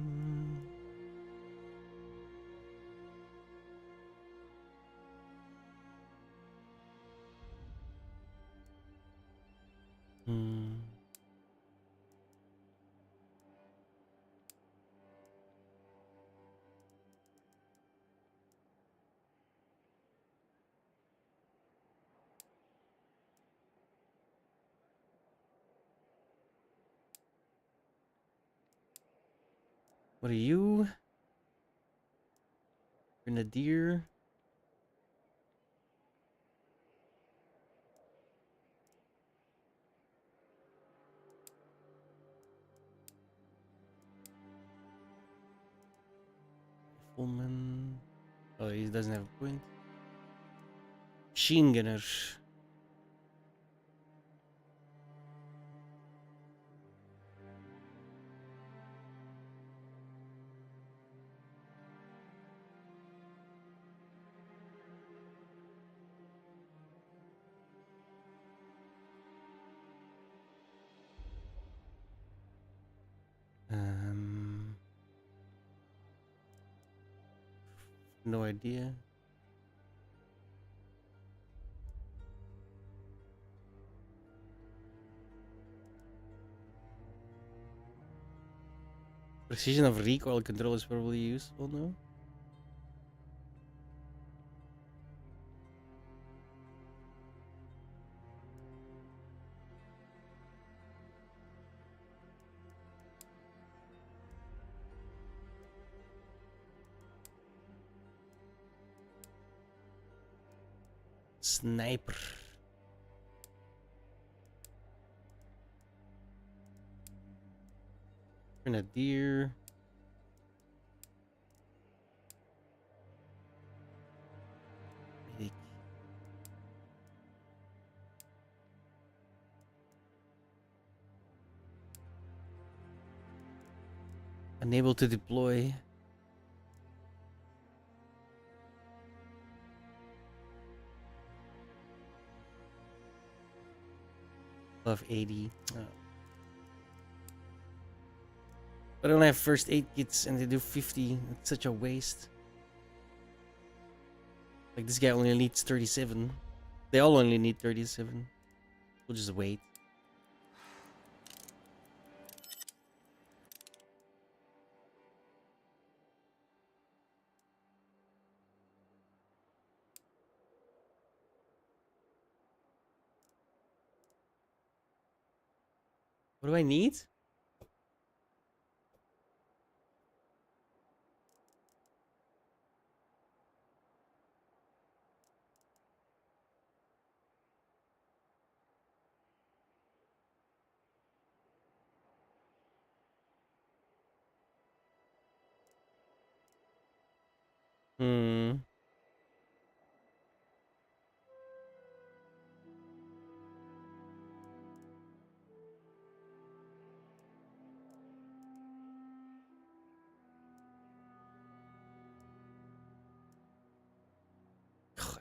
What are you? Grenadier. Fullman. Oh, he doesn't have a point. Machine gunner. No idea. Precision of recoil control is probably useful now. Sniper. Grenadier. Medic. Unable to deploy. Above 80. Oh. But I only have first aid kits and they do 50. It's such a waste. Like this guy only needs 37. They all only need 37. We'll just wait. What do I need? Hmm.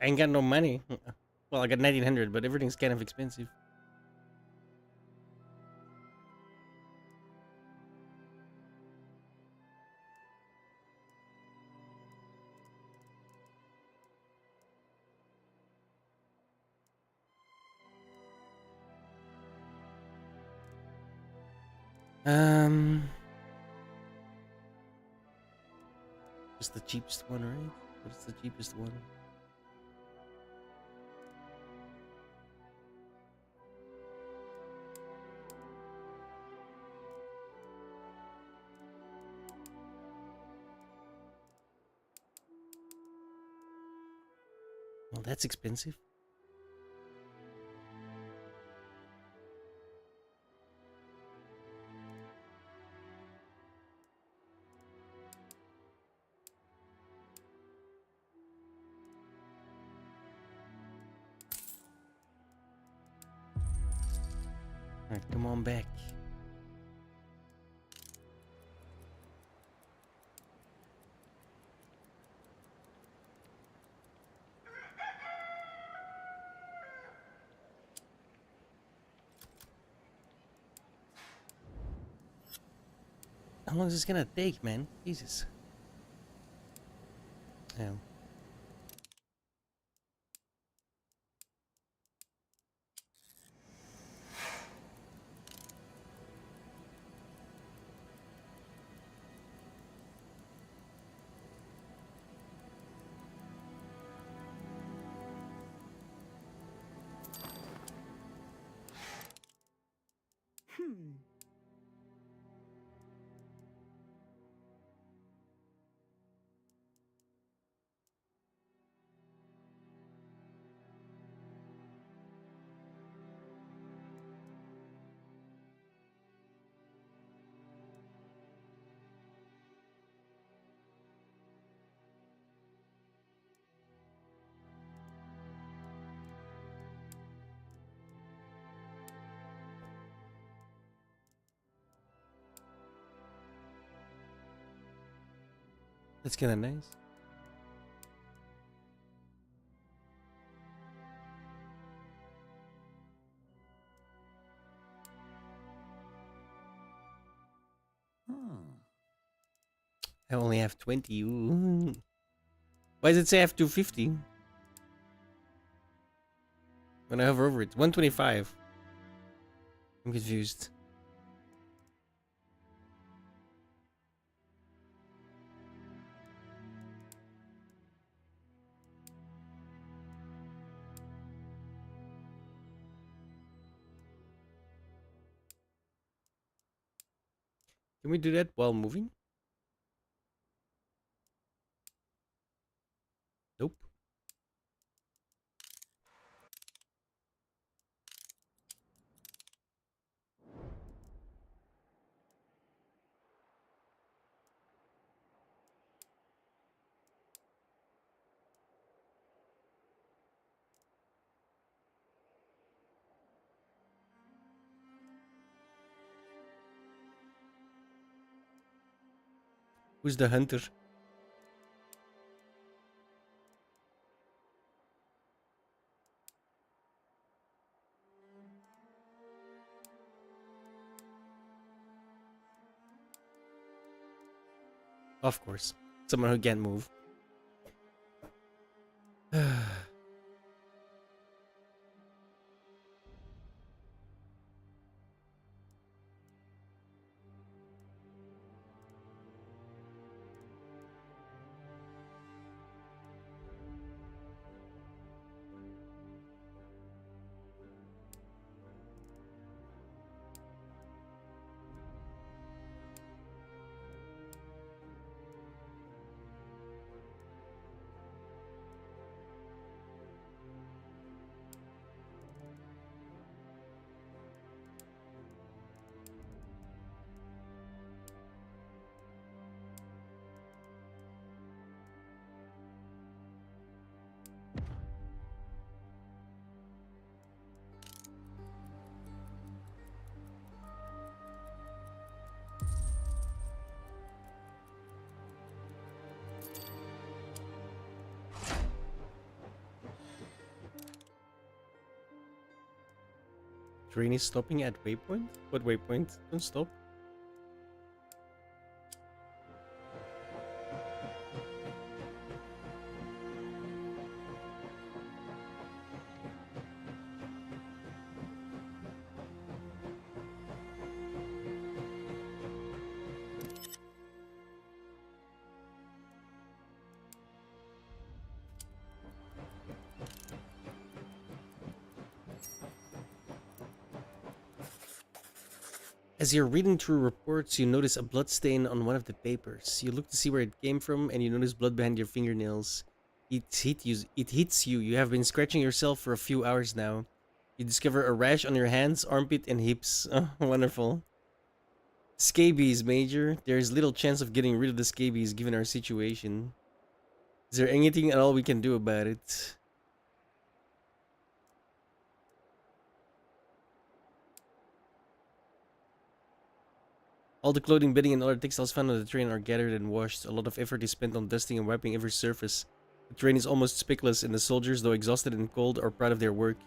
I ain't got no money. Well, I got 1900, but everything's kind of expensive. Just the cheapest one, right? What's the cheapest one? Well, that's expensive. Alright, come on back. How long is this gonna take, man? Jesus. Yeah. That's kinda nice. I only have 20. Ooh. Why does it say I have 250? When I hover over it, 125. I'm confused. Can we do that while moving? Nope. Who's the hunter? Of course. Someone who can't move. Train is stopping at waypoint? What waypoint? Don't stop. As you're reading through reports, you notice a blood stain on one of the papers. You look to see where it came from, and you notice blood behind your fingernails. It hits you. You have been scratching yourself for a few hours now. You discover a rash on your hands, armpit, and hips. Oh, wonderful. Scabies, Major. There is little chance of getting rid of the scabies given our situation. Is there anything at all we can do about it? All the clothing, bedding, and other textiles found on the train are gathered and washed. A lot of effort is spent on dusting and wiping every surface. The train is almost speckless, and the soldiers, though exhausted and cold, are proud of their work.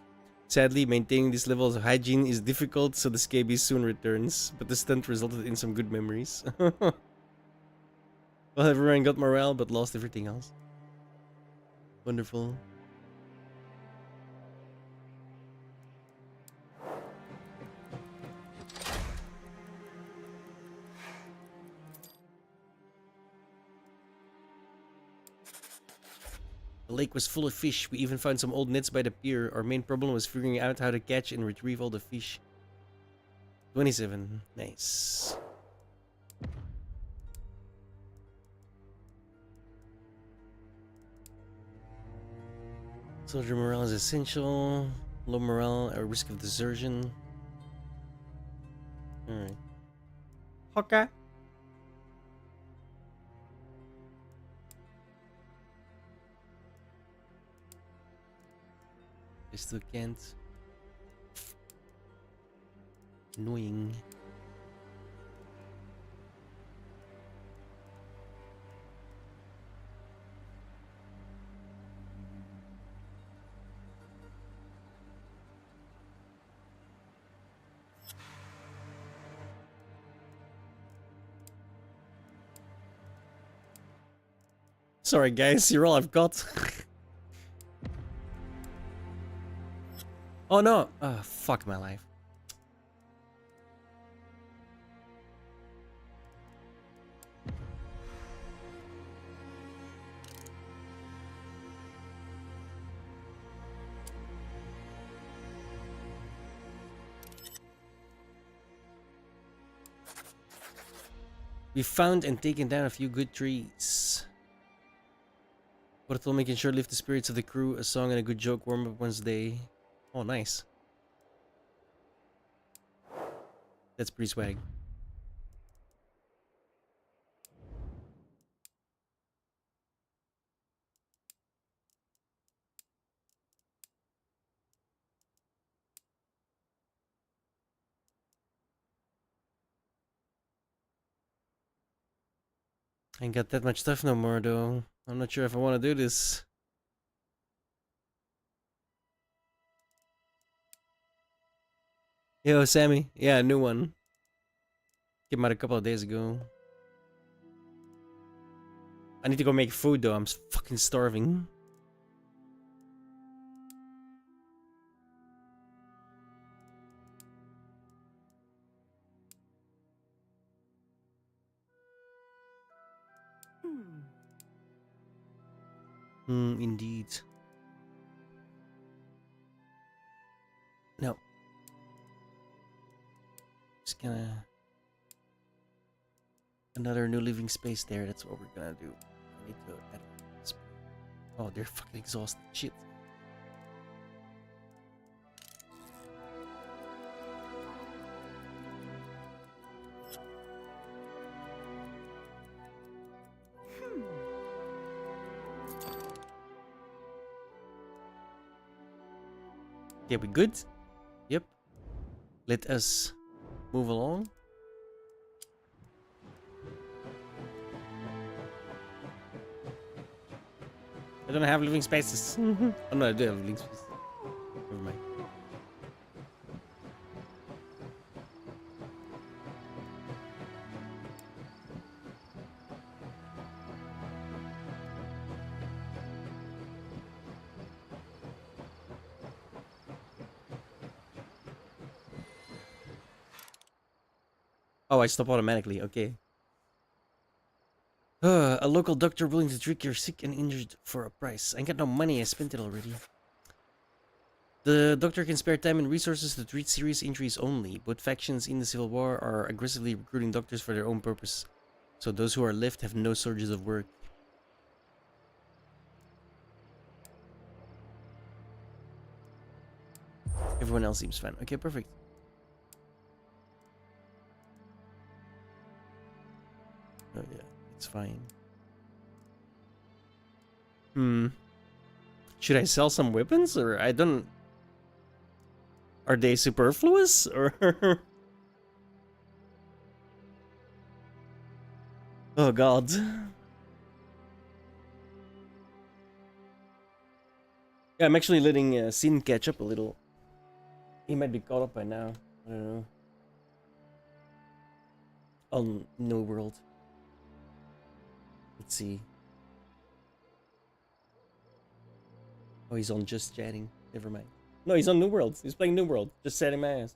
Sadly, maintaining this level of hygiene is difficult, so the scabies soon returns. But the stunt resulted in some good memories. Well, everyone got morale, but lost everything else. Wonderful. The lake was full of fish. We even found some old nets by the pier. Our main problem was figuring out how to catch and retrieve all the fish. 27. Nice. Soldier morale is essential. Low morale at risk of desertion. Alright. Okay. I still can't. Annoying. Sorry guys, you're all I've got. Oh no! Fuck my life. We found and taken down a few good trees. Portal making sure to lift the spirits of the crew. A song and a good joke warm up Wednesday. Oh, nice. That's pretty swag. I ain't got that much stuff no more, though. I'm not sure if I want to do this. Yo, Sammy. Yeah, a new one. Came out a couple of days ago. I need to go make food, though. I'm fucking starving. Indeed. No. Just gonna... Another new living space there. That's what we're gonna do. I need to add... Oh, they're fucking exhausted. Shit. Okay, we good? Yep. Let us move along. I don't have living spaces. Oh no, I do have living spaces. Never mind. Oh, I stop automatically. Okay. A local doctor willing to treat your sick and injured for a price. I ain't got no money. I spent it already. The doctor can spare time and resources to treat serious injuries only. Both factions in the Civil War are aggressively recruiting doctors for their own purpose. So those who are left have no shortage of work. Everyone else seems fine. Okay, perfect. Oh yeah, it's fine. Should I sell some weapons, or I don't... Are they superfluous, or... Oh god. Yeah, I'm actually letting Sin catch up a little. He might be caught up by now. I don't know. On No World. Let's see. Oh, he's on Just Chatting. Never mind. No, he's on New World. He's playing New World. Just setting my ass.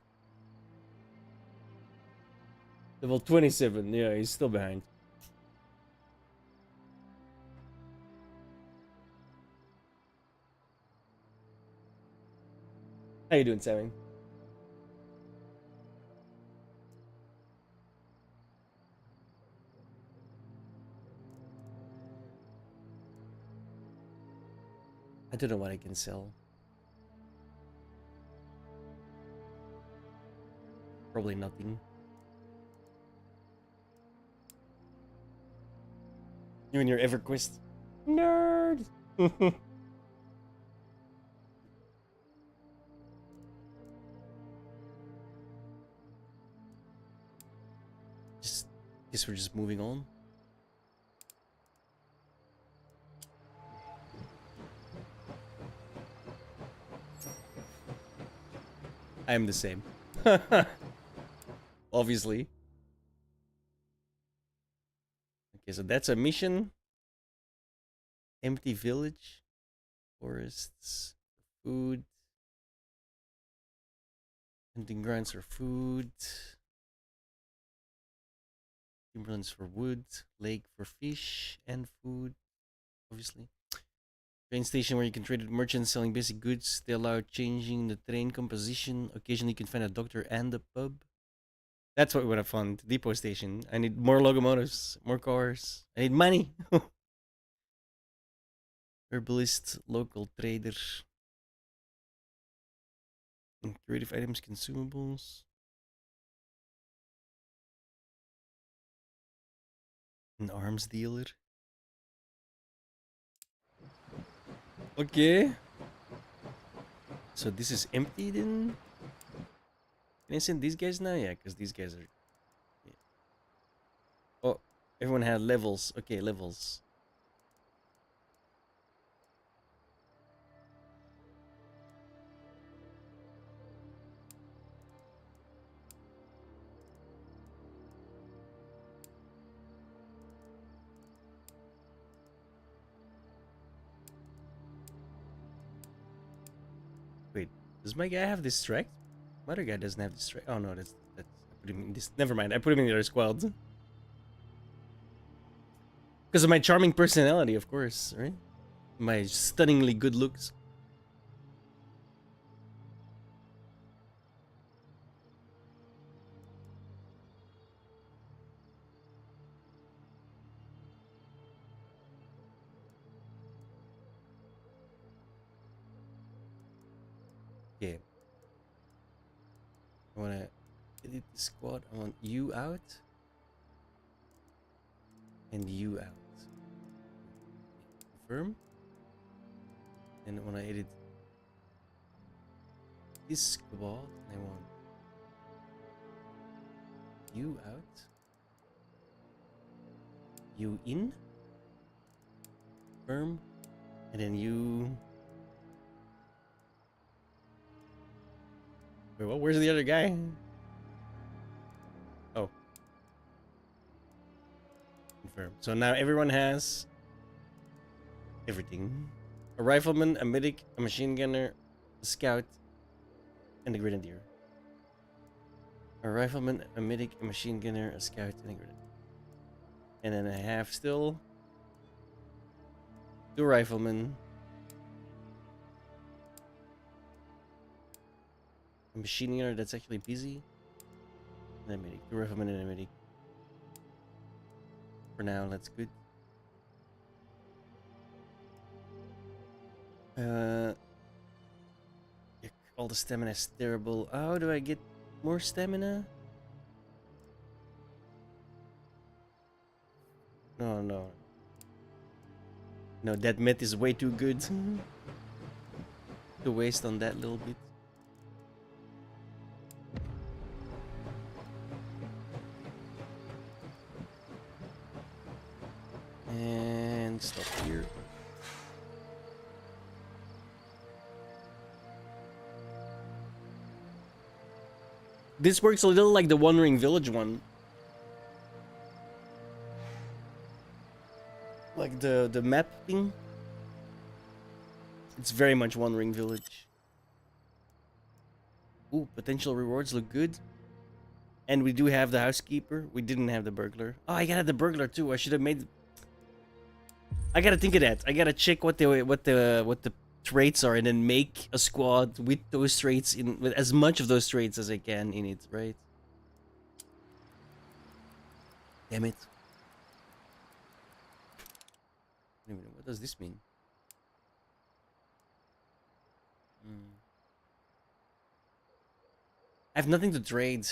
Level 27. Yeah, he's still behind. How you doing, Sammy? I don't know what I can sell. Probably nothing. You and your EverQuest. Nerd! Guess we're just moving on. I am the same. Obviously. Okay, so that's a mission. Empty village. Forests. Food. Hunting grounds for food. Timberlands for wood. Lake for fish and food. Obviously. Train station where you can trade with merchants selling basic goods. They allow changing the train composition. Occasionally you can find a doctor and a pub. That's what we want to fund. Depot station. I need more locomotives, more cars. I need money. Herbalist, local trader. And creative items, consumables. An arms dealer. Okay. So this is empty then? Can I send these guys now? Yeah, because these guys are... Yeah. Oh, everyone had levels. Okay, levels. Wait, does my guy have distract? My other guy doesn't have distract. Oh no, that's I put him in this. Never mind, I put him in the other squad. Because of my charming personality, of course, right? My stunningly good looks. Okay. I want to edit the squad. I want you out. And you out. Confirm. And when I edit this squad, I want you out. You in. Confirm. And then you... Wait, what? Where's the other guy? Oh. Confirm. So now everyone has everything. A rifleman, a medic, a machine gunner, a scout, and a grenadier. A rifleman, a medic, a machine gunner, a scout, and a grenadier. And then I have still 2 riflemen, a machine gunner that's actually busy, and a medic. 2 riflemen and a medic. For now, that's good. All the stamina is terrible. How do I get more stamina? No, no. No, that met is way too good to waste on that little bit. And stop here. This works a little like the Wandering Village one. Like the map thing. It's very much Wandering Village. Ooh, potential rewards look good. And we do have the housekeeper. We didn't have the burglar. Oh, I gotta have the burglar too. I should have made. I gotta think of that. I gotta check what the traits are and then make a squad with those traits in, with as much of those traits as I can in it, right? Damn it. Wait a minute, what does this mean? I have nothing to trade.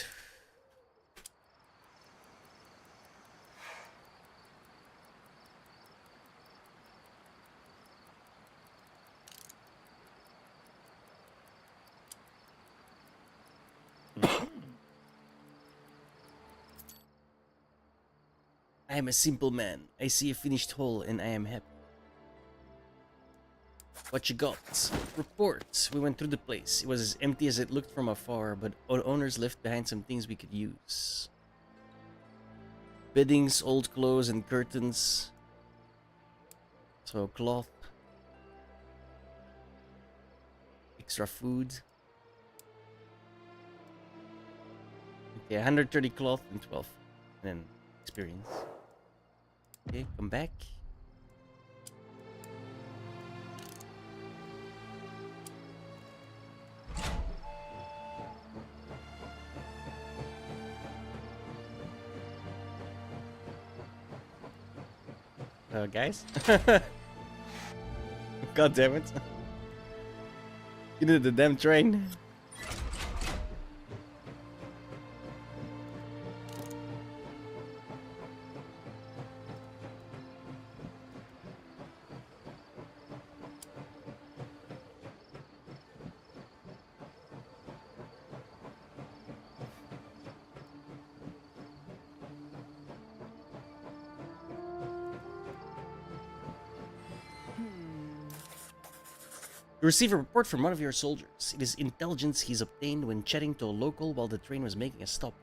I am a simple man. I see a finished hole and I am happy. What you got? Report. We went through the place. It was as empty as it looked from afar, but owners left behind some things we could use. Beddings, old clothes, and curtains. So, cloth. Extra food. Okay, 130 cloth and 12. And then experience. Okay, come back. Guys? God damn it. You did the damn train. You receive a report from one of your soldiers. It is intelligence he's obtained when chatting to a local while the train was making a stop.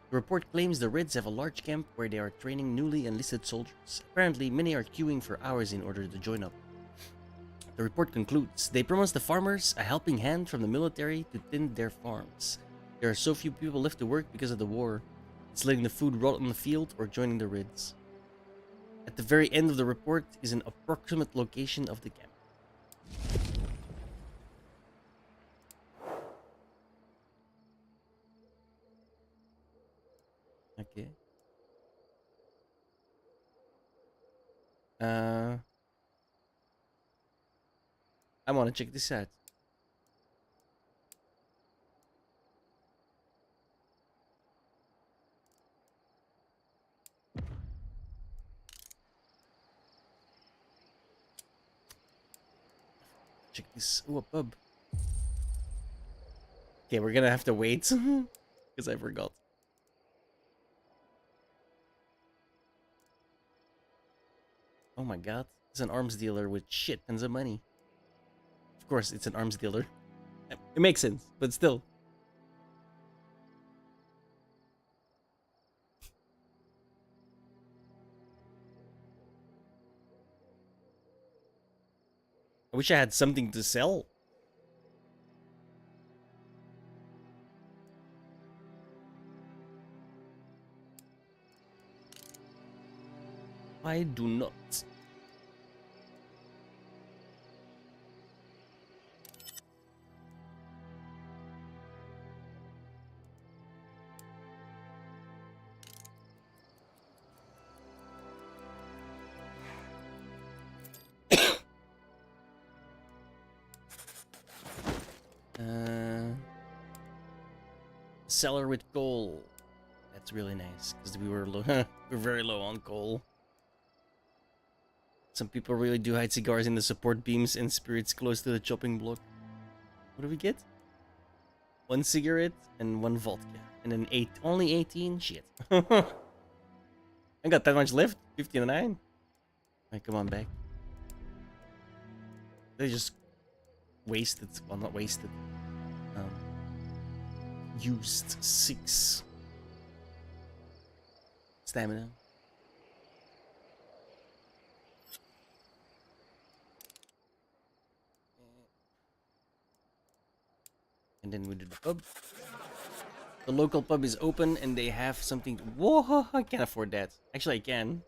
The report claims the Reds have a large camp where they are training newly enlisted soldiers. Apparently, many are queuing for hours in order to join up. The report concludes, they promise the farmers a helping hand from the military to tend their farms. There are so few people left to work because of the war. It's letting the food rot on the field or joining the Reds. At the very end of the report is an approximate location of the camp. Okay. I want to check this out. Check this. Oh, a pub. Okay, we're gonna have to wait because I forgot. Oh my god, it's an arms dealer with shit tons of money. Of course, it's an arms dealer. It makes sense, but still. I wish I had something to sell. I do not. Seller with coal. That's really nice because we were low. We're very low on coal. Some people really do hide cigars in the support beams and spirits close to the chopping block. What do we get? 1 cigarette and 1 vodka. And then only 18? Shit. I got that much left? 59? Alright, come on back. They just wasted, well, not wasted. Used 6 stamina. And then we did the pub. The local pub is open and they have something. Whoa, I can't afford that. Actually, I can.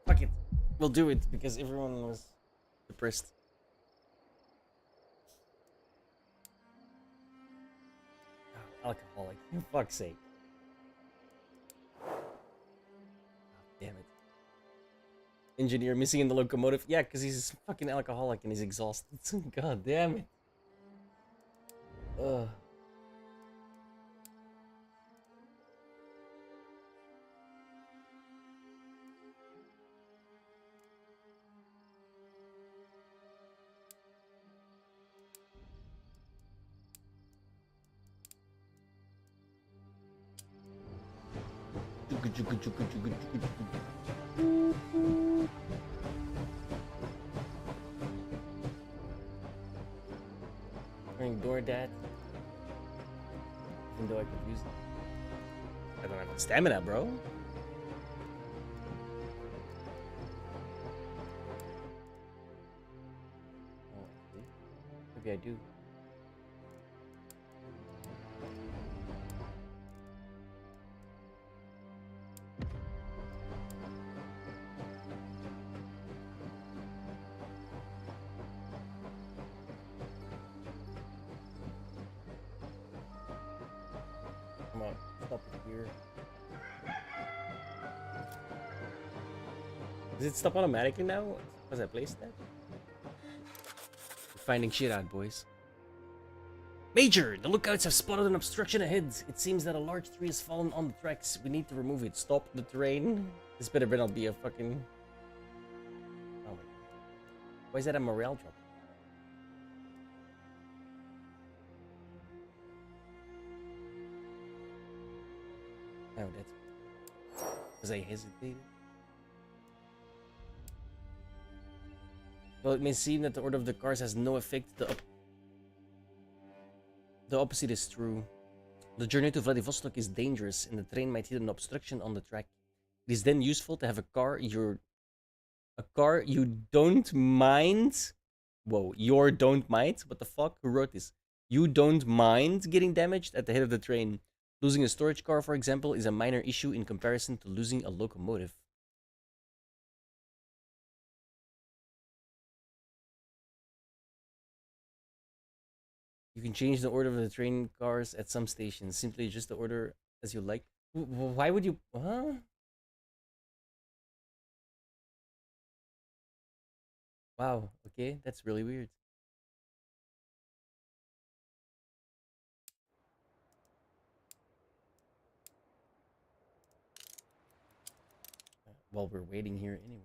Fuck it. We'll do it because everyone was depressed. Oh, alcoholic. For fuck's sake. Oh, damn it. Engineer missing in the locomotive. Yeah, because he's fucking alcoholic and he's exhausted. God damn it. Ugh. Ignore that. Even though I could use it. I don't have the stamina, bro. Oh, maybe I do. Come on, stop it here. Does it stop automatically now? Was I placed that? We're finding shit out, boys. Major! The lookouts have spotted an obstruction ahead. It seems that a large tree has fallen on the tracks. We need to remove it. Stop the terrain. This better not be a fucking... Oh my God. Why is that a morale drop? Oh, that's because I hesitated. Well, it may seem that the order of the cars has no effect. The opposite is true. The journey to Vladivostok is dangerous, and the train might hit an obstruction on the track. It is then useful to have a car you don't mind. Whoa, you don't mind? What the fuck? Who wrote this? You don't mind getting damaged at the head of the train. Losing a storage car, for example, is a minor issue in comparison to losing a locomotive. You can change the order of the train cars at some stations. Simply adjust the order as you like. Why would you... Huh? Wow, okay, that's really weird. While we're waiting here anyway.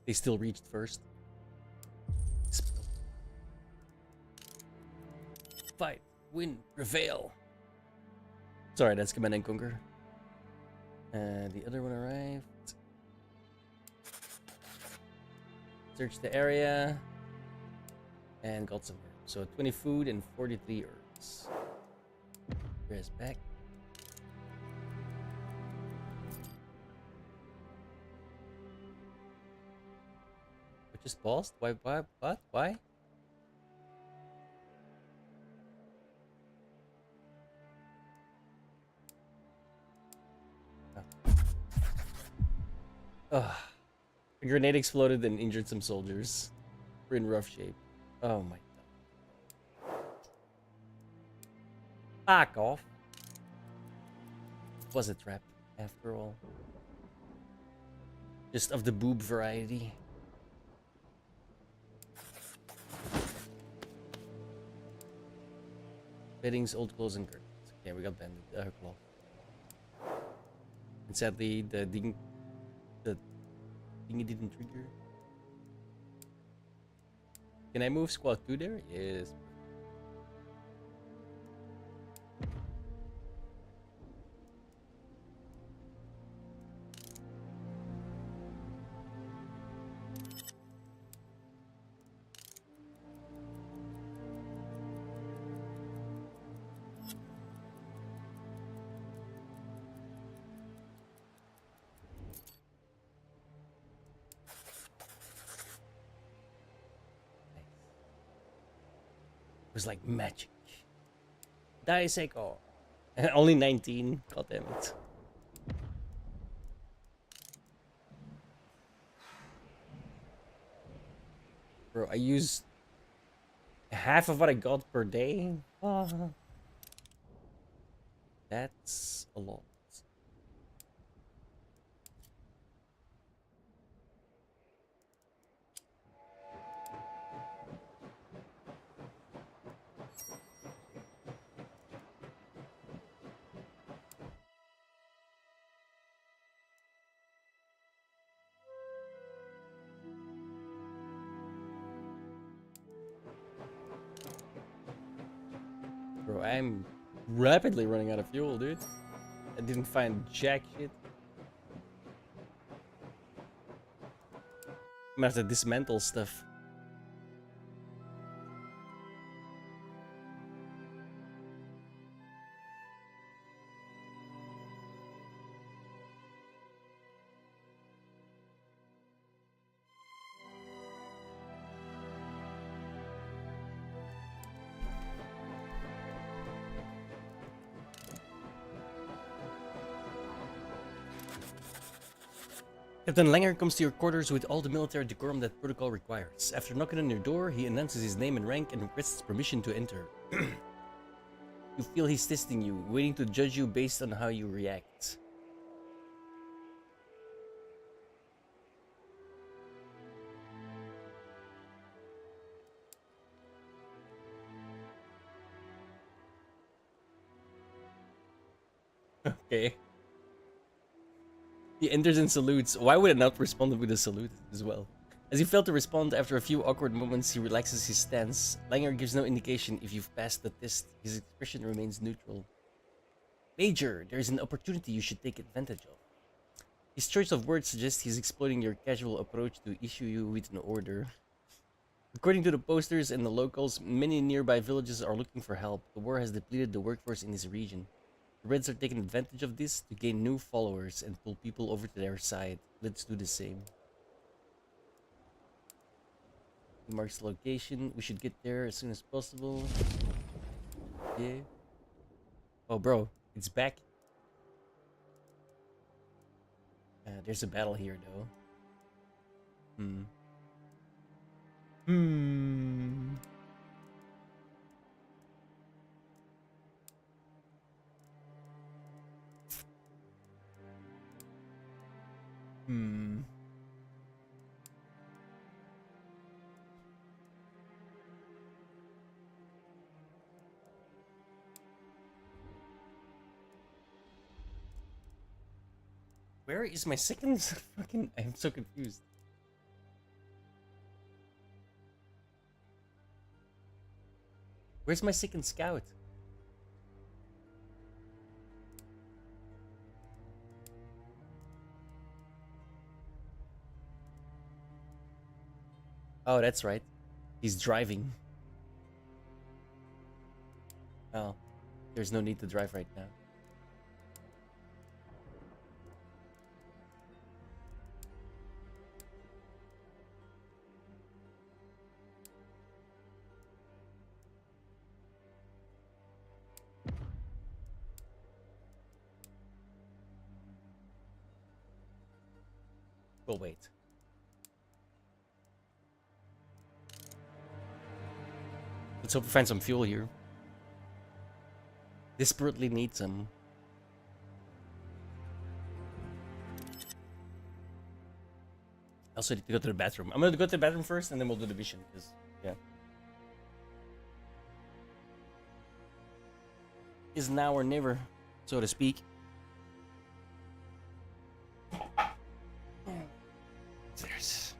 They still reached first. Fight, win, prevail. Sorry, that's Command and Conquer. The other one arrived. Search the area. And got some herbs. So 20 food and 43 herbs. Here's back. What just paused? Why? What? Why? Ugh. A grenade exploded and injured some soldiers. We're in rough shape. Oh my God. Back off. It was a trap, after all. Just of the boob variety. Beddings, old clothes, and curtains. Okay, we got banded cloth. And sadly, the thingy didn't trigger. Can I move squad 2 there? Yes. It was like magic. Daiseko. Only 19. God damn it. Bro, I use half of what I got per day. That's a lot. Bro, I'm rapidly running out of fuel, dude. I didn't find jack shit. I'm gonna have to dismantle stuff. Captain Langer comes to your quarters with all the military decorum that protocol requires. After knocking on your door, he announces his name and rank and requests permission to enter. You feel he's testing you, waiting to judge you based on how you react. Okay. He enters and salutes. Why would it not respond with a salute as well? As you fail to respond after a few awkward moments, he relaxes his stance. Langer gives no indication if you've passed the test. His expression remains neutral. Major, there is an opportunity you should take advantage of. His choice of words suggests he's exploiting your casual approach to issue you with an order. According to the posters and the locals, many nearby villages are looking for help. The war has depleted the workforce in this region. The Reds are taking advantage of this to gain new followers and pull people over to their side. Let's do the same. He marks the location. We should get there as soon as possible. Yeah. Oh, bro. It's back. There's a battle here, though. Where is my second fucking... I'm so confused. Where's my second scout? Oh, that's right. He's driving. Oh, there's no need to drive right now. We'll wait. Let's hope we find some fuel here. Desperately need some. I also need to go to the bathroom. I'm gonna go to the bathroom first and then we'll do the mission, because, yeah. is now or never, so to speak. There's...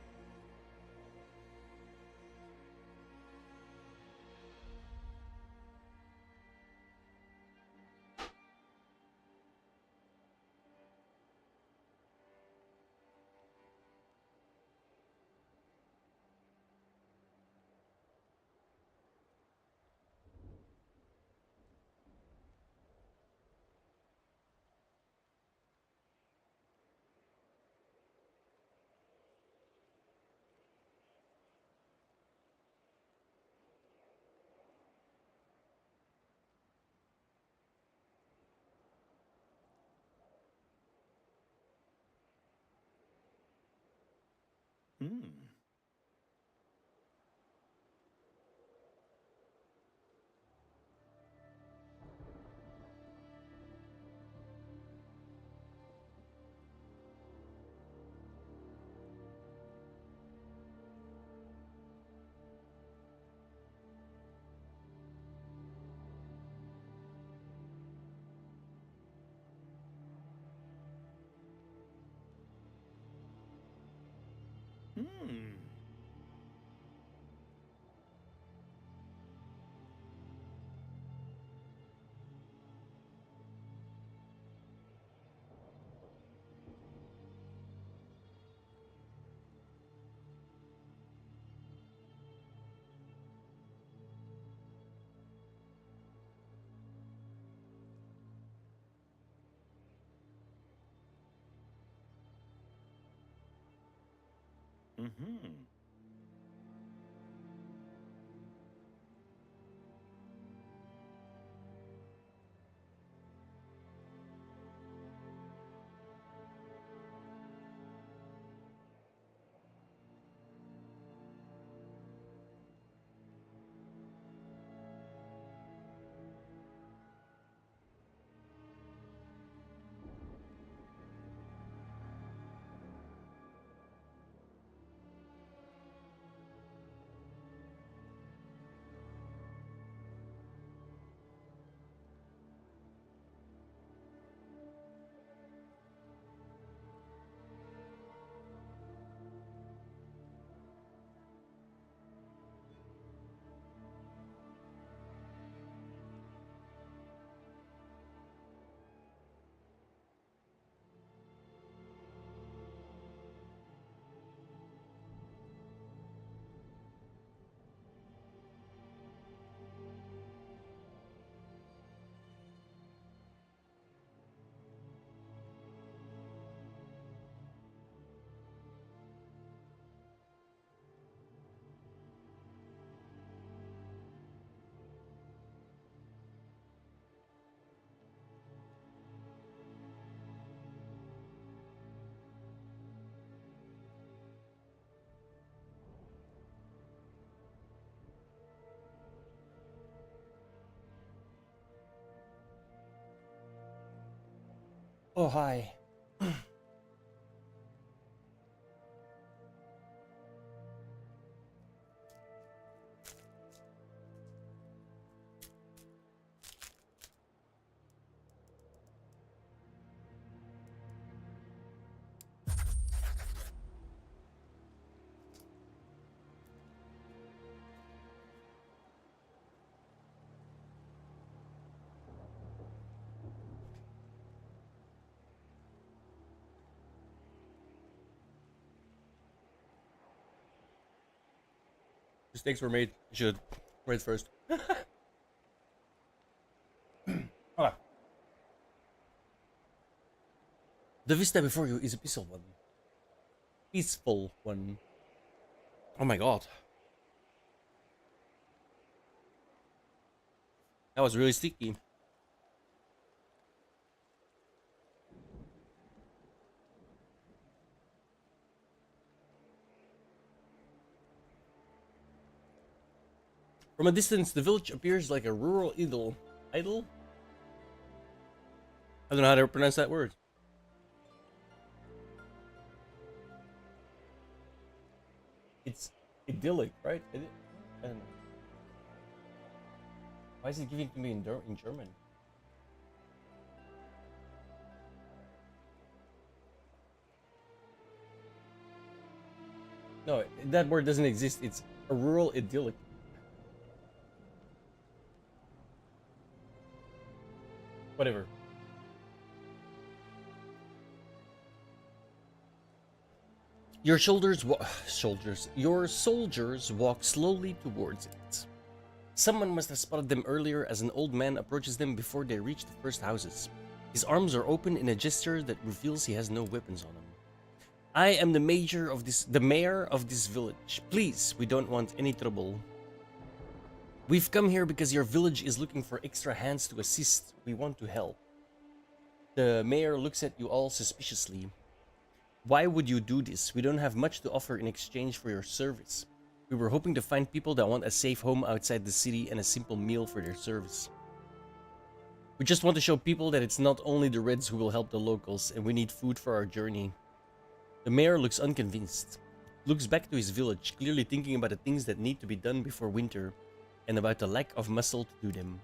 Oh, hi. Mistakes were made. You should read first. Ah. The vista before you is a peaceful one. Peaceful one. Oh my god. That was really sticky. From a distance, the village appears like a rural idyll. Idol? I don't know how to pronounce that word. It's idyllic, right? I don't know. Why is it giving to me in German? No, that word doesn't exist. It's a rural idyllic. Whatever. Your your soldiers walk slowly towards it. Someone must have spotted them earlier as an old man approaches them before they reach the first houses. His arms are open in a gesture that reveals he has no weapons on him. I am the mayor of this village. Please, we don't want any trouble. We've come here because your village is looking for extra hands to assist. We want to help. The mayor looks at you all suspiciously. Why would you do this? We don't have much to offer in exchange for your service. We were hoping to find people that want a safe home outside the city and a simple meal for their service. We just want to show people that it's not only the Reds who will help the locals, and we need food for our journey. The mayor looks unconvinced, looks back to his village, clearly thinking about the things that need to be done before winter, and about the lack of muscle to do them.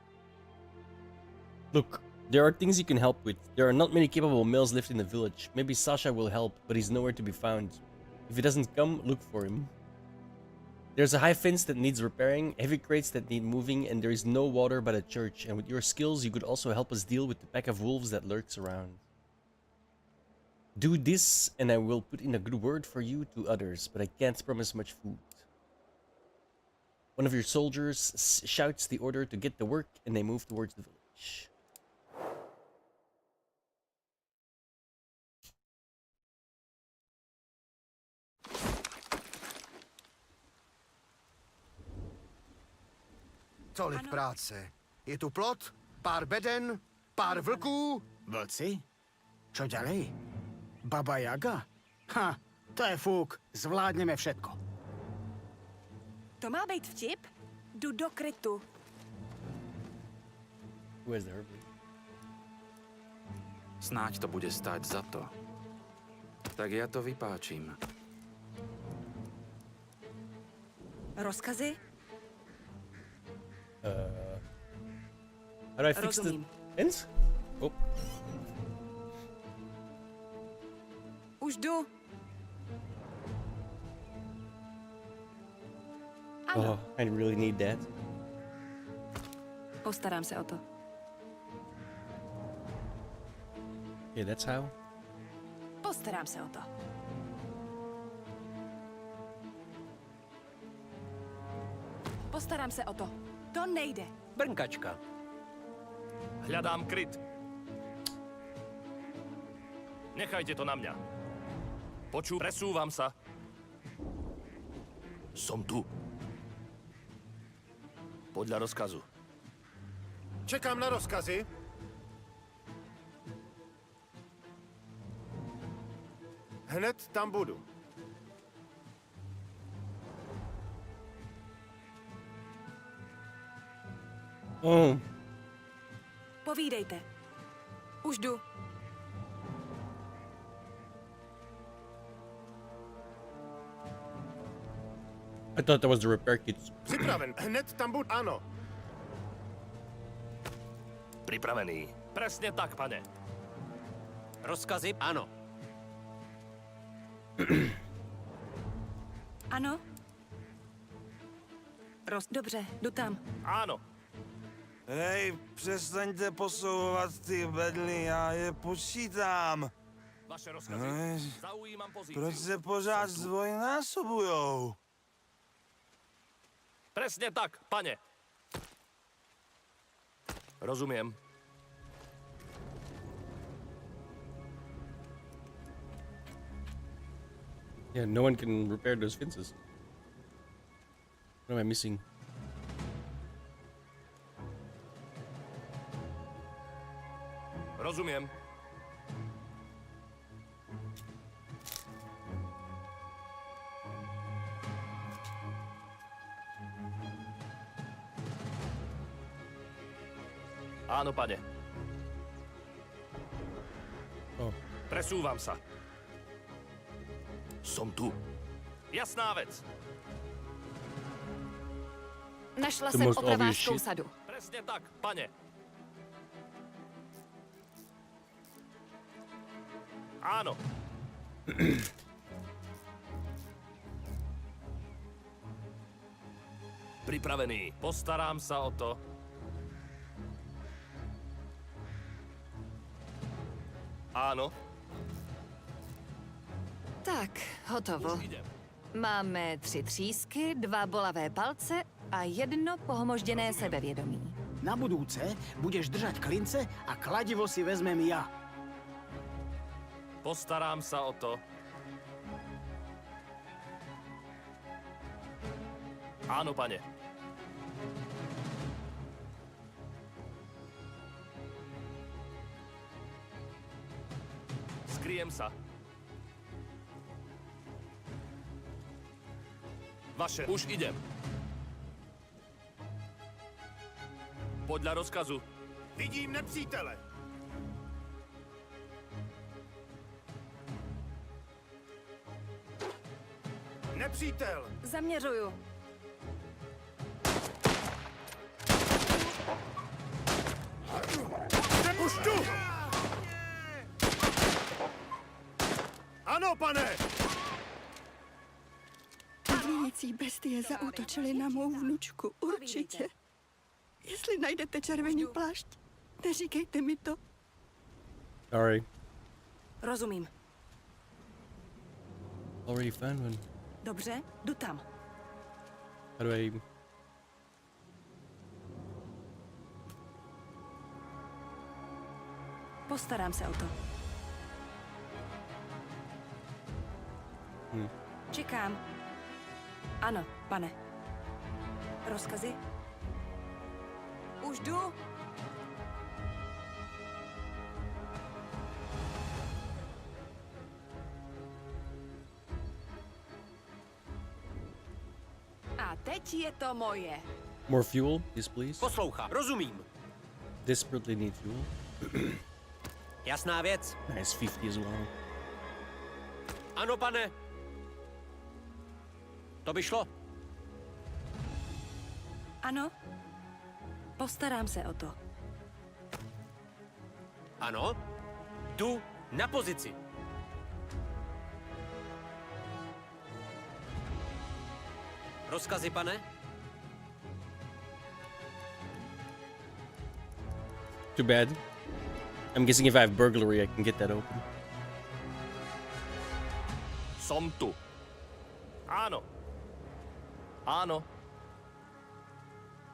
Look, there are things you can help with. There are not many capable males left in the village. Maybe Sasha will help, but he's nowhere to be found. If he doesn't come, look for him. There's a high fence that needs repairing, heavy crates that need moving, and there is no water but a church, and with your skills you could also help us deal with the pack of wolves that lurks around. Do this, and I will put in a good word for you to others, but I can't promise much food. One of your soldiers shouts the order to get to work, and they move towards the village. Tolik práce. Je tu plot, pár beden, pár vlků. Vlci? Čo ďalej? Baba Jaga? Ha, to je fuk. Zvládneme všetko. To má být vtip? Jdu do krytu. Where's the herb? Snáď to bude stáť za to. Tak ja to vypáčim. Rozkazy? How do I fix Rozumím. the fence? Oh. Už jdu. Oh, I really need that. Postarám se o to. Yeah, that's how. Postarám se o to. Postarám se o to. To nejde. Brnkačka. Hľadám kryt. Nechajte to na mňa. Presúvam sa. Som tu. Podľa rozkazu. Čekám na rozkazy. Hned tam budu. Oh. Povídejte. Už jdu. I thought that was the repair kits. Připraven. Hned tam budu. Ano. Pripravený. Presne tak, pane. Rozkazy? Ano. Ano? Dobře, jdu tam. Áno. Hej, přestaňte posouvat ty bedly, já je počítám. Vaše rozkazy. Zaujímam pozíciu. Proč se pořád zdvojnásobujou? Presne tak, pane. Rozumiem. Yeah, no one can repair those fences. What am I missing? Rozumiem. Áno, pane. Oh. Presúvam sa. Som tu. Jasná vec. Našla The jsem most opravářskou obvious shit. sadu. Presne tak, pane. Áno. Připravený. Postarám se o to. Ano. Tak, hotovo. Máme 3 třísky, 2 bolavé palce a 1 pohmožděné sebevědomí. Na budúce budeš držať klince a kladivo si vezmem ja. Postarám se o to. Ano, pane. Skryjem se. Vaše, už idem. Podle rozkazu. Vidím nepřítele. Nepřítel. Zaměřuju. Už tu! Ano, pane! Zvíjící bestie zaútočily na mou vnučku, určitě. Jestli najdete červený plášť, neříkejte mi to. Sorry. Rozumím. Already found one. Dobře, jdu tam. How do I... Postarám se o to. Čekám. Ano, pane. Rozkazy? Už jdu. A teď je to moje. More fuel, yes please. Poslouchá, rozumím. Desperately need fuel. Jasná věc. Nice 50 as well. Ano, pane. To by šlo. Ano. Postarám se o to. Ano. Jdu na pozici. Rozkazy, pane? Too bad. I'm guessing if I have burglary, I can get that open. Som tu. Ano. Ano.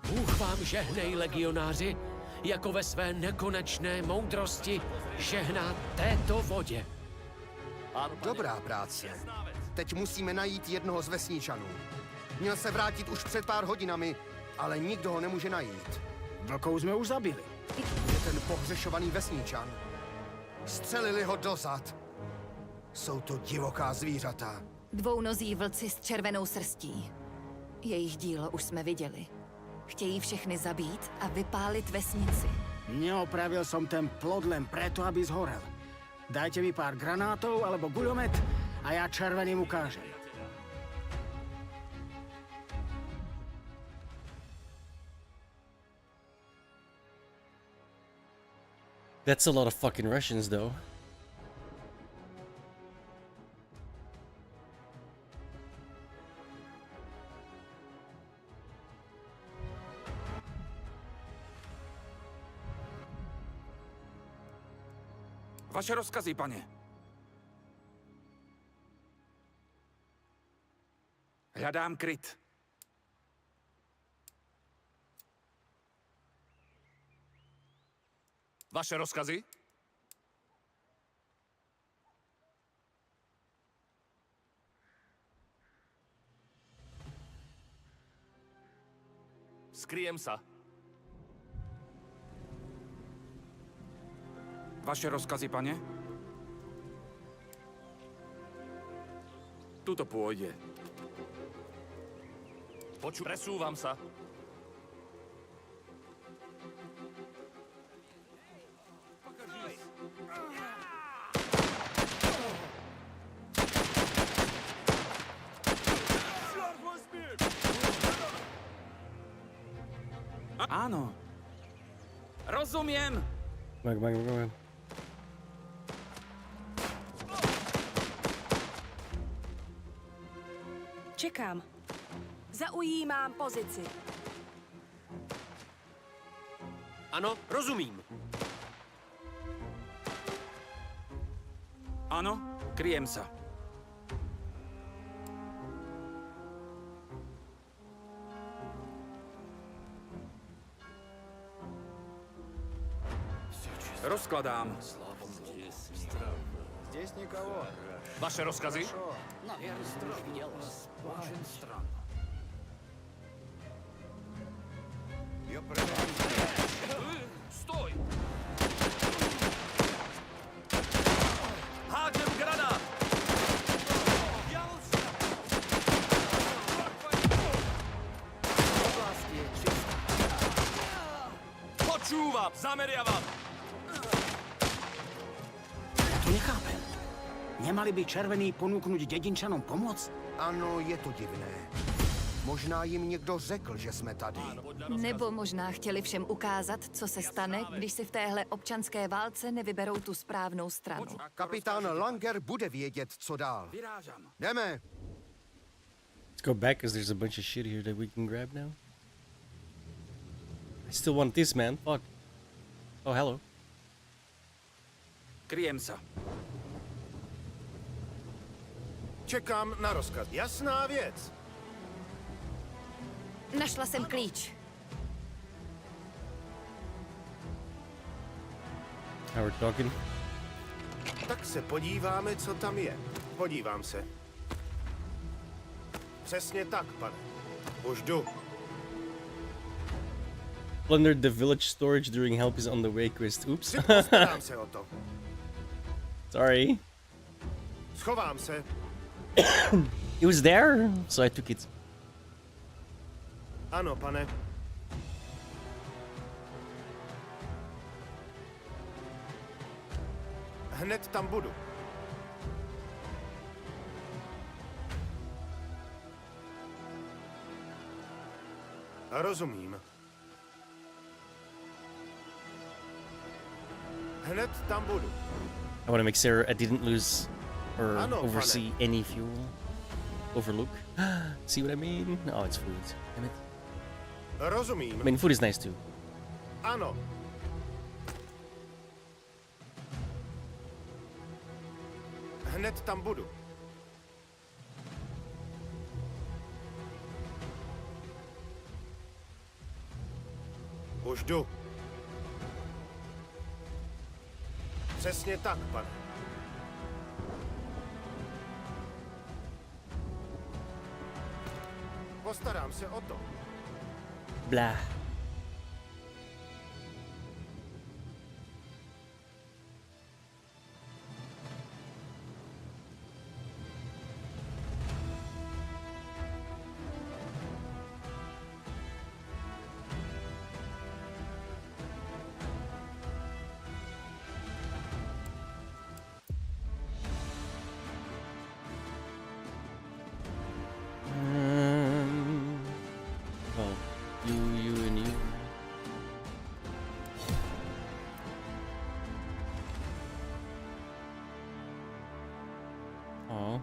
Bůh vám žehnej, legionáři, jako ve své nekonečné moudrosti žehná této vodě. Dobrá práce. Teď musíme najít jednoho z vesničanů. Měl se vrátit už před pár hodinami, ale nikdo ho nemůže najít. Vlkou jsme už zabili. Je ten pohřešovaný vesničan. Střelili ho dozad. Jsou to divoká zvířata. Dvounozí vlci s červenou srstí. Jejich dílo už jsme viděli. Chtějí všechny zabít a vypálit vesnici. Neopravil som ten plod len preto, aby zhorel. Dajte mi pár granátov alebo guľomet a ja červeným ukážem. That's a lot of fucking Russians, though. Vaše rozkazy, pane. Hledám kryt. Vaše rozkazy? Skryjem se. Vaše rozkazy, pane? Tuto pôjde. Presúvam sa. Áno. Rozumiem. Come on. Čekám. Zaujímám pozici. Ano, rozumím. Ano, kryjem se. Rozkladám. Здесь никого. Vaše rozkazy? Stoj! Hádím granát! Oblast je čistá. Počúvam, zameriavam! Já to nechápem. Nemali by červení ponúknuť dedinčanom pomoc? Ano, je to divné. Možná jim někdo řekl, že jsme tady. Nebo možná chtěli všem ukázat, co se stane, když si v téhle občanské válce nevyberou tu správnou stranu. Kapitán Langer bude vědět, co dál. Vyrážám. Jdeme. Let's go back, because there's a bunch of shit here that we can grab now. I still want this, man. Fuck. Oh, hello. Kryjem se. Čekám na rozkaz. Jasná věc. Našla jsem klíč. Now we're talking. Tak se podíváme, co tam je. Podívám se. Přesně tak, pane. Už jdu. Plundered the village storage during help is on the way quest. Oops. Postarám se o to. Sorry. Schovám se. It was there, so I took it. Ano, pane. Hned tam budu. Rozumím. Hned tam budu. I want to make sure I didn't lose or Ano, oversee any fuel. Overlook. See what I mean? Oh, it's food. Damn it. Rozumím. I mean, food is nice too. Ano. Hned tam budu. Už jdu. Přesně tak, pane. Postarám se o to. Blah. Well, you and you. Oh.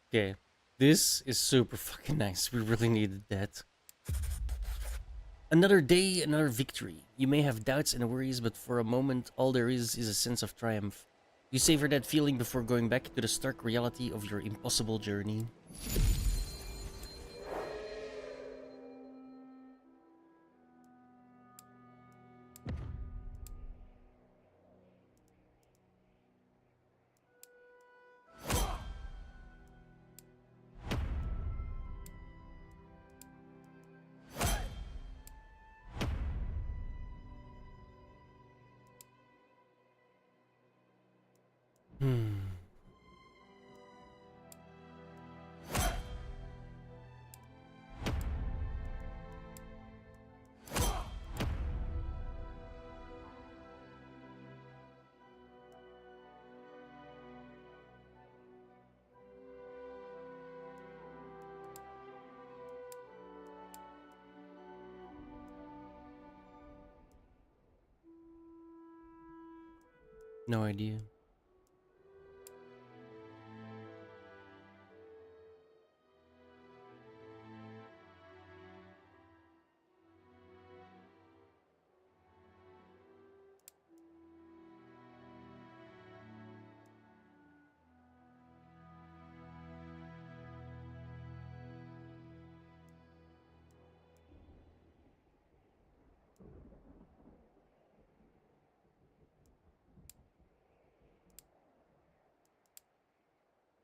Okay, this is super fucking nice. We really needed that. Another day, another victory. You may have doubts and worries, but for a moment, all there is a sense of triumph. You savor that feeling before going back to the stark reality of your impossible journey. No idea.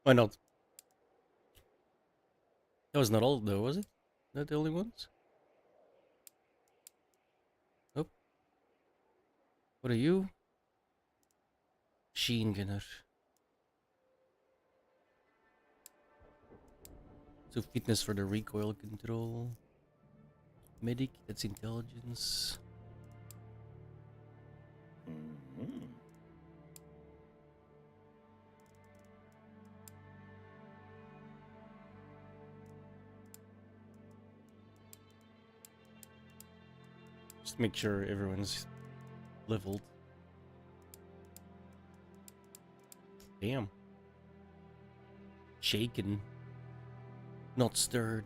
Why not? That was not all though, was it? Not the only ones? Nope. What are you? Machine gunner. So fitness for the recoil control. Medic, that's intelligence. Just make sure everyone's leveled. Damn. Shaken. Not stirred.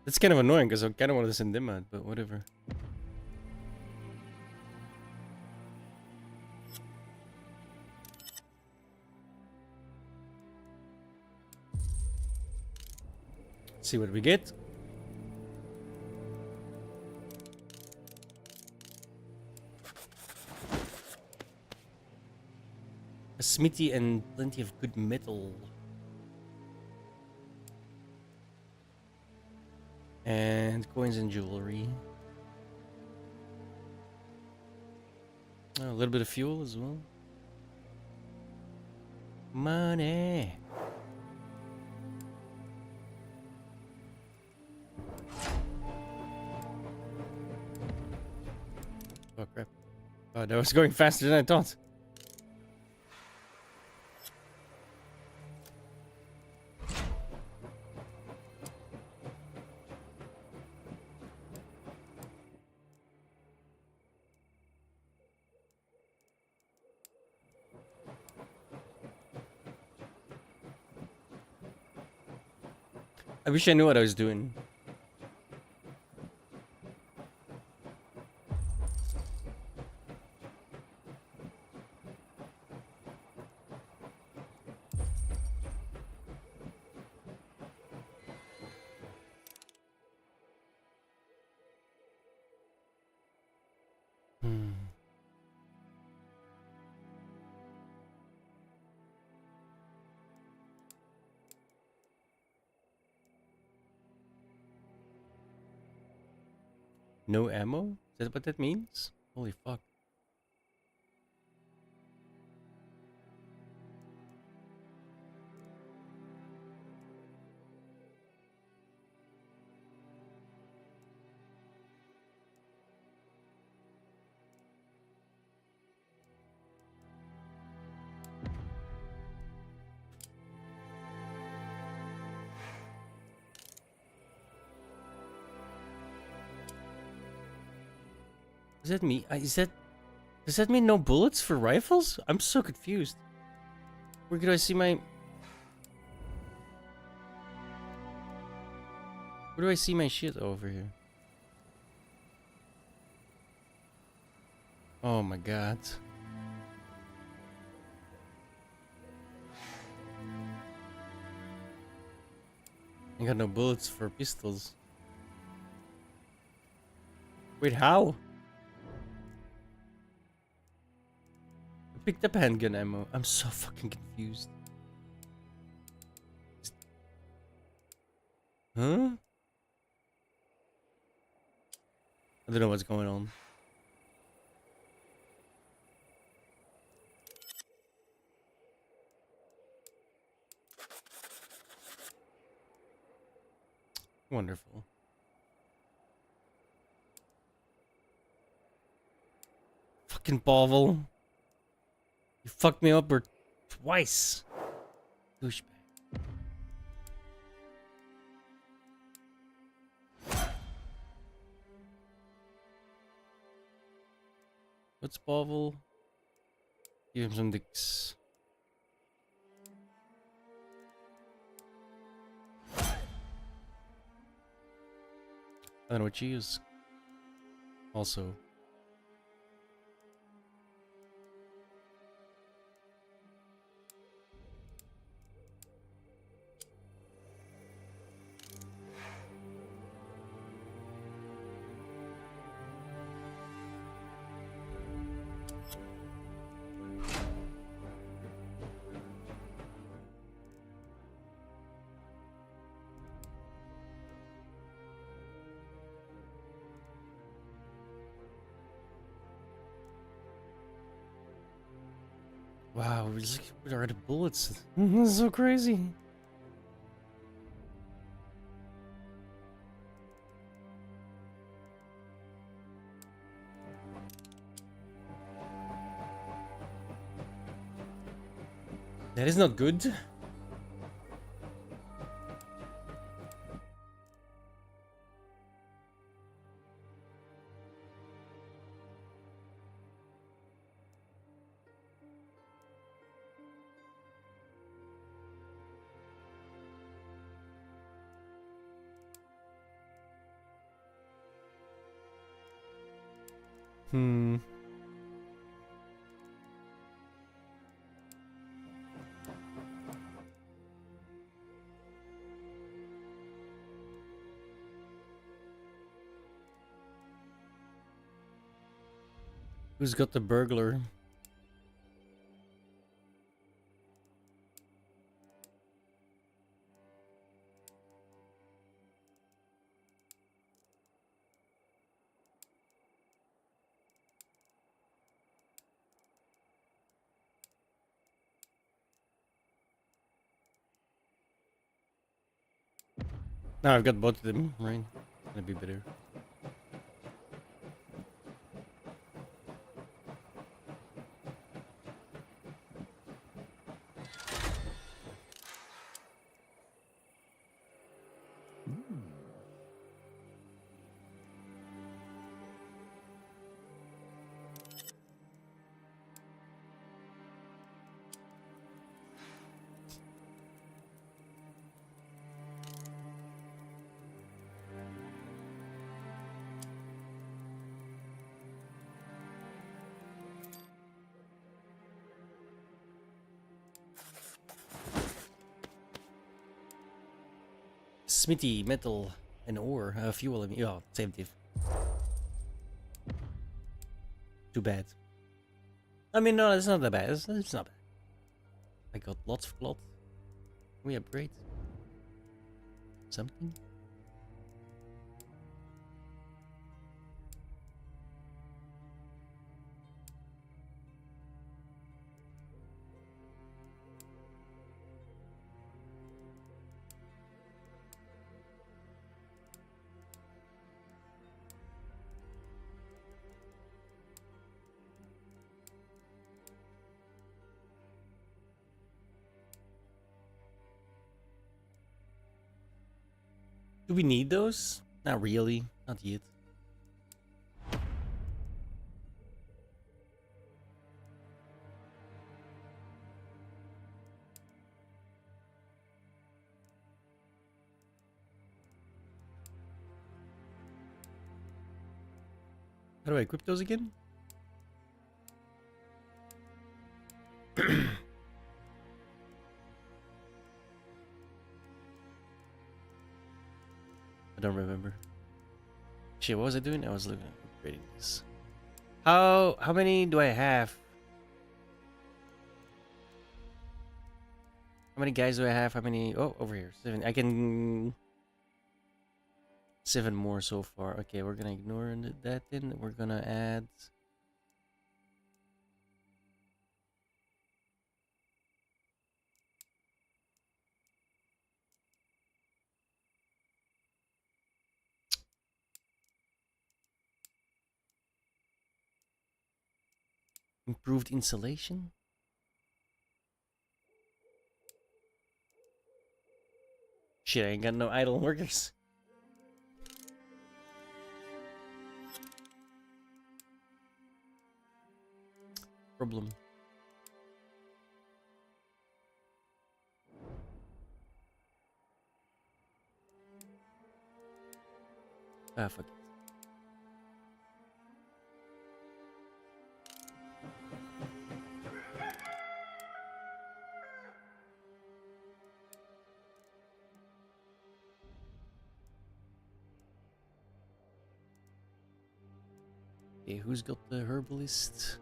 It's kind of annoying because I kind of want to send them out, but whatever. See what we get. A smithy and plenty of good metal. And coins and jewelry. Oh, a little bit of fuel as well. Money. Oh crap. Oh, that was going faster than I thought. I wish I knew what I was doing. No ammo? Is that what that means? Holy fuck. Does that mean does that mean no bullets for rifles? I'm so confused. Where could I see my Where do I see my shit over here? Oh my god. I got no bullets for pistols. Wait, how? Picked up handgun ammo. I'm so fucking confused. Huh? I don't know what's going on. Wonderful. Fucking Pavel. You fucked me up twice. Douchebag. What's Pavel? Give him some dicks. I don't know what you use. Also. Wow, we're just we're out of bullets. This is so crazy. That is not good. Hmm. Who's got the burglar? Now I've got both of them, right? That'd be better. Smithy, metal, and ore. Fuel, yeah, same diff. Too bad. I mean, no, it's not that bad. It's not bad. I got lots of cloth. We upgrade something. Do we need those? Not really. Not yet. How do I equip those again? I don't remember. Shit, what was I doing? I was looking at upgrading this. How many do I have? How many guys do I have? How many? Oh, over here. 7. I can 7 more so far. Okay, we're gonna ignore that then. We're gonna add improved insulation. Shit, I ain't got no idle workers. Problem. Ah, fuck it. Okay, who's got the herbalist?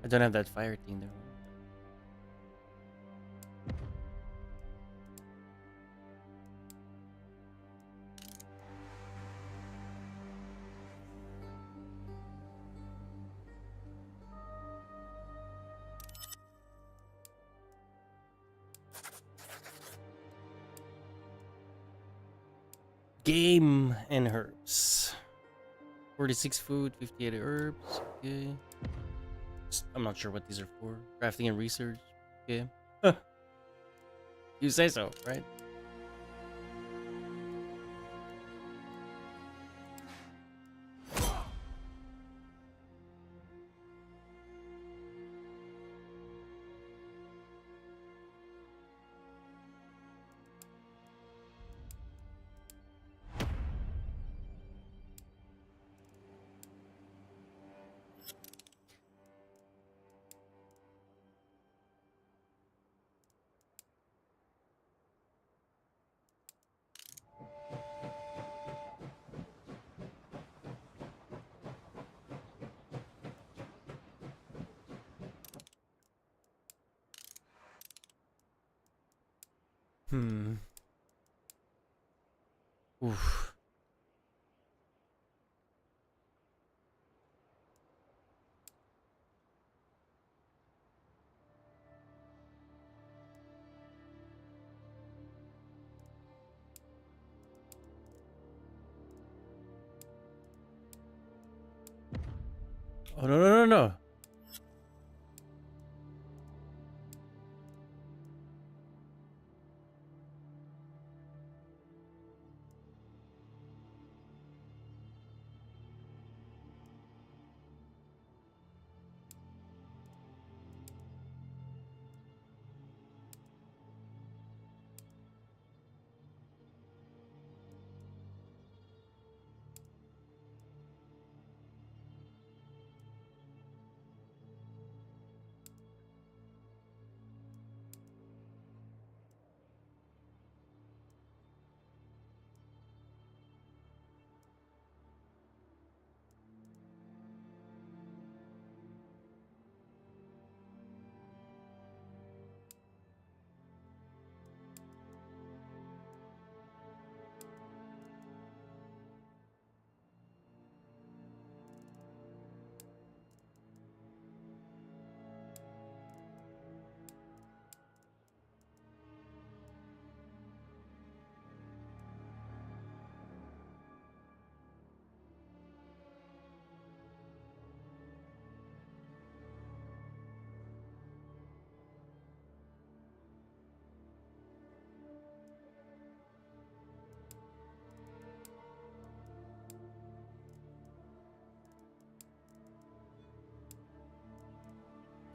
I don't have that fire thing though. Game and herbs. 46 food, 58 herbs. Okay. I'm not sure what these are for. Crafting and research. Okay. You say so, right? Oof. Oh, no.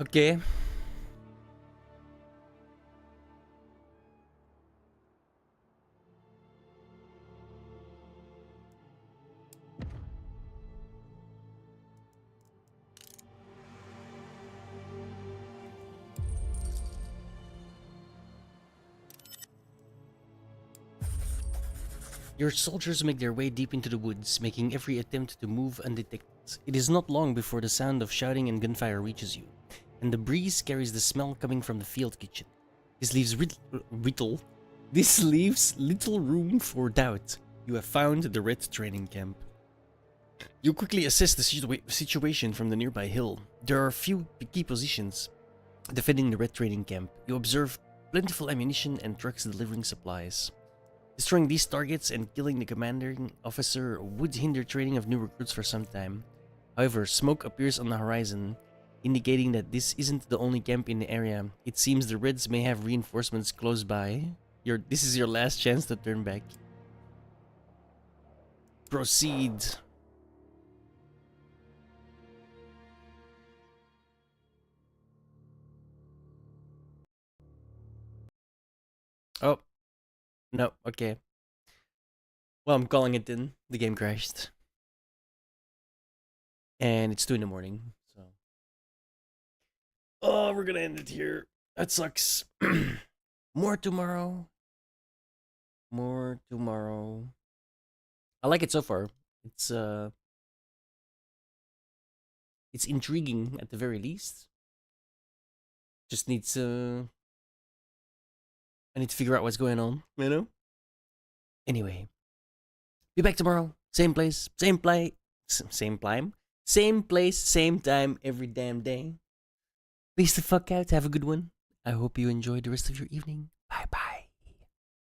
Okay. Your soldiers make their way deep into the woods, making every attempt to move undetected. It is not long before the sound of shouting and gunfire reaches you, and the breeze carries the smell coming from the field kitchen. This leaves little room for doubt. You have found the Red training camp. You quickly assess the situation from the nearby hill. There are few key positions defending the Red training camp. You observe plentiful ammunition and trucks delivering supplies. Destroying these targets and killing the commanding officer would hinder training of new recruits for some time. However, smoke appears on the horizon, indicating that this isn't the only camp in the area. It seems the Reds may have reinforcements close by. This is your last chance to turn back. Proceed. Oh. No, okay. Well, I'm calling it in. The game crashed. And it's 2 in the morning, so... Oh, we're gonna end it here. That sucks. More tomorrow. More tomorrow. I like it so far. It's intriguing at the very least. Just needs I need to figure out what's going on, you know? Anyway. Be back tomorrow. Same place, same place, same time. Same place, same time, every damn day. Peace the fuck out. Have a good one. I hope you enjoy the rest of your evening. Bye bye.